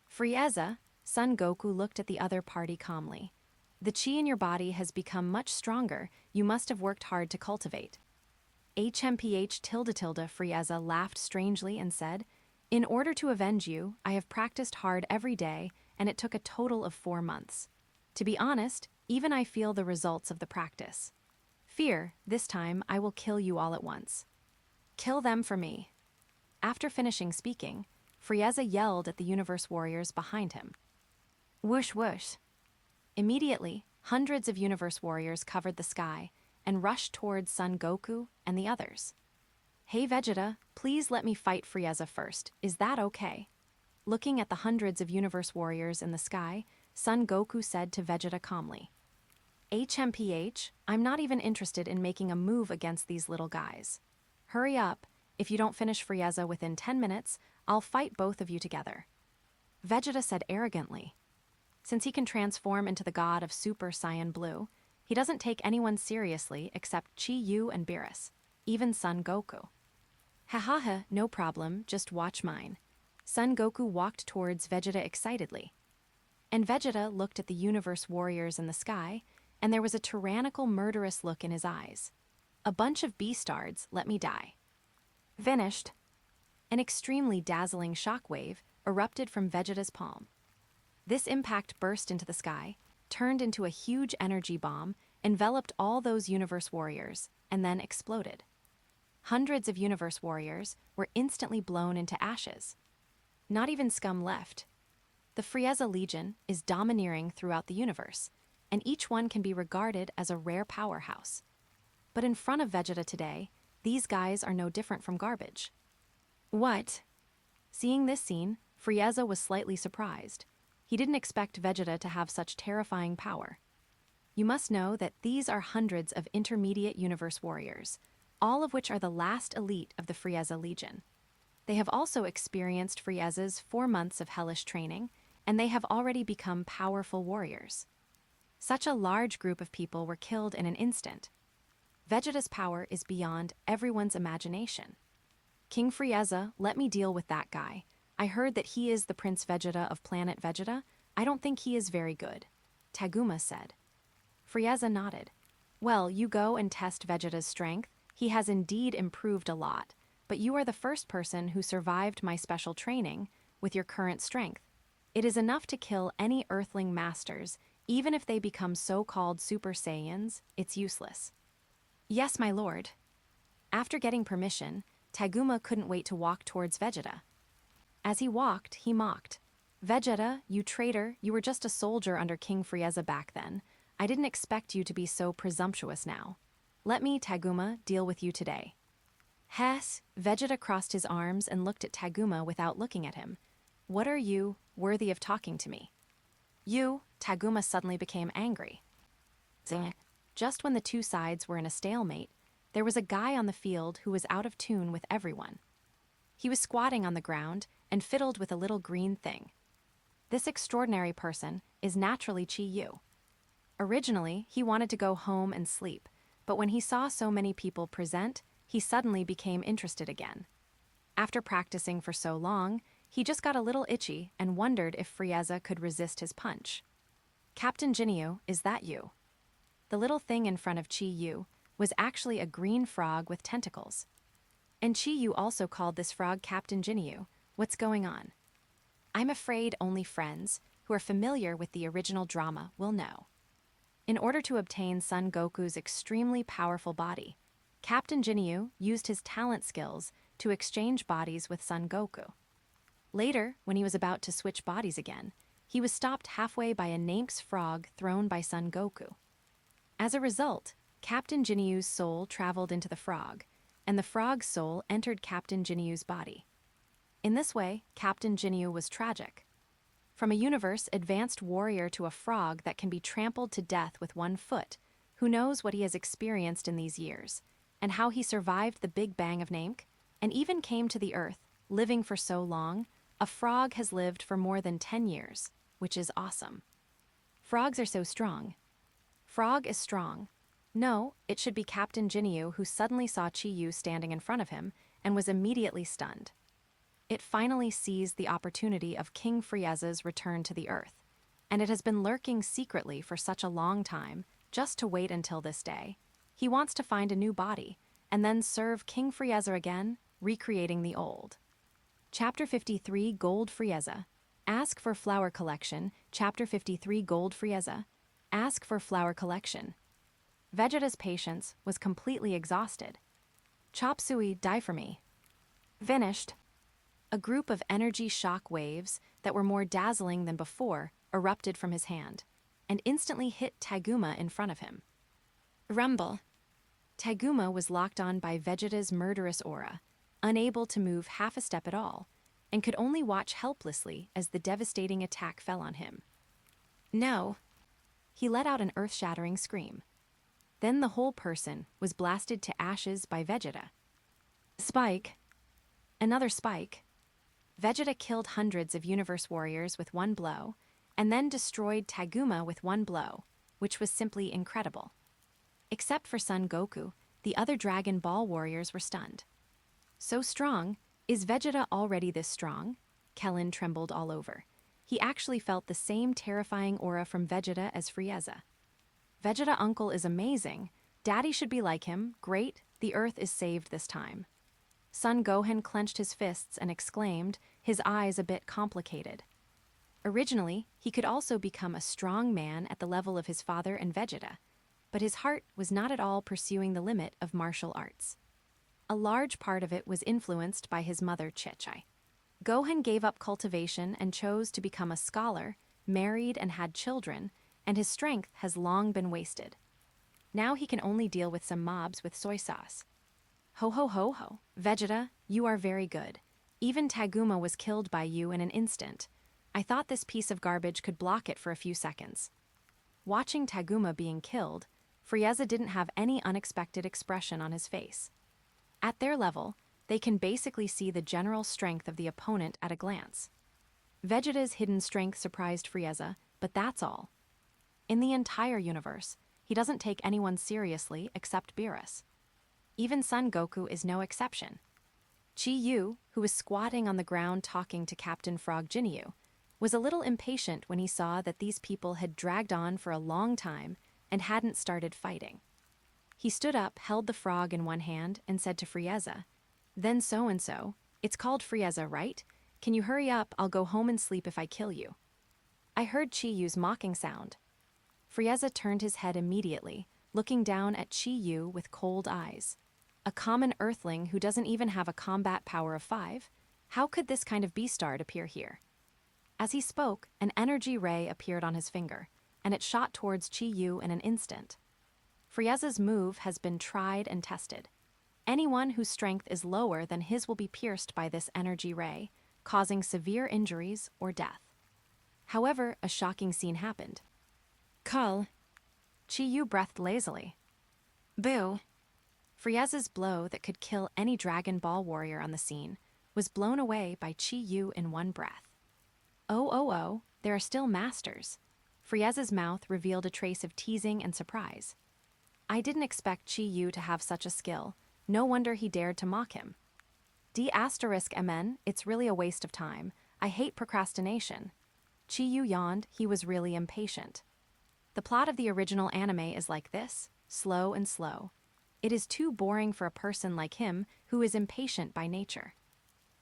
Frieza, Son Goku looked at the other party calmly. The chi in your body has become much stronger. You must have worked hard to cultivate. HMPH tilde tilde Frieza laughed strangely and said, In order to avenge you, I have practiced hard every day, and it took a total of 4 months. To be honest, even I feel the results of the practice. Fear, this time I will kill you all at once. Kill them for me. After finishing speaking, Frieza yelled at the universe warriors behind him. Whoosh whoosh. Immediately, hundreds of Universe warriors covered the sky and rushed towards Son Goku and the others. "Hey Vegeta, please let me fight Frieza first, is that okay?" Looking at the hundreds of Universe warriors in the sky, Son Goku said to Vegeta calmly, "HMPH, I'm not even interested in making a move against these little guys. Hurry up, if you don't finish Frieza within 10 minutes, I'll fight both of you together." Vegeta said arrogantly. Since he can transform into the god of Super Saiyan Blue, he doesn't take anyone seriously except Chi-Yu and Beerus, even Son Goku. "Hahaha, no problem, just watch mine." Son Goku walked towards Vegeta excitedly. And Vegeta looked at the Universe warriors in the sky, and there was a tyrannical, murderous look in his eyes. "A bunch of beastards, let me die." Finished. An extremely dazzling shockwave erupted from Vegeta's palm. This impact burst into the sky, turned into a huge energy bomb, enveloped all those Universe warriors, and then exploded. Hundreds of Universe warriors were instantly blown into ashes. Not even scum left. The Frieza Legion is domineering throughout the universe, and each one can be regarded as a rare powerhouse. But in front of Vegeta today, these guys are no different from garbage. What? Seeing this scene, Frieza was slightly surprised. He didn't expect Vegeta to have such terrifying power. You must know that these are hundreds of intermediate Universe warriors, all of which are the last elite of the Frieza Legion. They have also experienced Frieza's 4 months of hellish training, and they have already become powerful warriors. Such a large group of people were killed in an instant. Vegeta's power is beyond everyone's imagination. "King Frieza, let me deal with that guy. I heard that he is the Prince Vegeta of Planet Vegeta. I don't think he is very good," Taguma said. Frieza nodded. "Well, you go and test Vegeta's strength. He has indeed improved a lot, but you are the first person who survived my special training with your current strength. It is enough to kill any Earthling masters, even if they become so-called Super Saiyans, it's useless." "Yes, my lord." After getting permission, Taguma couldn't wait to walk towards Vegeta. As he walked, he mocked. "Vegeta, you traitor, you were just a soldier under King Frieza back then. I didn't expect you to be so presumptuous now. Let me, Taguma, deal with you today." "Hess," Vegeta crossed his arms and looked at Taguma without looking at him. "What are you, worthy of talking to me?" "You," Taguma suddenly became angry. Zing. Just when the two sides were in a stalemate, there was a guy on the field who was out of tune with everyone. He was squatting on the ground and fiddled with a little green thing. This extraordinary person is naturally Chi-Yu. Originally, he wanted to go home and sleep, but when he saw so many people present, he suddenly became interested again. After practicing for so long, he just got a little itchy and wondered if Frieza could resist his punch. "Captain Ginyu, is that you?" The little thing in front of Chi-Yu was actually a green frog with tentacles. And Chi-Yu also called this frog Captain Ginyu. "What's going on?" "I'm afraid only friends who are familiar with the original drama will know." In order to obtain Son Goku's extremely powerful body, Captain Ginyu used his talent skills to exchange bodies with Son Goku. Later, when he was about to switch bodies again, he was stopped halfway by a Namp's frog thrown by Son Goku. As a result, Captain Jinyu's soul traveled into the frog, and the frog's soul entered Captain Jinyu's body. In this way, Captain Ginyu was tragic. From a universe advanced warrior to a frog that can be trampled to death with 1 foot, who knows what he has experienced in these years, and how he survived the Big Bang of Namek, and even came to the Earth, living for so long, a frog has lived for more than 10 years, which is awesome. Frogs are so strong. Frog is strong. No, it should be Captain Ginyu who suddenly saw Chi-Yu standing in front of him and was immediately stunned. It finally seized the opportunity of King Frieza's return to the Earth, and it has been lurking secretly for such a long time, just to wait until this day. He wants to find a new body, and then serve King Frieza again, recreating the old. Chapter 53 Gold Frieza. Ask for Flower Collection. Chapter 53 Gold Frieza. Ask for Flower Collection. Vegeta's patience was completely exhausted. "Chop Suey, die for me." Finished. A group of energy shock waves that were more dazzling than before erupted from his hand, and instantly hit Taguma in front of him. Rumble. Taguma was locked on by Vegeta's murderous aura, unable to move half a step at all, and could only watch helplessly as the devastating attack fell on him. No. He let out an earth-shattering scream. Then the whole person was blasted to ashes by Vegeta. Spike. Another spike. Vegeta killed hundreds of Universe warriors with one blow, and then destroyed Taguma with one blow, which was simply incredible. Except for Son Goku, the other Dragon Ball warriors were stunned. So strong? Is Vegeta already this strong? Kellen trembled all over. He actually felt the same terrifying aura from Vegeta as Frieza. Vegeta Uncle is amazing. Daddy should be like him. Great, the Earth is saved this time. Son Gohan clenched his fists and exclaimed, his eyes a bit complicated. Originally, he could also become a strong man at the level of his father and Vegeta, but his heart was not at all pursuing the limit of martial arts. A large part of it was influenced by his mother Chichi. Gohan gave up cultivation and chose to become a scholar, married and had children, and his strength has long been wasted. Now he can only deal with some mobs with soy sauce. Ho ho ho ho, Vegeta, you are very good. Even Taguma was killed by you in an instant. I thought this piece of garbage could block it for a few seconds. Watching Taguma being killed, Frieza didn't have any unexpected expression on his face. At their level, they can basically see the general strength of the opponent at a glance. Vegeta's hidden strength surprised Frieza, but that's all. In the entire universe, he doesn't take anyone seriously except Beerus. Even Son Goku is no exception. Chi-Yu, who was squatting on the ground talking to Captain Frog Jinyu, was a little impatient when he saw that these people had dragged on for a long time and hadn't started fighting. He stood up, held the frog in one hand, and said to Frieza, "Then so-and-so, it's called Frieza, right? Can you hurry up? I'll go home and sleep if I kill you." I heard Chi-Yu's mocking sound. Frieza turned his head immediately, looking down at Chi-Yu with cold eyes. A common earthling who doesn't even have a combat power of 5? How could this kind of beastard appear here? As he spoke, an energy ray appeared on his finger, and it shot towards Chi-Yu in an instant. Frieza's move has been tried and tested. Anyone whose strength is lower than his will be pierced by this energy ray, causing severe injuries or death. However, a shocking scene happened. Cull. Chi-Yu breathed lazily. Boo. Frieza's blow that could kill any Dragon Ball warrior on the scene was blown away by Chi-Yu in one breath. Oh, there are still masters. Frieza's mouth revealed a trace of teasing and surprise. I didn't expect Chi-Yu to have such a skill. No wonder he dared to mock him. D*MN, it's really a waste of time. I hate procrastination. Chi-Yu yawned. He was really impatient. The plot of the original anime is like this, slow and slow. It is too boring for a person like him who is impatient by nature.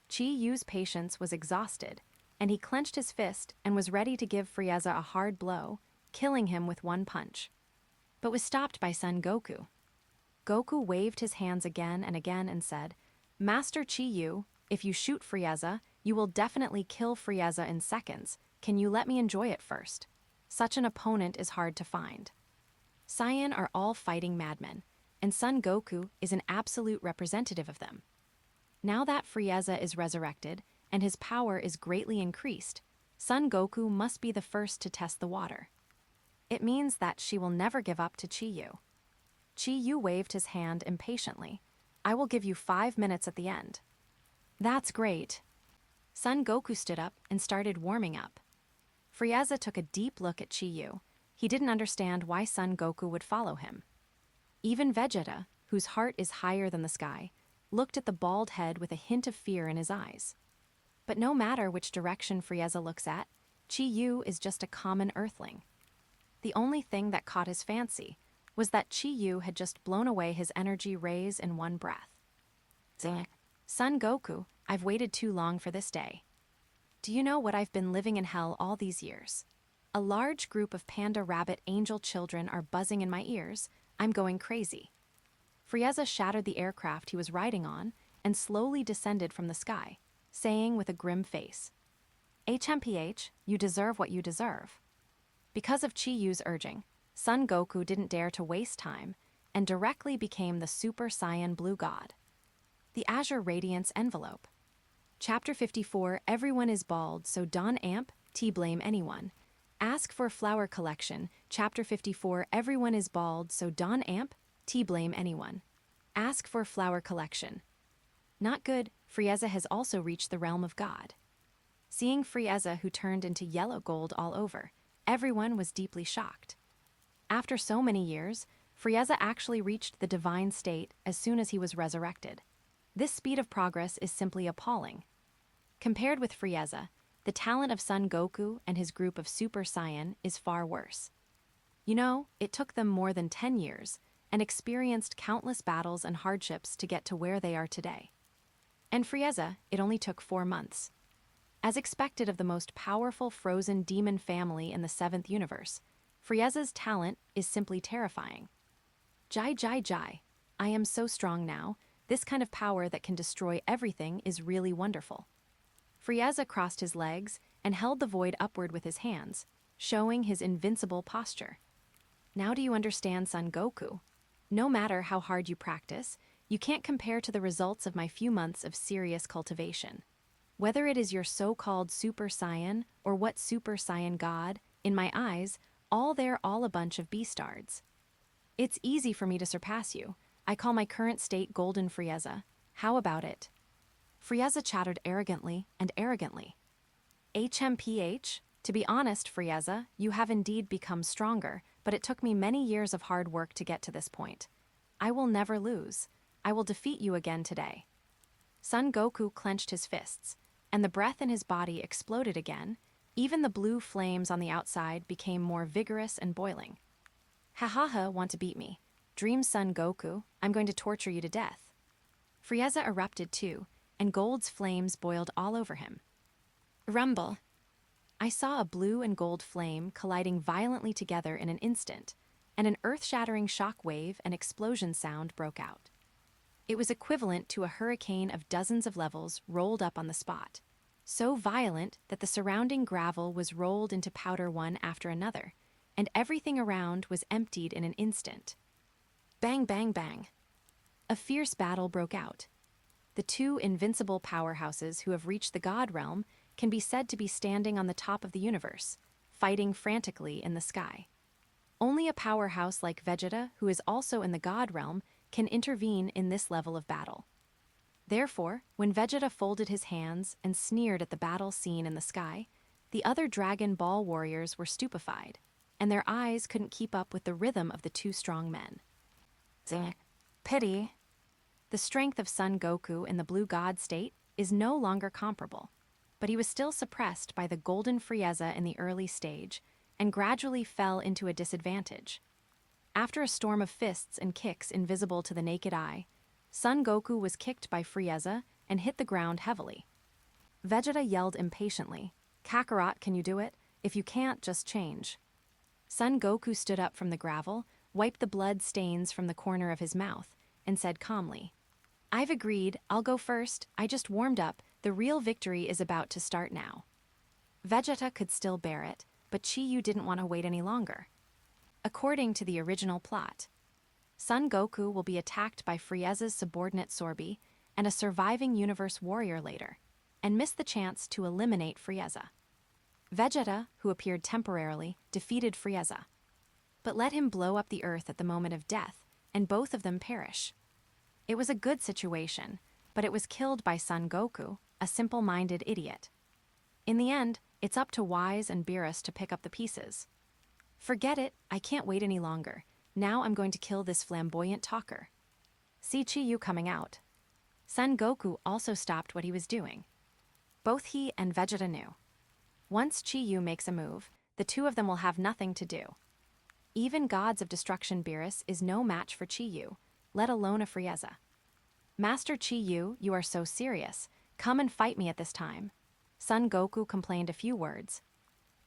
Chi-Yu's patience was exhausted, and he clenched his fist and was ready to give Frieza a hard blow, killing him with one punch. But was stopped by Son Goku. Goku waved his hands again and again and said, "Master Chi-Yu, if you shoot Frieza, you will definitely kill Frieza in seconds. Can you let me enjoy it first? Such an opponent is hard to find." Saiyan are all fighting madmen, and Son Goku is an absolute representative of them. Now that Frieza is resurrected, and his power is greatly increased, Son Goku must be the first to test the water. It means that she will never give up to Chi-Yu. Chi-Yu waved his hand impatiently. "I will give you 5 minutes at the end." "That's great." Son Goku stood up and started warming up. Frieza took a deep look at Chi-Yu. He didn't understand why Son Goku would follow him. Even Vegeta, whose heart is higher than the sky, looked at the bald head with a hint of fear in his eyes. But no matter which direction Frieza looks at, Chi-Yu is just a common earthling. The only thing that caught his fancy was that Chi-Yu had just blown away his energy rays in one breath. "Son Goku, I've waited too long for this day. Do you know what I've been living in hell all these years? A large group of panda rabbit angel children are buzzing in my ears. I'm going crazy." Frieza shattered the aircraft he was riding on and slowly descended from the sky, saying with a grim face, "HMPH, you deserve what you deserve." Because of Chi-Yu's urging, Son Goku didn't dare to waste time and directly became the Super Saiyan Blue God. The Azure Radiance Envelope. Chapter 54, Everyone is Bald, so Don&amp, blame anyone. Ask for Flower Collection. Chapter 54, Everyone is Bald, so Don&amp, blame anyone. Ask for Flower Collection. Not good, Frieza has also reached the realm of God. Seeing Frieza, who turned into yellow gold all over, everyone was deeply shocked. After so many years, Frieza actually reached the divine state as soon as he was resurrected. This speed of progress is simply appalling. Compared with Frieza, the talent of Son Goku and his group of Super Saiyan is far worse. You know, it took them more than 10 years and experienced countless battles and hardships to get to where they are today. And Frieza, it only took 4 months. As expected of the most powerful frozen demon family in the 7th universe, Frieza's talent is simply terrifying. Jai Jai Jai, I am so strong now, this kind of power that can destroy everything is really wonderful. Frieza crossed his legs and held the void upward with his hands, showing his invincible posture. Now do you understand, Son Goku? No matter how hard you practice, you can't compare to the results of my few months of serious cultivation. Whether it is your so-called Super Saiyan or what Super Saiyan God, in my eyes, they're all a bunch of beastards. It's easy for me to surpass you. I call my current state Golden Frieza. How about it? Frieza chattered arrogantly and arrogantly. HMPH? To be honest, Frieza, you have indeed become stronger, but it took me many years of hard work to get to this point. I will never lose. I will defeat you again today. Son Goku clenched his fists, and the breath in his body exploded again. Even the blue flames on the outside became more vigorous and boiling. Ha ha ha, want to beat me. Dream Son Goku, I'm going to torture you to death. Frieza erupted too, and Gold's flames boiled all over him. Rumble. I saw a blue and gold flame colliding violently together in an instant, and an earth-shattering shock wave and explosion sound broke out. It was equivalent to a hurricane of dozens of levels rolled up on the spot, so violent that the surrounding gravel was rolled into powder one after another, and everything around was emptied in an instant. Bang, bang, bang. A fierce battle broke out. The two invincible powerhouses who have reached the God realm can be said to be standing on the top of the universe, fighting frantically in the sky. Only a powerhouse like Vegeta, who is also in the God realm, can intervene in this level of battle. Therefore, when Vegeta folded his hands and sneered at the battle scene in the sky, the other Dragon Ball warriors were stupefied, and their eyes couldn't keep up with the rhythm of the two strong men. Pity. The strength of Son Goku in the Blue God state is no longer comparable, but he was still suppressed by the Golden Frieza in the early stage and gradually fell into a disadvantage. After a storm of fists and kicks invisible to the naked eye, Son Goku was kicked by Frieza and hit the ground heavily. Vegeta yelled impatiently, Kakarot, can you do it? If you can't, just change. Son Goku stood up from the gravel, wiped the blood stains from the corner of his mouth, and said calmly, I've agreed, I'll go first, I just warmed up, the real victory is about to start now. Vegeta could still bear it, but Chi-Yu didn't want to wait any longer. According to the original plot, Son Goku will be attacked by Frieza's subordinate Sorby and a surviving universe warrior later, and miss the chance to eliminate Frieza. Vegeta, who appeared temporarily, defeated Frieza, but let him blow up the earth at the moment of death, and both of them perish. It was a good situation, but it was killed by Son Goku, a simple-minded idiot. In the end, it's up to Wise and Beerus to pick up the pieces. Forget it, I can't wait any longer. Now I'm going to kill this flamboyant talker. See Chi-Yu coming out. Son Goku also stopped what he was doing. Both he and Vegeta knew. Once Chi-Yu makes a move, the two of them will have nothing to do. Even Gods of Destruction Beerus is no match for Chi-Yu, let alone a Frieza. Master Chi-Yu, you are so serious. Come and fight me at this time. Son Goku complained a few words.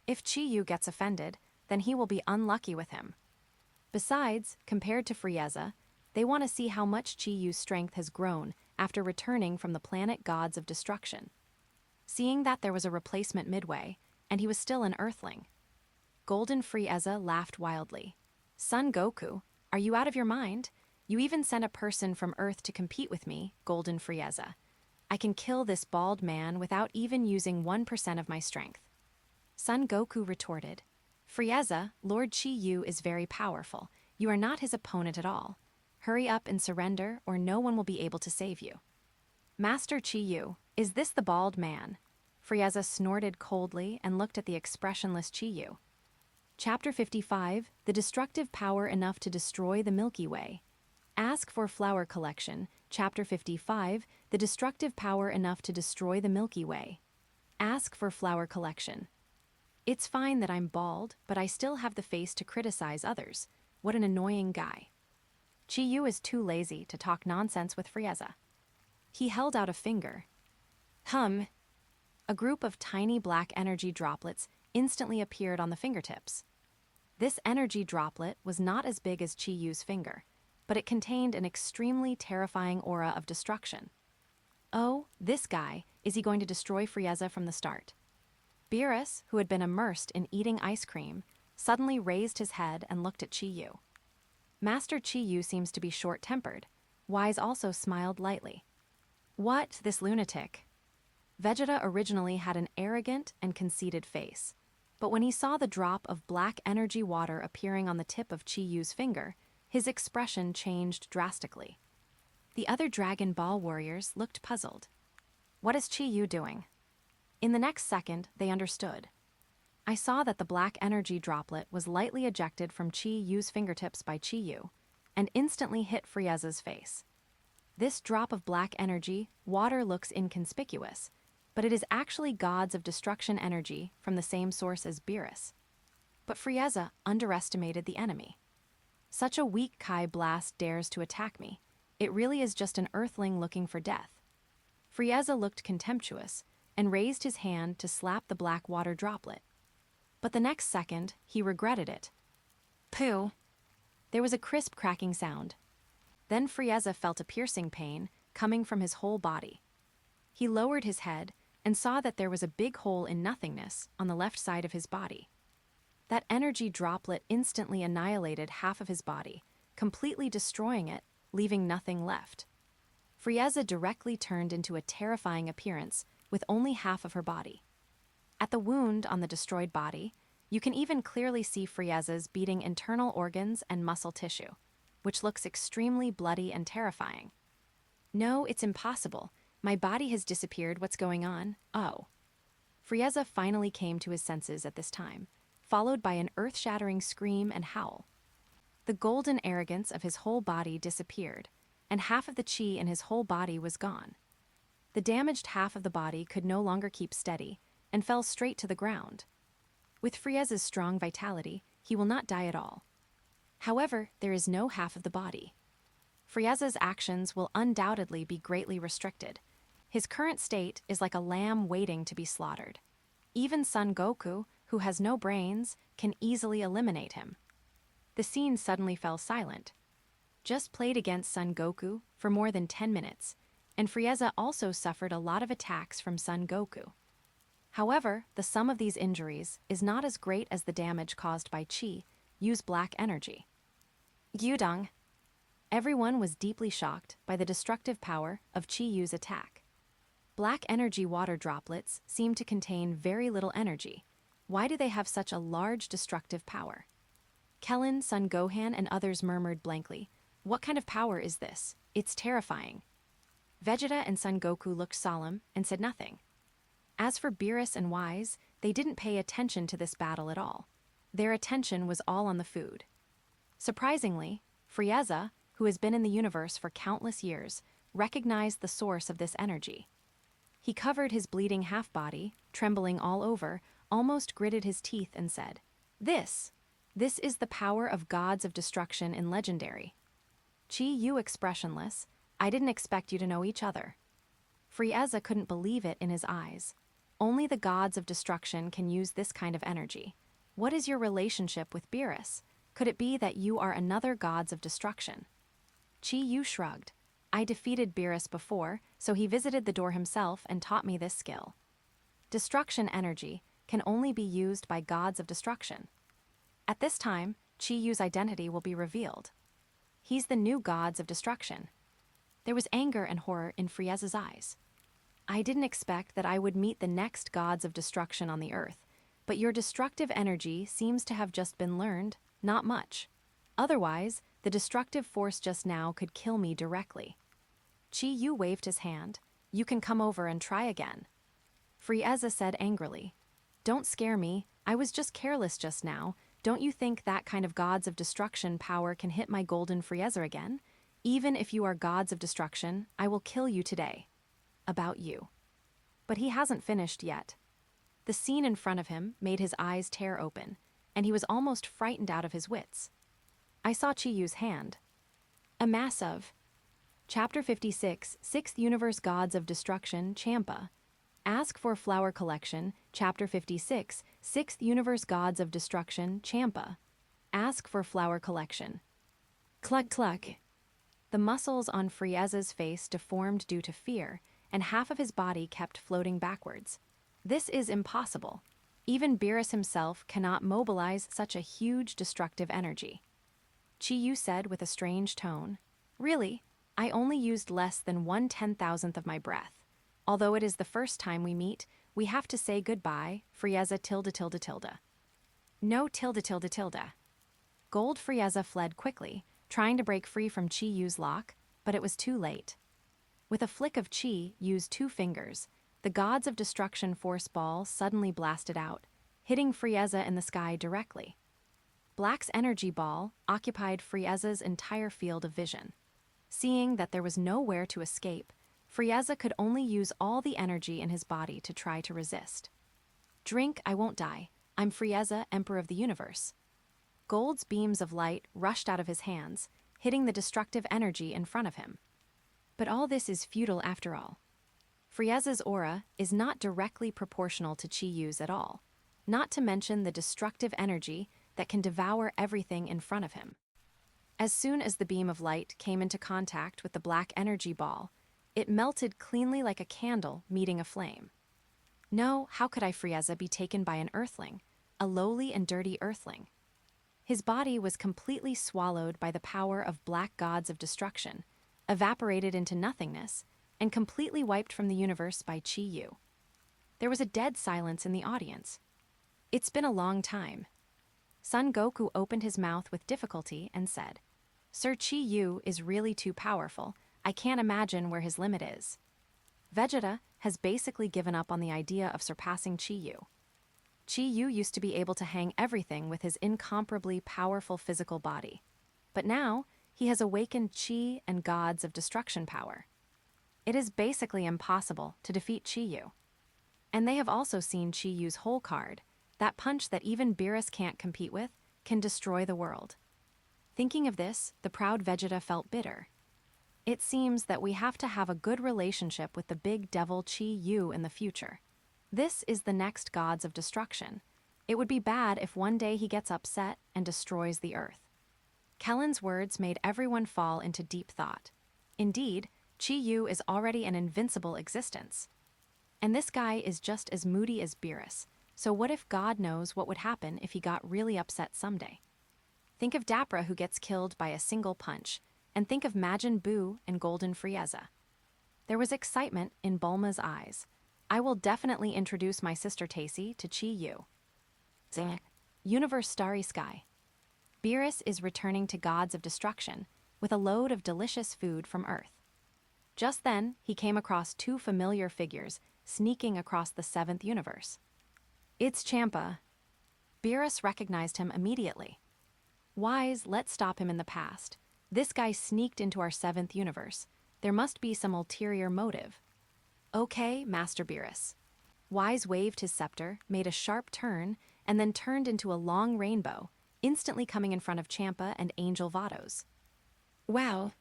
If Chi-Yu gets offended, then he will be unlucky with him. Besides, compared to Frieza, they want to see how much Chi-Yu's strength has grown after returning from the planet Gods of Destruction. Seeing that there was a replacement midway, and he was still an Earthling. Golden Frieza laughed wildly. Son Goku, are you out of your mind? You even sent a person from Earth to compete with me, Golden Frieza. I can kill this bald man without even using 1% of my strength. Son Goku retorted, Frieza, Lord Chi-Yu is very powerful. You are not his opponent at all. Hurry up and surrender, or no one will be able to save you. Master Chi-Yu, is this the bald man? Frieza snorted coldly and looked at the expressionless Chi-Yu. Chapter 55, The Destructive Power Enough to Destroy the Milky Way. Ask for Flower Collection, Chapter 55, The Destructive Power Enough to Destroy the Milky Way. Ask for Flower Collection. It's fine that I'm bald, but I still have the face to criticize others. What an annoying guy. Chi-Yu is too lazy to talk nonsense with Frieza. He held out a finger. A group of tiny black energy droplets instantly appeared on the fingertips. This energy droplet was not as big as Chi-Yu's finger, but it contained an extremely terrifying aura of destruction. Oh, this guy, is he going to destroy Frieza from the start? Beerus, who had been immersed in eating ice cream, suddenly raised his head and looked at Chi-Yu. Master Chi-Yu seems to be short-tempered. Wise also smiled lightly. What, this lunatic? Vegeta originally had an arrogant and conceited face, but when he saw the drop of black energy water appearing on the tip of Chi-Yu's finger, his expression changed drastically. The other Dragon Ball warriors looked puzzled. What is Chi-Yu doing? In the next second, they understood. I saw that the black energy droplet was lightly ejected from Chi-Yu's fingertips by Chi-Yu, and instantly hit Frieza's face. This drop of black energy, water looks inconspicuous, but it is actually gods of destruction energy from the same source as Beerus. But Frieza underestimated the enemy. Such a weak Kai blast dares to attack me. It really is just an earthling looking for death. Frieza looked contemptuous and raised his hand to slap the black water droplet. But the next second, he regretted it. Pooh! There was a crisp cracking sound. Then Frieza felt a piercing pain coming from his whole body. He lowered his head and saw that there was a big hole in nothingness on the left side of his body. That energy droplet instantly annihilated half of his body, completely destroying it, leaving nothing left. Frieza directly turned into a terrifying appearance with only half of her body. At the wound on the destroyed body, you can even clearly see Frieza's beating internal organs and muscle tissue, which looks extremely bloody and terrifying. No, it's impossible. My body has disappeared. What's going on? Oh. Frieza finally came to his senses at this time, followed by an earth-shattering scream and howl. The golden arrogance of his whole body disappeared, and half of the chi in his whole body was gone. The damaged half of the body could no longer keep steady and fell straight to the ground. With Frieza's strong vitality, he will not die at all. However, there is no half of the body. Frieza's actions will undoubtedly be greatly restricted. His current state is like a lamb waiting to be slaughtered. Even Son Goku, who has no brains, can easily eliminate him. The scene suddenly fell silent. Just played against Son Goku for more than 10 minutes, and Frieza also suffered a lot of attacks from Son Goku. However, the sum of these injuries is not as great as the damage caused by Chi, Yu's black energy. Yudong. Everyone was deeply shocked by the destructive power of Chi-Yu's attack. Black energy water droplets seem to contain very little energy. Why do they have such a large destructive power? Kellen, Son Gohan, and others murmured blankly, "What kind of power is this? It's terrifying." Vegeta and Son Goku looked solemn and said nothing. As for Beerus and Wise, they didn't pay attention to this battle at all. Their attention was all on the food. Surprisingly, Frieza, who has been in the universe for countless years, recognized the source of this energy. He covered his bleeding half-body, trembling all over, almost gritted his teeth and said, This is the power of gods of destruction in Legendary. Chi-Yu expressionless, I didn't expect you to know each other. Frieza couldn't believe it in his eyes. Only the gods of destruction can use this kind of energy. What is your relationship with Beerus? Could it be that you are another gods of destruction? Chi-Yu shrugged. I defeated Beerus before, so he visited the door himself and taught me this skill. Destruction energy can only be used by gods of destruction. At this time, Chi-Yu's identity will be revealed. He's the new gods of destruction. There was anger and horror in Frieza's eyes. I didn't expect that I would meet the next gods of destruction on the earth, but your destructive energy seems to have just been learned, not much. Otherwise, the destructive force just now could kill me directly. Chi-Yu waved his hand. You can come over and try again. Frieza said angrily. Don't scare me, I was just careless just now. Don't you think that kind of gods of destruction power can hit my golden Frieza again? Even if you are gods of destruction, I will kill you today. About you. But he hasn't finished yet. The scene in front of him made his eyes tear open, and he was almost frightened out of his wits. I saw Chi-Yu's hand. A massive. Chapter 56, 6th Universe Gods of Destruction, Champa. Ask for Flower Collection, Chapter 56, 6th Universe Gods of Destruction, Champa. Ask for Flower Collection. Cluck cluck. The muscles on Frieza's face deformed due to fear, and half of his body kept floating backwards. This is impossible. Even Beerus himself cannot mobilize such a huge destructive energy. Chi-Yu said with a strange tone, Really, I only used less than 1/10,000th of my breath. Although it is the first time we meet, we have to say goodbye, Frieza tilde tilde tilde. No tilde tilde tilde. Gold Frieza fled quickly, trying to break free from Chi-Yu's lock, but it was too late. With a flick of Chi-Yu's 2 fingers, the Gods of Destruction Force Ball suddenly blasted out, hitting Frieza in the sky directly. Black's energy ball occupied Frieza's entire field of vision. Seeing that there was nowhere to escape, Frieza could only use all the energy in his body to try to resist. Drink, I won't die. I'm Frieza, Emperor of the Universe. Gold's beams of light rushed out of his hands, hitting the destructive energy in front of him. But all this is futile after all. Frieza's aura is not directly proportional to Chi-Yu's at all, not to mention the destructive energy that can devour everything in front of him. As soon as the beam of light came into contact with the black energy ball, it melted cleanly like a candle meeting a flame. No, how could I, Frieza, be taken by an earthling, a lowly and dirty earthling? His body was completely swallowed by the power of black gods of destruction, evaporated into nothingness, and completely wiped from the universe by Chi-Yu. There was a dead silence in the audience. It's been a long time. Son Goku opened his mouth with difficulty and said, Sir Chi-Yu is really too powerful. I can't imagine where his limit is. Vegeta has basically given up on the idea of surpassing Chi-Yu. Chi-Yu used to be able to hang everything with his incomparably powerful physical body. But now, he has awakened Chi and gods of destruction power. It is basically impossible to defeat Chi-Yu. And they have also seen Chi-Yu's whole card, that punch that even Beerus can't compete with, can destroy the world. Thinking of this, the proud Vegeta felt bitter. It seems that we have to have a good relationship with the big devil Chi-Yu in the future. This is the next gods of destruction. It would be bad if one day he gets upset and destroys the earth. Kellen's words made everyone fall into deep thought. Indeed, Chi-Yu is already an invincible existence. And this guy is just as moody as Beerus, so what if God knows what would happen if he got really upset someday? Think of Dapra who gets killed by a single punch, and think of Majin Buu and Golden Frieza. There was excitement in Bulma's eyes. I will definitely introduce my sister Taisi to Chi-Yu. Universe Starry Sky. Beerus is returning to Gods of Destruction with a load of delicious food from Earth. Just then, he came across 2 familiar figures sneaking across the 7th universe. It's Champa. Beerus recognized him immediately. Wise, let's stop him in the past. This guy sneaked into our 7th universe. There must be some ulterior motive. Okay, Master Beerus. Wise waved his scepter, made a sharp turn, and then turned into a long rainbow, instantly coming in front of Champa and Angel Vados. Wow.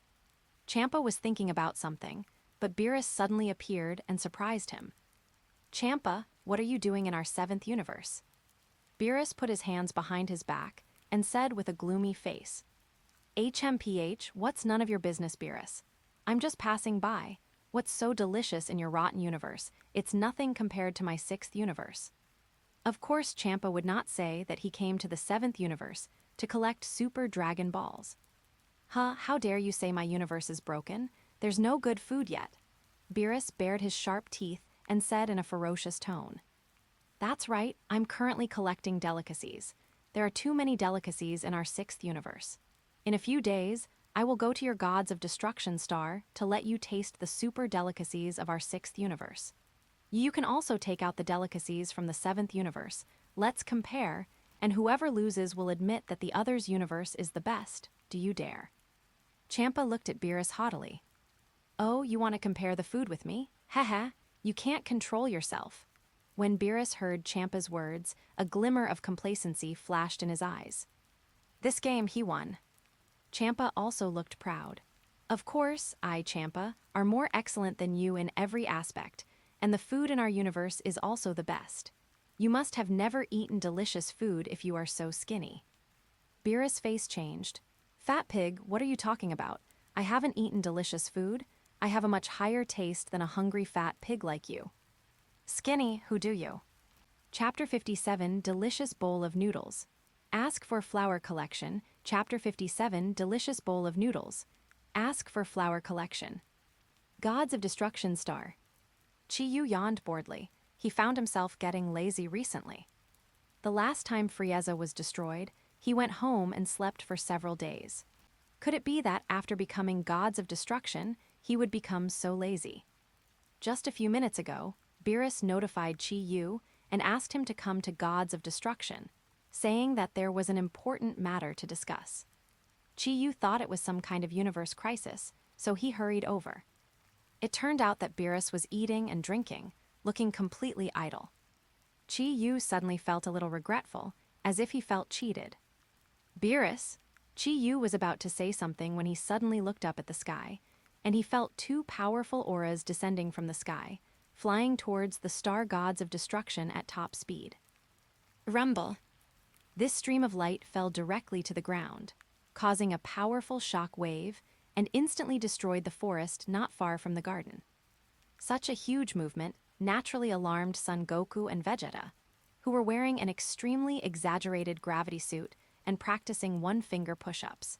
Champa was thinking about something, but Beerus suddenly appeared and surprised him. Champa, what are you doing in our 7th universe? Beerus put his hands behind his back and said with a gloomy face, HMPH, what's none of your business, Beerus? I'm just passing by. What's so delicious in your rotten universe? It's nothing compared to my 6th universe. Of course, Champa would not say that he came to the 7th universe to collect Super Dragon Balls. Huh, how dare you say my universe is broken? There's no good food yet. Beerus bared his sharp teeth and said in a ferocious tone. That's right, I'm currently collecting delicacies. There are too many delicacies in our 6th universe. In a few days, I will go to your gods of destruction star to let you taste the super delicacies of our 6th universe. You can also take out the delicacies from the 7th universe. Let's compare, and whoever loses will admit that the other's universe is the best. Do you dare? Champa looked at Beerus haughtily. Oh, you want to compare the food with me? Haha, you can't control yourself. When Beerus heard Champa's words, a glimmer of complacency flashed in his eyes. This game he won. Champa also looked proud. Of course, I, Champa, are more excellent than you in every aspect, and the food in our universe is also the best. You must have never eaten delicious food if you are so skinny. Beerus' face changed. Fat pig, what are you talking about? I haven't eaten delicious food. I have a much higher taste than a hungry fat pig like you. Skinny, who do you? Chapter 57, Delicious Bowl of Noodles. Ask for Flower Collection. Chapter 57, Delicious Bowl of Noodles. Ask for Flower Collection. Gods of Destruction star. Chi-Yu yawned boredly. He found himself getting lazy recently. The last time Frieza was destroyed, he went home and slept for several days. Could it be that after becoming gods of destruction, he would become so lazy? Just a few minutes ago, Beerus notified Chi-Yu and asked him to come to Gods of Destruction, saying that there was an important matter to discuss. Chi-Yu thought it was some kind of universe crisis, so he hurried over. It turned out that Beerus was eating and drinking, looking completely idle. Chi-Yu suddenly felt a little regretful, as if he felt cheated. Beerus! Chi-Yu was about to say something when he suddenly looked up at the sky, and he felt 2 powerful auras descending from the sky, flying towards the star gods of destruction at top speed. Rumble! This stream of light fell directly to the ground, causing a powerful shock wave, and instantly destroyed the forest not far from the garden. Such a huge movement naturally alarmed Son Goku and Vegeta, who were wearing an extremely exaggerated gravity suit and practicing one-finger push-ups.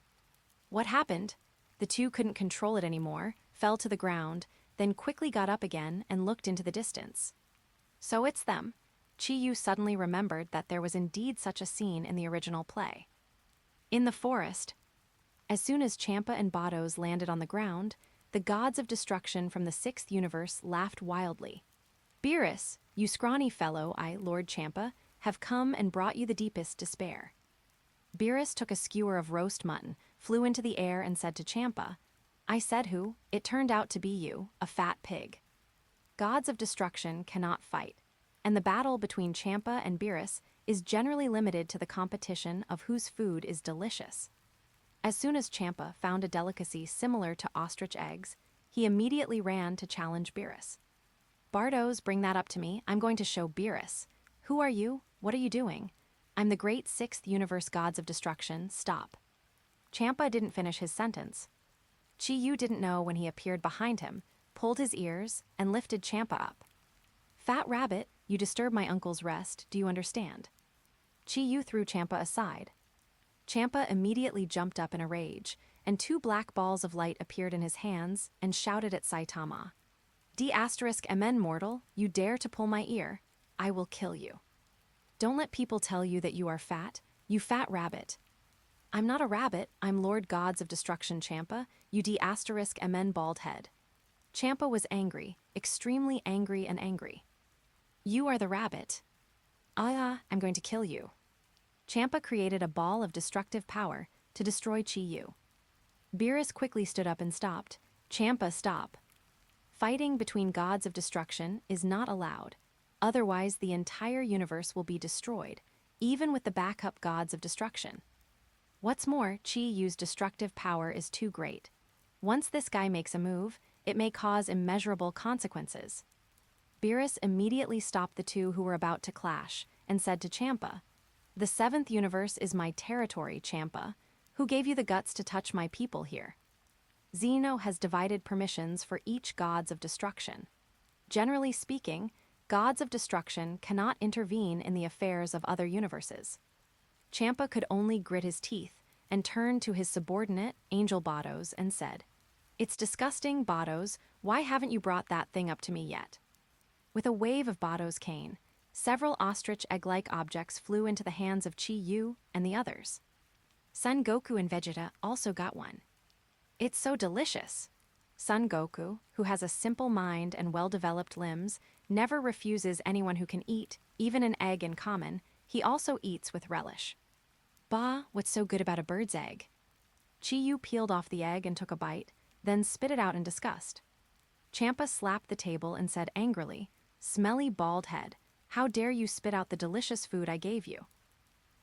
What happened? The two couldn't control it anymore, fell to the ground, then quickly got up again and looked into the distance. So it's them. Chi-Yu suddenly remembered that there was indeed such a scene in the original play. In the forest, as soon as Champa and Bados landed on the ground, the gods of destruction from the 6th universe laughed wildly. Beerus, you scrawny fellow, I, Lord Champa, have come and brought you the deepest despair. Beerus took a skewer of roast mutton, flew into the air and said to Champa, I said who? It turned out to be you, a fat pig. Gods of destruction cannot fight, and the battle between Champa and Beerus is generally limited to the competition of whose food is delicious. As soon as Champa found a delicacy similar to ostrich eggs, he immediately ran to challenge Beerus. Bardos, bring that up to me. I'm going to show Beerus. Who are you? What are you doing? I'm the great 6th universe gods of destruction. Stop. Champa didn't finish his sentence. Chi-Yu didn't know when he appeared behind him, pulled his ears, and lifted Champa up. Fat rabbit, you disturb my uncle's rest, do you understand? Chi-Yu threw Champa aside. Champa immediately jumped up in a rage, and 2 black balls of light appeared in his hands and shouted at Saitama. D*MN mortal, you dare to pull my ear, I will kill you. Don't let people tell you that you are fat, you fat rabbit. I'm not a rabbit, I'm Lord Gods of Destruction Champa, you D*MN bald head. Champa was angry, extremely angry and angry. You are the rabbit. I'm going to kill you. Champa created a ball of destructive power to destroy Chi-Yu. Beerus quickly stood up and stopped. Champa, stop. Fighting between gods of destruction is not allowed. Otherwise, the entire universe will be destroyed, even with the backup gods of destruction. What's more, Chi-Yu's destructive power is too great. Once this guy makes a move, it may cause immeasurable consequences. Beerus immediately stopped the two who were about to clash and said to Champa, The 7th universe is my territory, Champa. Who gave you the guts to touch my people here? Zeno has divided permissions for each gods of destruction. Generally speaking, Gods of destruction cannot intervene in the affairs of other universes. Champa could only grit his teeth and turn to his subordinate, Angel Bados, and said, "It's disgusting, Bados. Why haven't you brought that thing up to me yet?" With a wave of Bados' cane, several ostrich egg-like objects flew into the hands of Chi-Yu and the others. Son Goku and Vegeta also got one. "It's so delicious." Son Goku, who has a simple mind and well-developed limbs, never refuses anyone who can eat, even an egg in common. He also eats with relish. "Bah, what's so good about a bird's egg?" Chi-Yu peeled off the egg and took a bite, then spit it out in disgust. Champa slapped the table and said angrily, "Smelly bald head, how dare you spit out the delicious food I gave you?"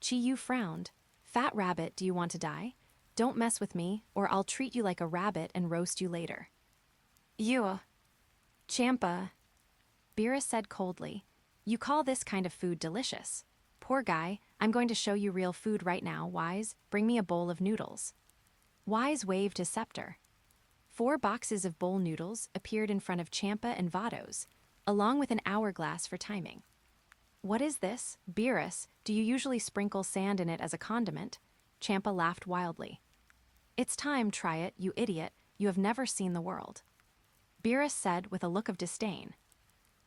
Chi-Yu frowned. "Fat rabbit, do you want to die? Don't mess with me, or I'll treat you like a rabbit and roast you later." "You, Champa," Beerus said coldly, "you call this kind of food delicious? Poor guy, I'm going to show you real food right now, Wise. Bring me a bowl of noodles." Wise waved his scepter. 4 boxes of bowl noodles appeared in front of Champa and Vados, along with an hourglass for timing. "What is this, Beerus? Do you usually sprinkle sand in it as a condiment?" Champa laughed wildly. "It's time, try it, you idiot. You have never seen the world." Beerus said with a look of disdain.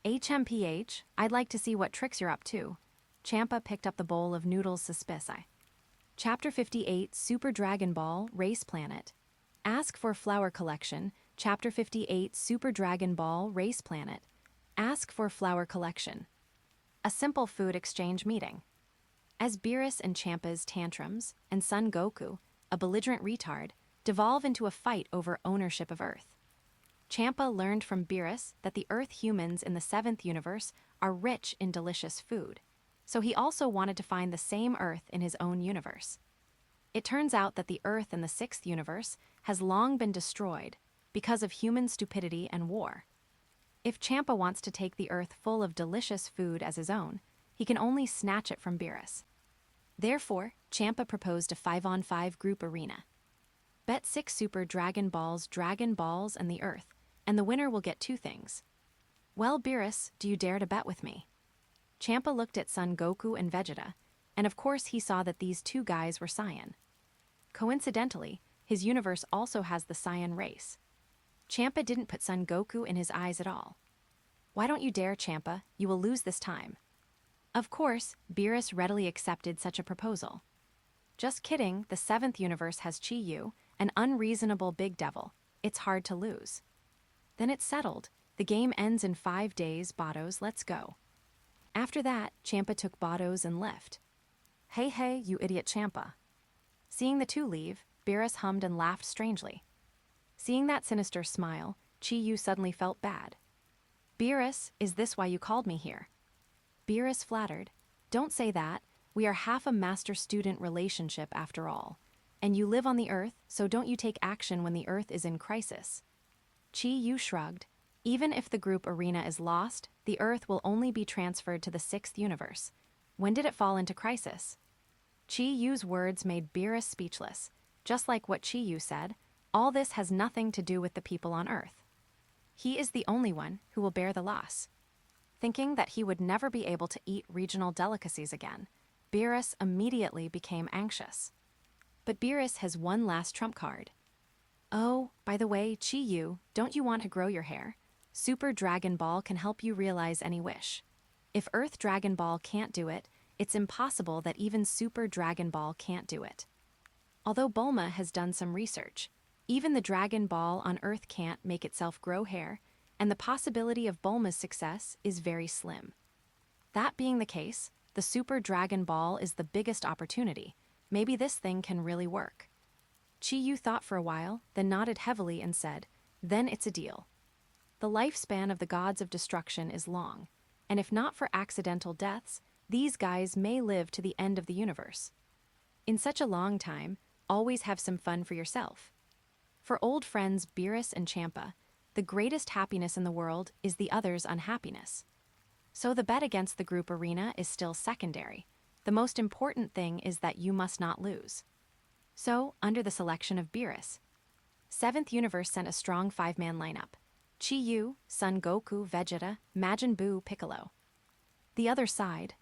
"HMPH, I'd like to see what tricks you're up to." Champa picked up the bowl of noodles suspiciously. Chapter 58, Super Dragon Ball, Race Planet. Ask for Flower Collection. Chapter 58, Super Dragon Ball, Race Planet. Ask for Flower Collection. A simple food exchange meeting. As Beerus and Champa's tantrums, and Son Goku, a belligerent retard, devolve into a fight over ownership of Earth. Champa learned from Beerus that the Earth humans in the 7th universe are rich in delicious food, so he also wanted to find the same Earth in his own universe. It turns out that the Earth in the 6th universe has long been destroyed because of human stupidity and war. If Champa wants to take the Earth full of delicious food as his own, he can only snatch it from Beerus. Therefore, Champa proposed a 5-on-5 group arena. Bet 6 Super Dragon Balls, and the Earth, and the winner will get 2 things. "Well, Beerus, do you dare to bet with me?" Champa looked at Son Goku and Vegeta, and of course he saw that these 2 guys were Saiyan. Coincidentally, his universe also has the Saiyan race. Champa didn't put Son Goku in his eyes at all. "Why don't you dare, Champa? You will lose this time." Of course, Beerus readily accepted such a proposal. "Just kidding, the 7th universe has Chi-Yu, an unreasonable big devil. It's hard to lose." "Then it's settled. The game ends in 5 days, Bados, let's go." After that, Champa took Bados and left. Hey, you idiot Champa." Seeing the 2 leave, Beerus hummed and laughed strangely. Seeing that sinister smile, Chi-Yu suddenly felt bad. "Beerus, is this why you called me here?" Beerus flattered. "Don't say that. We are half a master-student relationship after all. And you live on the Earth, so don't you take action when the Earth is in crisis." Chi-Yu shrugged. "Even if the group arena is lost, the Earth will only be transferred to the 6th universe. When did it fall into crisis?" Chi-Yu's words made Beerus speechless. Just like what Chi-Yu said, all this has nothing to do with the people on Earth. He is the only one who will bear the loss. Thinking that he would never be able to eat regional delicacies again, Beerus immediately became anxious. But Beerus has one last trump card. "Oh, by the way, Chi-Yu, don't you want to grow your hair? Super Dragon Ball can help you realize any wish. If Earth Dragon Ball can't do it, it's impossible that even Super Dragon Ball can't do it." Although Bulma has done some research, even the Dragon Ball on Earth can't make itself grow hair, and the possibility of Bulma's success is very slim. That being the case, the Super Dragon Ball is the biggest opportunity. Maybe this thing can really work. Chi-Yu thought for a while, then nodded heavily and said, "Then it's a deal." The lifespan of the gods of destruction is long, and if not for accidental deaths, these guys may live to the end of the universe. In such a long time, always have some fun for yourself. For old friends Beerus and Champa, the greatest happiness in the world is the other's unhappiness. So the bet against the group arena is still secondary. The most important thing is that you must not lose. So, under the selection of Beerus, 7th Universe sent a strong 5-man lineup. Chi-Yu, Son Goku, Vegeta, Majin Buu, Piccolo. The other side.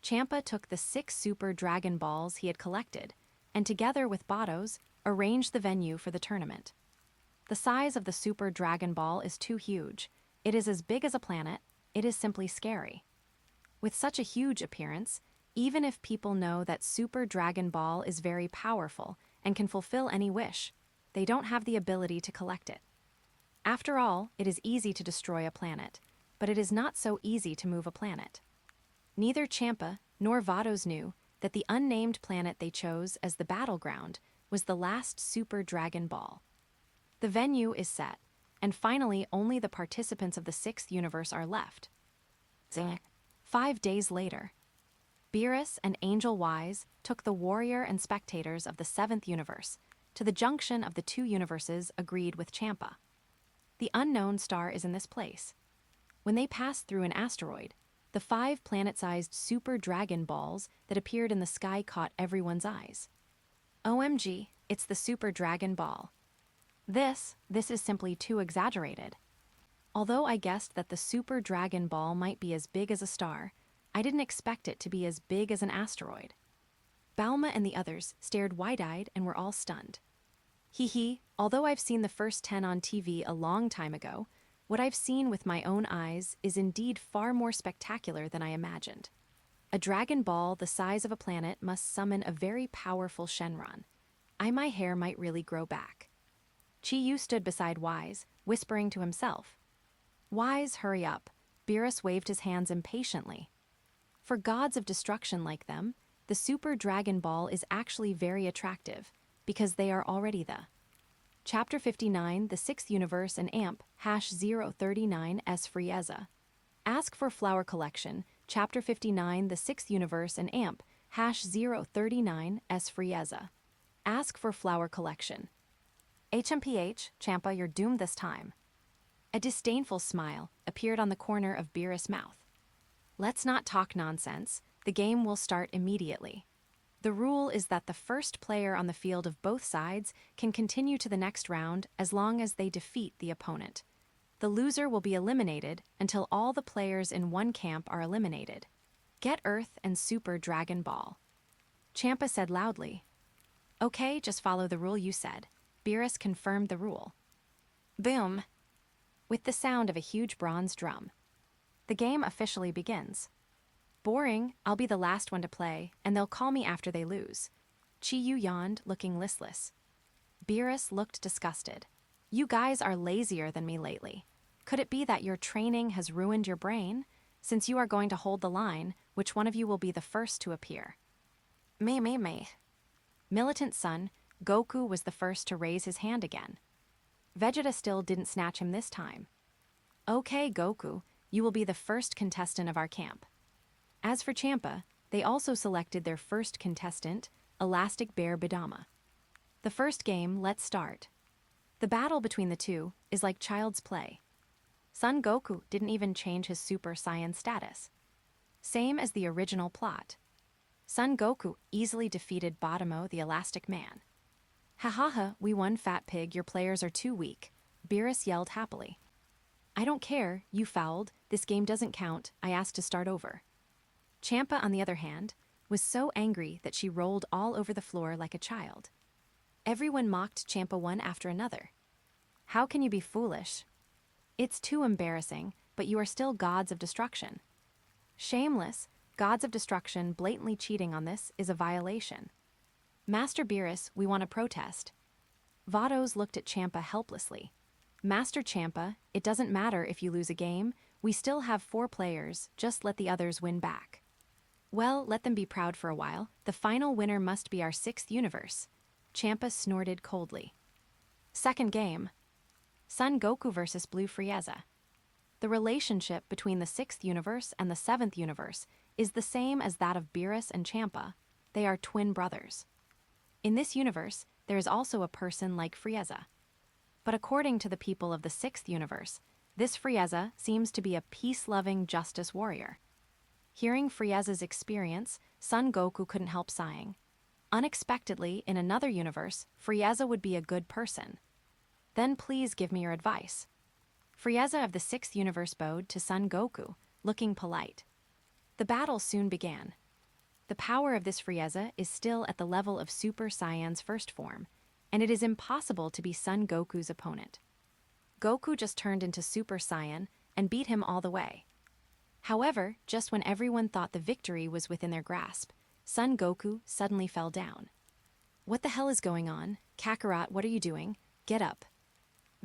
Champa took the 6 Super Dragon Balls he had collected, and together with Bado's, arranged the venue for the tournament. The size of the Super Dragon Ball is too huge. It is as big as a planet. It is simply scary. With such a huge appearance, even if people know that Super Dragon Ball is very powerful and can fulfill any wish, they don't have the ability to collect it. After all, it is easy to destroy a planet, but it is not so easy to move a planet. Neither Champa nor Vados knew that the unnamed planet they chose as the battleground was the last Super Dragon Ball. The venue is set, and finally only the participants of the 6th universe are left. 5 days later, Beerus and Angel Wise took the warrior and spectators of the 7th universe to the junction of the 2 universes agreed with Champa. The unknown star is in this place. When they passed through an asteroid, the 5 planet-sized Super Dragon Balls that appeared in the sky caught everyone's eyes. OMG, it's the Super Dragon Ball. This is simply too exaggerated. Although I guessed that the Super Dragon Ball might be as big as a star, I didn't expect it to be as big as an asteroid. Boulma and the others stared wide-eyed and were all stunned. Although I've seen the first 10 on TV a long time ago, what I've seen with my own eyes is indeed far more spectacular than I imagined. A Dragon Ball the size of a planet must summon a very powerful Shenron. My hair might really grow back. Chi-Yu stood beside Wise, whispering to himself. Wise, hurry up. Beerus waved his hands impatiently. For gods of destruction like them, the Super Dragon Ball is actually very attractive, because they are already the Chapter 59, the 6th Universe and AMP, #039 S Frieza. Ask for Flower Collection, Chapter 59, the 6th Universe and AMP, #039 S Frieza. Ask for Flower Collection. HMPH, Champa, you're doomed this time. A disdainful smile appeared on the corner of Beerus' mouth. Let's not talk nonsense. The game will start immediately. The rule is that the first player on the field of both sides can continue to the next round as long as they defeat the opponent. The loser will be eliminated until all the players in one camp are eliminated. Get Earth and Super Dragon Ball. Champa said loudly. Okay, just follow the rule you said. Beerus confirmed the rule. Boom! With the sound of a huge bronze drum. The game officially begins. Boring, I'll be the last one to play, and they'll call me after they lose. Chi-Yu yawned, looking listless. Beerus looked disgusted. You guys are lazier than me lately. Could it be that your training has ruined your brain? Since you are going to hold the line, which one of you will be the first to appear? Me. Militant son, Goku was the first to raise his hand again. Vegeta still didn't snatch him this time. Okay, Goku, you will be the first contestant of our camp. As for Champa, they also selected their first contestant, Elastic Bear Bidama. The first game, let's start. The battle between the two is like child's play. Son Goku didn't even change his Super Saiyan status. Same as the original plot. Son Goku easily defeated Badamo the Elastic Man. Ha, we won, Fat Pig, your players are too weak. Beerus yelled happily. I don't care, you fouled, this game doesn't count, I asked to start over. Champa, on the other hand, was so angry that she rolled all over the floor like a child. Everyone mocked Champa one after another. How can you be foolish? It's too embarrassing, but you are still gods of destruction. Shameless, gods of destruction blatantly cheating on this is a violation. Master Beerus, we want to protest. Vados looked at Champa helplessly. Master Champa, it doesn't matter if you lose a game, we still have 4 players, just let the others win back. Well, let them be proud for a while. The final winner must be our 6th universe. Champa snorted coldly. Second game. Son Goku versus Blue Frieza. The relationship between the 6th universe and the 7th universe is the same as that of Beerus and Champa. They are twin brothers. In this universe, there is also a person like Frieza. But according to the people of the 6th universe, this Frieza seems to be a peace-loving justice warrior. Hearing Frieza's experience, Son Goku couldn't help sighing. Unexpectedly, in another universe, Frieza would be a good person. Then please give me your advice. Frieza of the 6th universe bowed to Son Goku, looking polite. The battle soon began. The power of this Frieza is still at the level of Super Saiyan's first form, and it is impossible to be Son Goku's opponent. Goku just turned into Super Saiyan and beat him all the way. However, just when everyone thought the victory was within their grasp, Son Goku suddenly fell down. What the hell is going on? Kakarot, what are you doing? Get up.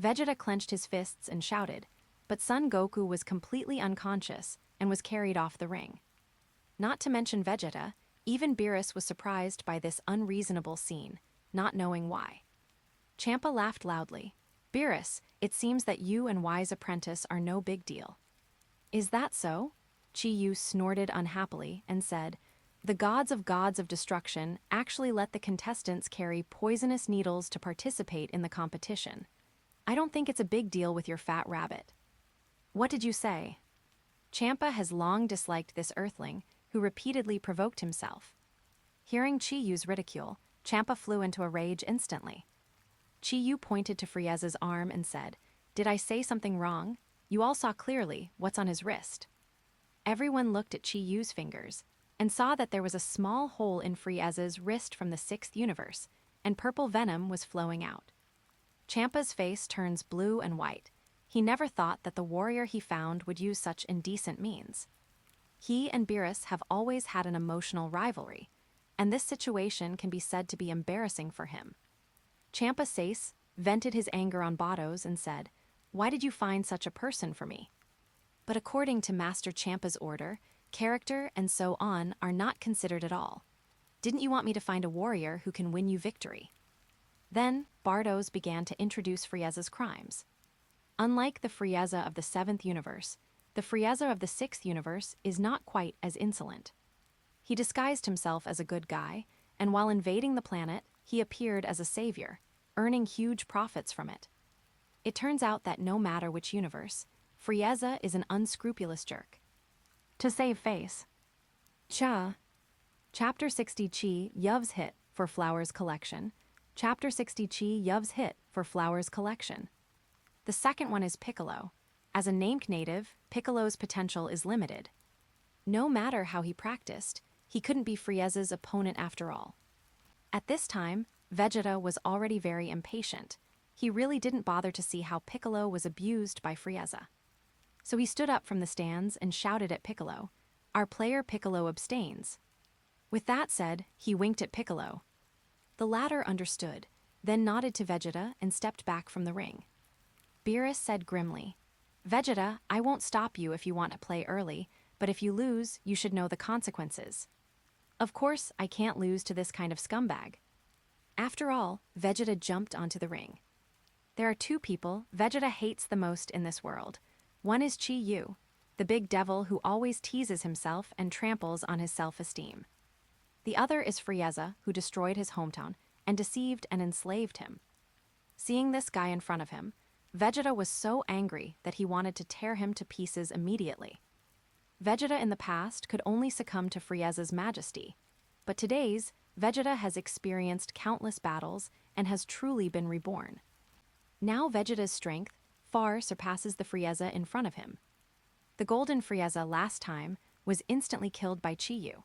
Vegeta clenched his fists and shouted, but Son Goku was completely unconscious and was carried off the ring. Not to mention Vegeta, even Beerus was surprised by this unreasonable scene, not knowing why. Champa laughed loudly. Beerus, it seems that you and Y's apprentice are no big deal. Is that so? Chi-Yu snorted unhappily and said, the gods of destruction actually let the contestants carry poisonous needles to participate in the competition. I don't think it's a big deal with your fat rabbit. What did you say? Champa has long disliked this earthling, who repeatedly provoked himself. Hearing Chi-Yu's ridicule, Champa flew into a rage instantly. Chi-Yu pointed to Frieza's arm and said, did I say something wrong? You all saw clearly what's on his wrist. Everyone looked at Chi-Yu's fingers and saw that there was a small hole in Frieza's wrist from the 6th universe, and purple venom was flowing out. Champa's face turns blue and white. He never thought that the warrior he found would use such indecent means. He and Beerus have always had an emotional rivalry, and this situation can be said to be embarrassing for him. Champa Sace vented his anger on Bados and said, why did you find such a person for me? But according to Master Champa's order, character and so on are not considered at all. Didn't you want me to find a warrior who can win you victory? Then, Bardos began to introduce Frieza's crimes. Unlike the Frieza of the 7th universe, the Frieza of the 6th universe is not quite as insolent. He disguised himself as a good guy, and while invading the planet, he appeared as a savior, earning huge profits from it. It turns out that no matter which universe, Frieza is an unscrupulous jerk. To save face. Chapter 60 Chi Yuvs hit for Flowers Collection. Chapter 60 Chi Yuvs hit for Flowers Collection. The second one is Piccolo. As a named native, Piccolo's potential is limited. No matter how he practiced, he couldn't be Frieza's opponent after all. At this time, Vegeta was already very impatient. He really didn't bother to see how Piccolo was abused by Frieza. So he stood up from the stands and shouted at Piccolo, our player Piccolo abstains. With that said, he winked at Piccolo. The latter understood, then nodded to Vegeta and stepped back from the ring. Beerus said grimly, Vegeta, I won't stop you if you want to play early, but if you lose, you should know the consequences. Of course, I can't lose to this kind of scumbag. After all, Vegeta jumped onto the ring. There are two people Vegeta hates the most in this world. One is Chi-Yu, the big devil who always teases himself and tramples on his self-esteem. The other is Frieza, who destroyed his hometown and deceived and enslaved him. Seeing this guy in front of him, Vegeta was so angry that he wanted to tear him to pieces immediately. Vegeta in the past could only succumb to Frieza's majesty, but today's Vegeta has experienced countless battles and has truly been reborn. Now Vegeta's strength far surpasses the Frieza in front of him. The golden Frieza last time was instantly killed by Chi-Yu.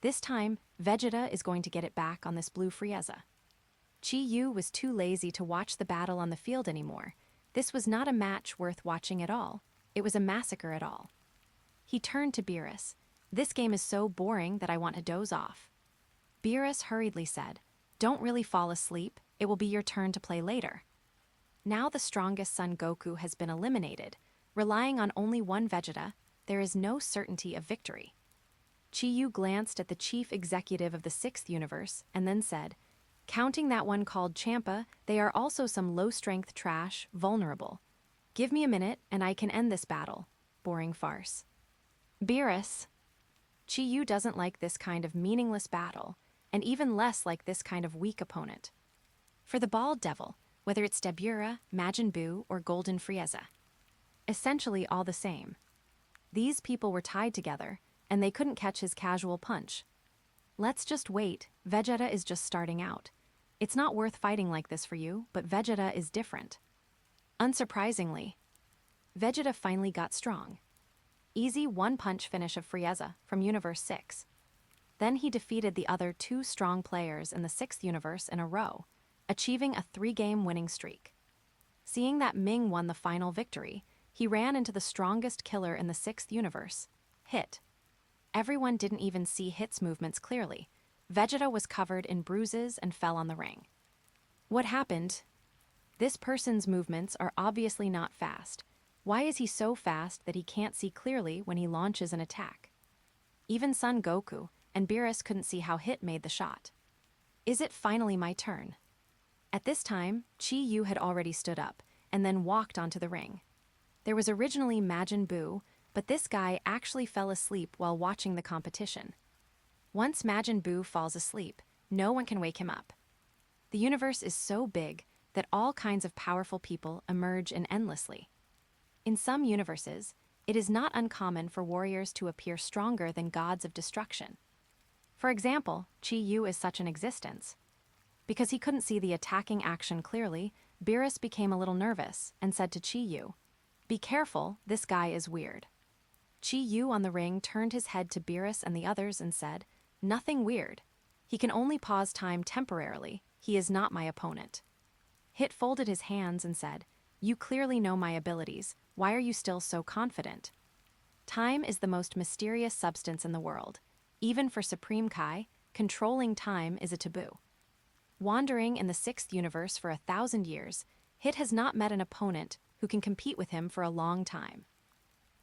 This time, Vegeta is going to get it back on this blue Frieza. Chi-Yu was too lazy to watch the battle on the field anymore. This was not a match worth watching at all. It was a massacre at all. He turned to Beerus. This game is so boring that I want to doze off. Beerus hurriedly said, don't really fall asleep. It will be your turn to play later. Now the strongest Son Goku has been eliminated. Relying on only one Vegeta, there is no certainty of victory. Chi-Yu glanced at the chief executive of the 6th universe and then said, counting that one called Champa, they are also some low-strength trash, vulnerable. Give me a minute and I can end this battle. Boring farce. Beerus. Chi-Yu doesn't like this kind of meaningless battle, and even less like this kind of weak opponent. For the bald devil, whether it's Dabura, Majin Buu, or Golden Frieza. Essentially all the same. These people were tied together, and they couldn't catch his casual punch. Let's just wait, Vegeta is just starting out. It's not worth fighting like this for you, but Vegeta is different. Unsurprisingly, Vegeta finally got strong. Easy one-punch finish of Frieza from Universe 6. Then he defeated the other 2 strong players in the 6th universe in a row, achieving a 3-game winning streak. Seeing that Ming won the final victory, he ran into the strongest killer in the 6th universe, Hit. Everyone didn't even see Hit's movements clearly. Vegeta was covered in bruises and fell on the ring. What happened? This person's movements are obviously not fast. Why is he so fast that he can't see clearly when he launches an attack? Even Son Goku and Beerus couldn't see how Hit made the shot. Is it finally my turn? At this time, Chi-Yu had already stood up and then walked onto the ring. There was originally Majin Buu, but this guy actually fell asleep while watching the competition. Once Majin Buu falls asleep, no one can wake him up. The universe is so big that all kinds of powerful people emerge endlessly. In some universes, it is not uncommon for warriors to appear stronger than gods of destruction. For example, Chi-Yu is such an existence. Because he couldn't see the attacking action clearly, Beerus became a little nervous and said to Chi-Yu, "Be careful, this guy is weird." Chi-Yu on the ring turned his head to Beerus and the others and said, "Nothing weird. He can only pause time temporarily. He is not my opponent." Hit folded his hands and said, "You clearly know my abilities. Why are you still so confident?" Time is the most mysterious substance in the world. Even for Supreme Kai, controlling time is a taboo. Wandering in the 6th universe for 1,000 years, Hit has not met an opponent who can compete with him for a long time.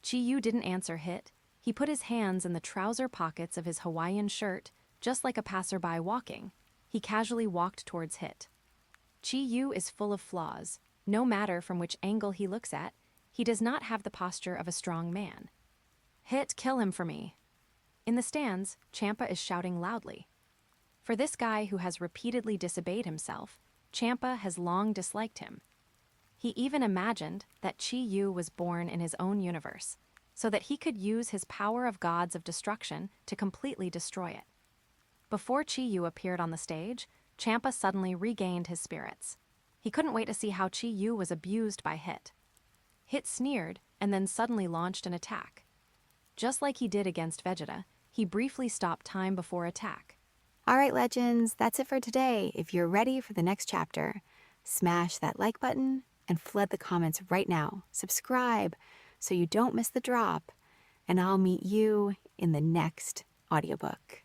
Chi-Yu didn't answer Hit. He put his hands in the trouser pockets of his Hawaiian shirt, just like a passerby walking. He casually walked towards Hit. Chi-Yu is full of flaws. No matter from which angle he looks at, he does not have the posture of a strong man. "Hit, kill him for me." In the stands, Champa is shouting loudly. For this guy who has repeatedly disobeyed himself, Champa has long disliked him. He even imagined that Chi-Yu was born in his own universe, so that he could use his power of gods of destruction to completely destroy it. Before Chi-Yu appeared on the stage, Champa suddenly regained his spirits. He couldn't wait to see how Chi-Yu was abused by Hit. Hit sneered and then suddenly launched an attack. Just like he did against Vegeta, he briefly stopped time before attack. All right, legends, that's it for today. If you're ready for the next chapter, smash that like button and flood the comments right now. Subscribe so you don't miss the drop, and I'll meet you in the next audiobook.